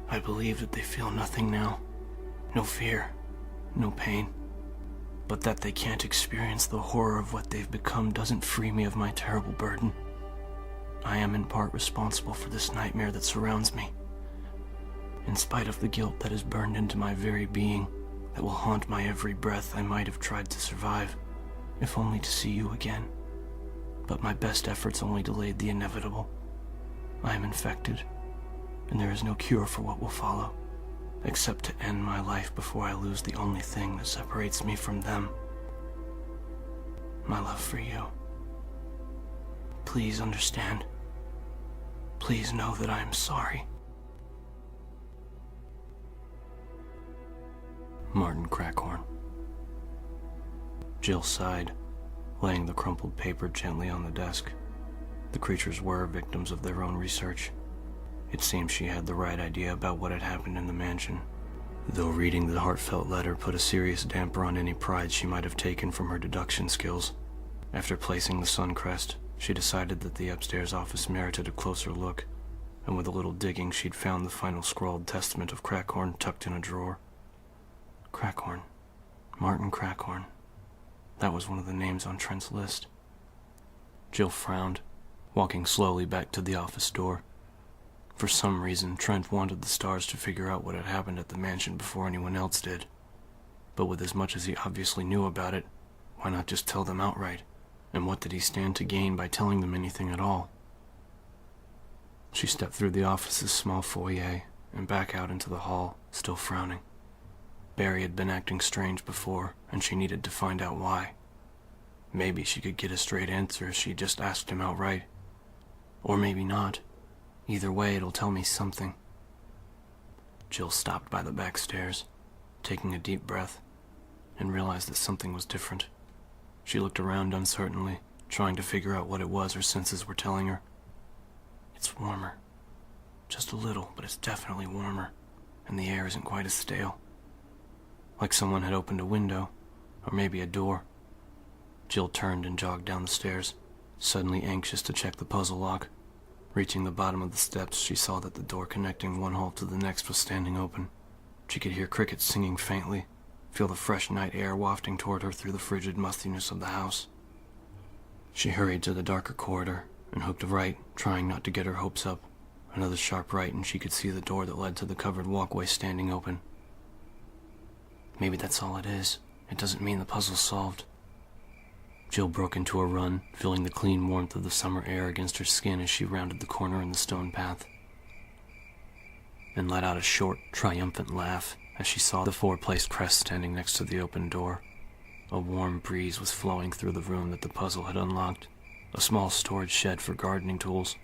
I believe that they feel nothing now, no fear, no pain, but that they can't experience the horror of what they've become doesn't free me of my terrible burden. I am in part responsible for this nightmare that surrounds me, in spite of the guilt that is burned into my very being, that will haunt my every breath. I might have tried to survive, if only to see you again. But my best efforts only delayed the inevitable. I am infected, and there is no cure for what will follow, except to end my life before I lose the only thing that separates me from them. My love for you. Please understand. Please know that I am sorry. Martin Crackhorn. Jill sighed, laying the crumpled paper gently on the desk. The creatures were victims of their own research. It seemed she had the right idea about what had happened in the mansion, though reading the heartfelt letter put a serious damper on any pride she might have taken from her deduction skills. After placing the sun crest, she decided that the upstairs office merited a closer look, and with a little digging she'd found the final scrawled testament of Crackhorn tucked in a drawer. Crackhorn. Martin Crackhorn. That was one of the names on Trent's list. Jill frowned, walking slowly back to the office door. For some reason, Trent wanted the S.T.A.R.S to figure out what had happened at the mansion before anyone else did. But with as much as he obviously knew about it, why not just tell them outright? And what did he stand to gain by telling them anything at all? She stepped through the office's small foyer and back out into the hall, still frowning. Barry had been acting strange before, and she needed to find out why. Maybe she could get a straight answer if she just asked him outright. Or maybe not. Either way, it'll tell me something. Jill stopped by the back stairs, taking a deep breath, and realized that something was different. She looked around uncertainly, trying to figure out what it was her senses were telling her. It's warmer. Just a little, but it's definitely warmer, and the air isn't quite as stale. Like someone had opened a window, or maybe a door. Jill turned and jogged down the stairs, suddenly anxious to check the puzzle lock. Reaching the bottom of the steps, she saw that the door connecting one hall to the next was standing open. She could hear crickets singing faintly, feel the fresh night air wafting toward her through the frigid mustiness of the house. She hurried to the darker corridor and hooked a right, trying not to get her hopes up. Another sharp right, and she could see the door that led to the covered walkway standing open. Maybe that's all it is. It doesn't mean the puzzle's solved. Jill broke into a run, feeling the clean warmth of the summer air against her skin as she rounded the corner in the stone path, and let out a short, triumphant laugh as she saw the four-placed crest standing next to the open door. A warm breeze was flowing through the room that the puzzle had unlocked, a small storage shed for gardening tools.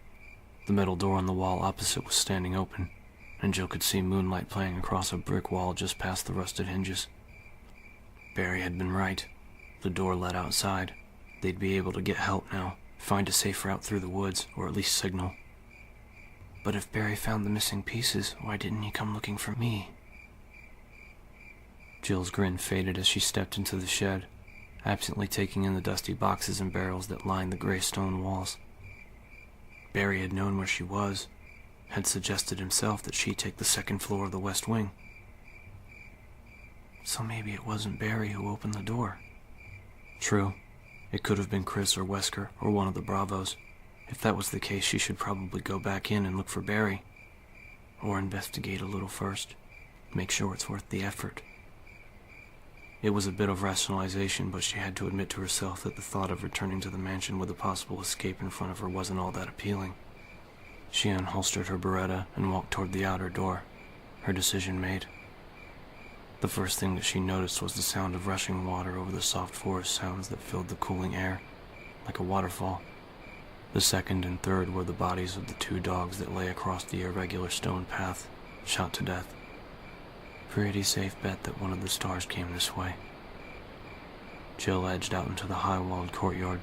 The metal door on the wall opposite was standing open, and Jill could see moonlight playing across a brick wall just past the rusted hinges. Barry had been right. The door led outside. They'd be able to get help now, find a safe route through the woods, or at least signal. But if Barry found the missing pieces, why didn't he come looking for me? Jill's grin faded as she stepped into the shed, absently taking in the dusty boxes and barrels that lined the gray stone walls. Barry had known where she was, had suggested himself that she take the second floor of the west wing. So maybe it wasn't Barry who opened the door. True, it could have been Chris or Wesker or one of the Bravos. If that was the case, she should probably go back in and look for Barry. Or investigate a little first. Make sure it's worth the effort. It was a bit of rationalization, but she had to admit to herself that the thought of returning to the mansion with a possible escape in front of her wasn't all that appealing. She unholstered her Beretta and walked toward the outer door, her decision made. The first thing that she noticed was the sound of rushing water over the soft forest sounds that filled the cooling air, like a waterfall. The second and third were the bodies of the two dogs that lay across the irregular stone path, shot to death. Pretty safe bet that one of the stars came this way. Jill edged out into the high-walled courtyard,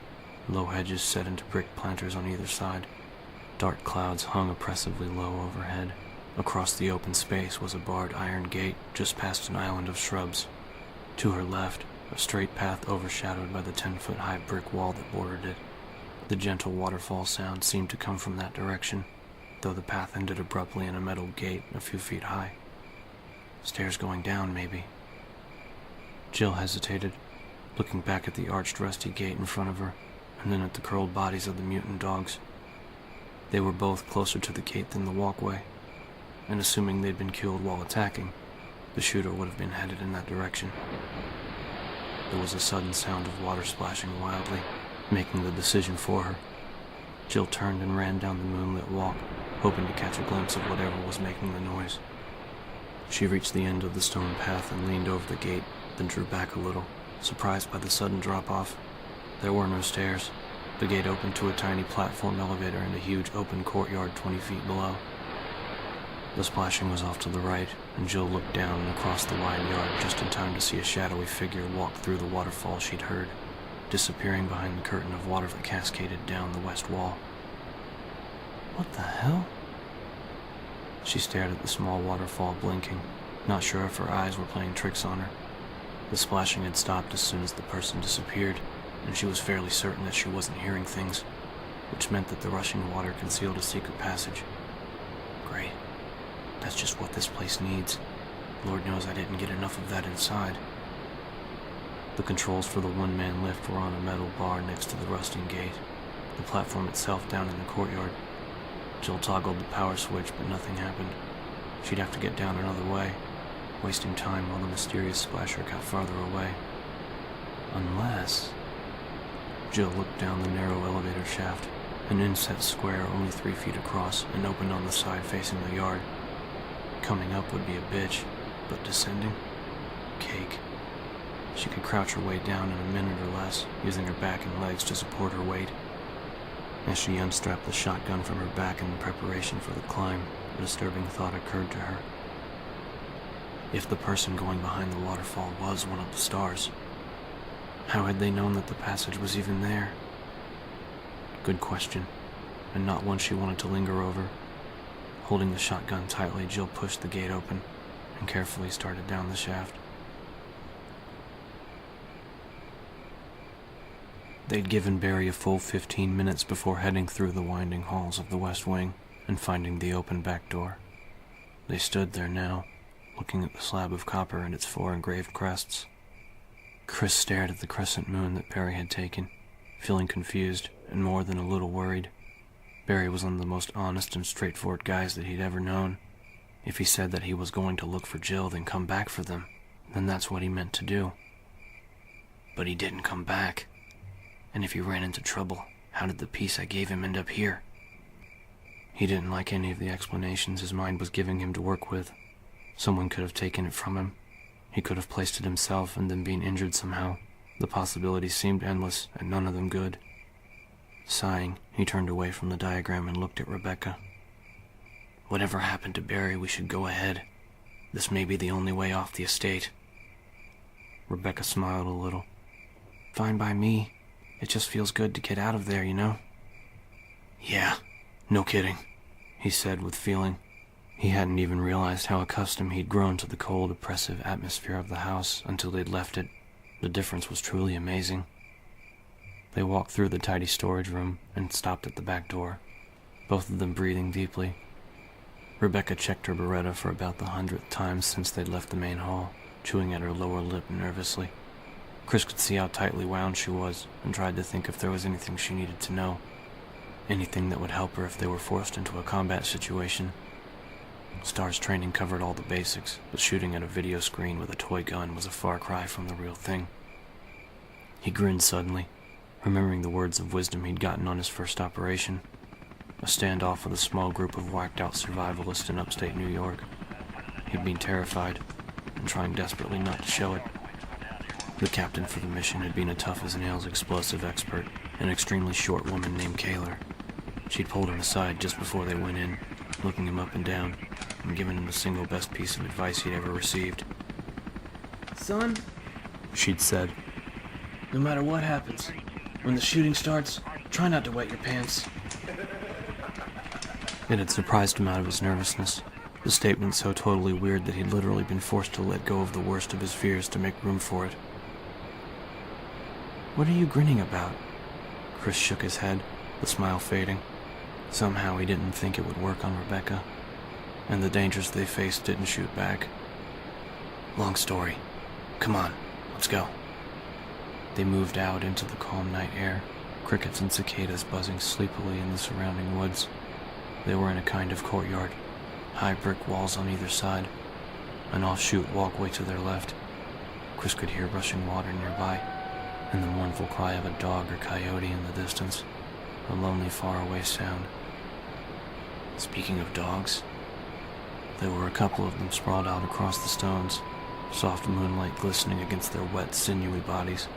low hedges set into brick planters on either side. Dark clouds hung oppressively low overhead. Across the open space was a barred iron gate just past an island of shrubs. To her left, a straight path overshadowed by the 10-foot-high brick wall that bordered it. The gentle waterfall sound seemed to come from that direction, though the path ended abruptly in a metal gate a few feet high. Stairs going down, maybe. Jill hesitated, looking back at the arched rusty gate in front of her, and then at the curled bodies of the mutant dogs. They were both closer to the gate than the walkway, and assuming they'd been killed while attacking, the shooter would have been headed in that direction. There was a sudden sound of water splashing wildly, making the decision for her. Jill turned and ran down the moonlit walk, hoping to catch a glimpse of whatever was making the noise. She reached the end of the stone path and leaned over the gate, then drew back a little, surprised by the sudden drop-off. There were no stairs. The gate opened to a tiny platform elevator in a huge open courtyard 20 feet below. The splashing was off to the right, and Jill looked down and across the wide yard just in time to see a shadowy figure walk through the waterfall she'd heard, disappearing behind the curtain of water that cascaded down the west wall. What the hell? She stared at the small waterfall, blinking, not sure if her eyes were playing tricks on her. The splashing had stopped as soon as the person disappeared, and she was fairly certain that she wasn't hearing things, which meant that the rushing water concealed a secret passage. Great. That's just what this place needs. Lord knows I didn't get enough of that inside. The controls for the one-man lift were on a metal bar next to the rusting gate, the platform itself down in the courtyard. Jill toggled the power switch, but nothing happened. She'd have to get down another way, wasting time while the mysterious splasher got farther away. Unless... Jill looked down the narrow elevator shaft, an inset square only 3 feet across and opened on the side facing the yard. Coming up would be a bitch, but descending? Cake. She could crouch her way down in a minute or less, using her back and legs to support her weight. As she unstrapped the shotgun from her back in preparation for the climb, a disturbing thought occurred to her. If the person going behind the waterfall was one of the stars, how had they known that the passage was even there? Good question, and not one she wanted to linger over. Holding the shotgun tightly, Jill pushed the gate open and carefully started down the shaft. They'd given Barry a full 15 minutes before heading through the winding halls of the West Wing and finding the open back door. They stood there now, looking at the slab of copper and its 4 engraved crests. Chris stared at the crescent moon that Barry had taken, feeling confused and more than a little worried. Barry was one of the most honest and straightforward guys that he'd ever known. If he said that he was going to look for Jill, then come back for them, then that's what he meant to do. But he didn't come back. And if he ran into trouble, how did the piece I gave him end up here? He didn't like any of the explanations his mind was giving him to work with. Someone could have taken it from him. He could have placed it himself and then been injured somehow. The possibilities seemed endless, and none of them good. Sighing, he turned away from the diagram and looked at Rebecca. Whatever happened to Barry, we should go ahead. This may be the only way off the estate. Rebecca smiled a little. Fine by me. It just feels good to get out of there, you know? Yeah, no kidding, he said with feeling. He hadn't even realized how accustomed he'd grown to the cold, oppressive atmosphere of the house until they'd left it. The difference was truly amazing. They walked through the tidy storage room and stopped at the back door, both of them breathing deeply. Rebecca checked her Beretta for about the 100th time since they'd left the main hall, chewing at her lower lip nervously. Chris could see how tightly wound she was and tried to think if there was anything she needed to know. Anything that would help her if they were forced into a combat situation. S.T.A.R.S training covered all the basics, but shooting at a video screen with a toy gun was a far cry from the real thing. He grinned suddenly, remembering the words of wisdom he'd gotten on his first operation. A standoff with a small group of whacked-out survivalists in upstate New York. He'd been terrified, and trying desperately not to show it. The captain for the mission had been a tough-as-nails explosive expert, an extremely short woman named Kaler. She'd pulled him aside just before they went in, looking him up and down, and given him the single best piece of advice he'd ever received. Son, She'd said, no matter what happens, when the shooting starts, try not to wet your pants. It had surprised him out of his nervousness. The statement so totally weird that he'd literally been forced to let go of the worst of his fears to make room for it. What are you grinning about? Chris shook his head, the smile fading. Somehow he didn't think it would work on Rebecca, and the dangers they faced didn't shoot back. Long story. Come on, let's go. They moved out into the calm night air, crickets and cicadas buzzing sleepily in the surrounding woods. They were in a kind of courtyard, high brick walls on either side, an offshoot walkway to their left. Chris could hear rushing water nearby, and the mournful cry of a dog or coyote in the distance, a lonely faraway sound. Speaking of dogs, there were a couple of them sprawled out across the stones, soft moonlight glistening against their wet, sinewy bodies.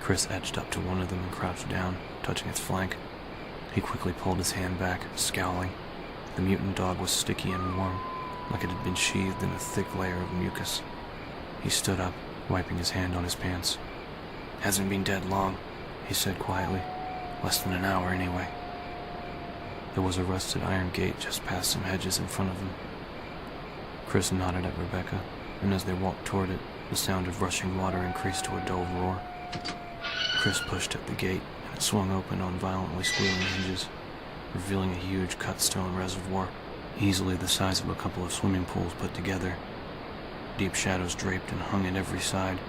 Chris edged up to one of them and crouched down, touching its flank. He quickly pulled his hand back, scowling. The mutant dog was sticky and warm, like it had been sheathed in a thick layer of mucus. He stood up, wiping his hand on his pants. Hasn't been dead long, he said quietly. Less than an hour anyway. There was a rusted iron gate just past some hedges in front of them. Chris nodded at Rebecca, and as they walked toward it, the sound of rushing water increased to a dull roar. Chris pushed at the gate, and it swung open on violently squealing hinges, revealing a huge cut stone reservoir, easily the size of a couple of swimming pools put together. Deep shadows draped and hung at every side,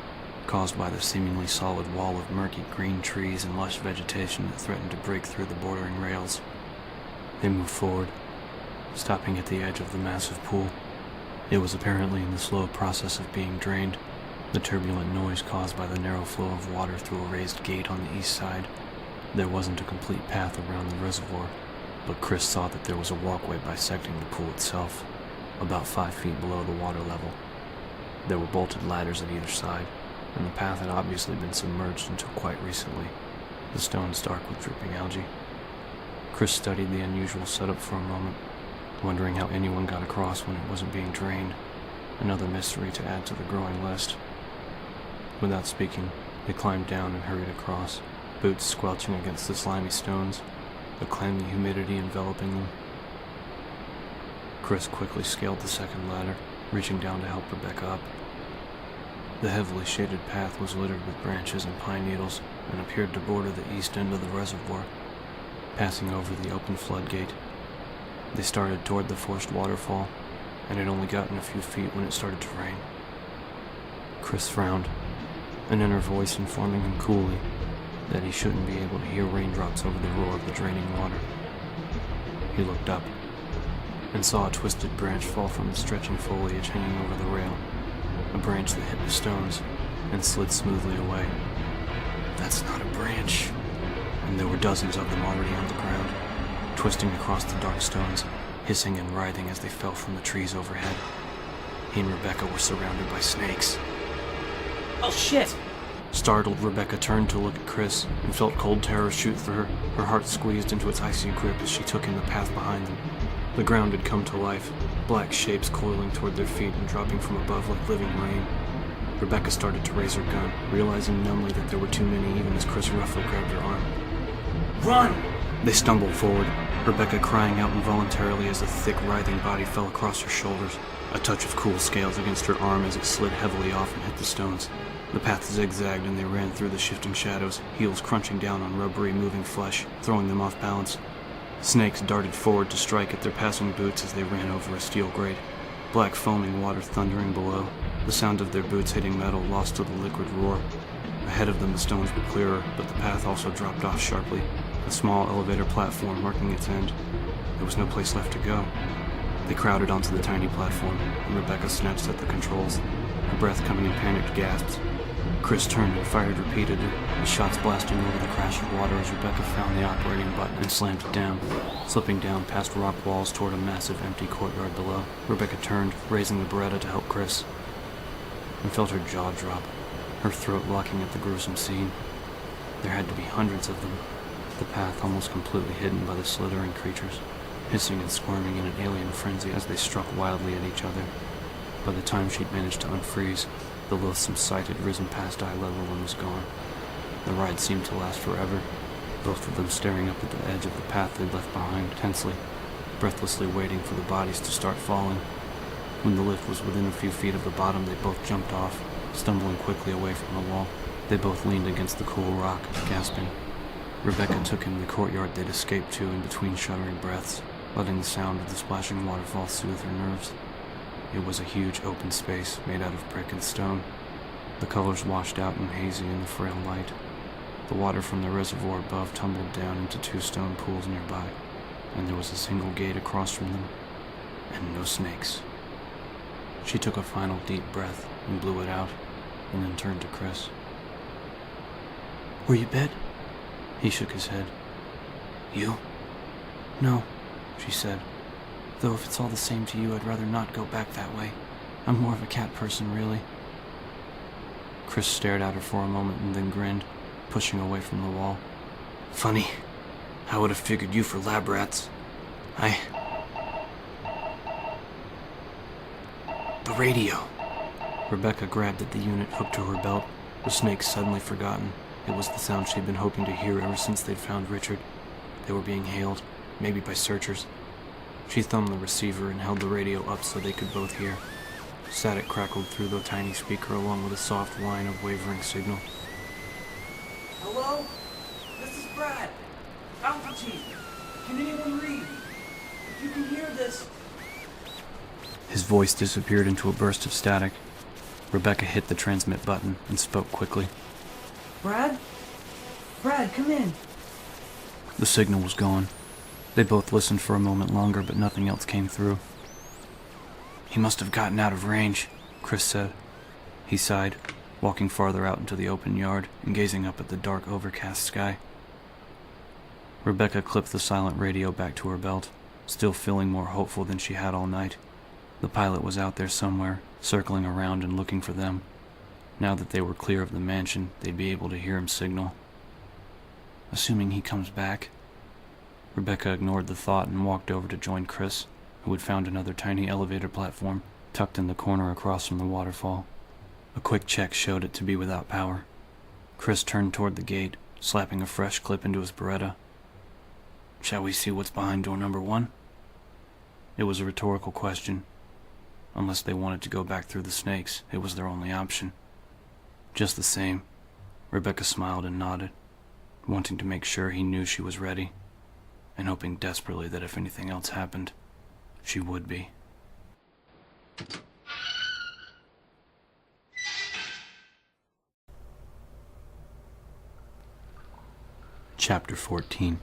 caused by the seemingly solid wall of murky green trees and lush vegetation that threatened to break through the bordering rails. They moved forward, stopping at the edge of the massive pool. It was apparently in the slow process of being drained, the turbulent noise caused by the narrow flow of water through a raised gate on the east side. There wasn't a complete path around the reservoir, but Chris saw that there was a walkway bisecting the pool itself, about 5 feet below the water level. There were bolted ladders at either side, and the path had obviously been submerged until quite recently, the stones dark with dripping algae. Chris studied the unusual setup for a moment, wondering how anyone got across when it wasn't being drained, another mystery to add to the growing list. Without speaking, they climbed down and hurried across, boots squelching against the slimy stones, the clammy humidity enveloping them. Chris quickly scaled the second ladder, reaching down to help Rebecca up. The heavily shaded path was littered with branches and pine needles and appeared to border the east end of the reservoir. Passing over the open floodgate, they started toward the forced waterfall, and had only gotten a few feet when it started to rain. Chris frowned, an inner voice informing him coolly that he shouldn't be able to hear raindrops over the roar of the draining water. He looked up and saw a twisted branch fall from the stretching foliage hanging over the rail, a branch that hit the stones and slid smoothly away. That's not a branch. And there were dozens of them already on the ground, twisting across the dark stones, hissing and writhing as they fell from the trees overhead. He and Rebecca were surrounded by snakes. Oh shit! Startled, Rebecca turned to look at Chris and felt cold terror shoot through her heart squeezed into its icy grip as she took in the path behind them. The ground had come to life, black shapes coiling toward their feet and dropping from above like living rain. Rebecca started to raise her gun, realizing numbly that there were too many even as Chris roughly grabbed her arm. Run! They stumbled forward, Rebecca crying out involuntarily as a thick, writhing body fell across her shoulders, a touch of cool scales against her arm as it slid heavily off and hit the stones. The path zigzagged and they ran through the shifting shadows, heels crunching down on rubbery, moving flesh, throwing them off balance. Snakes darted forward to strike at their passing boots as they ran over a steel grate, black foaming water thundering below, the sound of their boots hitting metal lost to the liquid roar. Ahead of them the stones were clearer, but the path also dropped off sharply, a small elevator platform marking its end. There was no place left to go. They crowded onto the tiny platform, and Rebecca snatched at the controls, her breath coming in panicked gasps. Chris turned and fired repeatedly, the shots blasting over the crash of water as Rebecca found the operating button and slammed it down, slipping down past rock walls toward a massive empty courtyard below. Rebecca turned, raising the Beretta to help Chris, and felt her jaw drop, her throat locking at the gruesome scene. There had to be hundreds of them, the path almost completely hidden by the slithering creatures, hissing and squirming in an alien frenzy as they struck wildly at each other. By the time she'd managed to unfreeze, the loathsome sight had risen past eye level and was gone. The ride seemed to last forever, both of them staring up at the edge of the path they'd left behind, tensely, breathlessly waiting for the bodies to start falling. When the lift was within a few feet of the bottom, they both jumped off, stumbling quickly away from the wall. They both leaned against the cool rock, gasping. Rebecca took in the courtyard they'd escaped to in between shuddering breaths, letting the sound of the splashing waterfall soothe her nerves. It was a huge open space made out of brick and stone. The colors washed out and hazy in the frail light. The water from the reservoir above tumbled down into two stone pools nearby, and there was a single gate across from them, and no snakes. She took a final deep breath and blew it out, and then turned to Chris. Were you bed? He shook his head. You? No, she said. Though if it's all the same to you, I'd rather not go back that way. I'm more of a cat person, really. Chris stared at her for a moment and then grinned, pushing away from the wall. Funny. I would have figured you for lab rats. The radio. Rebecca grabbed at the unit hooked to her belt, the snake suddenly forgotten. It was the sound she'd been hoping to hear ever since they'd found Richard. They were being hailed, maybe by searchers. She thumbed the receiver and held the radio up so they could both hear. Static crackled through the tiny speaker along with a soft whine of wavering signal. Hello? This is Brad. Alpha Team. Can anyone read? If you can hear this... His voice disappeared into a burst of static. Rebecca hit the transmit button and spoke quickly. Brad? Brad, come in. The signal was gone. They both listened for a moment longer, but nothing else came through. He must have gotten out of range, Chris said. He sighed, walking farther out into the open yard and gazing up at the dark, overcast sky. Rebecca clipped the silent radio back to her belt, still feeling more hopeful than she had all night. The pilot was out there somewhere, circling around and looking for them. Now that they were clear of the mansion, they'd be able to hear him signal. Assuming he comes back. Rebecca ignored the thought and walked over to join Chris, who had found another tiny elevator platform tucked in the corner across from the waterfall. A quick check showed it to be without power. Chris turned toward the gate, slapping a fresh clip into his Beretta. Shall we see what's behind door number 1? It was a rhetorical question. Unless they wanted to go back through the snakes, it was their only option. Just the same, Rebecca smiled and nodded, wanting to make sure he knew she was ready, and hoping desperately that if anything else happened, she would be. Chapter 14.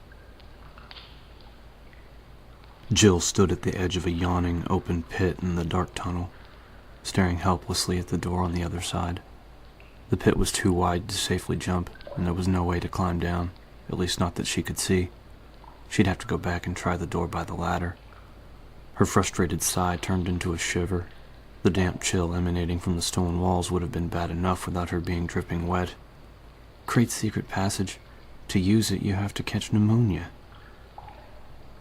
Jill stood at the edge of a yawning, open pit in the dark tunnel, staring helplessly at the door on the other side. The pit was too wide to safely jump, and there was no way to climb down, at least not that she could see. She'd have to go back and try the door by the ladder. Her frustrated sigh turned into a shiver. The damp chill emanating from the stone walls would have been bad enough without her being dripping wet. Great secret passage. To use it, you have to catch pneumonia.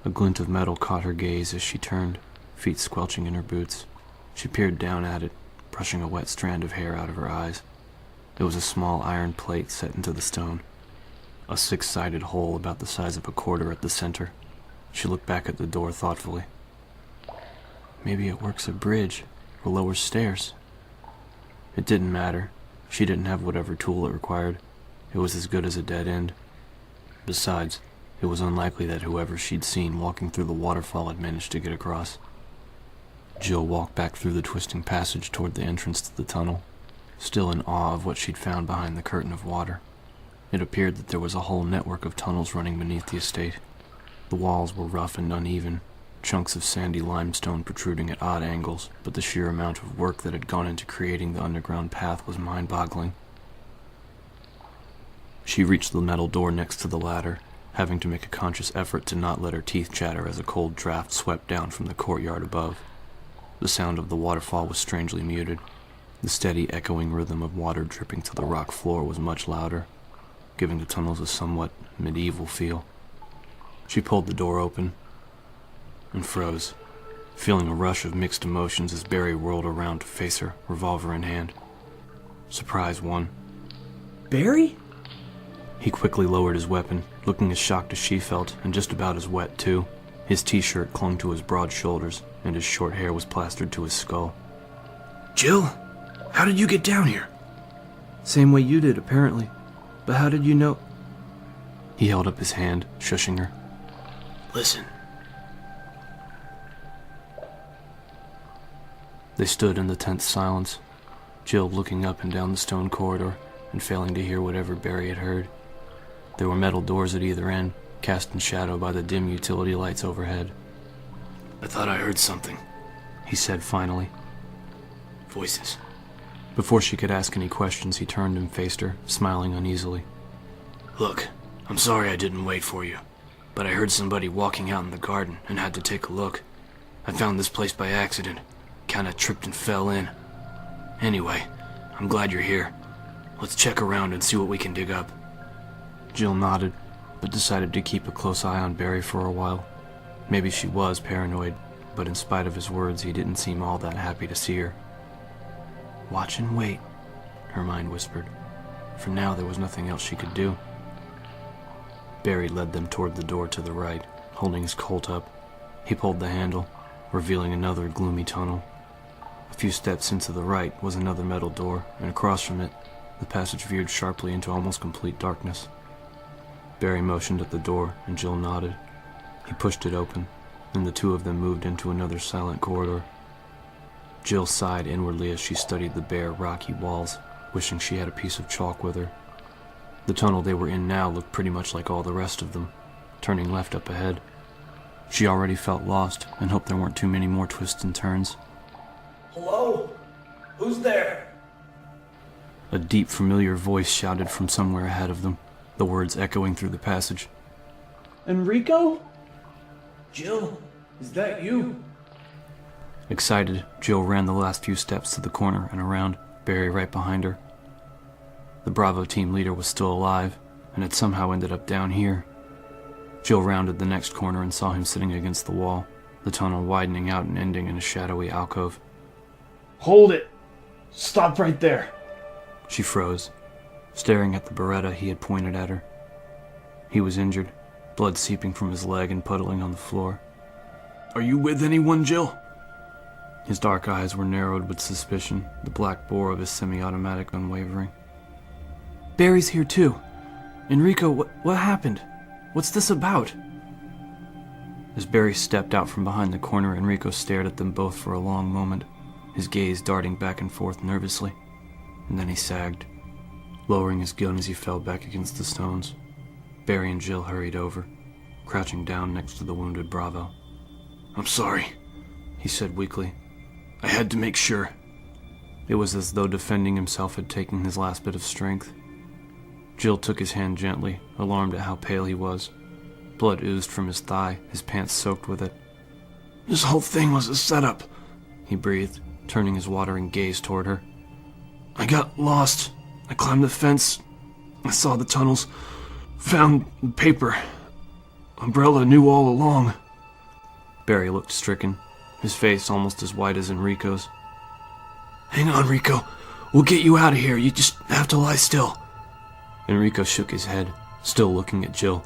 A glint of metal caught her gaze as she turned, feet squelching in her boots. She peered down at it, brushing a wet strand of hair out of her eyes. It was a small iron plate set into the stone, a six-sided hole about the size of a quarter at the center. She looked back at the door thoughtfully. Maybe it works a bridge or lowers stairs. It didn't matter. She didn't have whatever tool it required. It was as good as a dead end. Besides, it was unlikely that whoever she'd seen walking through the waterfall had managed to get across. Jill walked back through the twisting passage toward the entrance to the tunnel, still in awe of what she'd found behind the curtain of water. It appeared that there was a whole network of tunnels running beneath the estate. The walls were rough and uneven, chunks of sandy limestone protruding at odd angles, but the sheer amount of work that had gone into creating the underground path was mind-boggling. She reached the metal door next to the ladder, having to make a conscious effort to not let her teeth chatter as a cold draft swept down from the courtyard above. The sound of the waterfall was strangely muted. The steady, echoing rhythm of water dripping to the rock floor was much louder, giving the tunnels a somewhat medieval feel. She pulled the door open and froze, feeling a rush of mixed emotions as Barry whirled around to face her, revolver in hand. Surprise won. Barry? He quickly lowered his weapon, looking as shocked as she felt, and just about as wet, too. His t-shirt clung to his broad shoulders, and his short hair was plastered to his skull. Jill, how did you get down here? Same way you did, apparently. But how did you know? He held up his hand, shushing her. Listen. They stood in the tense silence, Jill looking up and down the stone corridor and failing to hear whatever Barry had heard. There were metal doors at either end, cast in shadow by the dim utility lights overhead. I thought I heard something, he said finally. Voices. Before she could ask any questions, he turned and faced her, smiling uneasily. Look, I'm sorry I didn't wait for you, but I heard somebody walking out in the garden and had to take a look. I found this place by accident, kinda tripped and fell in. Anyway, I'm glad you're here. Let's check around and see what we can dig up. Jill nodded, but decided to keep a close eye on Barry for a while. Maybe she was paranoid, but in spite of his words, he didn't seem all that happy to see her. Watch and wait, her mind whispered. For now, there was nothing else she could do. Barry led them toward the door to the right, holding his Colt up. He pulled the handle, revealing another gloomy tunnel. A few steps into the right was another metal door, and across from it, the passage veered sharply into almost complete darkness. Barry motioned at the door, and Jill nodded. He pushed it open, and the two of them moved into another silent corridor. Jill sighed inwardly as she studied the bare, rocky walls, wishing she had a piece of chalk with her. The tunnel they were in now looked pretty much like all the rest of them, turning left up ahead. She already felt lost, and hoped there weren't too many more twists and turns. Hello? Who's there? A deep, familiar voice shouted from somewhere ahead of them, the words echoing through the passage. Enrico? Jill, is that you? Excited, Jill ran the last few steps to the corner and around, Barry right behind her. The Bravo team leader was still alive, and had somehow ended up down here. Jill rounded the next corner and saw him sitting against the wall, the tunnel widening out and ending in a shadowy alcove. Hold it! Stop right there! She froze, staring at the Beretta he had pointed at her. He was injured, blood seeping from his leg and puddling on the floor. Are you with anyone, Jill? His dark eyes were narrowed with suspicion, the black bore of his semi-automatic unwavering. Barry's here too. Enrico, what happened? What's this about? As Barry stepped out from behind the corner, Enrico stared at them both for a long moment, his gaze darting back and forth nervously, and then he sagged, lowering his gun as he fell back against the stones. Barry and Jill hurried over, crouching down next to the wounded Bravo. I'm sorry, he said weakly. I had to make sure. It was as though defending himself had taken his last bit of strength. Jill took his hand gently, alarmed at how pale he was. Blood oozed from his thigh, his pants soaked with it. This whole thing was a setup, he breathed, turning his watering gaze toward her. I got lost. I climbed the fence. I saw the tunnels. Found the paper. Umbrella knew all along. Barry looked stricken, his face almost as white as Enrico's. Hang on, Rico. We'll get you out of here. You just have to lie still. Enrico shook his head, still looking at Jill.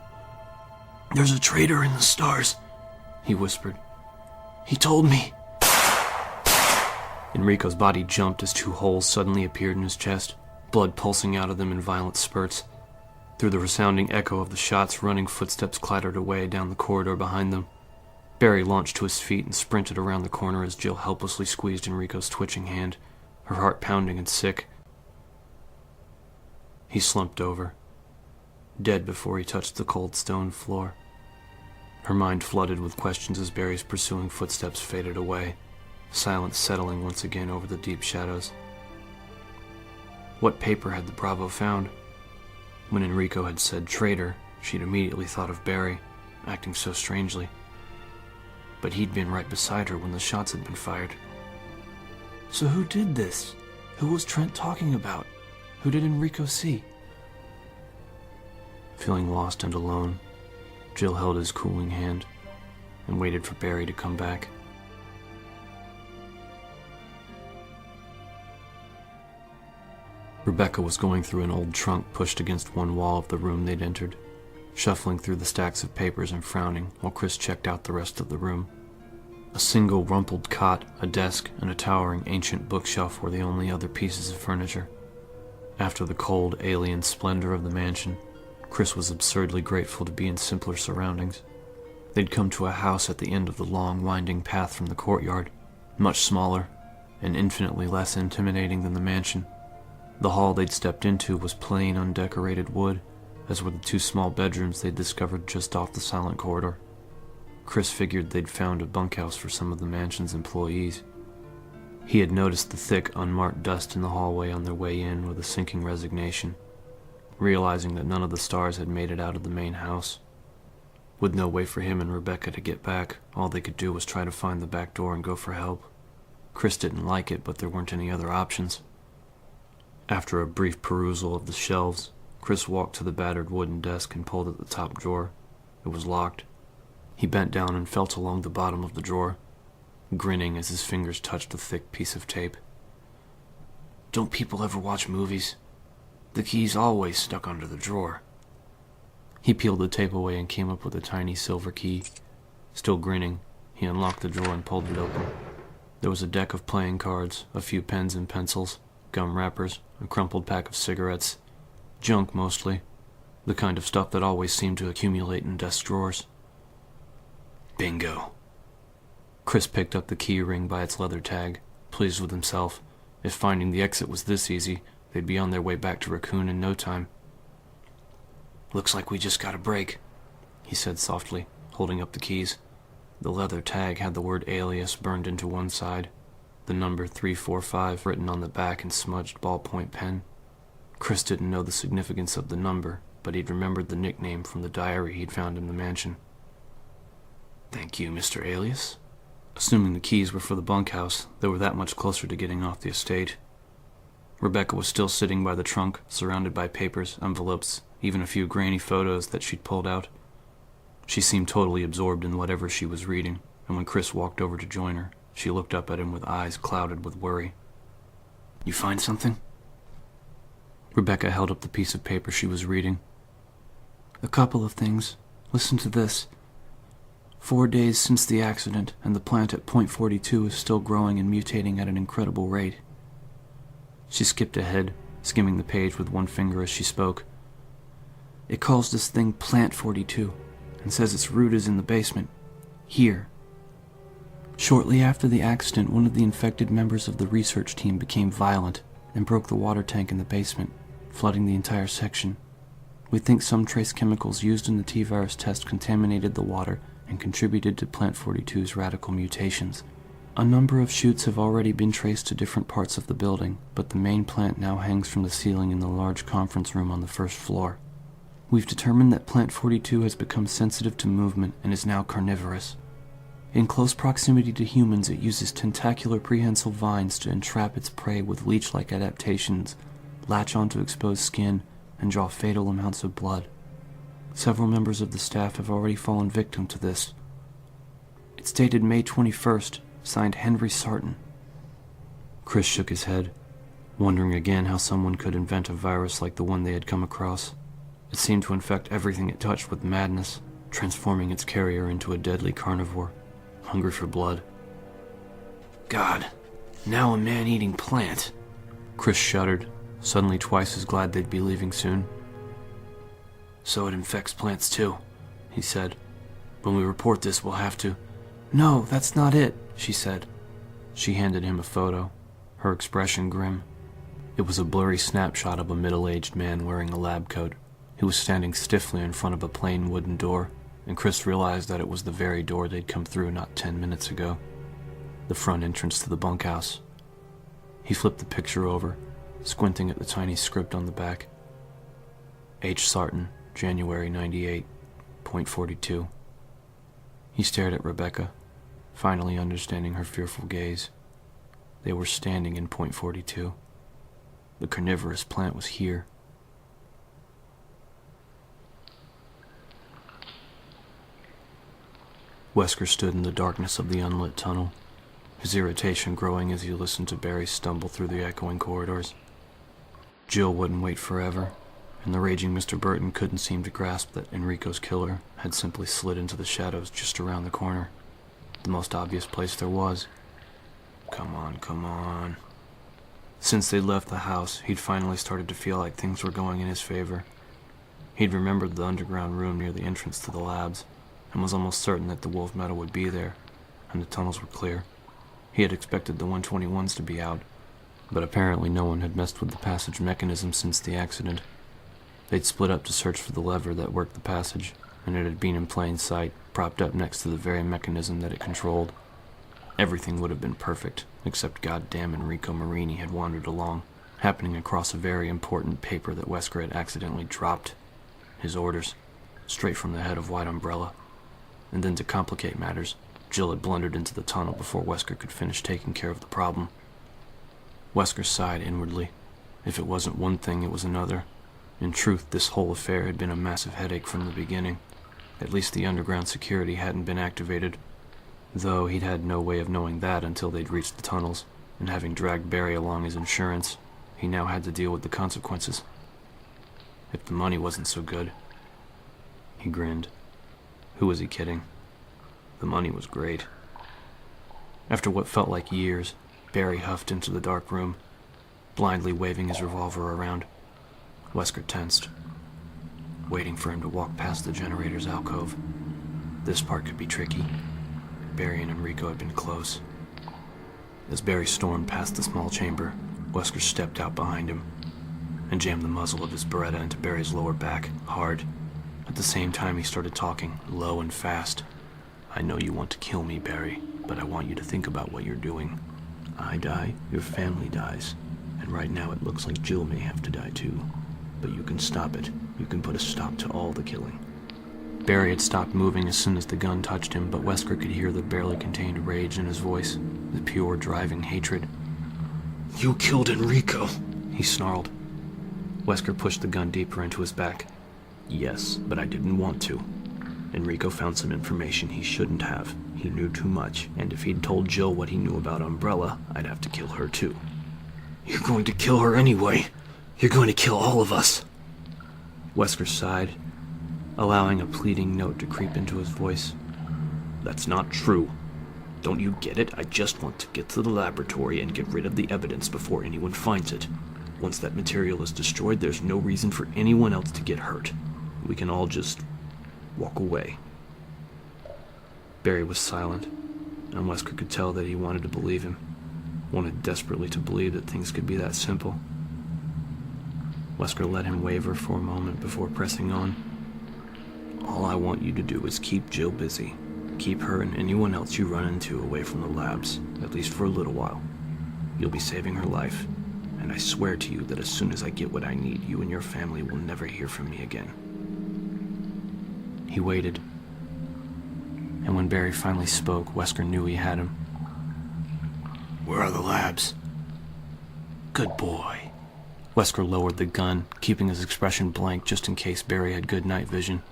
There's a traitor in the S.T.A.R.S, he whispered. He told me. Enrico's body jumped as 2 holes suddenly appeared in his chest, blood pulsing out of them in violent spurts. Through the resounding echo of the shots, running footsteps clattered away down the corridor behind them. Barry launched to his feet and sprinted around the corner as Jill helplessly squeezed Enrico's twitching hand, her heart pounding and sick. He slumped over, dead before he touched the cold stone floor. Her mind flooded with questions as Barry's pursuing footsteps faded away, silence settling once again over the deep shadows. What paper had the Bravo found? When Enrico had said traitor, she'd immediately thought of Barry, acting so strangely. But he'd been right beside her when the shots had been fired. So who did this? Who was Trent talking about? Who did Enrico see? Feeling lost and alone, Jill held his cooling hand and waited for Barry to come back. Rebecca was going through an old trunk pushed against one wall of the room they'd entered, shuffling through the stacks of papers and frowning while Chris checked out the rest of the room. A single rumpled cot, a desk, and a towering ancient bookshelf were the only other pieces of furniture. After the cold, alien splendor of the mansion, Chris was absurdly grateful to be in simpler surroundings. They'd come to a house at the end of the long, winding path from the courtyard, much smaller and infinitely less intimidating than the mansion. The hall they'd stepped into was plain, undecorated wood, as were the 2 small bedrooms they'd discovered just off the silent corridor. Chris figured they'd found a bunkhouse for some of the mansion's employees. He had noticed the thick, unmarked dust in the hallway on their way in with a sinking resignation, realizing that none of the S.T.A.R.S had made it out of the main house. With no way for him and Rebecca to get back, all they could do was try to find the back door and go for help. Chris didn't like it, but there weren't any other options. After a brief perusal of the shelves, Chris walked to the battered wooden desk and pulled at the top drawer. It was locked. He bent down and felt along the bottom of the drawer, grinning as his fingers touched a thick piece of tape. Don't people ever watch movies? The key's always stuck under the drawer. He peeled the tape away and came up with a tiny silver key. Still grinning, he unlocked the drawer and pulled it open. There was a deck of playing cards, a few pens and pencils, gum wrappers, a crumpled pack of cigarettes. Junk, mostly. The kind of stuff that always seemed to accumulate in desk drawers. Bingo. Chris picked up the key ring by its leather tag, pleased with himself. If finding the exit was this easy, they'd be on their way back to Raccoon in no time. Looks like we just got a break, he said softly, holding up the keys. The leather tag had the word alias burned into one side, the number 345 written on the back in smudged ballpoint pen. Chris didn't know the significance of the number, but he'd remembered the nickname from the diary he'd found in the mansion. Thank you, Mr. Alias. Assuming the keys were for the bunkhouse, they were that much closer to getting off the estate. Rebecca was still sitting by the trunk, surrounded by papers, envelopes, even a few grainy photos that she'd pulled out. She seemed totally absorbed in whatever she was reading, and when Chris walked over to join her, she looked up at him with eyes clouded with worry. You find something? Rebecca held up the piece of paper she was reading. A couple of things. Listen to this. 4 days since the accident, and the plant at point 42 is still growing and mutating at an incredible rate. She skipped ahead, skimming the page with one finger as she spoke. It calls this thing Plant 42, and says its root is in the basement. Here. Shortly after the accident, one of the infected members of the research team became violent and broke the water tank in the basement, flooding the entire section. We think some trace chemicals used in the T-virus test contaminated the water and contributed to Plant 42's radical mutations. A number of chutes have already been traced to different parts of the building, but the main plant now hangs from the ceiling in the large conference room on the first floor. We've determined that Plant 42 has become sensitive to movement and is now carnivorous. In close proximity to humans, it uses tentacular prehensile vines to entrap its prey with leech-like adaptations, latch onto exposed skin, and draw fatal amounts of blood. Several members of the staff have already fallen victim to this. It's dated May 21st, signed Henry Sarton. Chris shook his head, wondering again how someone could invent a virus like the one they had come across. It seemed to infect everything it touched with madness, transforming its carrier into a deadly carnivore, hungry for blood. God, now a man-eating plant. Chris shuddered, suddenly twice as glad they'd be leaving soon. So it infects plants too, he said. When we report this, we'll have to... No, that's not it, she said. She handed him a photo, her expression grim. It was a blurry snapshot of a middle-aged man wearing a lab coat. He was standing stiffly in front of a plain wooden door, and Chris realized that it was the very door they'd come through not 10 minutes ago. The front entrance to the bunkhouse. He flipped the picture over, squinting at the tiny script on the back. H. Sarton, January 98, point 42. He stared at Rebecca, finally understanding her fearful gaze. They were standing in point 42. The carnivorous plant was here. Wesker stood in the darkness of the unlit tunnel, his irritation growing as he listened to Barry stumble through the echoing corridors. Jill wouldn't wait forever, and the raging Mr. Burton couldn't seem to grasp that Enrico's killer had simply slid into the shadows just around the corner, the most obvious place there was. Come on. Since they'd left the house, he'd finally started to feel like things were going in his favor. He'd remembered the underground room near the entrance to the labs, and was almost certain that the wolf metal would be there, and the tunnels were clear. He had expected the 121s to be out, but apparently no one had messed with the passage mechanism since the accident. They'd split up to search for the lever that worked the passage, and it had been in plain sight, propped up next to the very mechanism that it controlled. Everything would have been perfect, except goddamn Enrico Marini had wandered along, happening across a very important paper that Wesker had accidentally dropped. His orders, straight from the head of White Umbrella. And then to complicate matters, Jill had blundered into the tunnel before Wesker could finish taking care of the problem. Wesker sighed inwardly. If it wasn't one thing, it was another. In truth, this whole affair had been a massive headache from the beginning. At least the underground security hadn't been activated, though he'd had no way of knowing that until they'd reached the tunnels, and having dragged Barry along his insurance, he now had to deal with the consequences. If the money wasn't so good. He grinned. Who was he kidding? The money was great. After what felt like years, Barry huffed into the dark room, blindly waving his revolver around. Wesker tensed, waiting for him to walk past the generator's alcove. This part could be tricky. Barry and Enrico had been close. As Barry stormed past the small chamber, Wesker stepped out behind him and jammed the muzzle of his Beretta into Barry's lower back, hard. At the same time, he started talking, low and fast. I know you want to kill me, Barry, but I want you to think about what you're doing. I die, your family dies, and right now it looks like Jill may have to die too. But you can stop it. You can put a stop to all the killing. Barry had stopped moving as soon as the gun touched him, but Wesker could hear the barely contained rage in his voice, the pure, driving hatred. You killed Enrico, he snarled. Wesker pushed the gun deeper into his back. Yes, but I didn't want to. Enrico found some information he shouldn't have. He knew too much, and if he'd told Jill what he knew about Umbrella, I'd have to kill her too. You're going to kill her anyway. You're going to kill all of us. Wesker sighed, allowing a pleading note to creep into his voice. That's not true. Don't you get it? I just want to get to the laboratory and get rid of the evidence before anyone finds it. Once that material is destroyed, there's no reason for anyone else to get hurt. We can all just walk away. Barry was silent, and Wesker could tell that he wanted to believe him, wanted desperately to believe that things could be that simple. Wesker let him waver for a moment before pressing on. All I want you to do is keep Jill busy. Keep her and anyone else you run into away from the labs, at least for a little while. You'll be saving her life, and I swear to you that as soon as I get what I need, you and your family will never hear from me again. He waited, and when Barry finally spoke, Wesker knew he had him. Where are the labs? Good boy. Wesker lowered the gun, keeping his expression blank just in case Barry had good night vision.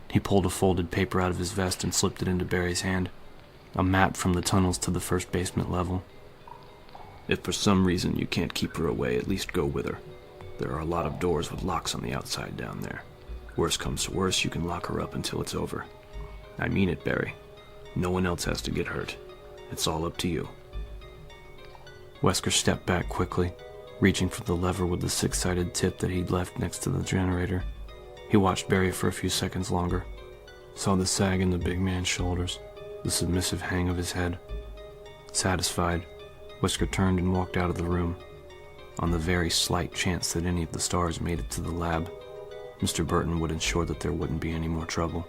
He pulled a folded paper out of his vest and slipped it into Barry's hand. A map from the tunnels to the first basement level. If for some reason you can't keep her away, at least go with her. There are a lot of doors with locks on the outside down there. Worst comes to worst, you can lock her up until it's over. I mean it, Barry. No one else has to get hurt. It's all up to you. Wesker stepped back quickly, reaching for the lever with the six-sided tip that he'd left next to the generator. He watched Barry for a few seconds longer, saw the sag in the big man's shoulders, the submissive hang of his head. Satisfied, Wesker turned and walked out of the room. On the very slight chance that any of the stars made it to the lab, Mr. Burton would ensure that there wouldn't be any more trouble.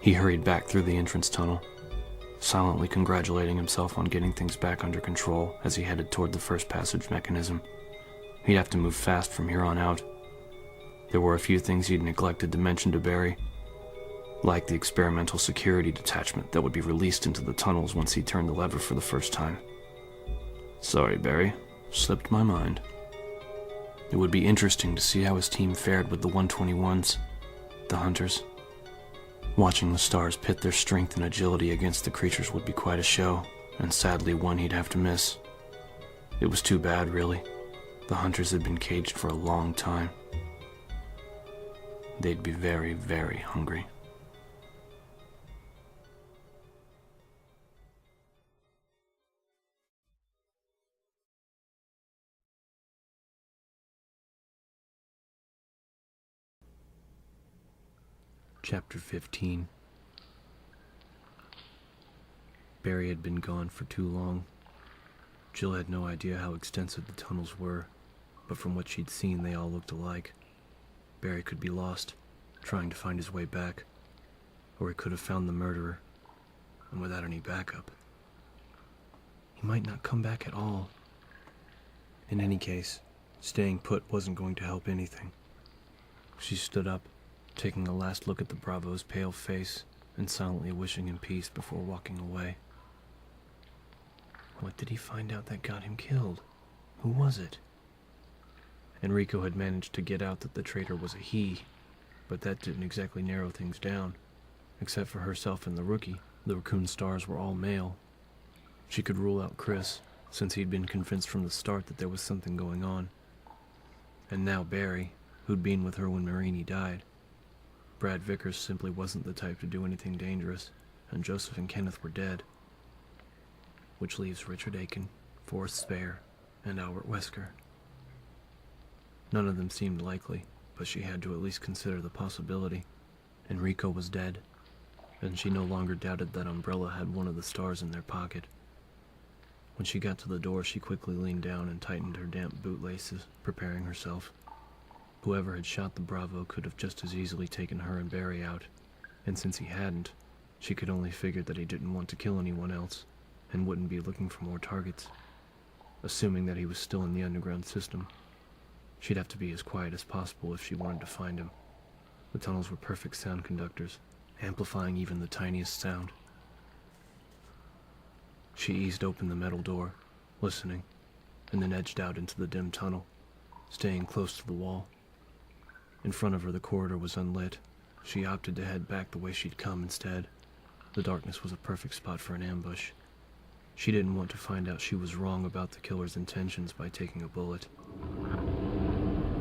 He hurried back through the entrance tunnel, silently congratulating himself on getting things back under control as he headed toward the first passage mechanism. He'd have to move fast from here on out. There were a few things he'd neglected to mention to Barry, like the experimental security detachment that would be released into the tunnels once he turned the lever for the first time. Sorry, Barry. Slipped my mind. It would be interesting to see how his team fared with the 121s, the hunters. Watching the stars pit their strength and agility against the creatures would be quite a show, and sadly one he'd have to miss. It was too bad, really. The hunters had been caged for a long time. They'd be very, very hungry. Chapter 15. Barry had been gone for too long. Jill had no idea how extensive the tunnels were, but from what she'd seen, they all looked alike. Barry could be lost, trying to find his way back, or he could have found the murderer, and without any backup. He might not come back at all. In any case, staying put wasn't going to help anything. She stood up, taking a last look at the Bravo's pale face and silently wishing him peace before walking away. What did he find out that got him killed? Who was it? Enrico had managed to get out that the traitor was a he, but that didn't exactly narrow things down. Except for herself and the rookie, the Raccoon stars were all male. She could rule out Chris, since he'd been convinced from the start that there was something going on. And now Barry, who'd been with her when Marini died. Brad Vickers simply wasn't the type to do anything dangerous, and Joseph and Kenneth were dead. Which leaves Richard Aiken, Forrest Spare, and Albert Wesker. None of them seemed likely, but she had to at least consider the possibility. Enrico was dead, and she no longer doubted that Umbrella had one of the stars in their pocket. When she got to the door, she quickly leaned down and tightened her damp bootlaces, preparing herself. Whoever had shot the Bravo could have just as easily taken her and Barry out, and since he hadn't, she could only figure that he didn't want to kill anyone else, and wouldn't be looking for more targets. Assuming that he was still in the underground system, she'd have to be as quiet as possible if she wanted to find him. The tunnels were perfect sound conductors, amplifying even the tiniest sound. She eased open the metal door, listening, and then edged out into the dim tunnel, staying close to the wall. In front of her, the corridor was unlit. She opted to head back the way she'd come instead. The darkness was a perfect spot for an ambush. She didn't want to find out she was wrong about the killer's intentions by taking a bullet.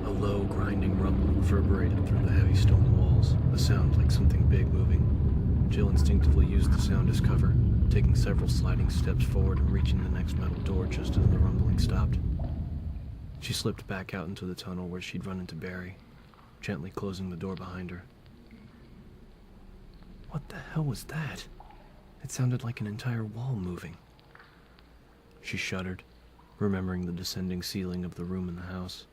A low, grinding rumble reverberated through the heavy stone walls, a sound like something big moving. Jill instinctively used the sound as cover, taking several sliding steps forward and reaching the next metal door just as the rumbling stopped. She slipped back out into the tunnel where she'd run into Barry, gently closing the door behind her. What the hell was that? It sounded like an entire wall moving. She shuddered, remembering the descending ceiling of the room in the house.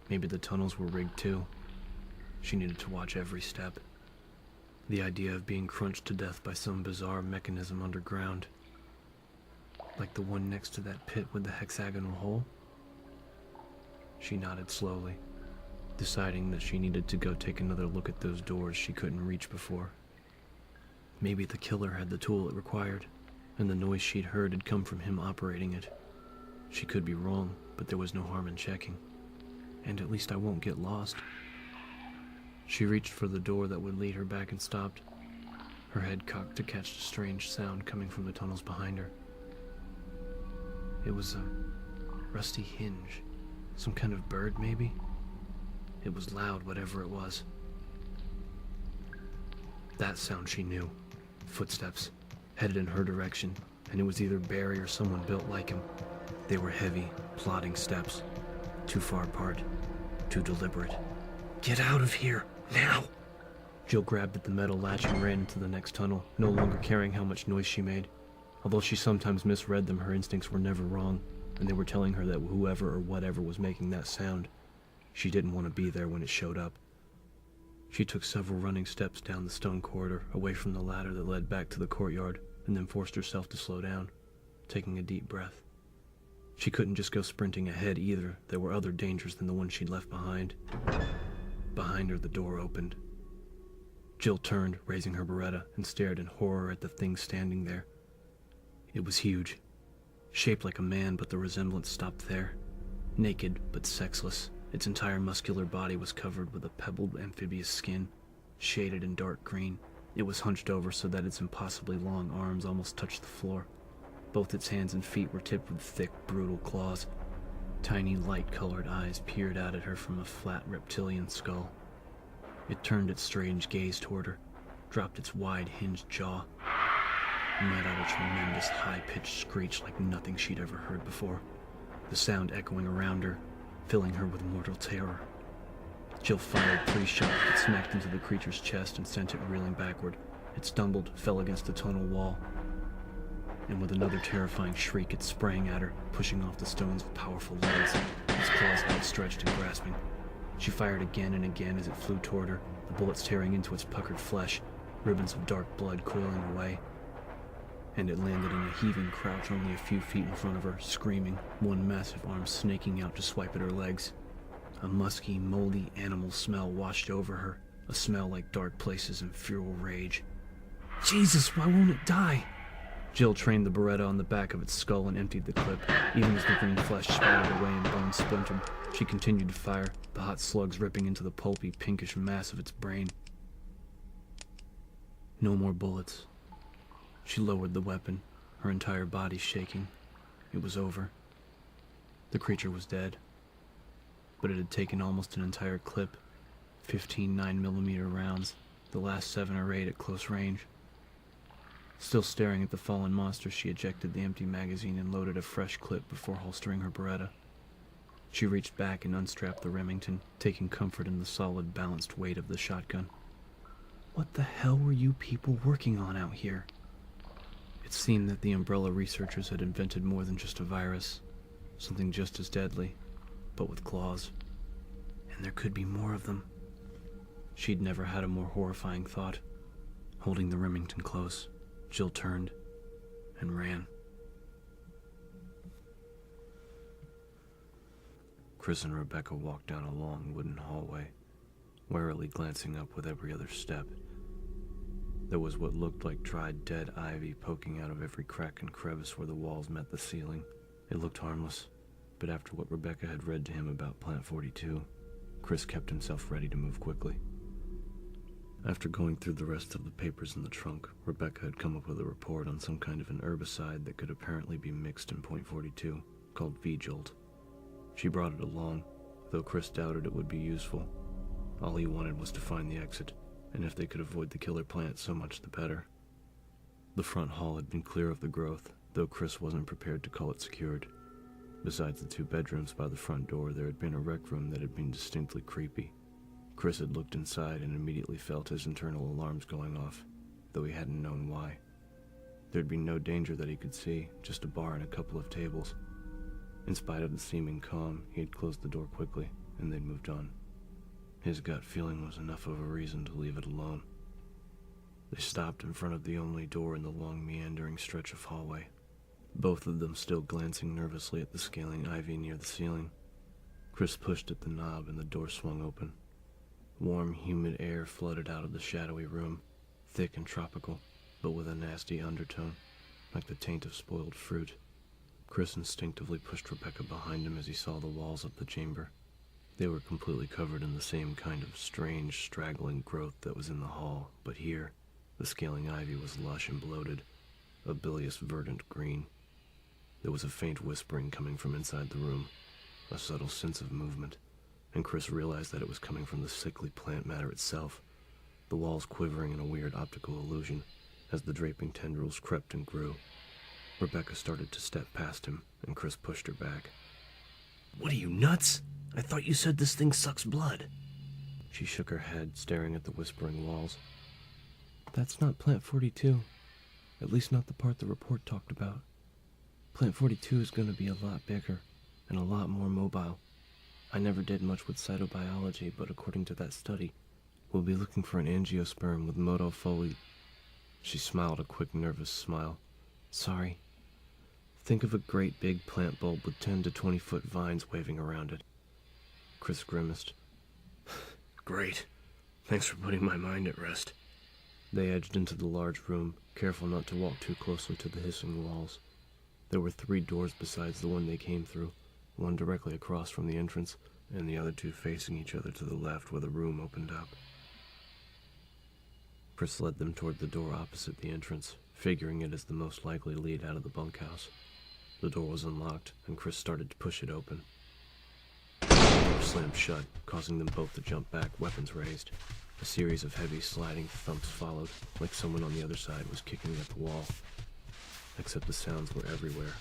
Maybe the tunnels were rigged too. She needed to watch every step. The idea of being crunched to death by some bizarre mechanism underground. Like the one next to that pit with the hexagonal hole? She nodded slowly, deciding that she needed to go take another look at those doors she couldn't reach before. Maybe the killer had the tool it required, and the noise she'd heard had come from him operating it. She could be wrong, but there was no harm in checking. And at least I won't get lost. She reached for the door that would lead her back and stopped, her head cocked to catch a strange sound coming from the tunnels behind her. It was a rusty hinge. Some kind of bird, maybe? It was loud, whatever it was. That sound she knew. Footsteps, headed in her direction, and it was either Barry or someone built like him. They were heavy, plodding steps. Too far apart. Too deliberate. Get out of here, now! Jill grabbed at the metal latch and ran into the next tunnel, no longer caring how much noise she made. Although she sometimes misread them, her instincts were never wrong, and they were telling her that whoever or whatever was making that sound, she didn't want to be there when it showed up. She took several running steps down the stone corridor, away from the ladder that led back to the courtyard, and then forced herself to slow down, taking a deep breath. She couldn't just go sprinting ahead either. There were other dangers than the one she'd left behind. Behind her, the door opened. Jill turned, raising her Beretta, and stared in horror at the thing standing there. It was huge, shaped like a man, but the resemblance stopped there. Naked, but sexless, its entire muscular body was covered with a pebbled amphibious skin, shaded in dark green. It was hunched over so that its impossibly long arms almost touched the floor. Both its hands and feet were tipped with thick, brutal claws. Tiny, light-colored eyes peered out at her from a flat reptilian skull. It turned its strange gaze toward her, dropped its wide, hinged jaw, and let out a tremendous, high-pitched screech like nothing she'd ever heard before, the sound echoing around her, filling her with mortal terror. Jill fired 3 shots that smacked into the creature's chest and sent it reeling backward. It stumbled, fell against the tunnel wall, and with another terrifying shriek, it sprang at her, pushing off the stones with powerful legs, its claws outstretched and grasping. She fired again and again as it flew toward her, the bullets tearing into its puckered flesh, ribbons of dark blood coiling away. And it landed in a heaving crouch only a few feet in front of her, screaming, one massive arm snaking out to swipe at her legs. A musky, moldy animal smell washed over her, a smell like dark places and feral rage. Jesus, why won't it die? Jill trained the Beretta on the back of its skull and emptied the clip. Even as the green flesh splattered away and bones splintered, she continued to fire, the hot slugs ripping into the pulpy, pinkish mass of its brain. No more bullets. She lowered the weapon, her entire body shaking. It was over. The creature was dead. But it had taken almost an entire clip, 15 9mm rounds, the last 7 or 8 at close range. Still staring at the fallen monster, she ejected the empty magazine and loaded a fresh clip before holstering her Beretta. She reached back and unstrapped the Remington, taking comfort in the solid, balanced weight of the shotgun. What the hell were you people working on out here? It seemed that the Umbrella researchers had invented more than just a virus, something just as deadly, but with claws. And there could be more of them. She'd never had a more horrifying thought. Holding the Remington close, Jill turned and ran. Chris and Rebecca walked down a long wooden hallway, warily glancing up with every other step. There was what looked like dried dead ivy poking out of every crack and crevice where the walls met the ceiling. It looked harmless, but after what Rebecca had read to him about Plant 42, Chris kept himself ready to move quickly. After going through the rest of the papers in the trunk, Rebecca had come up with a report on some kind of an herbicide that could apparently be mixed in Point 42, called V-Jolt. She brought it along, though Chris doubted it would be useful. All he wanted was to find the exit, and if they could avoid the killer plant, so much the better. The front hall had been clear of the growth, though Chris wasn't prepared to call it secured. Besides the 2 bedrooms by the front door, there had been a rec room that had been distinctly creepy. Chris had looked inside and immediately felt his internal alarms going off, though he hadn't known why. There'd been no danger that he could see, just a bar and a couple of tables. In spite of the seeming calm, he had closed the door quickly, and they'd moved on. His gut feeling was enough of a reason to leave it alone. They stopped in front of the only door in the long meandering stretch of hallway, both of them still glancing nervously at the scaling ivy near the ceiling. Chris pushed at the knob and the door swung open. Warm, humid air flooded out of the shadowy room, thick and tropical, but with a nasty undertone, like the taint of spoiled fruit. Chris instinctively pushed Rebecca behind him as he saw the walls of the chamber. They were completely covered in the same kind of strange, straggling growth that was in the hall, but here, the scaling ivy was lush and bloated, a bilious verdant green. There was a faint whispering coming from inside the room, a subtle sense of movement, and Chris realized that it was coming from the sickly plant matter itself, the walls quivering in a weird optical illusion as the draping tendrils crept and grew. Rebecca started to step past him, and Chris pushed her back. What are you, nuts? I thought you said this thing sucks blood. She shook her head, staring at the whispering walls. That's not Plant 42. At least not the part the report talked about. Plant 42 is going to be a lot bigger, and a lot more mobile. I never did much with cytobiology, but according to that study, we'll be looking for an angiosperm with motile. She smiled a quick, nervous smile. Sorry. Think of a great big plant bulb with 10 to 20-foot vines waving around it. Chris grimaced. Great. Thanks for putting my mind at rest. They edged into the large room, careful not to walk too closely to the hissing walls. There were 3 doors besides the one they came through, one directly across from the entrance, and the other 2 facing each other to the left where the room opened up. Chris led them toward the door opposite the entrance, figuring it as the most likely lead out of the bunkhouse. The door was unlocked, and Chris started to push it open. The door slammed shut, causing them both to jump back, weapons raised. A series of heavy sliding thumps followed, like someone on the other side was kicking at the wall. Except the sounds were everywhere,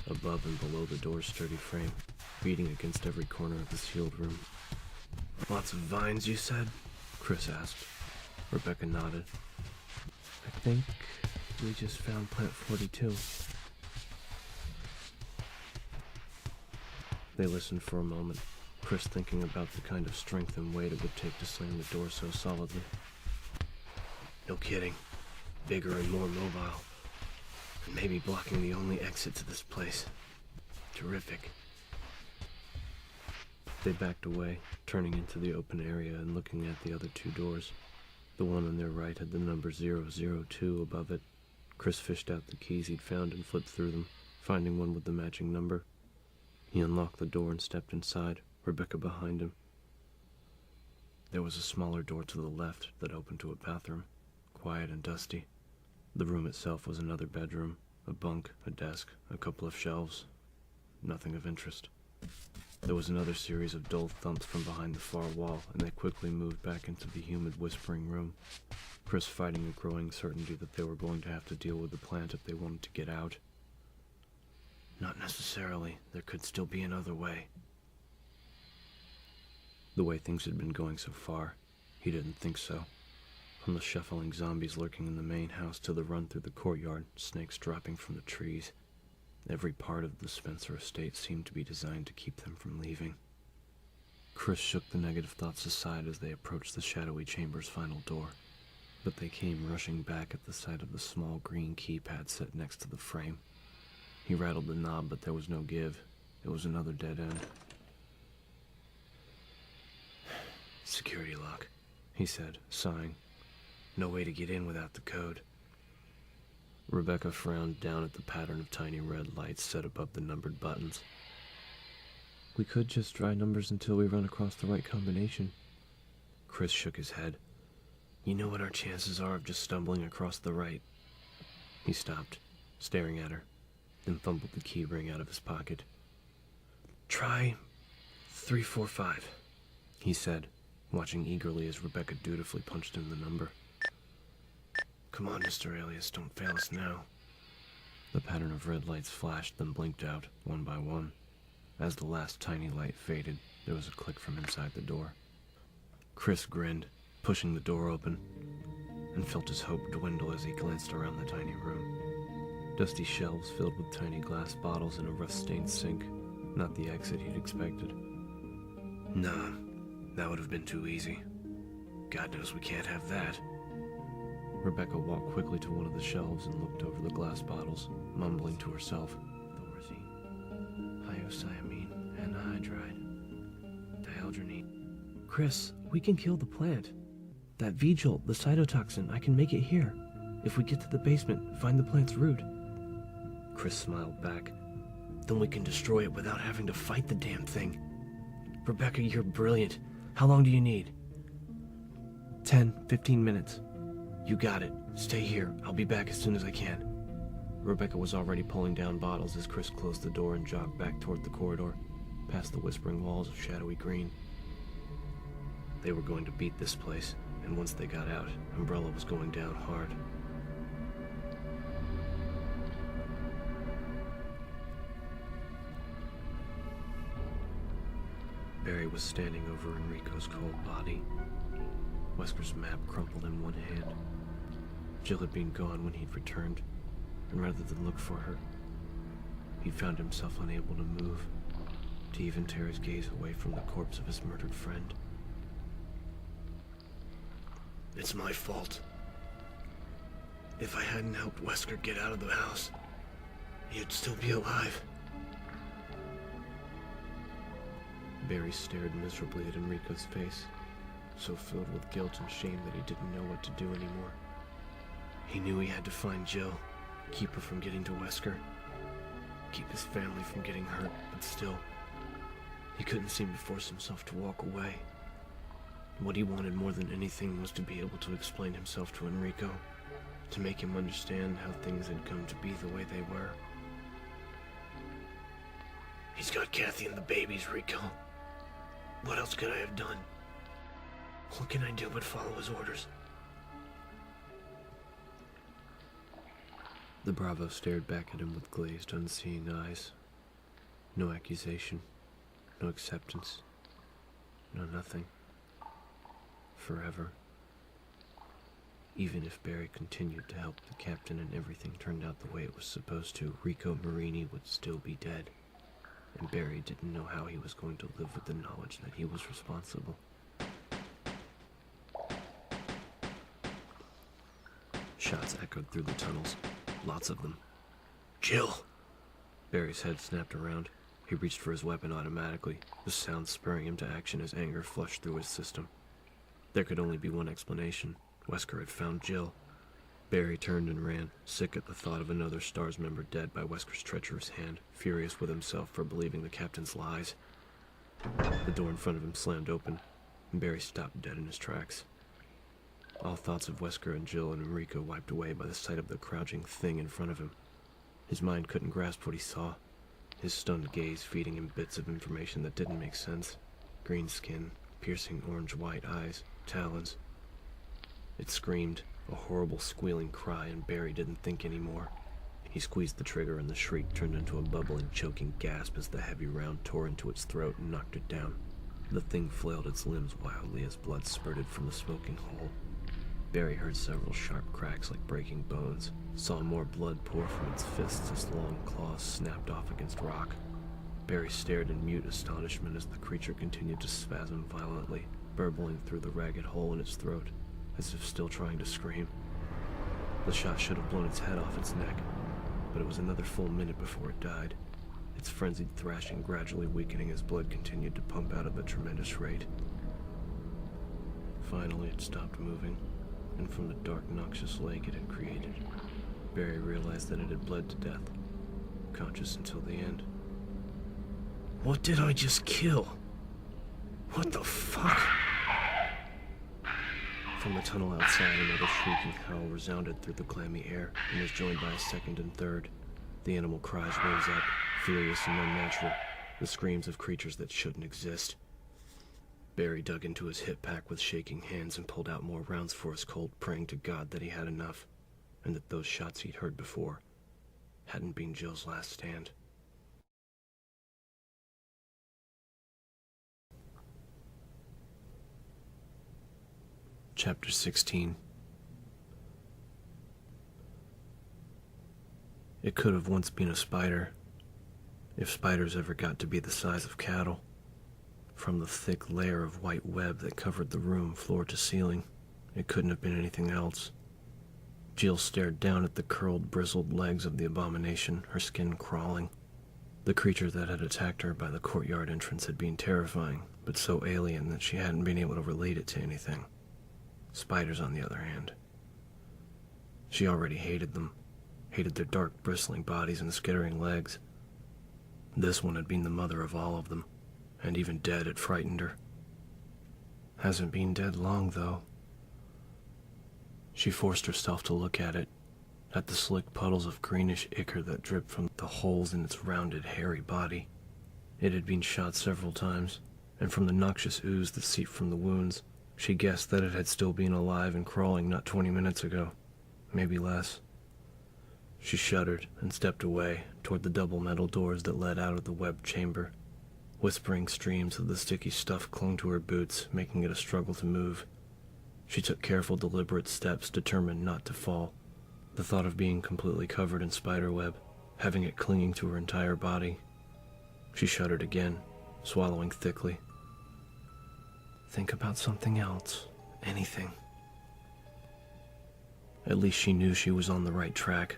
above and below the door's sturdy frame, beating against every corner of the sealed room. Lots of vines, you said? Chris asked. Rebecca nodded. I think we just found Plant 42. They listened for a moment, Chris thinking about the kind of strength and weight it would take to slam the door so solidly. No kidding. Bigger and more mobile. And maybe blocking the only exit to this place. Terrific. They backed away, turning into the open area and looking at the other 2 doors. The one on their right had the number 002 above it. Chris fished out the keys he'd found and flipped through them, finding one with the matching number. He unlocked the door and stepped inside, Rebecca behind him. There was a smaller door to the left that opened to a bathroom, quiet and dusty. The room itself was another bedroom, a bunk, a desk, a couple of shelves. Nothing of interest. There was another series of dull thumps from behind the far wall, and they quickly moved back into the humid, whispering room, Chris fighting a growing certainty that they were going to have to deal with the plant if they wanted to get out. Not necessarily. There could still be another way. The way things had been going so far, he didn't think so. From the shuffling zombies lurking in the main house to the run through the courtyard, snakes dropping from the trees. Every part of the Spencer estate seemed to be designed to keep them from leaving. Chris shook the negative thoughts aside as they approached the shadowy chamber's final door, but they came rushing back at the sight of the small green keypad set next to the frame. He rattled the knob, but there was no give. It was another dead end. Security lock, he said, sighing. No way to get in without the code. Rebecca frowned down at the pattern of tiny red lights set above the numbered buttons. We could just try numbers until we run across the right combination. Chris shook his head. You know what our chances are of just stumbling across the right? He stopped, staring at her, then fumbled the key ring out of his pocket. Try 345, he said, watching eagerly as Rebecca dutifully punched in the number. "Come on, Mr. Alias, don't fail us now." The pattern of red lights flashed, then blinked out, one by one. As the last tiny light faded, there was a click from inside the door. Chris grinned, pushing the door open, and felt his hope dwindle as he glanced around the tiny room. Dusty shelves filled with tiny glass bottles and a rust-stained sink, not the exit he'd expected. Nah, that would have been too easy. God knows we can't have that. Rebecca walked quickly to one of the shelves and looked over the glass bottles, mumbling to herself. Thorazine, hyoscyamine, anhydride, dihydrogenate. Chris, we can kill the plant. That vigil, the cytotoxin, I can make it here. If we get to the basement, find the plant's root. Chris smiled back. Then we can destroy it without having to fight the damn thing. Rebecca, you're brilliant. How long do you need? 10-15 minutes. You got it. Stay here. I'll be back as soon as I can. Rebecca was already pulling down bottles as Chris closed the door and jogged back toward the corridor, past the whispering walls of shadowy green. They were going to beat this place, and once they got out, Umbrella was going down hard. Barry was standing over Enrico's cold body. Wesker's map crumpled in one hand. Jill had been gone when he'd returned, and rather than look for her, he found himself unable to move, to even tear his gaze away from the corpse of his murdered friend. It's my fault. If I hadn't helped Wesker get out of the house, he'd still be alive. Barry stared miserably at Enrico's face, so filled with guilt and shame that he didn't know what to do anymore. He knew he had to find Jill, keep her from getting to Wesker, keep his family from getting hurt, but still, he couldn't seem to force himself to walk away. What he wanted more than anything was to be able to explain himself to Enrico, to make him understand how things had come to be the way they were. He's got Kathy and the babies, Rico. What else could I have done? What can I do but follow his orders? The Bravo stared back at him with glazed, unseeing eyes. No accusation, no acceptance, no nothing. Forever. Even if Barry continued to help the captain and everything turned out the way it was supposed to, Rico Marini would still be dead. And Barry didn't know how he was going to live with the knowledge that he was responsible. Shots echoed through the tunnels. Lots of them. Jill! Barry's head snapped around. He reached for his weapon automatically, the sound spurring him to action as anger flushed through his system. There could only be one explanation. Wesker had found Jill. Barry turned and ran, sick at the thought of another S.T.A.R.S member dead by Wesker's treacherous hand, furious with himself for believing the captain's lies. The door in front of him slammed open, and Barry stopped dead in his tracks. All thoughts of Wesker and Jill and Enrico wiped away by the sight of the crouching thing in front of him. His mind couldn't grasp what he saw, his stunned gaze feeding him bits of information that didn't make sense. Green skin, piercing orange-white eyes, talons. It screamed, a horrible squealing cry, and Barry didn't think anymore. He squeezed the trigger and the shriek turned into a bubbling, choking gasp as the heavy round tore into its throat and knocked it down. The thing flailed its limbs wildly as blood spurted from the smoking hole. Barry heard several sharp cracks like breaking bones, saw more blood pour from its fists as long claws snapped off against rock. Barry stared in mute astonishment as the creature continued to spasm violently, burbling through the ragged hole in its throat, as if still trying to scream. The shot should have blown its head off its neck, but it was another full minute before it died, its frenzied thrashing gradually weakening as blood continued to pump out at a tremendous rate. Finally, it stopped moving, and from the dark, noxious lake it had created, Barry realized that it had bled to death, conscious until the end. What did I just kill? What the fuck? From the tunnel outside, another shrieking howl resounded through the clammy air and was joined by a second and third. The animal cries rose up, furious and unnatural, the screams of creatures that shouldn't exist. Barry dug into his hip pack with shaking hands and pulled out more rounds for his Colt, praying to God that he had enough, and that those shots he'd heard before hadn't been Jill's last stand. Chapter 16. It could have once been a spider, if spiders ever got to be the size of cattle. From the thick layer of white web that covered the room floor to ceiling, it couldn't have been anything else. Jill stared down at the curled, bristled legs of the abomination, her skin crawling. The creature that had attacked her by the courtyard entrance had been terrifying, but so alien that she hadn't been able to relate it to anything. Spiders, on the other hand. She already hated them, hated their dark, bristling bodies and skittering legs. This one had been the mother of all of them, and even dead it frightened her. Hasn't been dead long, though. She forced herself to look at it, at the slick puddles of greenish ichor that dripped from the holes in its rounded, hairy body. It had been shot several times, and from the noxious ooze that seeped from the wounds, she guessed that it had still been alive and crawling not 20 minutes ago, maybe less. She shuddered and stepped away toward the double metal doors that led out of the webbed chamber. Whispering streams of the sticky stuff clung to her boots, making it a struggle to move. She took careful, deliberate steps, determined not to fall. The thought of being completely covered in spiderweb, having it clinging to her entire body. She shuddered again, swallowing thickly. Think about something else. Anything. At least she knew she was on the right track,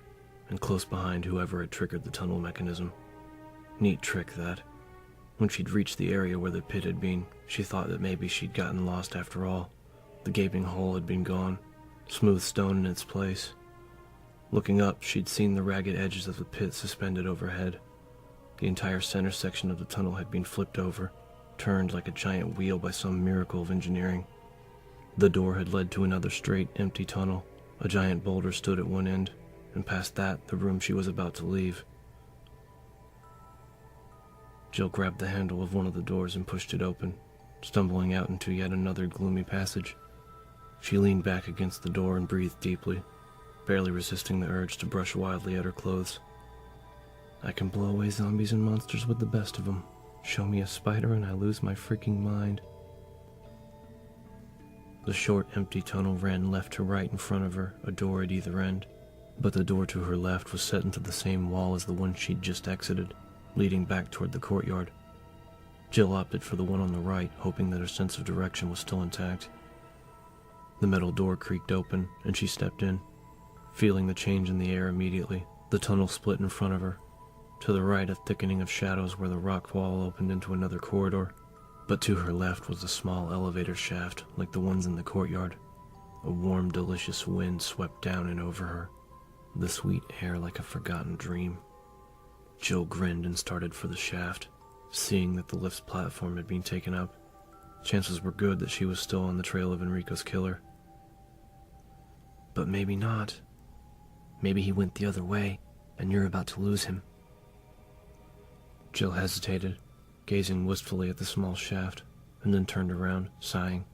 and close behind whoever had triggered the tunnel mechanism. Neat trick, that. When she'd reached the area where the pit had been, she thought that maybe she'd gotten lost after all. The gaping hole had been gone, smooth stone in its place. Looking up, she'd seen the ragged edges of the pit suspended overhead. The entire center section of the tunnel had been flipped over, turned like a giant wheel by some miracle of engineering. The door had led to another straight, empty tunnel. A giant boulder stood at one end, and past that, the room she was about to leave. Jill grabbed the handle of one of the doors and pushed it open, stumbling out into yet another gloomy passage. She leaned back against the door and breathed deeply, barely resisting the urge to brush wildly at her clothes. I can blow away zombies and monsters with the best of them. Show me a spider and I lose my freaking mind. The short, empty tunnel ran left to right in front of her, a door at either end. But the door to her left was set into the same wall as the one she'd just exited, leading back toward the courtyard. Jill opted for the one on the right, hoping that her sense of direction was still intact. The metal door creaked open, and she stepped in, feeling the change in the air immediately. The tunnel split in front of her. To the right, a thickening of shadows where the rock wall opened into another corridor, but to her left was a small elevator shaft like the ones in the courtyard. A warm, delicious wind swept down and over her, the sweet air like a forgotten dream. Jill grinned and started for the shaft, seeing that the lift's platform had been taken up. Chances were good that she was still on the trail of Enrico's killer. But maybe not. Maybe he went the other way, and you're about to lose him. Jill hesitated, gazing wistfully at the small shaft, and then turned around, sighing.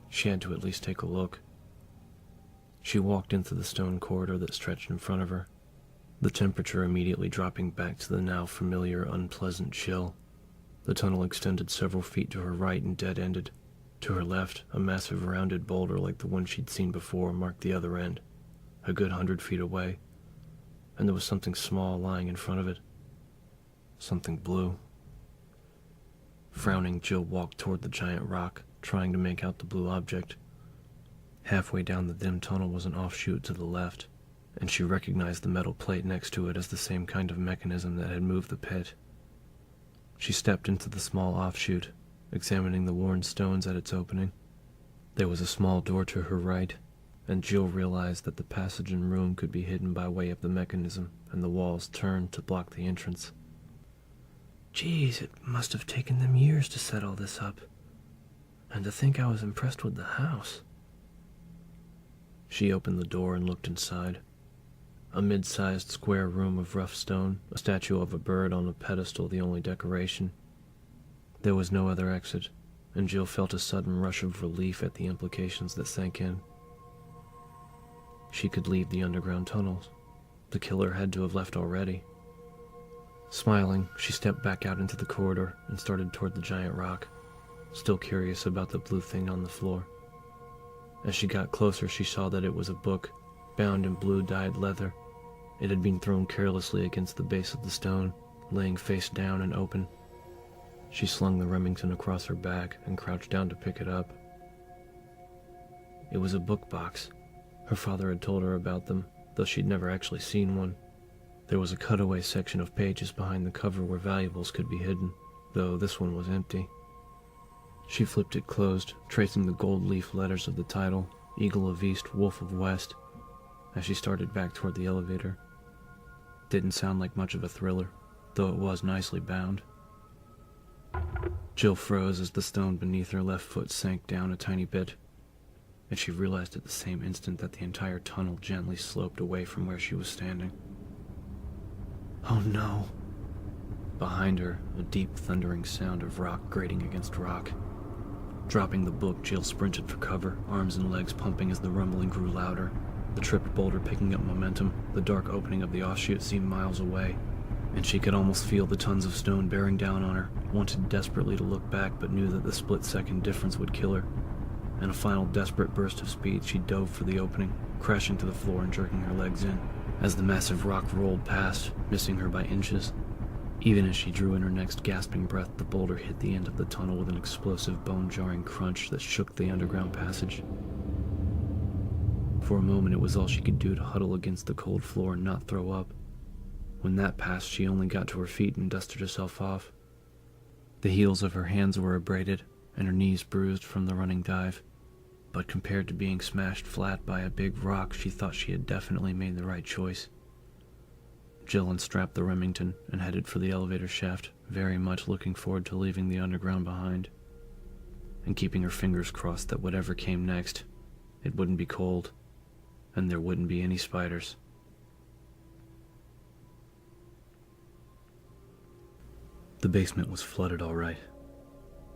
She had to at least take a look. She walked into the stone corridor that stretched in front of her, the temperature immediately dropping back to the now familiar, unpleasant chill. The tunnel extended several feet to her right and dead-ended. To her left, a massive rounded boulder like the one she'd seen before marked the other end, a good 100 feet away, and there was something small lying in front of it. Something blue. Frowning, Jill walked toward the giant rock, trying to make out the blue object. Halfway down the dim tunnel was an offshoot to the left, and she recognized the metal plate next to it as the same kind of mechanism that had moved the pit. She stepped into the small offshoot, examining the worn stones at its opening. There was a small door to her right, and Jill realized that the passage and room could be hidden by way of the mechanism, and the walls turned to block the entrance. Geez, it must have taken them years to set all this up. And to think I was impressed with the house. She opened the door and looked inside. A mid-sized square room of rough stone, a statue of a bird on a pedestal the only decoration. There was no other exit, and Jill felt a sudden rush of relief at the implications that sank in. She could leave the underground tunnels. The killer had to have left already. Smiling, she stepped back out into the corridor and started toward the giant rock, still curious about the blue thing on the floor. As she got closer, she saw that it was a book, bound in blue dyed leather. It had been thrown carelessly against the base of the stone, laying face down and open. She slung the Remington across her back and crouched down to pick it up. It was a book box. Her father had told her about them, though she'd never actually seen one. There was a cutaway section of pages behind the cover where valuables could be hidden, though this one was empty. She flipped it closed, tracing the gold leaf letters of the title, Eagle of East, Wolf of West, as she started back toward the elevator. Didn't sound like much of a thriller, though it was nicely bound. Jill froze as the stone beneath her left foot sank down a tiny bit, and she realized at the same instant that the entire tunnel gently sloped away from where she was standing. Oh no! Behind her, a deep thundering sound of rock grating against rock. Dropping the book, Jill sprinted for cover, arms and legs pumping as the rumbling grew louder. The tripped boulder picking up momentum, the dark opening of the offshoot seemed miles away, and she could almost feel the tons of stone bearing down on her, wanted desperately to look back but knew that the split-second difference would kill her. In a final desperate burst of speed, she dove for the opening, crashing to the floor and jerking her legs in, as the massive rock rolled past, missing her by inches. Even as she drew in her next gasping breath, the boulder hit the end of the tunnel with an explosive, bone-jarring crunch that shook the underground passage. For a moment, it was all she could do to huddle against the cold floor and not throw up. When that passed, she only got to her feet and dusted herself off. The heels of her hands were abraded, and her knees bruised from the running dive. But compared to being smashed flat by a big rock, she thought she had definitely made the right choice. Jill unstrapped the Remington and headed for the elevator shaft, very much looking forward to leaving the underground behind, and keeping her fingers crossed that whatever came next, it wouldn't be cold, and there wouldn't be any spiders. The basement was flooded all right.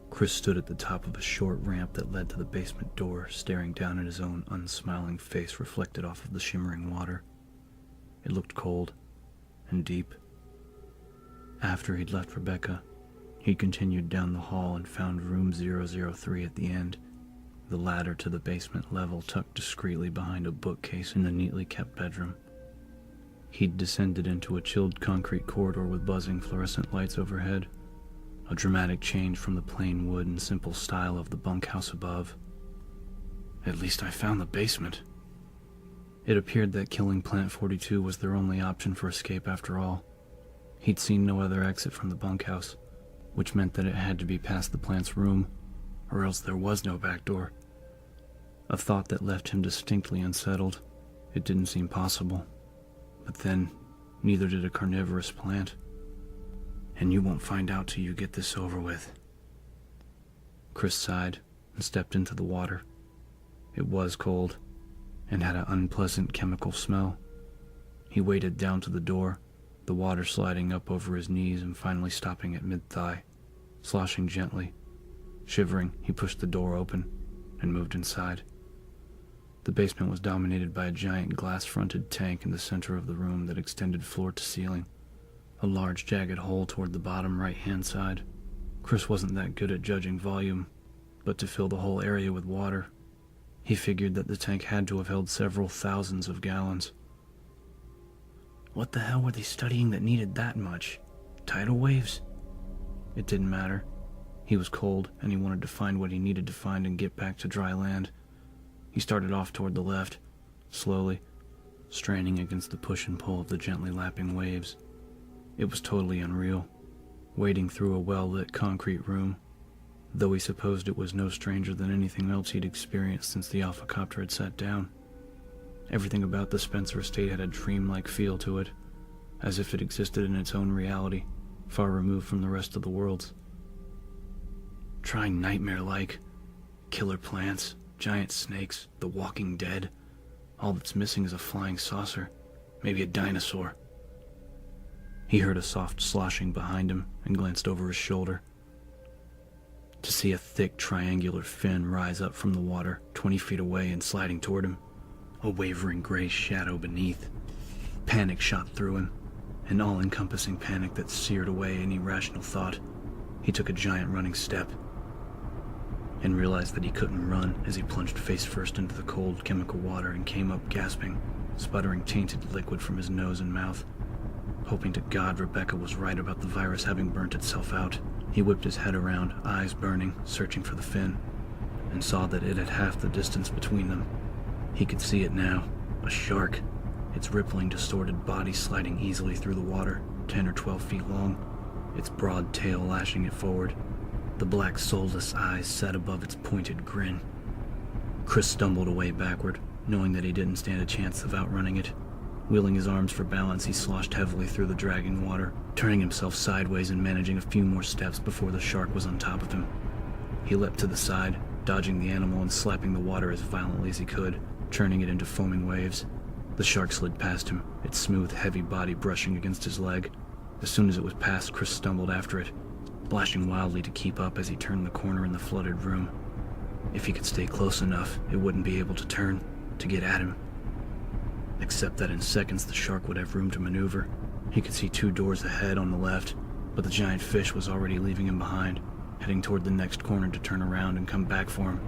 Chris stood at the top of a short ramp that led to the basement door, staring down at his own unsmiling face reflected off of the shimmering water. It looked cold and deep. After he'd left Rebecca, he continued down the hall and found room 003 at the end, the ladder to the basement level tucked discreetly behind a bookcase in the neatly kept bedroom. He'd descended into a chilled concrete corridor with buzzing fluorescent lights overhead, a dramatic change from the plain wood and simple style of the bunkhouse above. At least I found the basement. It appeared that killing Plant 42 was their only option for escape after all. He'd seen no other exit from the bunkhouse, which meant that it had to be past the plant's room, or else there was no back door. A thought that left him distinctly unsettled. It didn't seem possible. But then, neither did a carnivorous plant. And you won't find out till you get this over with. Chris sighed and stepped into the water. It was cold, and had an unpleasant chemical smell. He waded down to the door, the water sliding up over his knees and finally stopping at mid-thigh, sloshing gently. Shivering, he pushed the door open and moved inside. The basement was dominated by a giant glass-fronted tank in the center of the room that extended floor to ceiling, a large jagged hole toward the bottom right-hand side. Chris wasn't that good at judging volume, but to fill the whole area with water, he figured that the tank had to have held several thousands of gallons. What the hell were they studying that needed that much? Tidal waves? It didn't matter. He was cold, and he wanted to find what he needed to find and get back to dry land. He started off toward the left, slowly, straining against the push and pull of the gently lapping waves. It was totally unreal, wading through a well-lit concrete room, though he supposed it was no stranger than anything else he'd experienced since the Alpha Copter had sat down. Everything about the Spencer estate had a dream-like feel to it, as if it existed in its own reality, far removed from the rest of the world's. Trying nightmare-like. Killer plants, giant snakes, the walking dead. All that's missing is a flying saucer, maybe a dinosaur. He heard a soft sloshing behind him and glanced over his shoulder. To see a thick triangular fin rise up from the water 20 feet away and sliding toward him, a wavering gray shadow beneath. Panic shot through him, an all-encompassing panic that seared away any rational thought. He took a giant running step and realized that he couldn't run as he plunged face first into the cold chemical water and came up gasping, sputtering tainted liquid from his nose and mouth. Hoping to God Rebecca was right about the virus having burnt itself out, he whipped his head around, eyes burning, searching for the fin, and saw that it had half the distance between them. He could see it now, a shark, its rippling, distorted body sliding easily through the water, 10 or 12 feet long, its broad tail lashing it forward, the black soulless eyes set above its pointed grin. Chris stumbled away backward, knowing that he didn't stand a chance of outrunning it. Wheeling his arms for balance, he sloshed heavily through the dragging water, turning himself sideways and managing a few more steps before the shark was on top of him. He leapt to the side, dodging the animal and slapping the water as violently as he could, churning it into foaming waves. The shark slid past him, its smooth, heavy body brushing against his leg. As soon as it was past, Chris stumbled after it, lashing wildly to keep up as he turned the corner in the flooded room. If he could stay close enough, it wouldn't be able to turn, to get at him. Except that in seconds the shark would have room to maneuver. He could see 2 doors ahead on the left, but the giant fish was already leaving him behind, heading toward the next corner to turn around and come back for him.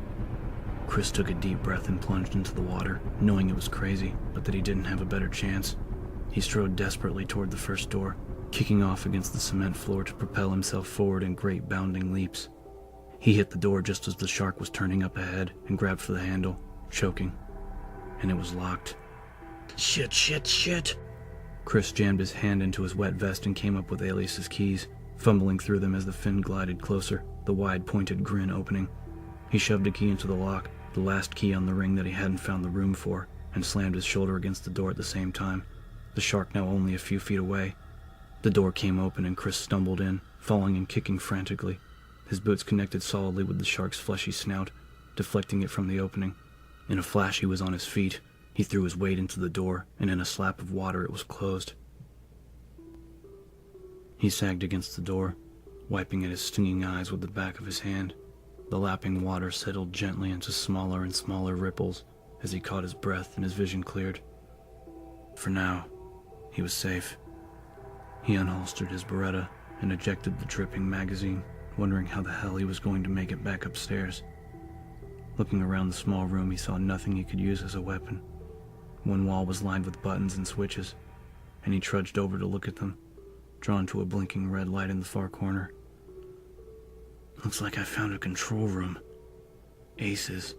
Chris took a deep breath and plunged into the water, knowing it was crazy, but that he didn't have a better chance. He strode desperately toward the first door, kicking off against the cement floor to propel himself forward in great bounding leaps. He hit the door just as the shark was turning up ahead and grabbed for the handle, choking, and it was locked. Shit. Chris jammed his hand into his wet vest and came up with Alias's keys, fumbling through them as the fin glided closer, the wide pointed grin opening. He shoved a key into the lock, the last key on the ring that he hadn't found the room for, and slammed his shoulder against the door at the same time, the shark now only a few feet away. The door came open and Chris stumbled in, falling and kicking frantically. His boots connected solidly with the shark's fleshy snout, deflecting it from the opening. In a flash he was on his feet. He threw his weight into the door, and in a slap of water it was closed. He sagged against the door, wiping at his stinging eyes with the back of his hand. The lapping water settled gently into smaller and smaller ripples as he caught his breath and his vision cleared. For now, he was safe. He unholstered his Beretta and ejected the dripping magazine, wondering how the hell he was going to make it back upstairs. Looking around the small room, he saw nothing he could use as a weapon. One wall was lined with buttons and switches, and he trudged over to look at them, drawn to a blinking red light in the far corner. Looks like I found a control room. Aces.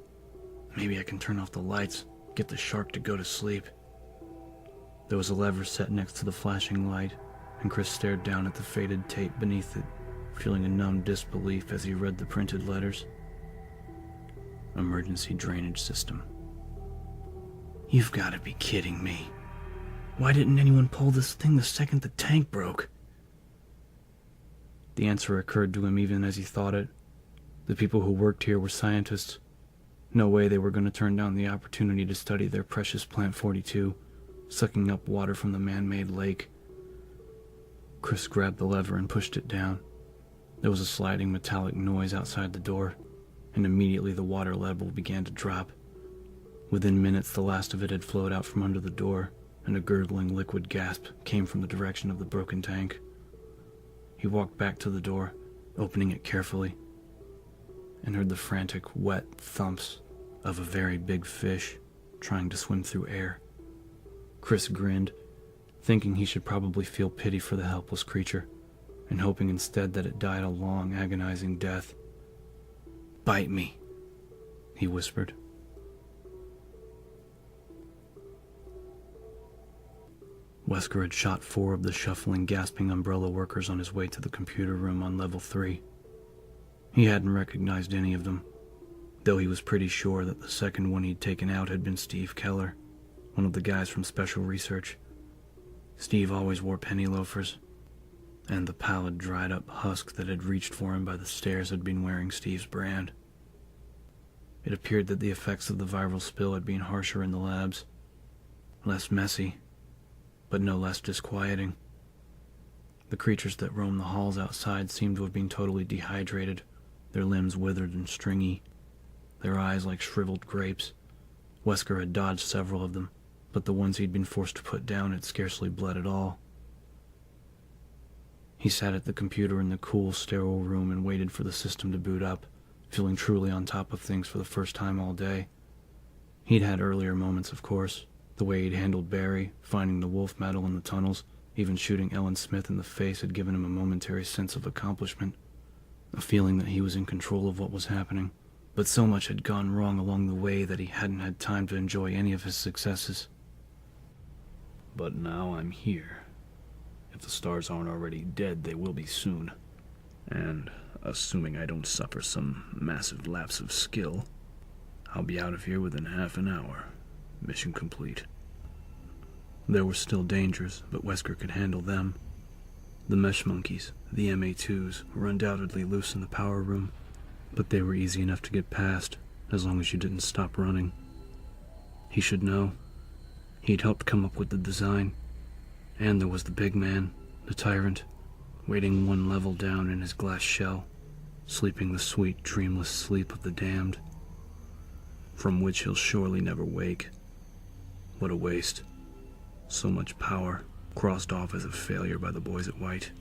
Maybe I can turn off the lights, get the shark to go to sleep. There was a lever set next to the flashing light, and Chris stared down at the faded tape beneath it, feeling a numb disbelief as he read the printed letters. Emergency drainage system. You've got to be kidding me. Why didn't anyone pull this thing the second the tank broke? The answer occurred to him even as he thought it. The people who worked here were scientists. No way they were going to turn down the opportunity to study their precious Plant 42, sucking up water from the man-made lake. Chris grabbed the lever and pushed it down. There was a sliding metallic noise outside the door, and immediately the water level began to drop. Within minutes, the last of it had flowed out from under the door, and a gurgling liquid gasp came from the direction of the broken tank. He walked back to the door, opening it carefully, and heard the frantic, wet thumps of a very big fish trying to swim through air. Chris grinned, thinking he should probably feel pity for the helpless creature, and hoping instead that it died a long, agonizing death. "Bite me," he whispered. Wesker had shot 4 of the shuffling, gasping umbrella workers on his way to the computer room on level 3. He hadn't recognized any of them, though he was pretty sure that the second one he'd taken out had been Steve Keller, one of the guys from Special Research. Steve always wore penny loafers, and the pallid, dried-up husk that had reached for him by the stairs had been wearing Steve's brand. It appeared that the effects of the viral spill had been harsher in the labs, less messy, but no less disquieting. The creatures that roamed the halls outside seemed to have been totally dehydrated, their limbs withered and stringy, their eyes like shriveled grapes. Wesker had dodged several of them, but the ones he'd been forced to put down had scarcely bled at all. He sat at the computer in the cool, sterile room and waited for the system to boot up, feeling truly on top of things for the first time all day. He'd had earlier moments, of course, the way he'd handled Barry, finding the wolf medal in the tunnels, even shooting Ellen Smith in the face had given him a momentary sense of accomplishment, a feeling that he was in control of what was happening. But so much had gone wrong along the way that he hadn't had time to enjoy any of his successes. But now I'm here. If the stars aren't already dead, they will be soon. And, assuming I don't suffer some massive lapse of skill, I'll be out of here within half an hour. Mission complete. There were still dangers, but Wesker could handle them. The mesh monkeys, the MA2s, were undoubtedly loose in the power room, but they were easy enough to get past, as long as you didn't stop running. He should know. He'd helped come up with the design. And there was the big man, the tyrant, waiting one level down in his glass shell, sleeping the sweet, dreamless sleep of the damned, from which he'll surely never wake. What a waste. So much power, crossed off as a failure by the boys at White.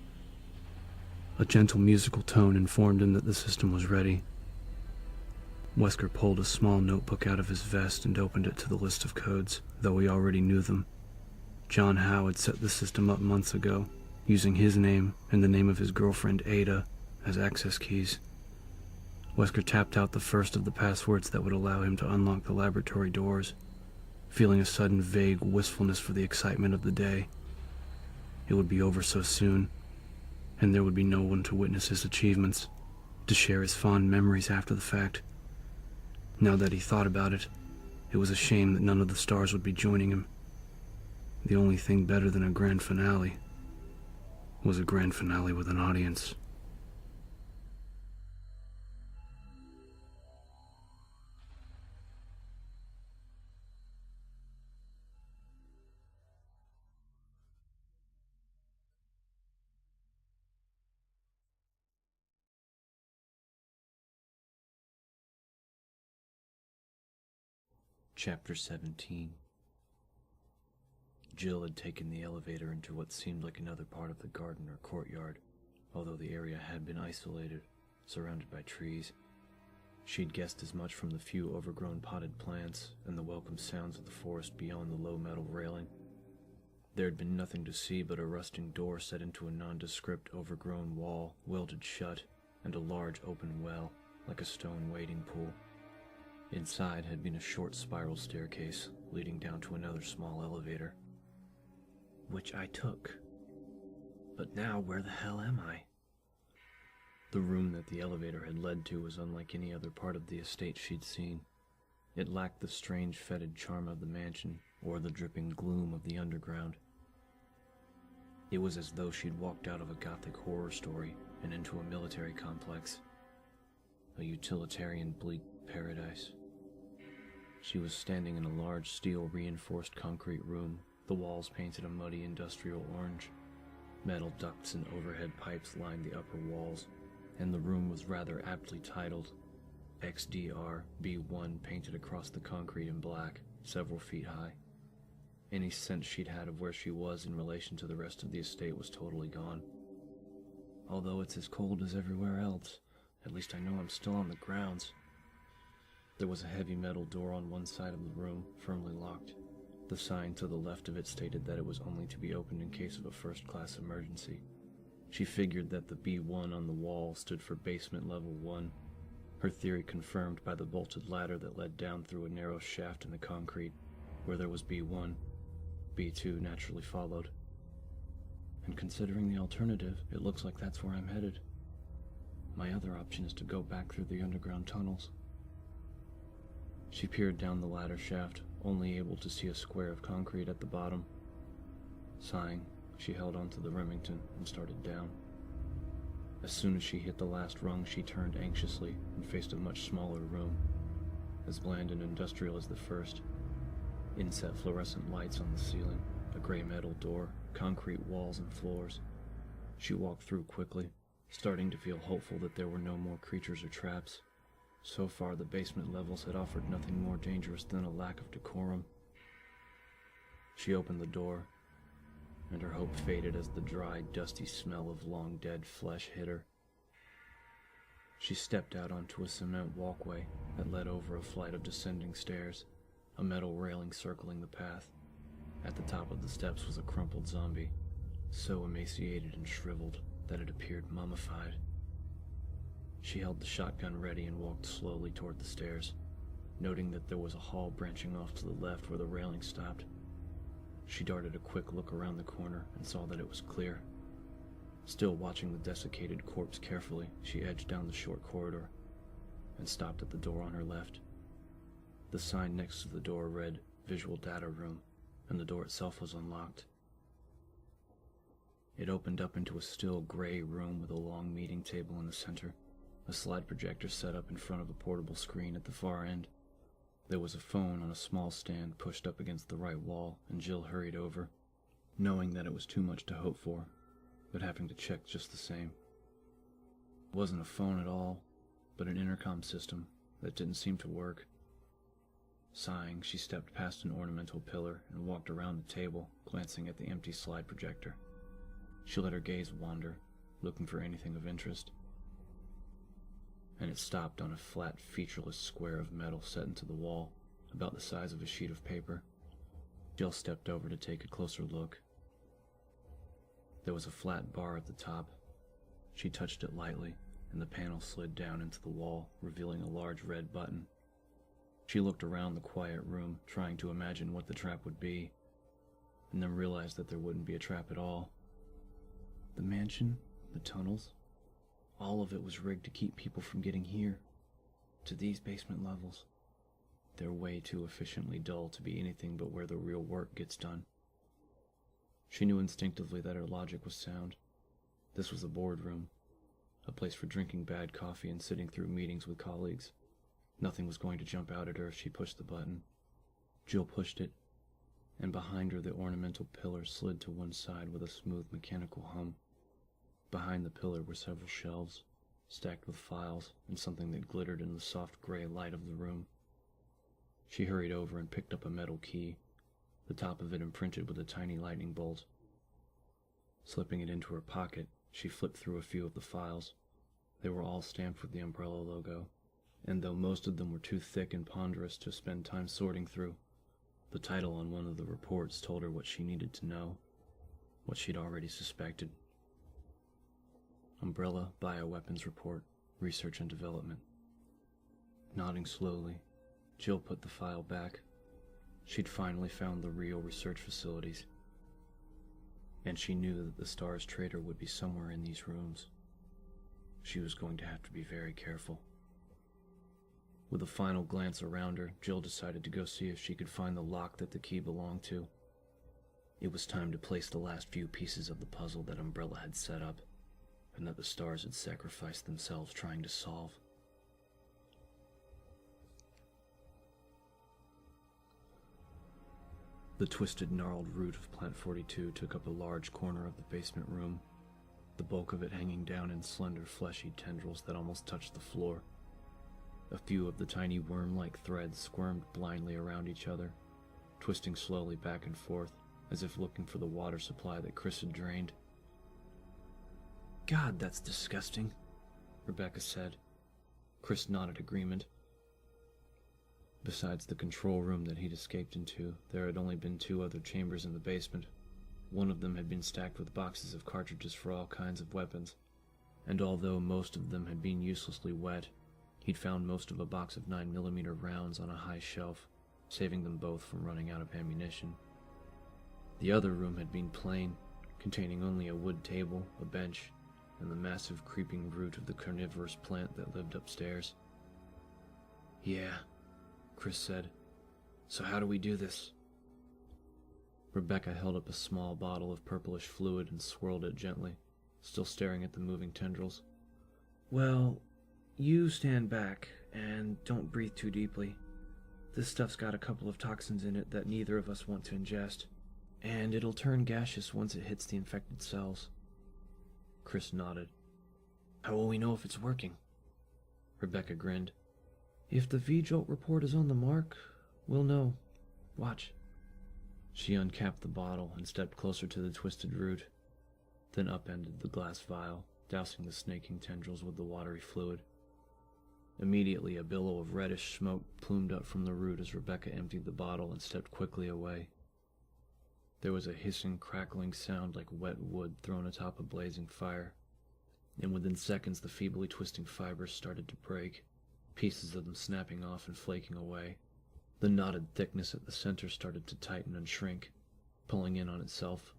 A gentle musical tone informed him that the system was ready. Wesker pulled a small notebook out of his vest and opened it to the list of codes, though he already knew them. John Howe had set the system up months ago, using his name and the name of his girlfriend Ada as access keys. Wesker tapped out the first of the passwords that would allow him to unlock the laboratory doors, feeling a sudden vague wistfulness for the excitement of the day. It would be over so soon, and there would be no one to witness his achievements, to share his fond memories after the fact. Now that he thought about it, it was a shame that none of the stars would be joining him. The only thing better than a grand finale was a grand finale with an audience. Chapter 17. Jill had taken the elevator into what seemed like another part of the garden or courtyard, although the area had been isolated, surrounded by trees. She'd guessed as much from the few overgrown potted plants and the welcome sounds of the forest beyond the low metal railing. There had been nothing to see but a rusting door set into a nondescript overgrown wall, welded shut, and a large open well, like a stone wading pool. Inside had been a short spiral staircase leading down to another small elevator, which I took. But now where the hell am I? The room that the elevator had led to was unlike any other part of the estate she'd seen. It lacked the strange fetid charm of the mansion or the dripping gloom of the underground. It was as though she'd walked out of a gothic horror story and into a military complex, a utilitarian bleak paradise. She was standing in a large steel-reinforced concrete room, the walls painted a muddy industrial orange. Metal ducts and overhead pipes lined the upper walls, and the room was rather aptly titled XDR B1 painted across the concrete in black, several feet high. Any sense she'd had of where she was in relation to the rest of the estate was totally gone. Although it's as cold as everywhere else, at least I know I'm still on the grounds. There was a heavy metal door on one side of the room, firmly locked. The sign to the left of it stated that it was only to be opened in case of a first-class emergency. She figured that the B1 on the wall stood for basement level 1, her theory confirmed by the bolted ladder that led down through a narrow shaft in the concrete. Where there was B1, B2 naturally followed. And considering the alternative, it looks like that's where I'm headed. My other option is to go back through the underground tunnels. She peered down the ladder shaft, only able to see a square of concrete at the bottom. Sighing, she held onto the Remington and started down. As soon as she hit the last rung, she turned anxiously and faced a much smaller room, as bland and industrial as the first. Inset fluorescent lights on the ceiling, a gray metal door, concrete walls and floors. She walked through quickly, starting to feel hopeful that there were no more creatures or traps. So far, the basement levels had offered nothing more dangerous than a lack of decorum. She opened the door, and her hope faded as the dry, dusty smell of long-dead flesh hit her. She stepped out onto a cement walkway that led over a flight of descending stairs, a metal railing circling the path. At the top of the steps was a crumpled zombie, so emaciated and shriveled that it appeared mummified. She held the shotgun ready and walked slowly toward the stairs, noting that there was a hall branching off to the left where the railing stopped. She darted a quick look around the corner and saw that it was clear. Still watching the desiccated corpse carefully, she edged down the short corridor and stopped at the door on her left. The sign next to the door read Visual Data Room, and the door itself was unlocked. It opened up into a still gray room with a long meeting table in the center, a slide projector set up in front of a portable screen at the far end. There was a phone on a small stand pushed up against the right wall, and Jill hurried over, knowing that it was too much to hope for, but having to check just the same. It wasn't a phone at all, but an intercom system that didn't seem to work. Sighing, she stepped past an ornamental pillar and walked around the table, glancing at the empty slide projector. She let her gaze wander, looking for anything of interest, and it stopped on a flat, featureless square of metal set into the wall, about the size of a sheet of paper. Jill stepped over to take a closer look. There was a flat bar at the top. She touched it lightly, and the panel slid down into the wall, revealing a large red button. She looked around the quiet room, trying to imagine what the trap would be, and then realized that there wouldn't be a trap at all. The mansion, the tunnels, all of it was rigged to keep people from getting here, to these basement levels. They're way too efficiently dull to be anything but where the real work gets done. She knew instinctively that her logic was sound. This was a boardroom, a place for drinking bad coffee and sitting through meetings with colleagues. Nothing was going to jump out at her if she pushed the button. Jill pushed it, and behind her the ornamental pillar slid to one side with a smooth mechanical hum. Behind the pillar were several shelves, stacked with files and something that glittered in the soft gray light of the room. She hurried over and picked up a metal key, the top of it imprinted with a tiny lightning bolt. Slipping it into her pocket, she flipped through a few of the files. They were all stamped with the umbrella logo, and though most of them were too thick and ponderous to spend time sorting through, the title on one of the reports told her what she needed to know, what she'd already suspected. Umbrella Bioweapons Report, Research and Development. Nodding slowly, Jill put the file back. She'd finally found the real research facilities, and she knew that the S.T.A.R.S trader would be somewhere in these rooms. She was going to have to be very careful. With a final glance around her, Jill decided to go see if she could find the lock that the key belonged to. It was time to place the last few pieces of the puzzle that Umbrella had set up, and that the S.T.A.R.S had sacrificed themselves trying to solve. The twisted, gnarled root of Plant 42 took up a large corner of the basement room, the bulk of it hanging down in slender, fleshy tendrils that almost touched the floor. A few of the tiny worm-like threads squirmed blindly around each other, twisting slowly back and forth, as if looking for the water supply that Chris had drained. "God, that's disgusting," Rebecca said. Chris nodded agreement. Besides the control room that he'd escaped into, there had only been 2 other chambers in the basement. One of them had been stacked with boxes of cartridges for all kinds of weapons, and although most of them had been uselessly wet, he'd found most of a box of 9mm rounds on a high shelf, saving them both from running out of ammunition. The other room had been plain, containing only a wood table, a bench, and the massive creeping root of the carnivorous plant that lived upstairs. "Yeah," Chris said. "So how do we do this?" Rebecca held up a small bottle of purplish fluid and swirled it gently, still staring at the moving tendrils. "Well, you stand back, and don't breathe too deeply. This stuff's got a couple of toxins in it that neither of us want to ingest, and it'll turn gaseous once it hits the infected cells." Chris nodded. How will we know if it's working? Rebecca grinned. If the V-jolt report is on the mark, we'll know. Watch. She uncapped the bottle and stepped closer to the twisted root, then upended the glass vial, dousing the snaking tendrils with the watery fluid. Immediately, a billow of reddish smoke plumed up from the root as Rebecca emptied the bottle and stepped quickly away. There was a hissing, crackling sound like wet wood thrown atop a blazing fire, and within seconds the feebly twisting fibers started to break, pieces of them snapping off and flaking away. The knotted thickness at the center started to tighten and shrink, pulling in on itself.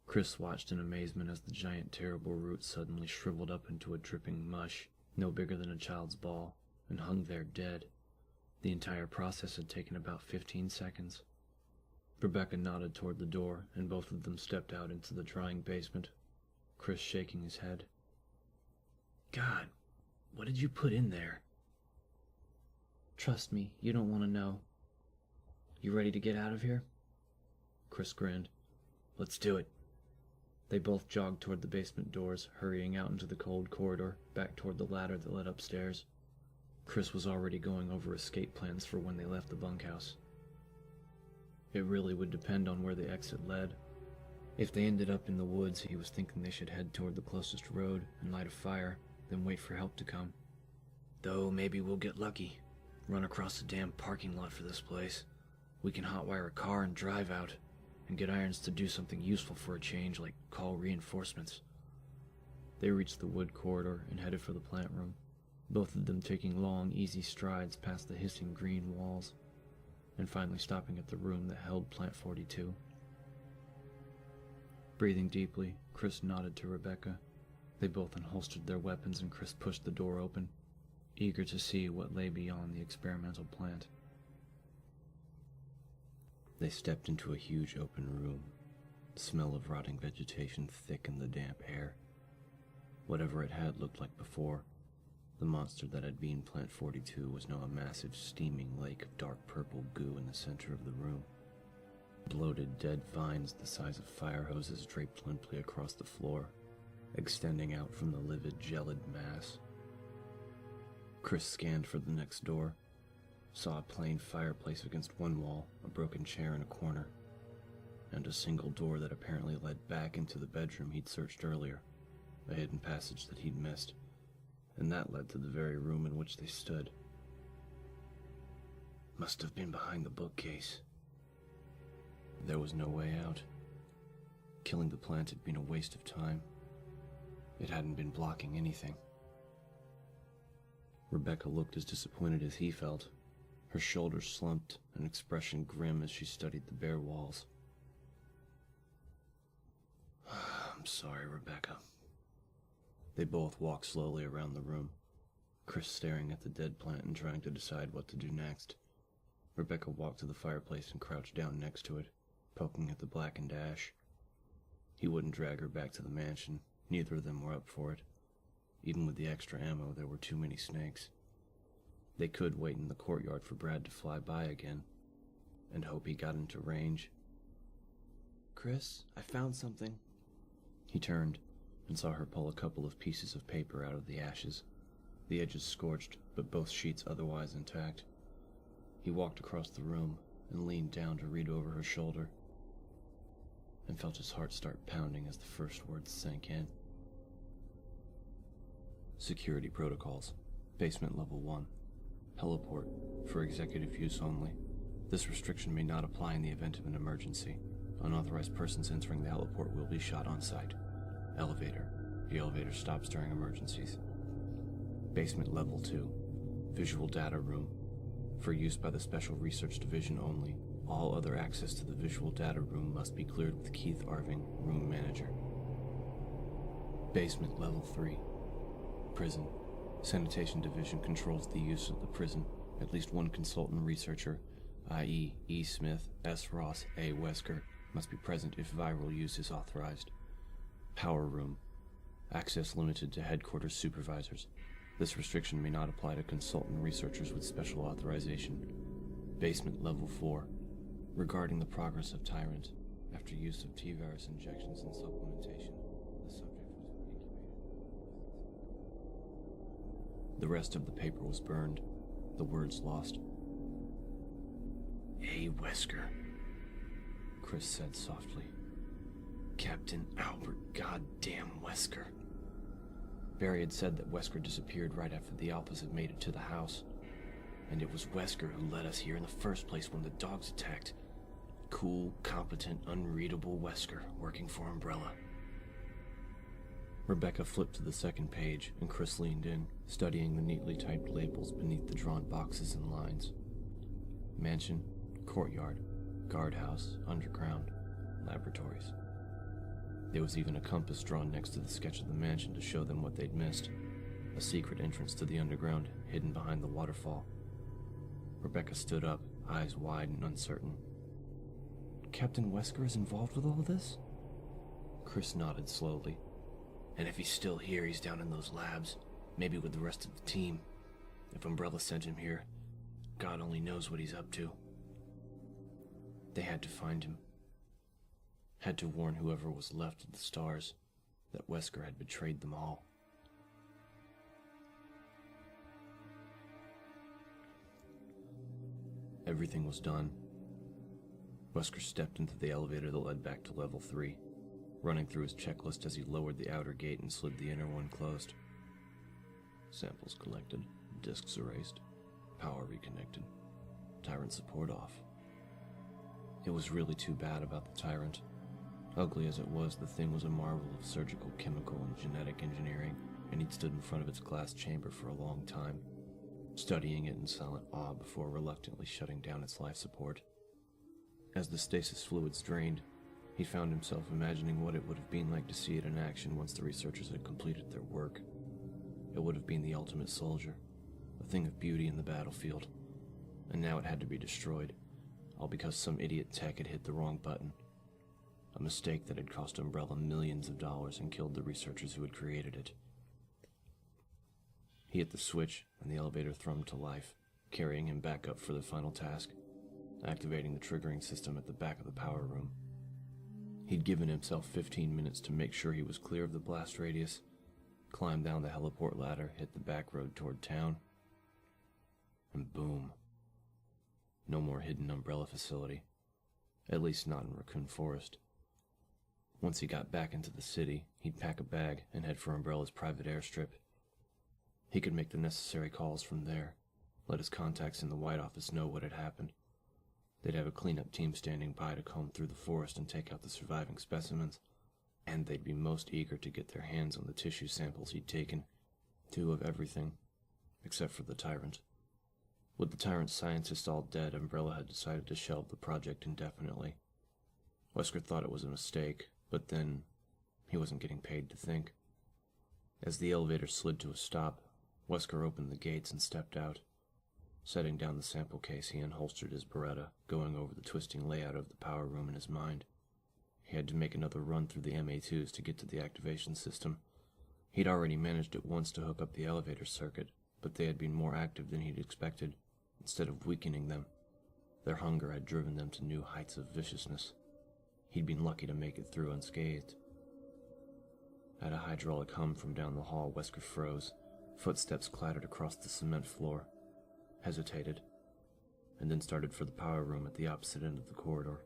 Chris watched in amazement as the giant, terrible root suddenly shriveled up into a dripping mush, no bigger than a child's ball, and hung there dead. The entire process had taken about 15 seconds. Rebecca nodded toward the door, and both of them stepped out into the drying basement, Chris shaking his head. God, what did you put in there? Trust me, you don't want to know. You ready to get out of here? Chris grinned. Let's do it. They both jogged toward the basement doors, hurrying out into the cold corridor, back toward the ladder that led upstairs. Chris was already going over escape plans for when they left the bunkhouse. It really would depend on where the exit led. If they ended up in the woods, he was thinking they should head toward the closest road and light a fire, then wait for help to come. Though maybe we'll get lucky. Run across the damn parking lot for this place. We can hotwire a car and drive out, and get Irons to do something useful for a change, like call reinforcements. They reached the wood corridor and headed for the plant room, both of them taking long, easy strides past the hissing green walls, and finally stopping at the room that held Plant 42. Breathing deeply, Chris nodded to Rebecca. They both unholstered their weapons and Chris pushed the door open, eager to see what lay beyond the experimental plant. They stepped into a huge open room, the smell of rotting vegetation thick in the damp air. Whatever it had looked like before, the monster that had been Plant 42 was now a massive steaming lake of dark purple goo in the center of the room. Bloated dead vines the size of fire hoses draped limply across the floor, extending out from the livid, gelid mass. Chris scanned for the next door, saw a plain fireplace against one wall, a broken chair in a corner, and a single door that apparently led back into the bedroom he'd searched earlier, a hidden passage that he'd missed, and that led to the very room in which they stood. Must have been behind the bookcase. There was no way out. Killing the plant had been a waste of time. It hadn't been blocking anything. Rebecca looked as disappointed as he felt, her shoulders slumped, an expression grim as she studied the bare walls. I'm sorry, Rebecca. They both walked slowly around the room, Chris staring at the dead plant and trying to decide what to do next. Rebecca walked to the fireplace and crouched down next to it, poking at the blackened ash. He wouldn't drag her back to the mansion. Neither of them were up for it. Even with the extra ammo, there were too many snakes. They could wait in the courtyard for Brad to fly by again, and hope he got into range. Chris, I found something. He turned and saw her pull a couple of pieces of paper out of the ashes, the edges scorched, but both sheets otherwise intact. He walked across the room and leaned down to read over her shoulder, and felt his heart start pounding as the first words sank in. Security protocols. Basement level 1. Heliport. For executive use only. This restriction may not apply in the event of an emergency. Unauthorized persons entering the heliport will be shot on sight. Elevator. The elevator stops during emergencies. Basement level 2. Visual data room. For use by the Special Research Division only. All other access to the visual data room must be cleared with Keith Arving, room manager. Basement level 3. Prison. Sanitation Division controls the use of the prison. At least one consultant researcher, i.e. E. Smith, S. Ross, A. Wesker, must be present if viral use is authorized. Power room. Access limited to headquarters supervisors. This restriction may not apply to consultant researchers with special authorization. Basement level 4. Regarding the progress of Tyrant, after use of S.T.A.R.S injections and supplementation, the subject was incubated. The rest of the paper was burned, the words lost. "Hey, Wesker," Chris said softly. "Captain Albert goddamn Wesker." Barry had said that Wesker disappeared right after the Alphas had made it to the house. And it was Wesker who led us here in the first place when the dogs attacked. Cool, competent, unreadable Wesker working for Umbrella. Rebecca flipped to the second page, and Chris leaned in, studying the neatly typed labels beneath the drawn boxes and lines. Mansion, courtyard, guardhouse, underground, laboratories. There was even a compass drawn next to the sketch of the mansion to show them what they'd missed. A secret entrance to the underground, hidden behind the waterfall. Rebecca stood up, eyes wide and uncertain. "Captain Wesker is involved with all this?" Chris nodded slowly. "And if he's still here, he's down in those labs, maybe with the rest of the team. If Umbrella sent him here, God only knows what he's up to." They had to find him. Had to warn whoever was left of the S.T.A.R.S that Wesker had betrayed them all. Everything was done. Wesker stepped into the elevator that led back to level 3, running through his checklist as he lowered the outer gate and slid the inner one closed. Samples collected, disks erased, power reconnected, Tyrant support off. It was really too bad about the Tyrant. Ugly as it was, the thing was a marvel of surgical, chemical, and genetic engineering, and he'd stood in front of its glass chamber for a long time, studying it in silent awe before reluctantly shutting down its life support. As the stasis fluids drained, he found himself imagining what it would have been like to see it in action once the researchers had completed their work. It would have been the ultimate soldier, a thing of beauty in the battlefield, and now it had to be destroyed, all because some idiot tech had hit the wrong button. A mistake that had cost Umbrella millions of dollars and killed the researchers who had created it. He hit the switch, and the elevator thrummed to life, carrying him back up for the final task, activating the triggering system at the back of the power room. He'd given himself 15 minutes to make sure he was clear of the blast radius, climb down the heliport ladder, hit the back road toward town, and boom. No more hidden Umbrella facility, at least not in Raccoon Forest. Once he got back into the city, he'd pack a bag and head for Umbrella's private airstrip. He could make the necessary calls from there, let his contacts in the White Office know what had happened. They'd have a cleanup team standing by to comb through the forest and take out the surviving specimens, and they'd be most eager to get their hands on the tissue samples he'd taken, 2 of everything, except for the Tyrant. With the Tyrant's scientists all dead, Umbrella had decided to shelve the project indefinitely. Wesker thought it was a mistake, but then he wasn't getting paid to think. As the elevator slid to a stop, Wesker opened the gates and stepped out. Setting down the sample case, he unholstered his Beretta, going over the twisting layout of the power room in his mind. He had to make another run through the MA2s to get to the activation system. He'd already managed it once to hook up the elevator circuit, but they had been more active than he'd expected. Instead of weakening them, their hunger had driven them to new heights of viciousness. He'd been lucky to make it through unscathed. At a hydraulic hum from down the hall, Wesker froze. Footsteps clattered across the cement floor, hesitated, and then started for the power room at the opposite end of the corridor.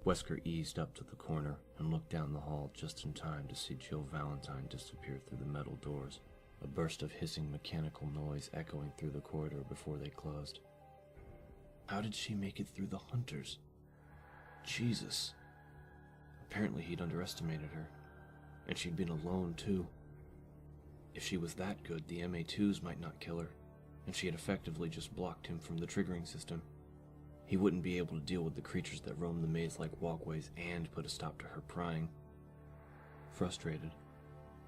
Wesker eased up to the corner and looked down the hall just in time to see Jill Valentine disappear through the metal doors, a burst of hissing mechanical noise echoing through the corridor before they closed. How did she make it through the hunters? Jesus. Apparently he'd underestimated her, and she'd been alone too. If she was that good, the MA2s might not kill her, and she had effectively just blocked him from the triggering system. He wouldn't be able to deal with the creatures that roamed the maze like walkways and put a stop to her prying. Frustrated,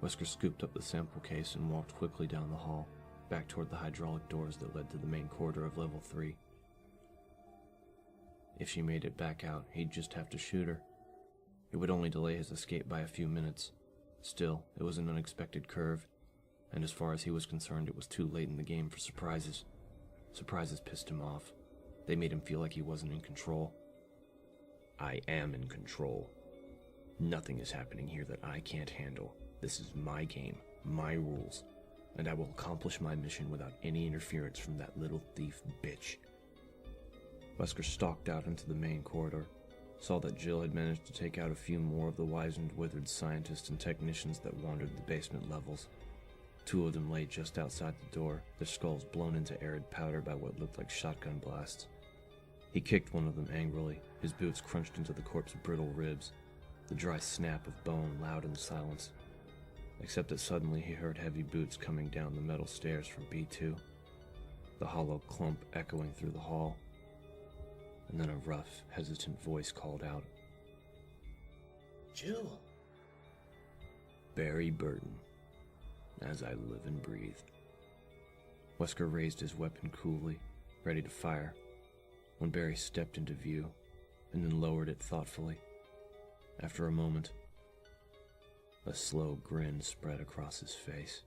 Wesker scooped up the sample case and walked quickly down the hall, back toward the hydraulic doors that led to the main corridor of level 3. If she made it back out, he'd just have to shoot her. It would only delay his escape by a few minutes. Still, it was an unexpected curve, and as far as he was concerned, it was too late in the game for surprises. Surprises pissed him off. They made him feel like he wasn't in control. I am in control. Nothing is happening here that I can't handle. This is my game, my rules. and I will accomplish my mission without any interference from that little thief bitch. Wesker stalked out into the main corridor, saw that Jill had managed to take out a few more of the wizened, withered scientists and technicians that wandered the basement levels. 2 of them lay just outside the door, their skulls blown into arid powder by what looked like shotgun blasts. He kicked one of them angrily, his boots crunched into the corpse's brittle ribs, the dry snap of bone loud in the silence. Except that suddenly he heard heavy boots coming down the metal stairs from B2, the hollow clump echoing through the hall. And then a rough, hesitant voice called out, Jill! Barry Burton, as I live and breathe. Wesker raised his weapon coolly, ready to fire, when Barry stepped into view, and then lowered it thoughtfully. After a moment, a slow grin spread across his face.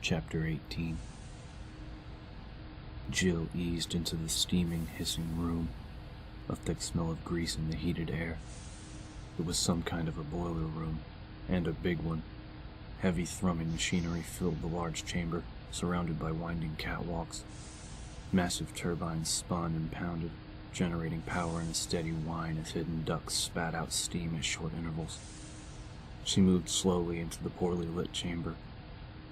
Chapter 18. Jill eased into the steaming, hissing room, a thick smell of grease in the heated air. It was some kind of a boiler room, and a big one. Heavy thrumming machinery filled the large chamber, surrounded by winding catwalks. Massive turbines spun and pounded, generating power in a steady whine as hidden ducts spat out steam at short intervals. She moved slowly into the poorly lit chamber,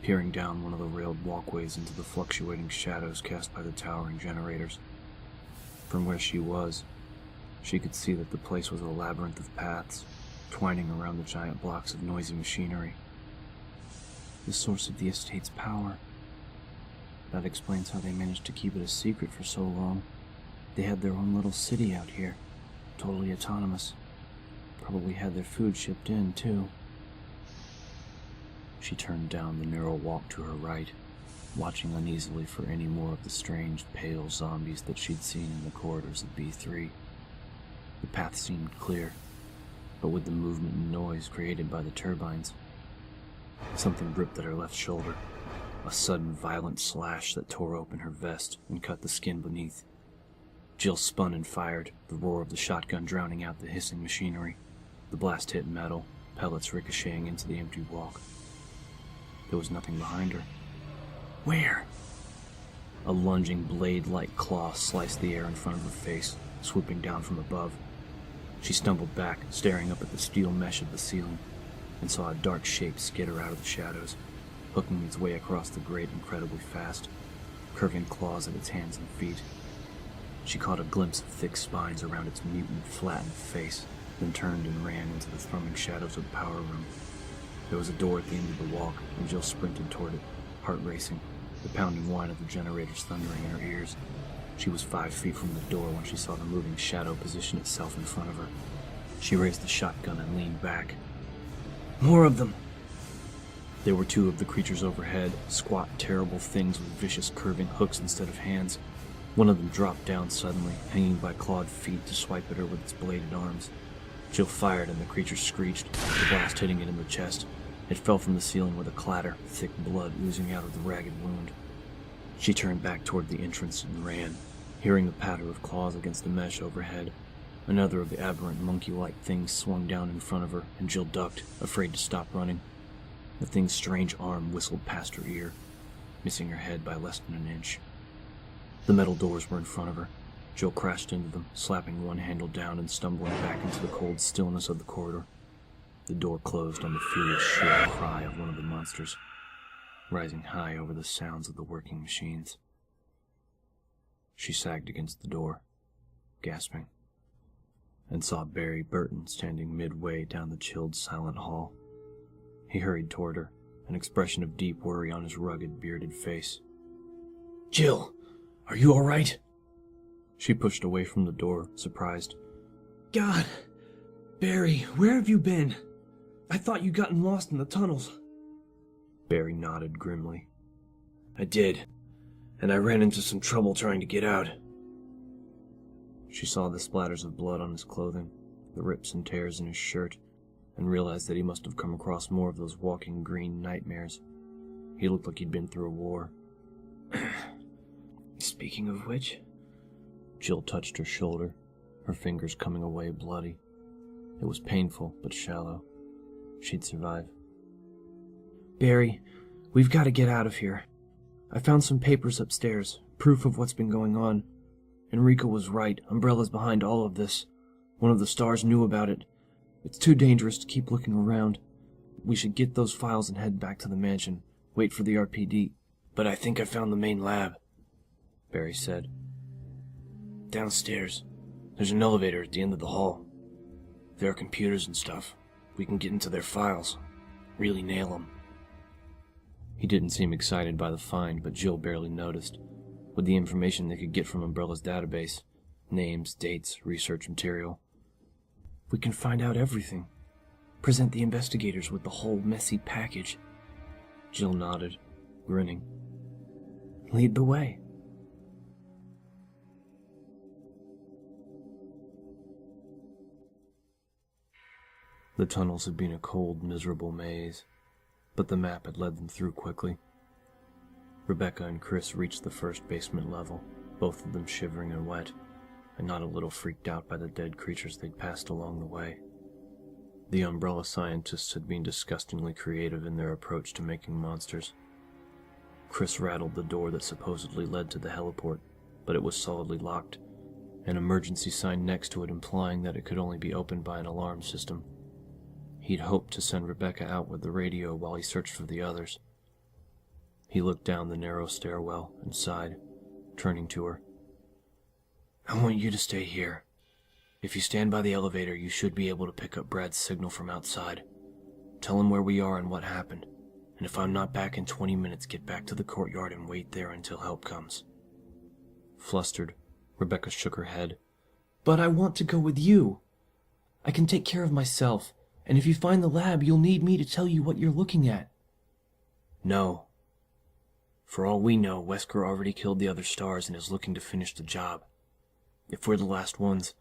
peering down one of the railed walkways into the fluctuating shadows cast by the towering generators. From where she was, she could see that the place was a labyrinth of paths, twining around the giant blocks of noisy machinery. The source of the estate's power. That explains how they managed to keep it a secret for so long. They had their own little city out here, totally autonomous. Probably had their food shipped in, too. She turned down the narrow walk to her right, watching uneasily for any more of the strange, pale zombies that she'd seen in the corridors of B3. The path seemed clear, but with the movement and noise created by the turbines. Something gripped at her left shoulder, a sudden violent slash that tore open her vest and cut the skin beneath. Jill spun and fired, the roar of the shotgun drowning out the hissing machinery. The blast hit metal, pellets ricocheting into the empty walk. There was nothing behind her. Where? A lunging blade-like claw sliced the air in front of her face, swooping down from above. She stumbled back, staring up at the steel mesh of the ceiling, and saw a dark shape skitter out of the shadows, hooking its way across the grate incredibly fast, curving claws at its hands and feet. She caught a glimpse of thick spines around its mutant, flattened face, then turned and ran into the thrumming shadows of the power room. There was a door at the end of the walk, and Jill sprinted toward it, heart racing, the pounding whine of the generators thundering in her ears. She was 5 feet from the door when she saw the moving shadow position itself in front of her. She raised the shotgun and leaned back. More of them! There were 2 of the creatures overhead, squat, terrible things with vicious curving hooks instead of hands. One of them dropped down suddenly, hanging by clawed feet to swipe at her with its bladed arms. Jill fired and the creature screeched, the blast hitting it in the chest. It fell from the ceiling with a clatter, thick blood oozing out of the ragged wound. She turned back toward the entrance and ran, hearing the patter of claws against the mesh overhead. Another of the aberrant monkey-like things swung down in front of her, and Jill ducked, afraid to stop running. The thing's strange arm whistled past her ear, missing her head by less than an inch. The metal doors were in front of her. Jill crashed into them, slapping one handle down and stumbling back into the cold stillness of the corridor. The door closed on the furious shrill cry of one of the monsters, rising high over the sounds of the working machines. She sagged against the door, gasping, and saw Barry Burton standing midway down the chilled, silent hall. He hurried toward her, an expression of deep worry on his rugged, bearded face. Jill, are you all right? She pushed away from the door, surprised. God! Barry, where have you been? I thought you'd gotten lost in the tunnels. Barry nodded grimly. I did, and I ran into some trouble trying to get out. She saw the splatters of blood on his clothing, the rips and tears in his shirt, and realized that he must have come across more of those walking green nightmares. He looked like he'd been through a war. Speaking of which... Jill touched her shoulder, her fingers coming away bloody. It was painful, but shallow. She'd survive. Barry, we've got to get out of here. I found some papers upstairs, proof of what's been going on. Enrico was right. Umbrella's behind all of this. One of the stars knew about it. It's too dangerous to keep looking around. We should get those files and head back to the mansion. Wait for the RPD. But I think I found the main lab, Barry said. Downstairs. There's an elevator at the end of the hall. There are computers and stuff. We can get into their files. Really nail them. He didn't seem excited by the find, but Jill barely noticed. With the information they could get from Umbrella's database, names, dates, research material. We can find out everything. Present the investigators with the whole messy package. Jill nodded, grinning. Lead the way. The tunnels had been a cold, miserable maze, but the map had led them through quickly. Rebecca and Chris reached the first basement level, both of them shivering and wet, and not a little freaked out by the dead creatures they'd passed along the way. The Umbrella scientists had been disgustingly creative in their approach to making monsters. Chris rattled the door that supposedly led to the heliport, but it was solidly locked, an emergency sign next to it implying that it could only be opened by an alarm system. He'd hoped to send Rebecca out with the radio while he searched for the others. He looked down the narrow stairwell and sighed, turning to her. I want you to stay here. If you stand by the elevator, you should be able to pick up Brad's signal from outside. Tell him where we are and what happened. And if I'm not back in 20 minutes, get back to the courtyard and wait there until help comes. Flustered, Rebecca shook her head. But I want to go with you. I can take care of myself, and if you find the lab, you'll need me to tell you what you're looking at. No. For all we know, Wesker already killed the other stars and is looking to finish the job. If we're the last ones,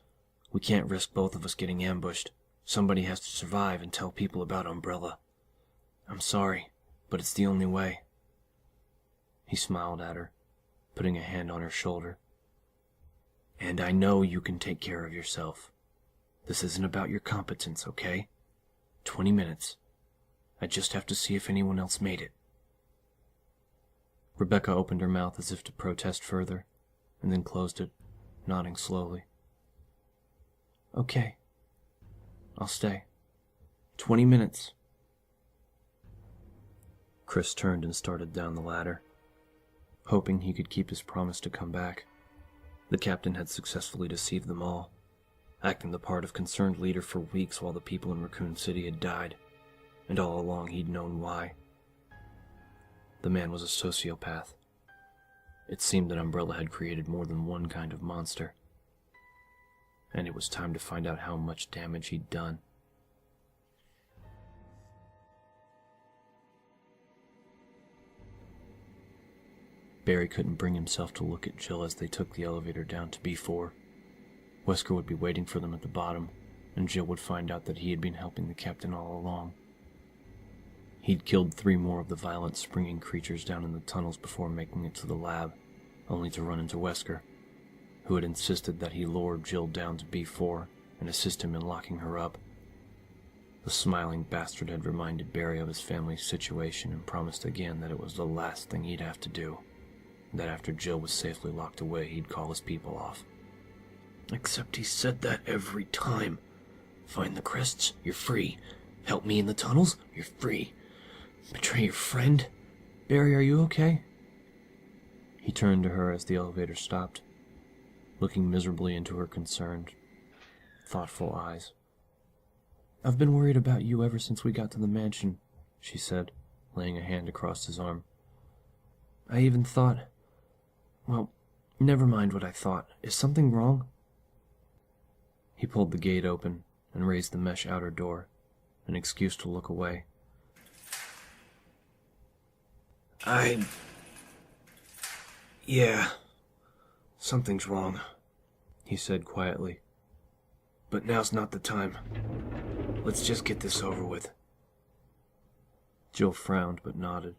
we can't risk both of us getting ambushed. Somebody has to survive and tell people about Umbrella. I'm sorry, but it's the only way. He smiled at her, putting a hand on her shoulder. And I know you can take care of yourself. This isn't about your competence, okay? 20 minutes. I just have to see if anyone else made it. Rebecca opened her mouth as if to protest further, and then closed it, nodding slowly. Okay. I'll stay. 20 minutes. Chris turned and started down the ladder, hoping he could keep his promise to come back. The captain had successfully deceived them all, acting the part of concerned leader for weeks while the people in Raccoon City had died, and all along he'd known why. The man was a sociopath. It seemed that Umbrella had created more than one kind of monster, and it was time to find out how much damage he'd done. Barry couldn't bring himself to look at Jill as they took the elevator down to B4. Wesker would be waiting for them at the bottom, and Jill would find out that he had been helping the captain all along. He'd killed 3 more of the violent, springing creatures down in the tunnels before making it to the lab, only to run into Wesker, who had insisted that he lure Jill down to B4 and assist him in locking her up. The smiling bastard had reminded Barry of his family's situation and promised again that it was the last thing he'd have to do, and that after Jill was safely locked away, he'd call his people off. Except he said that every time. Find the crests, you're free. Help me in the tunnels, you're free. Betray your friend? Barry, are you okay? He turned to her as the elevator stopped, looking miserably into her concerned, thoughtful eyes. I've been worried about you ever since we got to the mansion, she said, laying a hand across his arm. I even thought... Well, never mind what I thought. Is something wrong? He pulled the gate open and raised the mesh outer door, an excuse to look away. Yeah, something's wrong. he said quietly. "But now's not the time. Let's just get this over with." Jill frowned but nodded,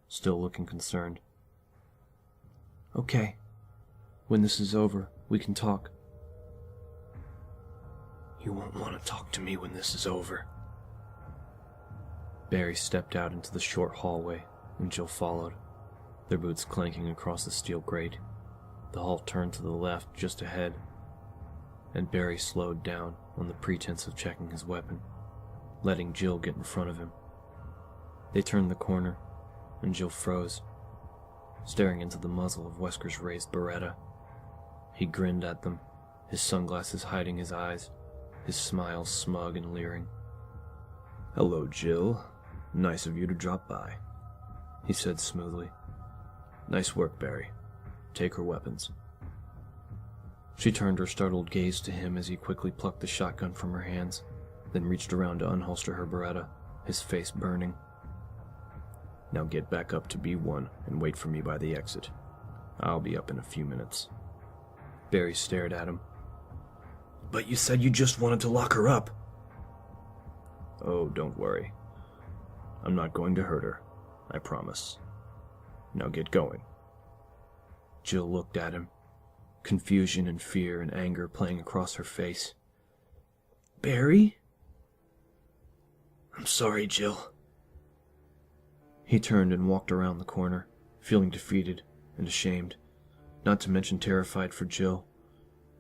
still looking concerned. "Okay. When this is over, we can talk." "You won't want to talk to me when this is over." Barry stepped out into the short hallway, and Jill followed, their boots clanking across the steel grate. The hall turned to the left just ahead, and Barry slowed down on the pretense of checking his weapon, letting Jill get in front of him. They turned the corner, and Jill froze, staring into the muzzle of Wesker's raised Beretta. He grinned at them, his sunglasses hiding his eyes, his smile smug and leering. "Hello, Jill. Nice of you to drop by," he said smoothly. "Nice work, Barry. Take her weapons." She turned her startled gaze to him as he quickly plucked the shotgun from her hands, then reached around to unholster her Beretta, his face burning. "Now get back up to B1 and wait for me by the exit. I'll be up in a few minutes." Barry stared at him. But you said you just wanted to lock her up. "Oh, don't worry. I'm not going to hurt her. I promise. Now get going." Jill looked at him, confusion and fear and anger playing across her face. Barry? I'm sorry, Jill. He turned and walked around the corner, feeling defeated and ashamed, not to mention terrified for Jill.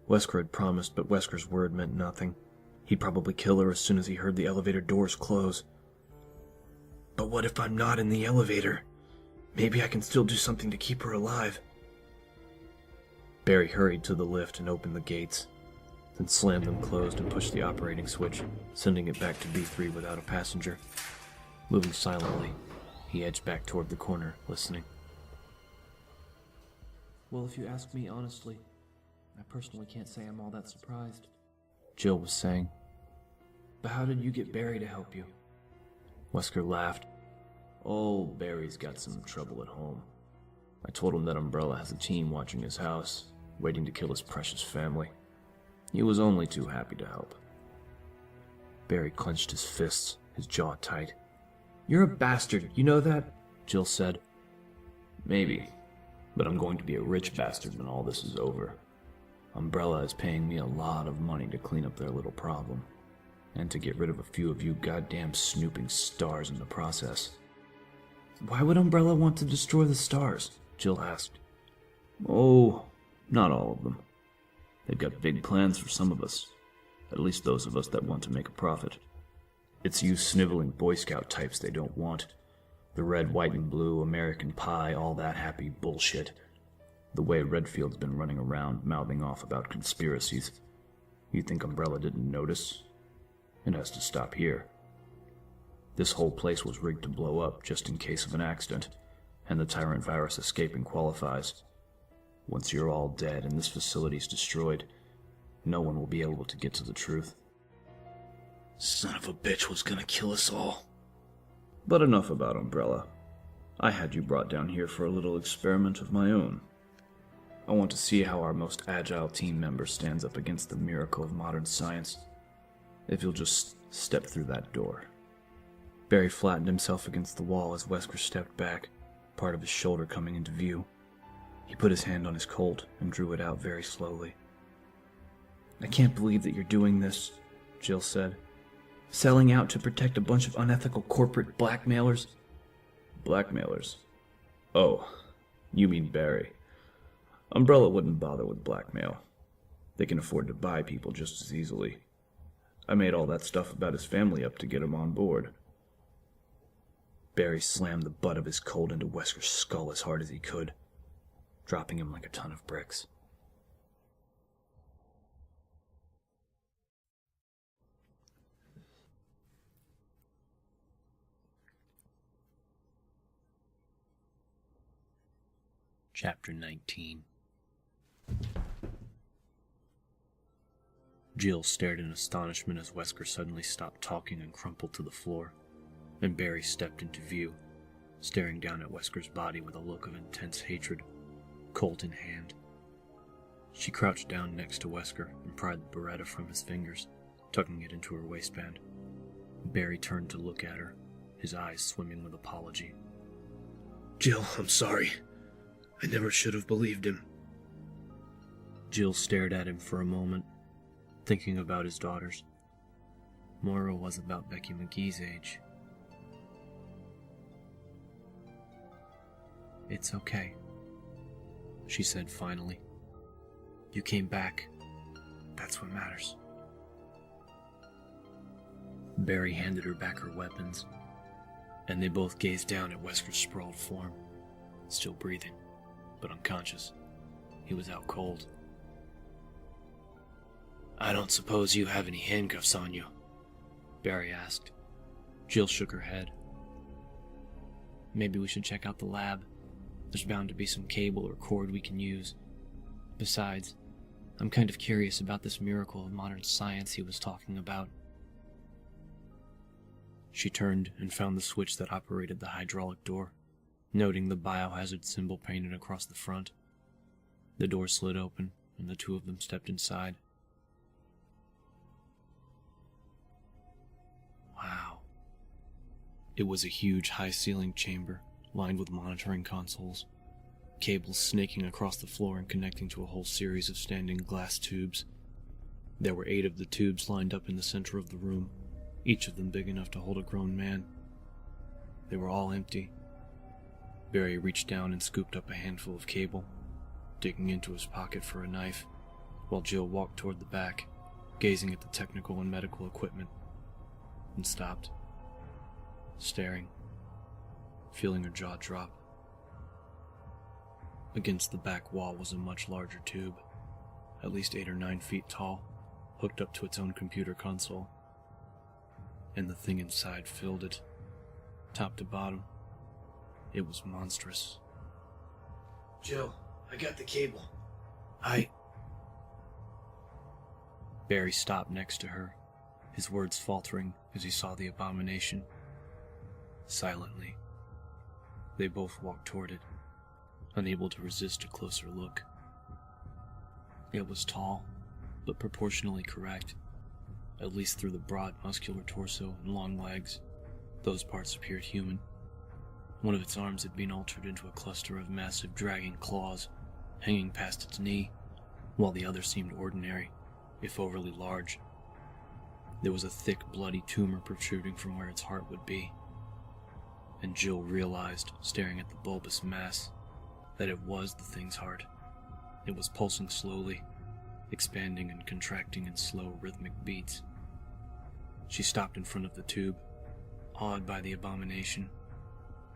Wesker had promised, but Wesker's word meant nothing. He'd probably kill her as soon as he heard the elevator doors close. But what if I'm not in the elevator? Maybe I can still do something to keep her alive. Barry hurried to the lift and opened the gates, then slammed them closed and pushed the operating switch, sending it back to B3 without a passenger. Moving silently, he edged back toward the corner, listening. Well, if you ask me honestly, I personally can't say I'm all that surprised. Jill was saying. But how did you get Barry to help you? Wesker laughed. "Oh, Barry's got some trouble at home. I told him that Umbrella has a team watching his house, waiting to kill his precious family. He was only too happy to help." Barry clenched his fists, his jaw tight. You're a bastard, you know that? Jill said. "Maybe, but I'm going to be a rich bastard when all this is over. Umbrella is paying me a lot of money to clean up their little problem, and to get rid of a few of you goddamn snooping stars in the process." Why would Umbrella want to destroy the stars? Jill asked. "Oh, not all of them. They've got big plans for some of us, at least those of us that want to make a profit. It's you sniveling Boy Scout types they don't want. The red, white, and blue, American pie, all that happy bullshit. The way Redfield's been running around mouthing off about conspiracies. You think Umbrella didn't notice? It has to stop here. This whole place was rigged to blow up just in case of an accident, and the Tyrant virus escaping qualifies. Once you're all dead and this facility's destroyed, no one will be able to get to the truth." Son of a bitch was gonna kill us all. But enough about Umbrella. I had you brought down here for a little experiment of my own. I want to see how our most agile team member stands up against the miracle of modern science. If you'll just step through that door. Barry flattened himself against the wall as Wesker stepped back, part of his shoulder coming into view. He put his hand on his Colt and drew it out very slowly. I can't believe that you're doing this, Jill said. Selling out to protect a bunch of unethical corporate blackmailers? Blackmailers? Oh, you mean Barry. Umbrella wouldn't bother with blackmail. They can afford to buy people just as easily. I made all that stuff about his family up to get him on board. Barry slammed the butt of his Colt into Wesker's skull as hard as he could, dropping him like a ton of bricks. Chapter 19. Jill stared in astonishment as Wesker suddenly stopped talking and crumpled to the floor. Then Barry stepped into view, staring down at Wesker's body with a look of intense hatred, Colt in hand. She crouched down next to Wesker and pried the Beretta from his fingers, tucking it into her waistband. Barry turned to look at her, his eyes swimming with apology. Jill, I'm sorry. I never should have believed him. Jill stared at him for a moment, thinking about his daughters. Moira was about Becky McGee's age. "It's okay," she said finally. "You came back. That's what matters." Barry handed her back her weapons, and they both gazed down at Wesker's sprawled form, still breathing, but unconscious. He was out cold. I don't suppose you have any handcuffs on you? Barry asked. Jill shook her head. "Maybe we should check out the lab. There's bound to be some cable or cord we can use. Besides, I'm kind of curious about this miracle of modern science he was talking about." She turned and found the switch that operated the hydraulic door, noting the biohazard symbol painted across the front. The door slid open, and the two of them stepped inside. Wow. It was a huge, high-ceilinged chamber, lined with monitoring consoles, cables snaking across the floor and connecting to a whole series of standing glass tubes. There were 8 of the tubes lined up in the center of the room, each of them big enough to hold a grown man. They were all empty. Barry reached down and scooped up a handful of cable, digging into his pocket for a knife, while Jill walked toward the back, gazing at the technical and medical equipment, and stopped, staring, feeling her jaw drop. Against the back wall was a much larger tube, at least 8 or 9 feet tall, hooked up to its own computer console. And the thing inside filled it, top to bottom. It was monstrous. Jill, I got the cable. Barry stopped next to her, his words faltering as he saw the abomination. Silently, they both walked toward it, unable to resist a closer look. It was tall, but proportionally correct, at least through the broad, muscular torso and long legs. Those parts appeared human. One of its arms had been altered into a cluster of massive, dragging claws, hanging past its knee, while the other seemed ordinary, if overly large. There was a thick, bloody tumor protruding from where its heart would be. And Jill realized, staring at the bulbous mass, that it was the thing's heart. It was pulsing slowly, expanding and contracting in slow, rhythmic beats. She stopped in front of the tube, awed by the abomination.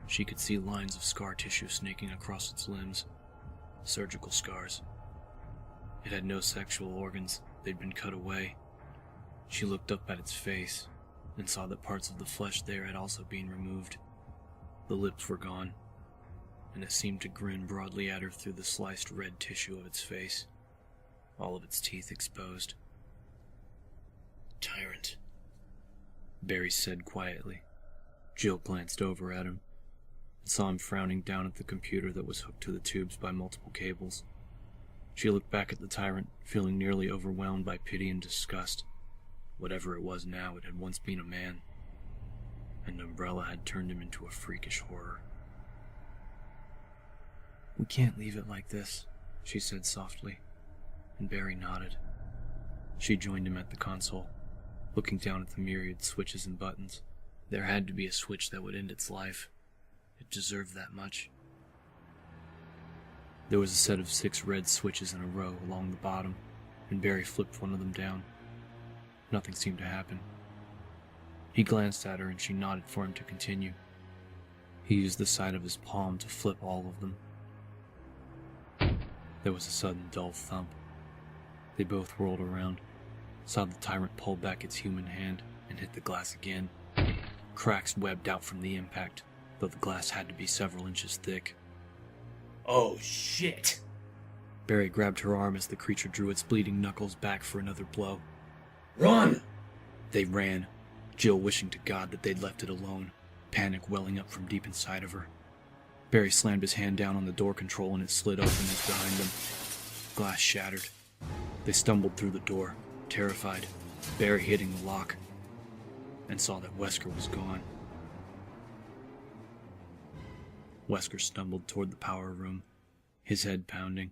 She could see lines of scar tissue snaking across its limbs, surgical scars. It had no sexual organs, they'd been cut away. She looked up at its face and saw that parts of the flesh there had also been removed. The lips were gone, and it seemed to grin broadly at her through the sliced red tissue of its face, all of its teeth exposed. Tyrant, Barry said quietly. Jill glanced over at him and saw him frowning down at the computer that was hooked to the tubes by multiple cables. She looked back at the tyrant, feeling nearly overwhelmed by pity and disgust. Whatever it was now, it had once been a man, and Umbrella had turned him into a freakish horror. "We can't leave it like this," she said softly, and Barry nodded. She joined him at the console, looking down at the myriad switches and buttons. There had to be a switch that would end its life. It deserved that much. There was a set of 6 red switches in a row along the bottom, and Barry flipped one of them down. Nothing seemed to happen. He glanced at her and she nodded for him to continue. He used the side of his palm to flip all of them. There was a sudden dull thump. They both whirled around, saw the tyrant pull back its human hand and hit the glass again. Cracks webbed out from the impact, though the glass had to be several inches thick. Oh shit! Barry grabbed her arm as the creature drew its bleeding knuckles back for another blow. Run! They ran, Jill wishing to God that they'd left it alone, panic welling up from deep inside of her. Barry slammed his hand down on the door control and it slid open as behind them. Glass shattered. They stumbled through the door, terrified, Barry hitting the lock, and saw that Wesker was gone. Wesker stumbled toward the power room, his head pounding,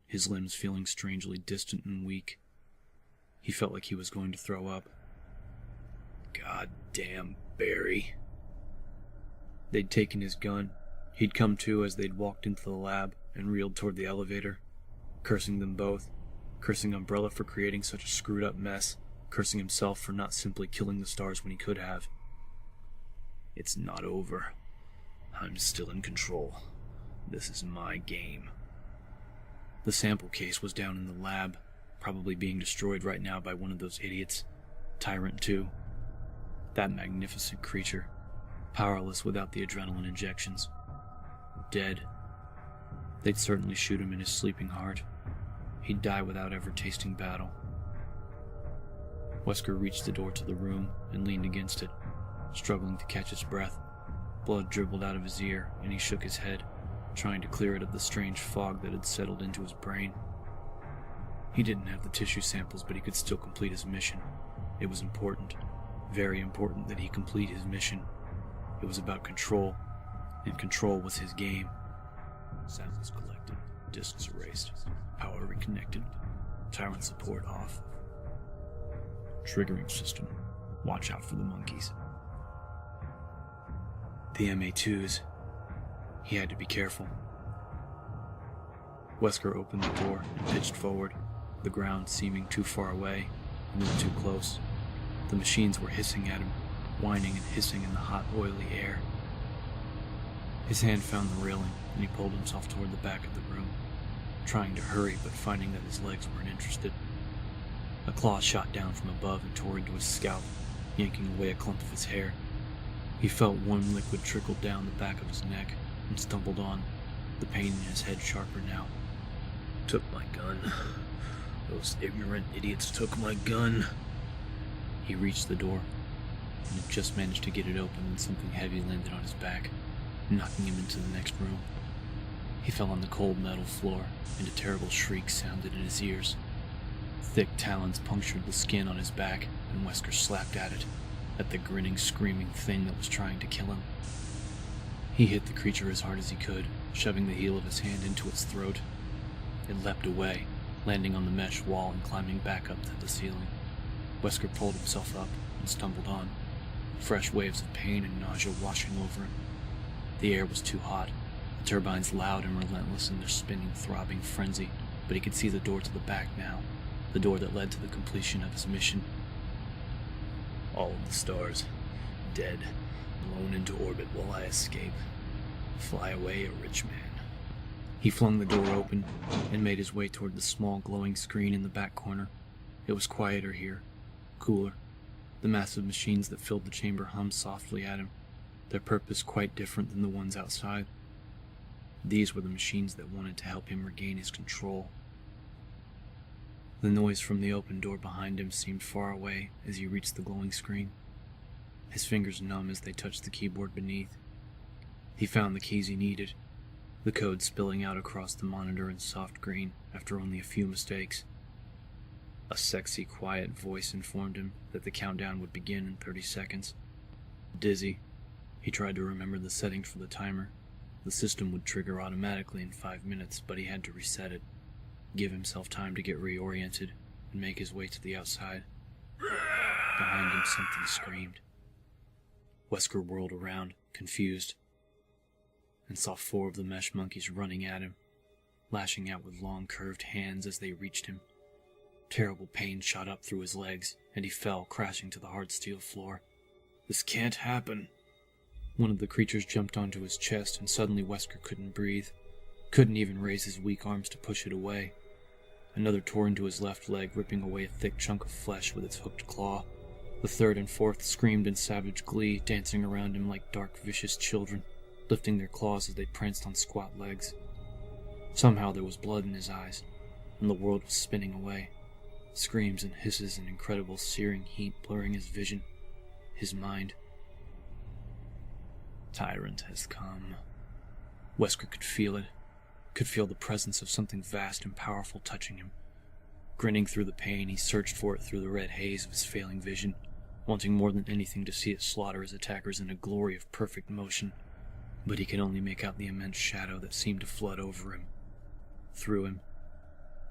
his limbs feeling strangely distant and weak. He felt like he was going to throw up. God damn Barry. They'd taken his gun. He'd come to as they'd walked into the lab and reeled toward the elevator, cursing them both, cursing Umbrella for creating such a screwed up mess, cursing himself for not simply killing the stars when he could have. It's not over. I'm still in control. This is my game. The sample case was down in the lab, probably being destroyed right now by one of those idiots. Tyrant 2. That magnificent creature, powerless without the adrenaline injections. Dead. They'd certainly shoot him in his sleeping heart. He'd die without ever tasting battle. Wesker reached the door to the room and leaned against it, struggling to catch his breath. Blood dribbled out of his ear, and he shook his head, trying to clear it of the strange fog that had settled into his brain. He didn't have the tissue samples, but he could still complete his mission. It was important, very important that he complete his mission. It was about control, and control was his game. Samples collected, disks erased, power reconnected, Tyrant support off. Triggering system. Watch out for the monkeys. The MA2s. He had to be careful. Wesker opened the door and pitched forward, the ground seeming too far away and then too close. The machines were hissing at him, whining and hissing in the hot, oily air. His hand found the railing, and he pulled himself toward the back of the room, trying to hurry but finding that his legs weren't interested. A claw shot down from above and tore into his scalp, yanking away a clump of his hair. He felt warm liquid trickle down the back of his neck and stumbled on, the pain in his head sharper now. Took my gun. Those ignorant idiots took my gun. He reached the door, and had just managed to get it open when something heavy landed on his back, knocking him into the next room. He fell on the cold metal floor, and a terrible shriek sounded in his ears. Thick talons punctured the skin on his back, and Wesker slapped at it, at the grinning, screaming thing that was trying to kill him. He hit the creature as hard as he could, shoving the heel of his hand into its throat. It leapt away, landing on the mesh wall and climbing back up to the ceiling. Wesker pulled himself up and stumbled on, fresh waves of pain and nausea washing over him. The air was too hot, the turbines loud and relentless in their spinning, throbbing frenzy, but he could see the door to the back now, the door that led to the completion of his mission. All of the stars, dead, blown into orbit while I escape. Fly away, a rich man. He flung the door open and made his way toward the small glowing screen in the back corner. It was quieter here, cooler. The massive machines that filled the chamber hummed softly at him, their purpose quite different than the ones outside. These were the machines that wanted to help him regain his control. The noise from the open door behind him seemed far away as he reached the glowing screen, his fingers numb as they touched the keyboard beneath. He found the keys he needed, the code spilling out across the monitor in soft green after only a few mistakes. A sexy, quiet voice informed him that the countdown would begin in 30 seconds. Dizzy, he tried to remember the settings for the timer. The system would trigger automatically in 5 minutes, but he had to reset it, give himself time to get reoriented, and make his way to the outside. Behind him, something screamed. Wesker whirled around, confused, and saw 4 of the mesh monkeys running at him, lashing out with long curved hands as they reached him. Terrible pain shot up through his legs, and he fell, crashing to the hard steel floor. This can't happen. One of the creatures jumped onto his chest, and suddenly Wesker couldn't breathe, couldn't even raise his weak arms to push it away. Another tore into his left leg, ripping away a thick chunk of flesh with its hooked claw. The third and fourth screamed in savage glee, dancing around him like dark, vicious children, lifting their claws as they pranced on squat legs. Somehow there was blood in his eyes, and the world was spinning away. Screams and hisses and incredible searing heat blurring his vision, his mind. Tyrant has come. Wesker could feel it. could feel the presence of something vast and powerful touching him. Grinning through the pain, he searched for it through the red haze of his failing vision, wanting more than anything to see it slaughter his attackers in a glory of perfect motion. But he could only make out the immense shadow that seemed to flood over him, through him.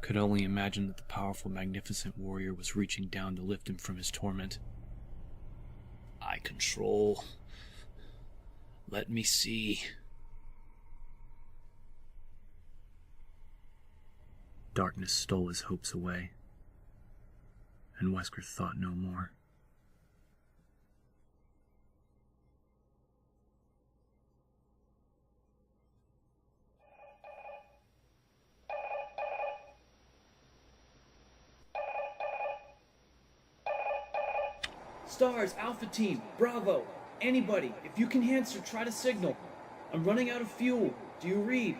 Could only imagine that the powerful, magnificent warrior was reaching down to lift him from his torment. I control. Let me see. Darkness stole his hopes away, and Wesker thought no more. S.T.A.R.S, Alpha Team, Bravo, anybody, if you can answer, try to signal. I'm running out of fuel. Do you read?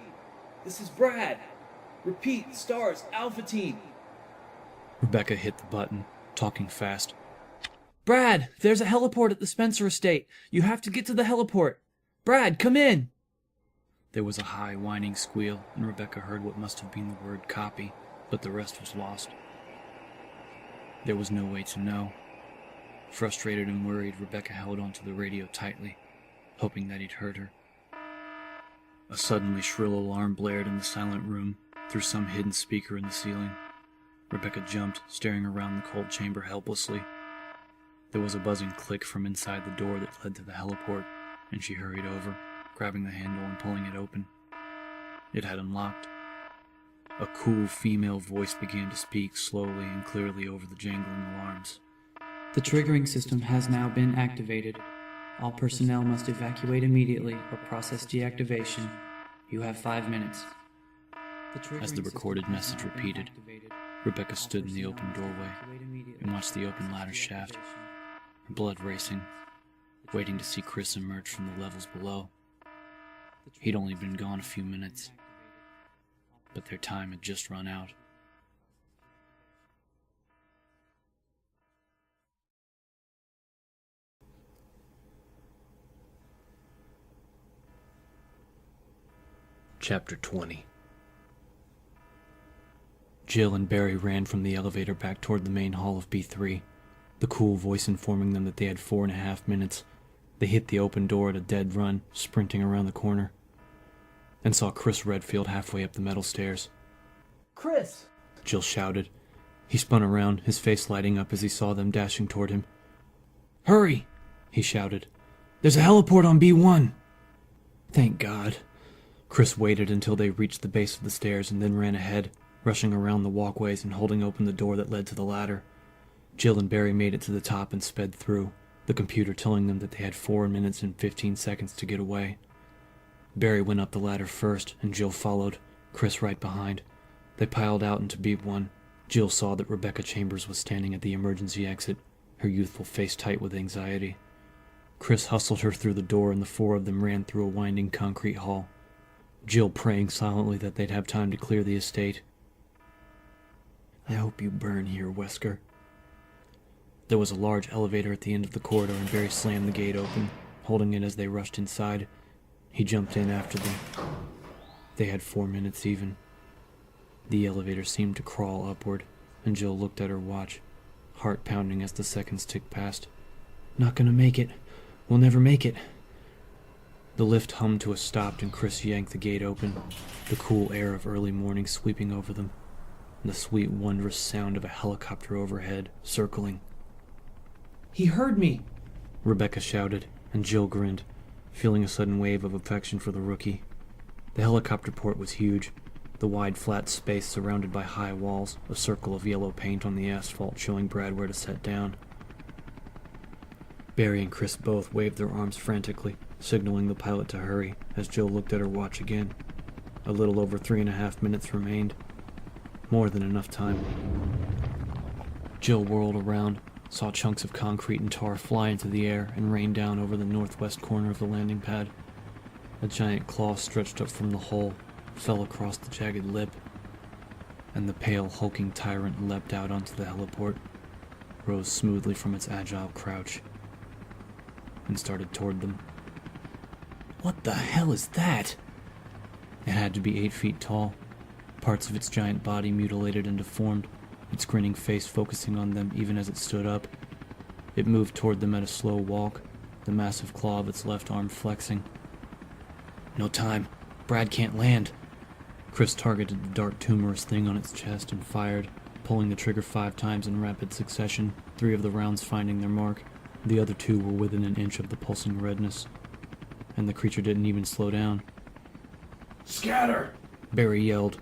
This is Brad. Repeat, S.T.A.R.S, Alpha Team. Rebecca hit the button, talking fast. Brad, there's a heliport at the Spencer estate. You have to get to the heliport. Brad, come in. There was a high, whining squeal, and Rebecca heard what must have been the word copy, but the rest was lost. There was no way to know. Frustrated and worried, Rebecca held onto the radio tightly, hoping that he'd heard her. A suddenly shrill alarm blared in the silent room through some hidden speaker in the ceiling. Rebecca jumped, staring around the cold chamber helplessly. There was a buzzing click from inside the door that led to the heliport, and she hurried over, grabbing the handle and pulling it open. It had unlocked. A cool female voice began to speak slowly and clearly over the jangling alarms. The triggering system has now been activated. All personnel must evacuate immediately or process deactivation. You have 5 minutes. As the recorded message repeated, Rebecca stood in the open doorway and watched the open ladder shaft, her blood racing, waiting to see Chris emerge from the levels below. He'd only been gone a few minutes, but their time had just run out. Chapter 20. Jill and Barry ran from the elevator back toward the main hall of B3, the cool voice informing them that they had 4.5 minutes. They hit the open door at a dead run, sprinting around the corner, and saw Chris Redfield halfway up the metal stairs. Chris! Jill shouted. He spun around, his face lighting up as he saw them dashing toward him. Hurry! He shouted. There's a heliport on B1! Thank God. Chris waited until they reached the base of the stairs and then ran ahead, rushing around the walkways and holding open the door that led to the ladder. Jill and Barry made it to the top and sped through, the computer telling them that they had 4 minutes and 15 seconds to get away. Barry went up the ladder first, and Jill followed, Chris right behind. They piled out into B1. Jill saw that Rebecca Chambers was standing at the emergency exit, her youthful face tight with anxiety. Chris hustled her through the door, and the 4 of them ran through a winding concrete hall, Jill praying silently that they'd have time to clear the estate. I hope you burn here, Wesker. There was a large elevator at the end of the corridor, and Barry slammed the gate open, holding it as they rushed inside. He jumped in after them. They had 4 minutes even. The elevator seemed to crawl upward, and Jill looked at her watch, heart pounding as the seconds ticked past. Not gonna make it. We'll never make it. The lift hummed to a stop, and Chris yanked the gate open, the cool air of early morning sweeping over them, and the sweet, wondrous sound of a helicopter overhead, circling. He heard me! Rebecca shouted, and Jill grinned, feeling a sudden wave of affection for the rookie. The helicopter port was huge, the wide, flat space surrounded by high walls, a circle of yellow paint on the asphalt showing Brad where to set down. Barry and Chris both waved their arms frantically, signaling the pilot to hurry, as Jill looked at her watch again. A little over 3.5 minutes remained. More than enough time. Jill whirled around, saw chunks of concrete and tar fly into the air and rain down over the northwest corner of the landing pad. A giant claw stretched up from the hole, fell across the jagged lip, and the pale, hulking tyrant leapt out onto the heliport, rose smoothly from its agile crouch, and started toward them. What the hell is that? It had to be 8 feet tall, parts of its giant body mutilated and deformed, its grinning face focusing on them even as it stood up. It moved toward them at a slow walk, the massive claw of its left arm flexing. "No time. Brad can't land." Chris targeted the dark tumorous thing on its chest and fired, pulling the trigger 5 times in rapid succession, 3 of the rounds finding their mark. The other 2 were within an inch of the pulsing redness. And the creature didn't even slow down. Scatter! Barry yelled.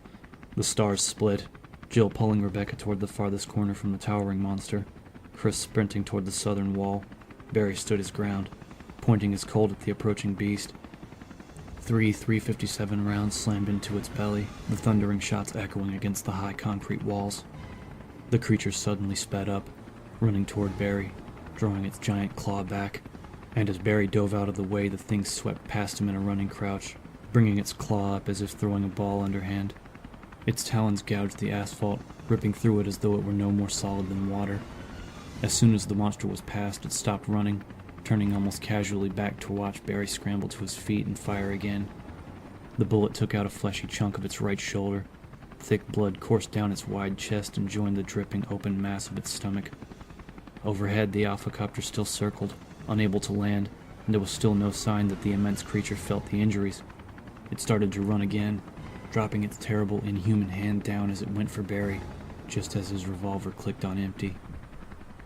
The stars split, Jill pulling Rebecca toward the farthest corner from the towering monster, Chris sprinting toward the southern wall. Barry stood his ground, pointing his Colt at the approaching beast. 3 .357 rounds slammed into its belly, the thundering shots echoing against the high concrete walls. The creature suddenly sped up, running toward Barry, drawing its giant claw back, and as Barry dove out of the way, the thing swept past him in a running crouch, bringing its claw up as if throwing a ball underhand. Its talons gouged the asphalt, ripping through it as though it were no more solid than water. As soon as the monster was past, it stopped running, turning almost casually back to watch Barry scramble to his feet and fire again. The bullet took out a fleshy chunk of its right shoulder. Thick blood coursed down its wide chest and joined the dripping open mass of its stomach. Overhead, the Alpha Copter still circled, unable to land, and there was still no sign that the immense creature felt the injuries. It started to run again, dropping its terrible, inhuman hand down as it went for Barry, just as his revolver clicked on empty.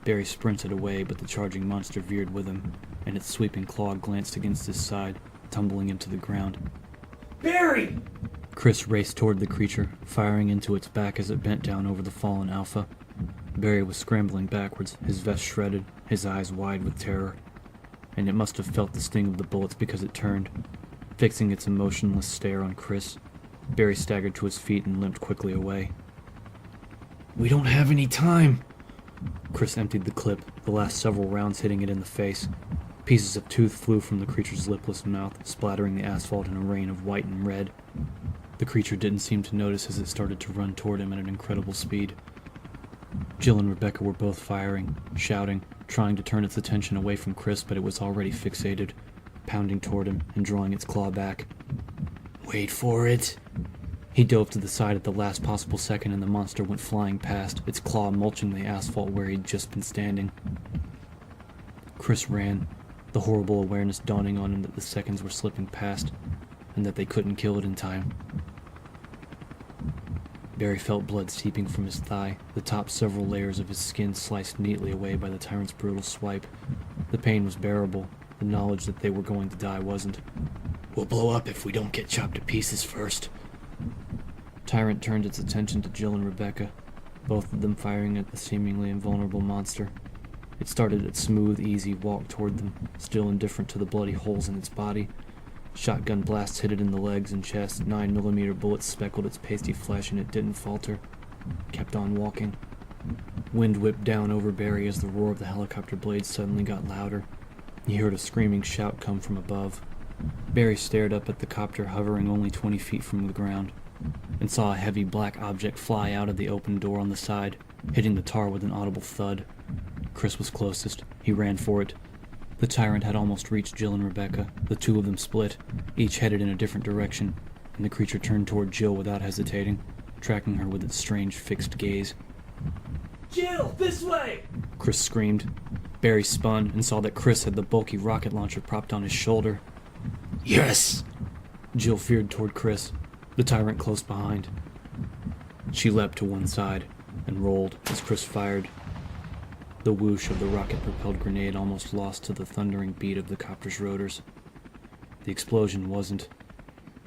Barry sprinted away, but the charging monster veered with him, and its sweeping claw glanced against his side, tumbling him to the ground. Barry! Chris raced toward the creature, firing into its back as it bent down over the fallen Alpha. Barry was scrambling backwards, his vest shredded, his eyes wide with terror. And it must have felt the sting of the bullets because it turned. Fixing its emotionless stare on Chris, Barry staggered to his feet and limped quickly away. "We don't have any time!" Chris emptied the clip, the last several rounds hitting it in the face. Pieces of tooth flew from the creature's lipless mouth, splattering the asphalt in a rain of white and red. The creature didn't seem to notice as it started to run toward him at an incredible speed. Jill and Rebecca were both firing, shouting, trying to turn its attention away from Chris, but it was already fixated, pounding toward him and drawing its claw back. "Wait for it!" He dove to the side at the last possible second and the monster went flying past, its claw mulching the asphalt where he'd just been standing. Chris ran, the horrible awareness dawning on him that the seconds were slipping past, and that they couldn't kill it in time. Barry felt blood seeping from his thigh, the top several layers of his skin sliced neatly away by the tyrant's brutal swipe. The pain was bearable, the knowledge that they were going to die wasn't. "We'll blow up if we don't get chopped to pieces first." Tyrant turned its attention to Jill and Rebecca, both of them firing at the seemingly invulnerable monster. It started its smooth, easy walk toward them, still indifferent to the bloody holes in its body. Shotgun blasts hit it in the legs and chest, 9mm bullets speckled its pasty flesh, and it didn't falter. It kept on walking. Wind whipped down over Barry as the roar of the helicopter blades suddenly got louder. He heard a screaming shout come from above. Barry stared up at the copter hovering only 20 feet from the ground, and saw a heavy black object fly out of the open door on the side, hitting the tar with an audible thud. Chris was closest. He ran for it. The tyrant had almost reached Jill and Rebecca. The two of them split, each headed in a different direction, and the creature turned toward Jill without hesitating, tracking her with its strange, fixed gaze. Jill, this way! Chris screamed. Barry spun and saw that Chris had the bulky rocket launcher propped on his shoulder. Yes! Jill veered toward Chris, the tyrant close behind. She leapt to one side and rolled as Chris fired. The whoosh of the rocket-propelled grenade almost lost to the thundering beat of the copter's rotors. The explosion wasn't.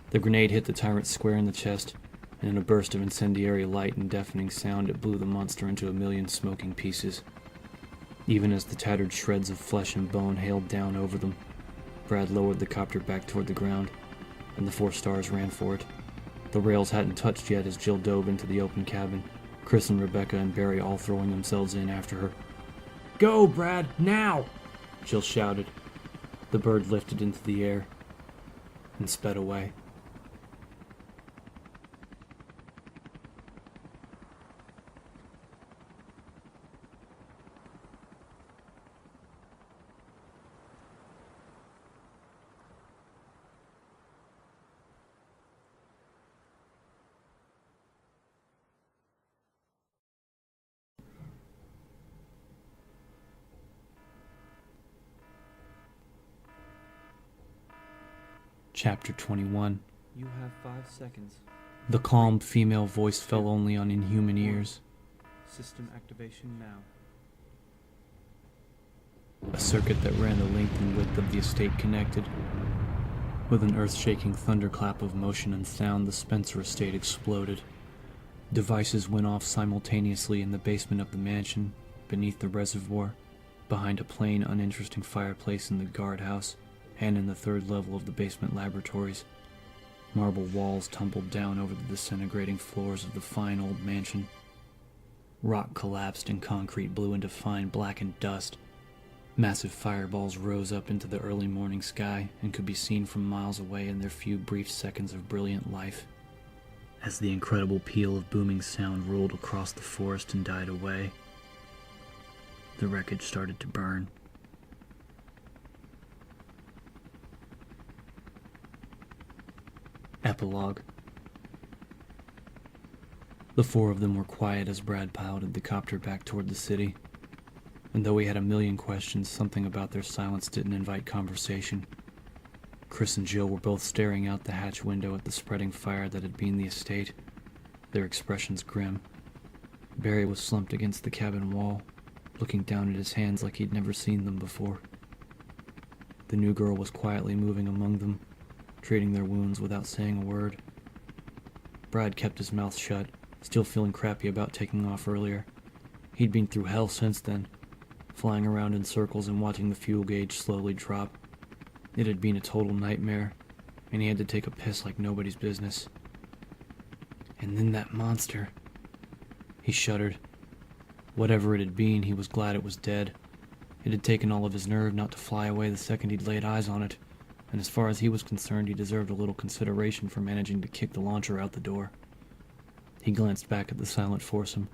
The grenade hit the tyrant square in the chest, and in a burst of incendiary light and deafening sound it blew the monster into a million smoking pieces. Even as the tattered shreds of flesh and bone hailed down over them, Brad lowered the copter back toward the ground, and the 4 stars ran for it. The rails hadn't touched yet as Jill dove into the open cabin, Chris and Rebecca and Barry all throwing themselves in after her. Go, Brad, now! Jill shouted. The bird lifted into the air and sped away. Chapter 21. You have 5 seconds. The calm female voice fell only on inhuman ears. System activation now. A circuit that ran the length and width of the estate connected. With an earth-shaking thunderclap of motion and sound, the Spencer estate exploded. Devices went off simultaneously in the basement of the mansion, beneath the reservoir, behind a plain, uninteresting fireplace in the guardhouse, and in the 3rd level of the basement laboratories. Marble walls tumbled down over the disintegrating floors of the fine old mansion. Rock collapsed and concrete blew into fine blackened dust. Massive fireballs rose up into the early morning sky and could be seen from miles away in their few brief seconds of brilliant life. As the incredible peal of booming sound rolled across the forest and died away, the wreckage started to burn. Epilogue. The 4 of them were quiet as Brad piloted the copter back toward the city. And though he had a million questions, something about their silence didn't invite conversation. Chris and Jill were both staring out the hatch window at the spreading fire that had been the estate, their expressions grim. Barry was slumped against the cabin wall, looking down at his hands like he'd never seen them before. The new girl was quietly moving among them, treating their wounds without saying a word. Brad kept his mouth shut, still feeling crappy about taking off earlier. He'd been through hell since then, flying around in circles and watching the fuel gauge slowly drop. It had been a total nightmare, and he had to take a piss like nobody's business. And then that monster. He shuddered. Whatever it had been, he was glad it was dead. It had taken all of his nerve not to fly away the second he'd laid eyes on it, and as far as he was concerned, he deserved a little consideration for managing to kick the launcher out the door. He glanced back at the silent foursome,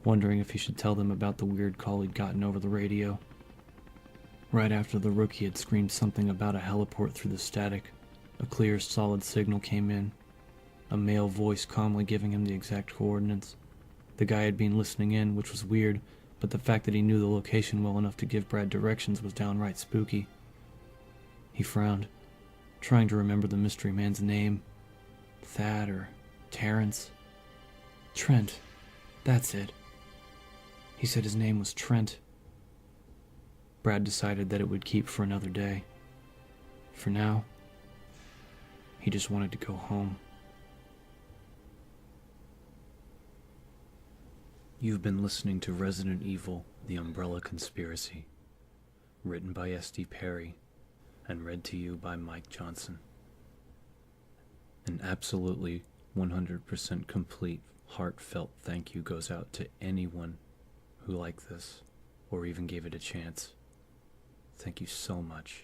wondering if he should tell them about the weird call he'd gotten over the radio. Right after the rookie had screamed something about a heliport through the static, a clear, solid signal came in, a male voice calmly giving him the exact coordinates. The guy had been listening in, which was weird, but the fact that he knew the location well enough to give Brad directions was downright spooky. He frowned, trying to remember the mystery man's name. Thad or Terrence? Trent. That's it. He said his name was Trent. Brad decided that it would keep for another day. For now, he just wanted to go home. You've been listening to Resident Evil: The Umbrella Conspiracy, written by S.T.A.R.S. and read to you by Mike Johnson. An absolutely 100% complete, heartfelt thank you goes out to anyone who liked this or even gave it a chance. Thank you so much.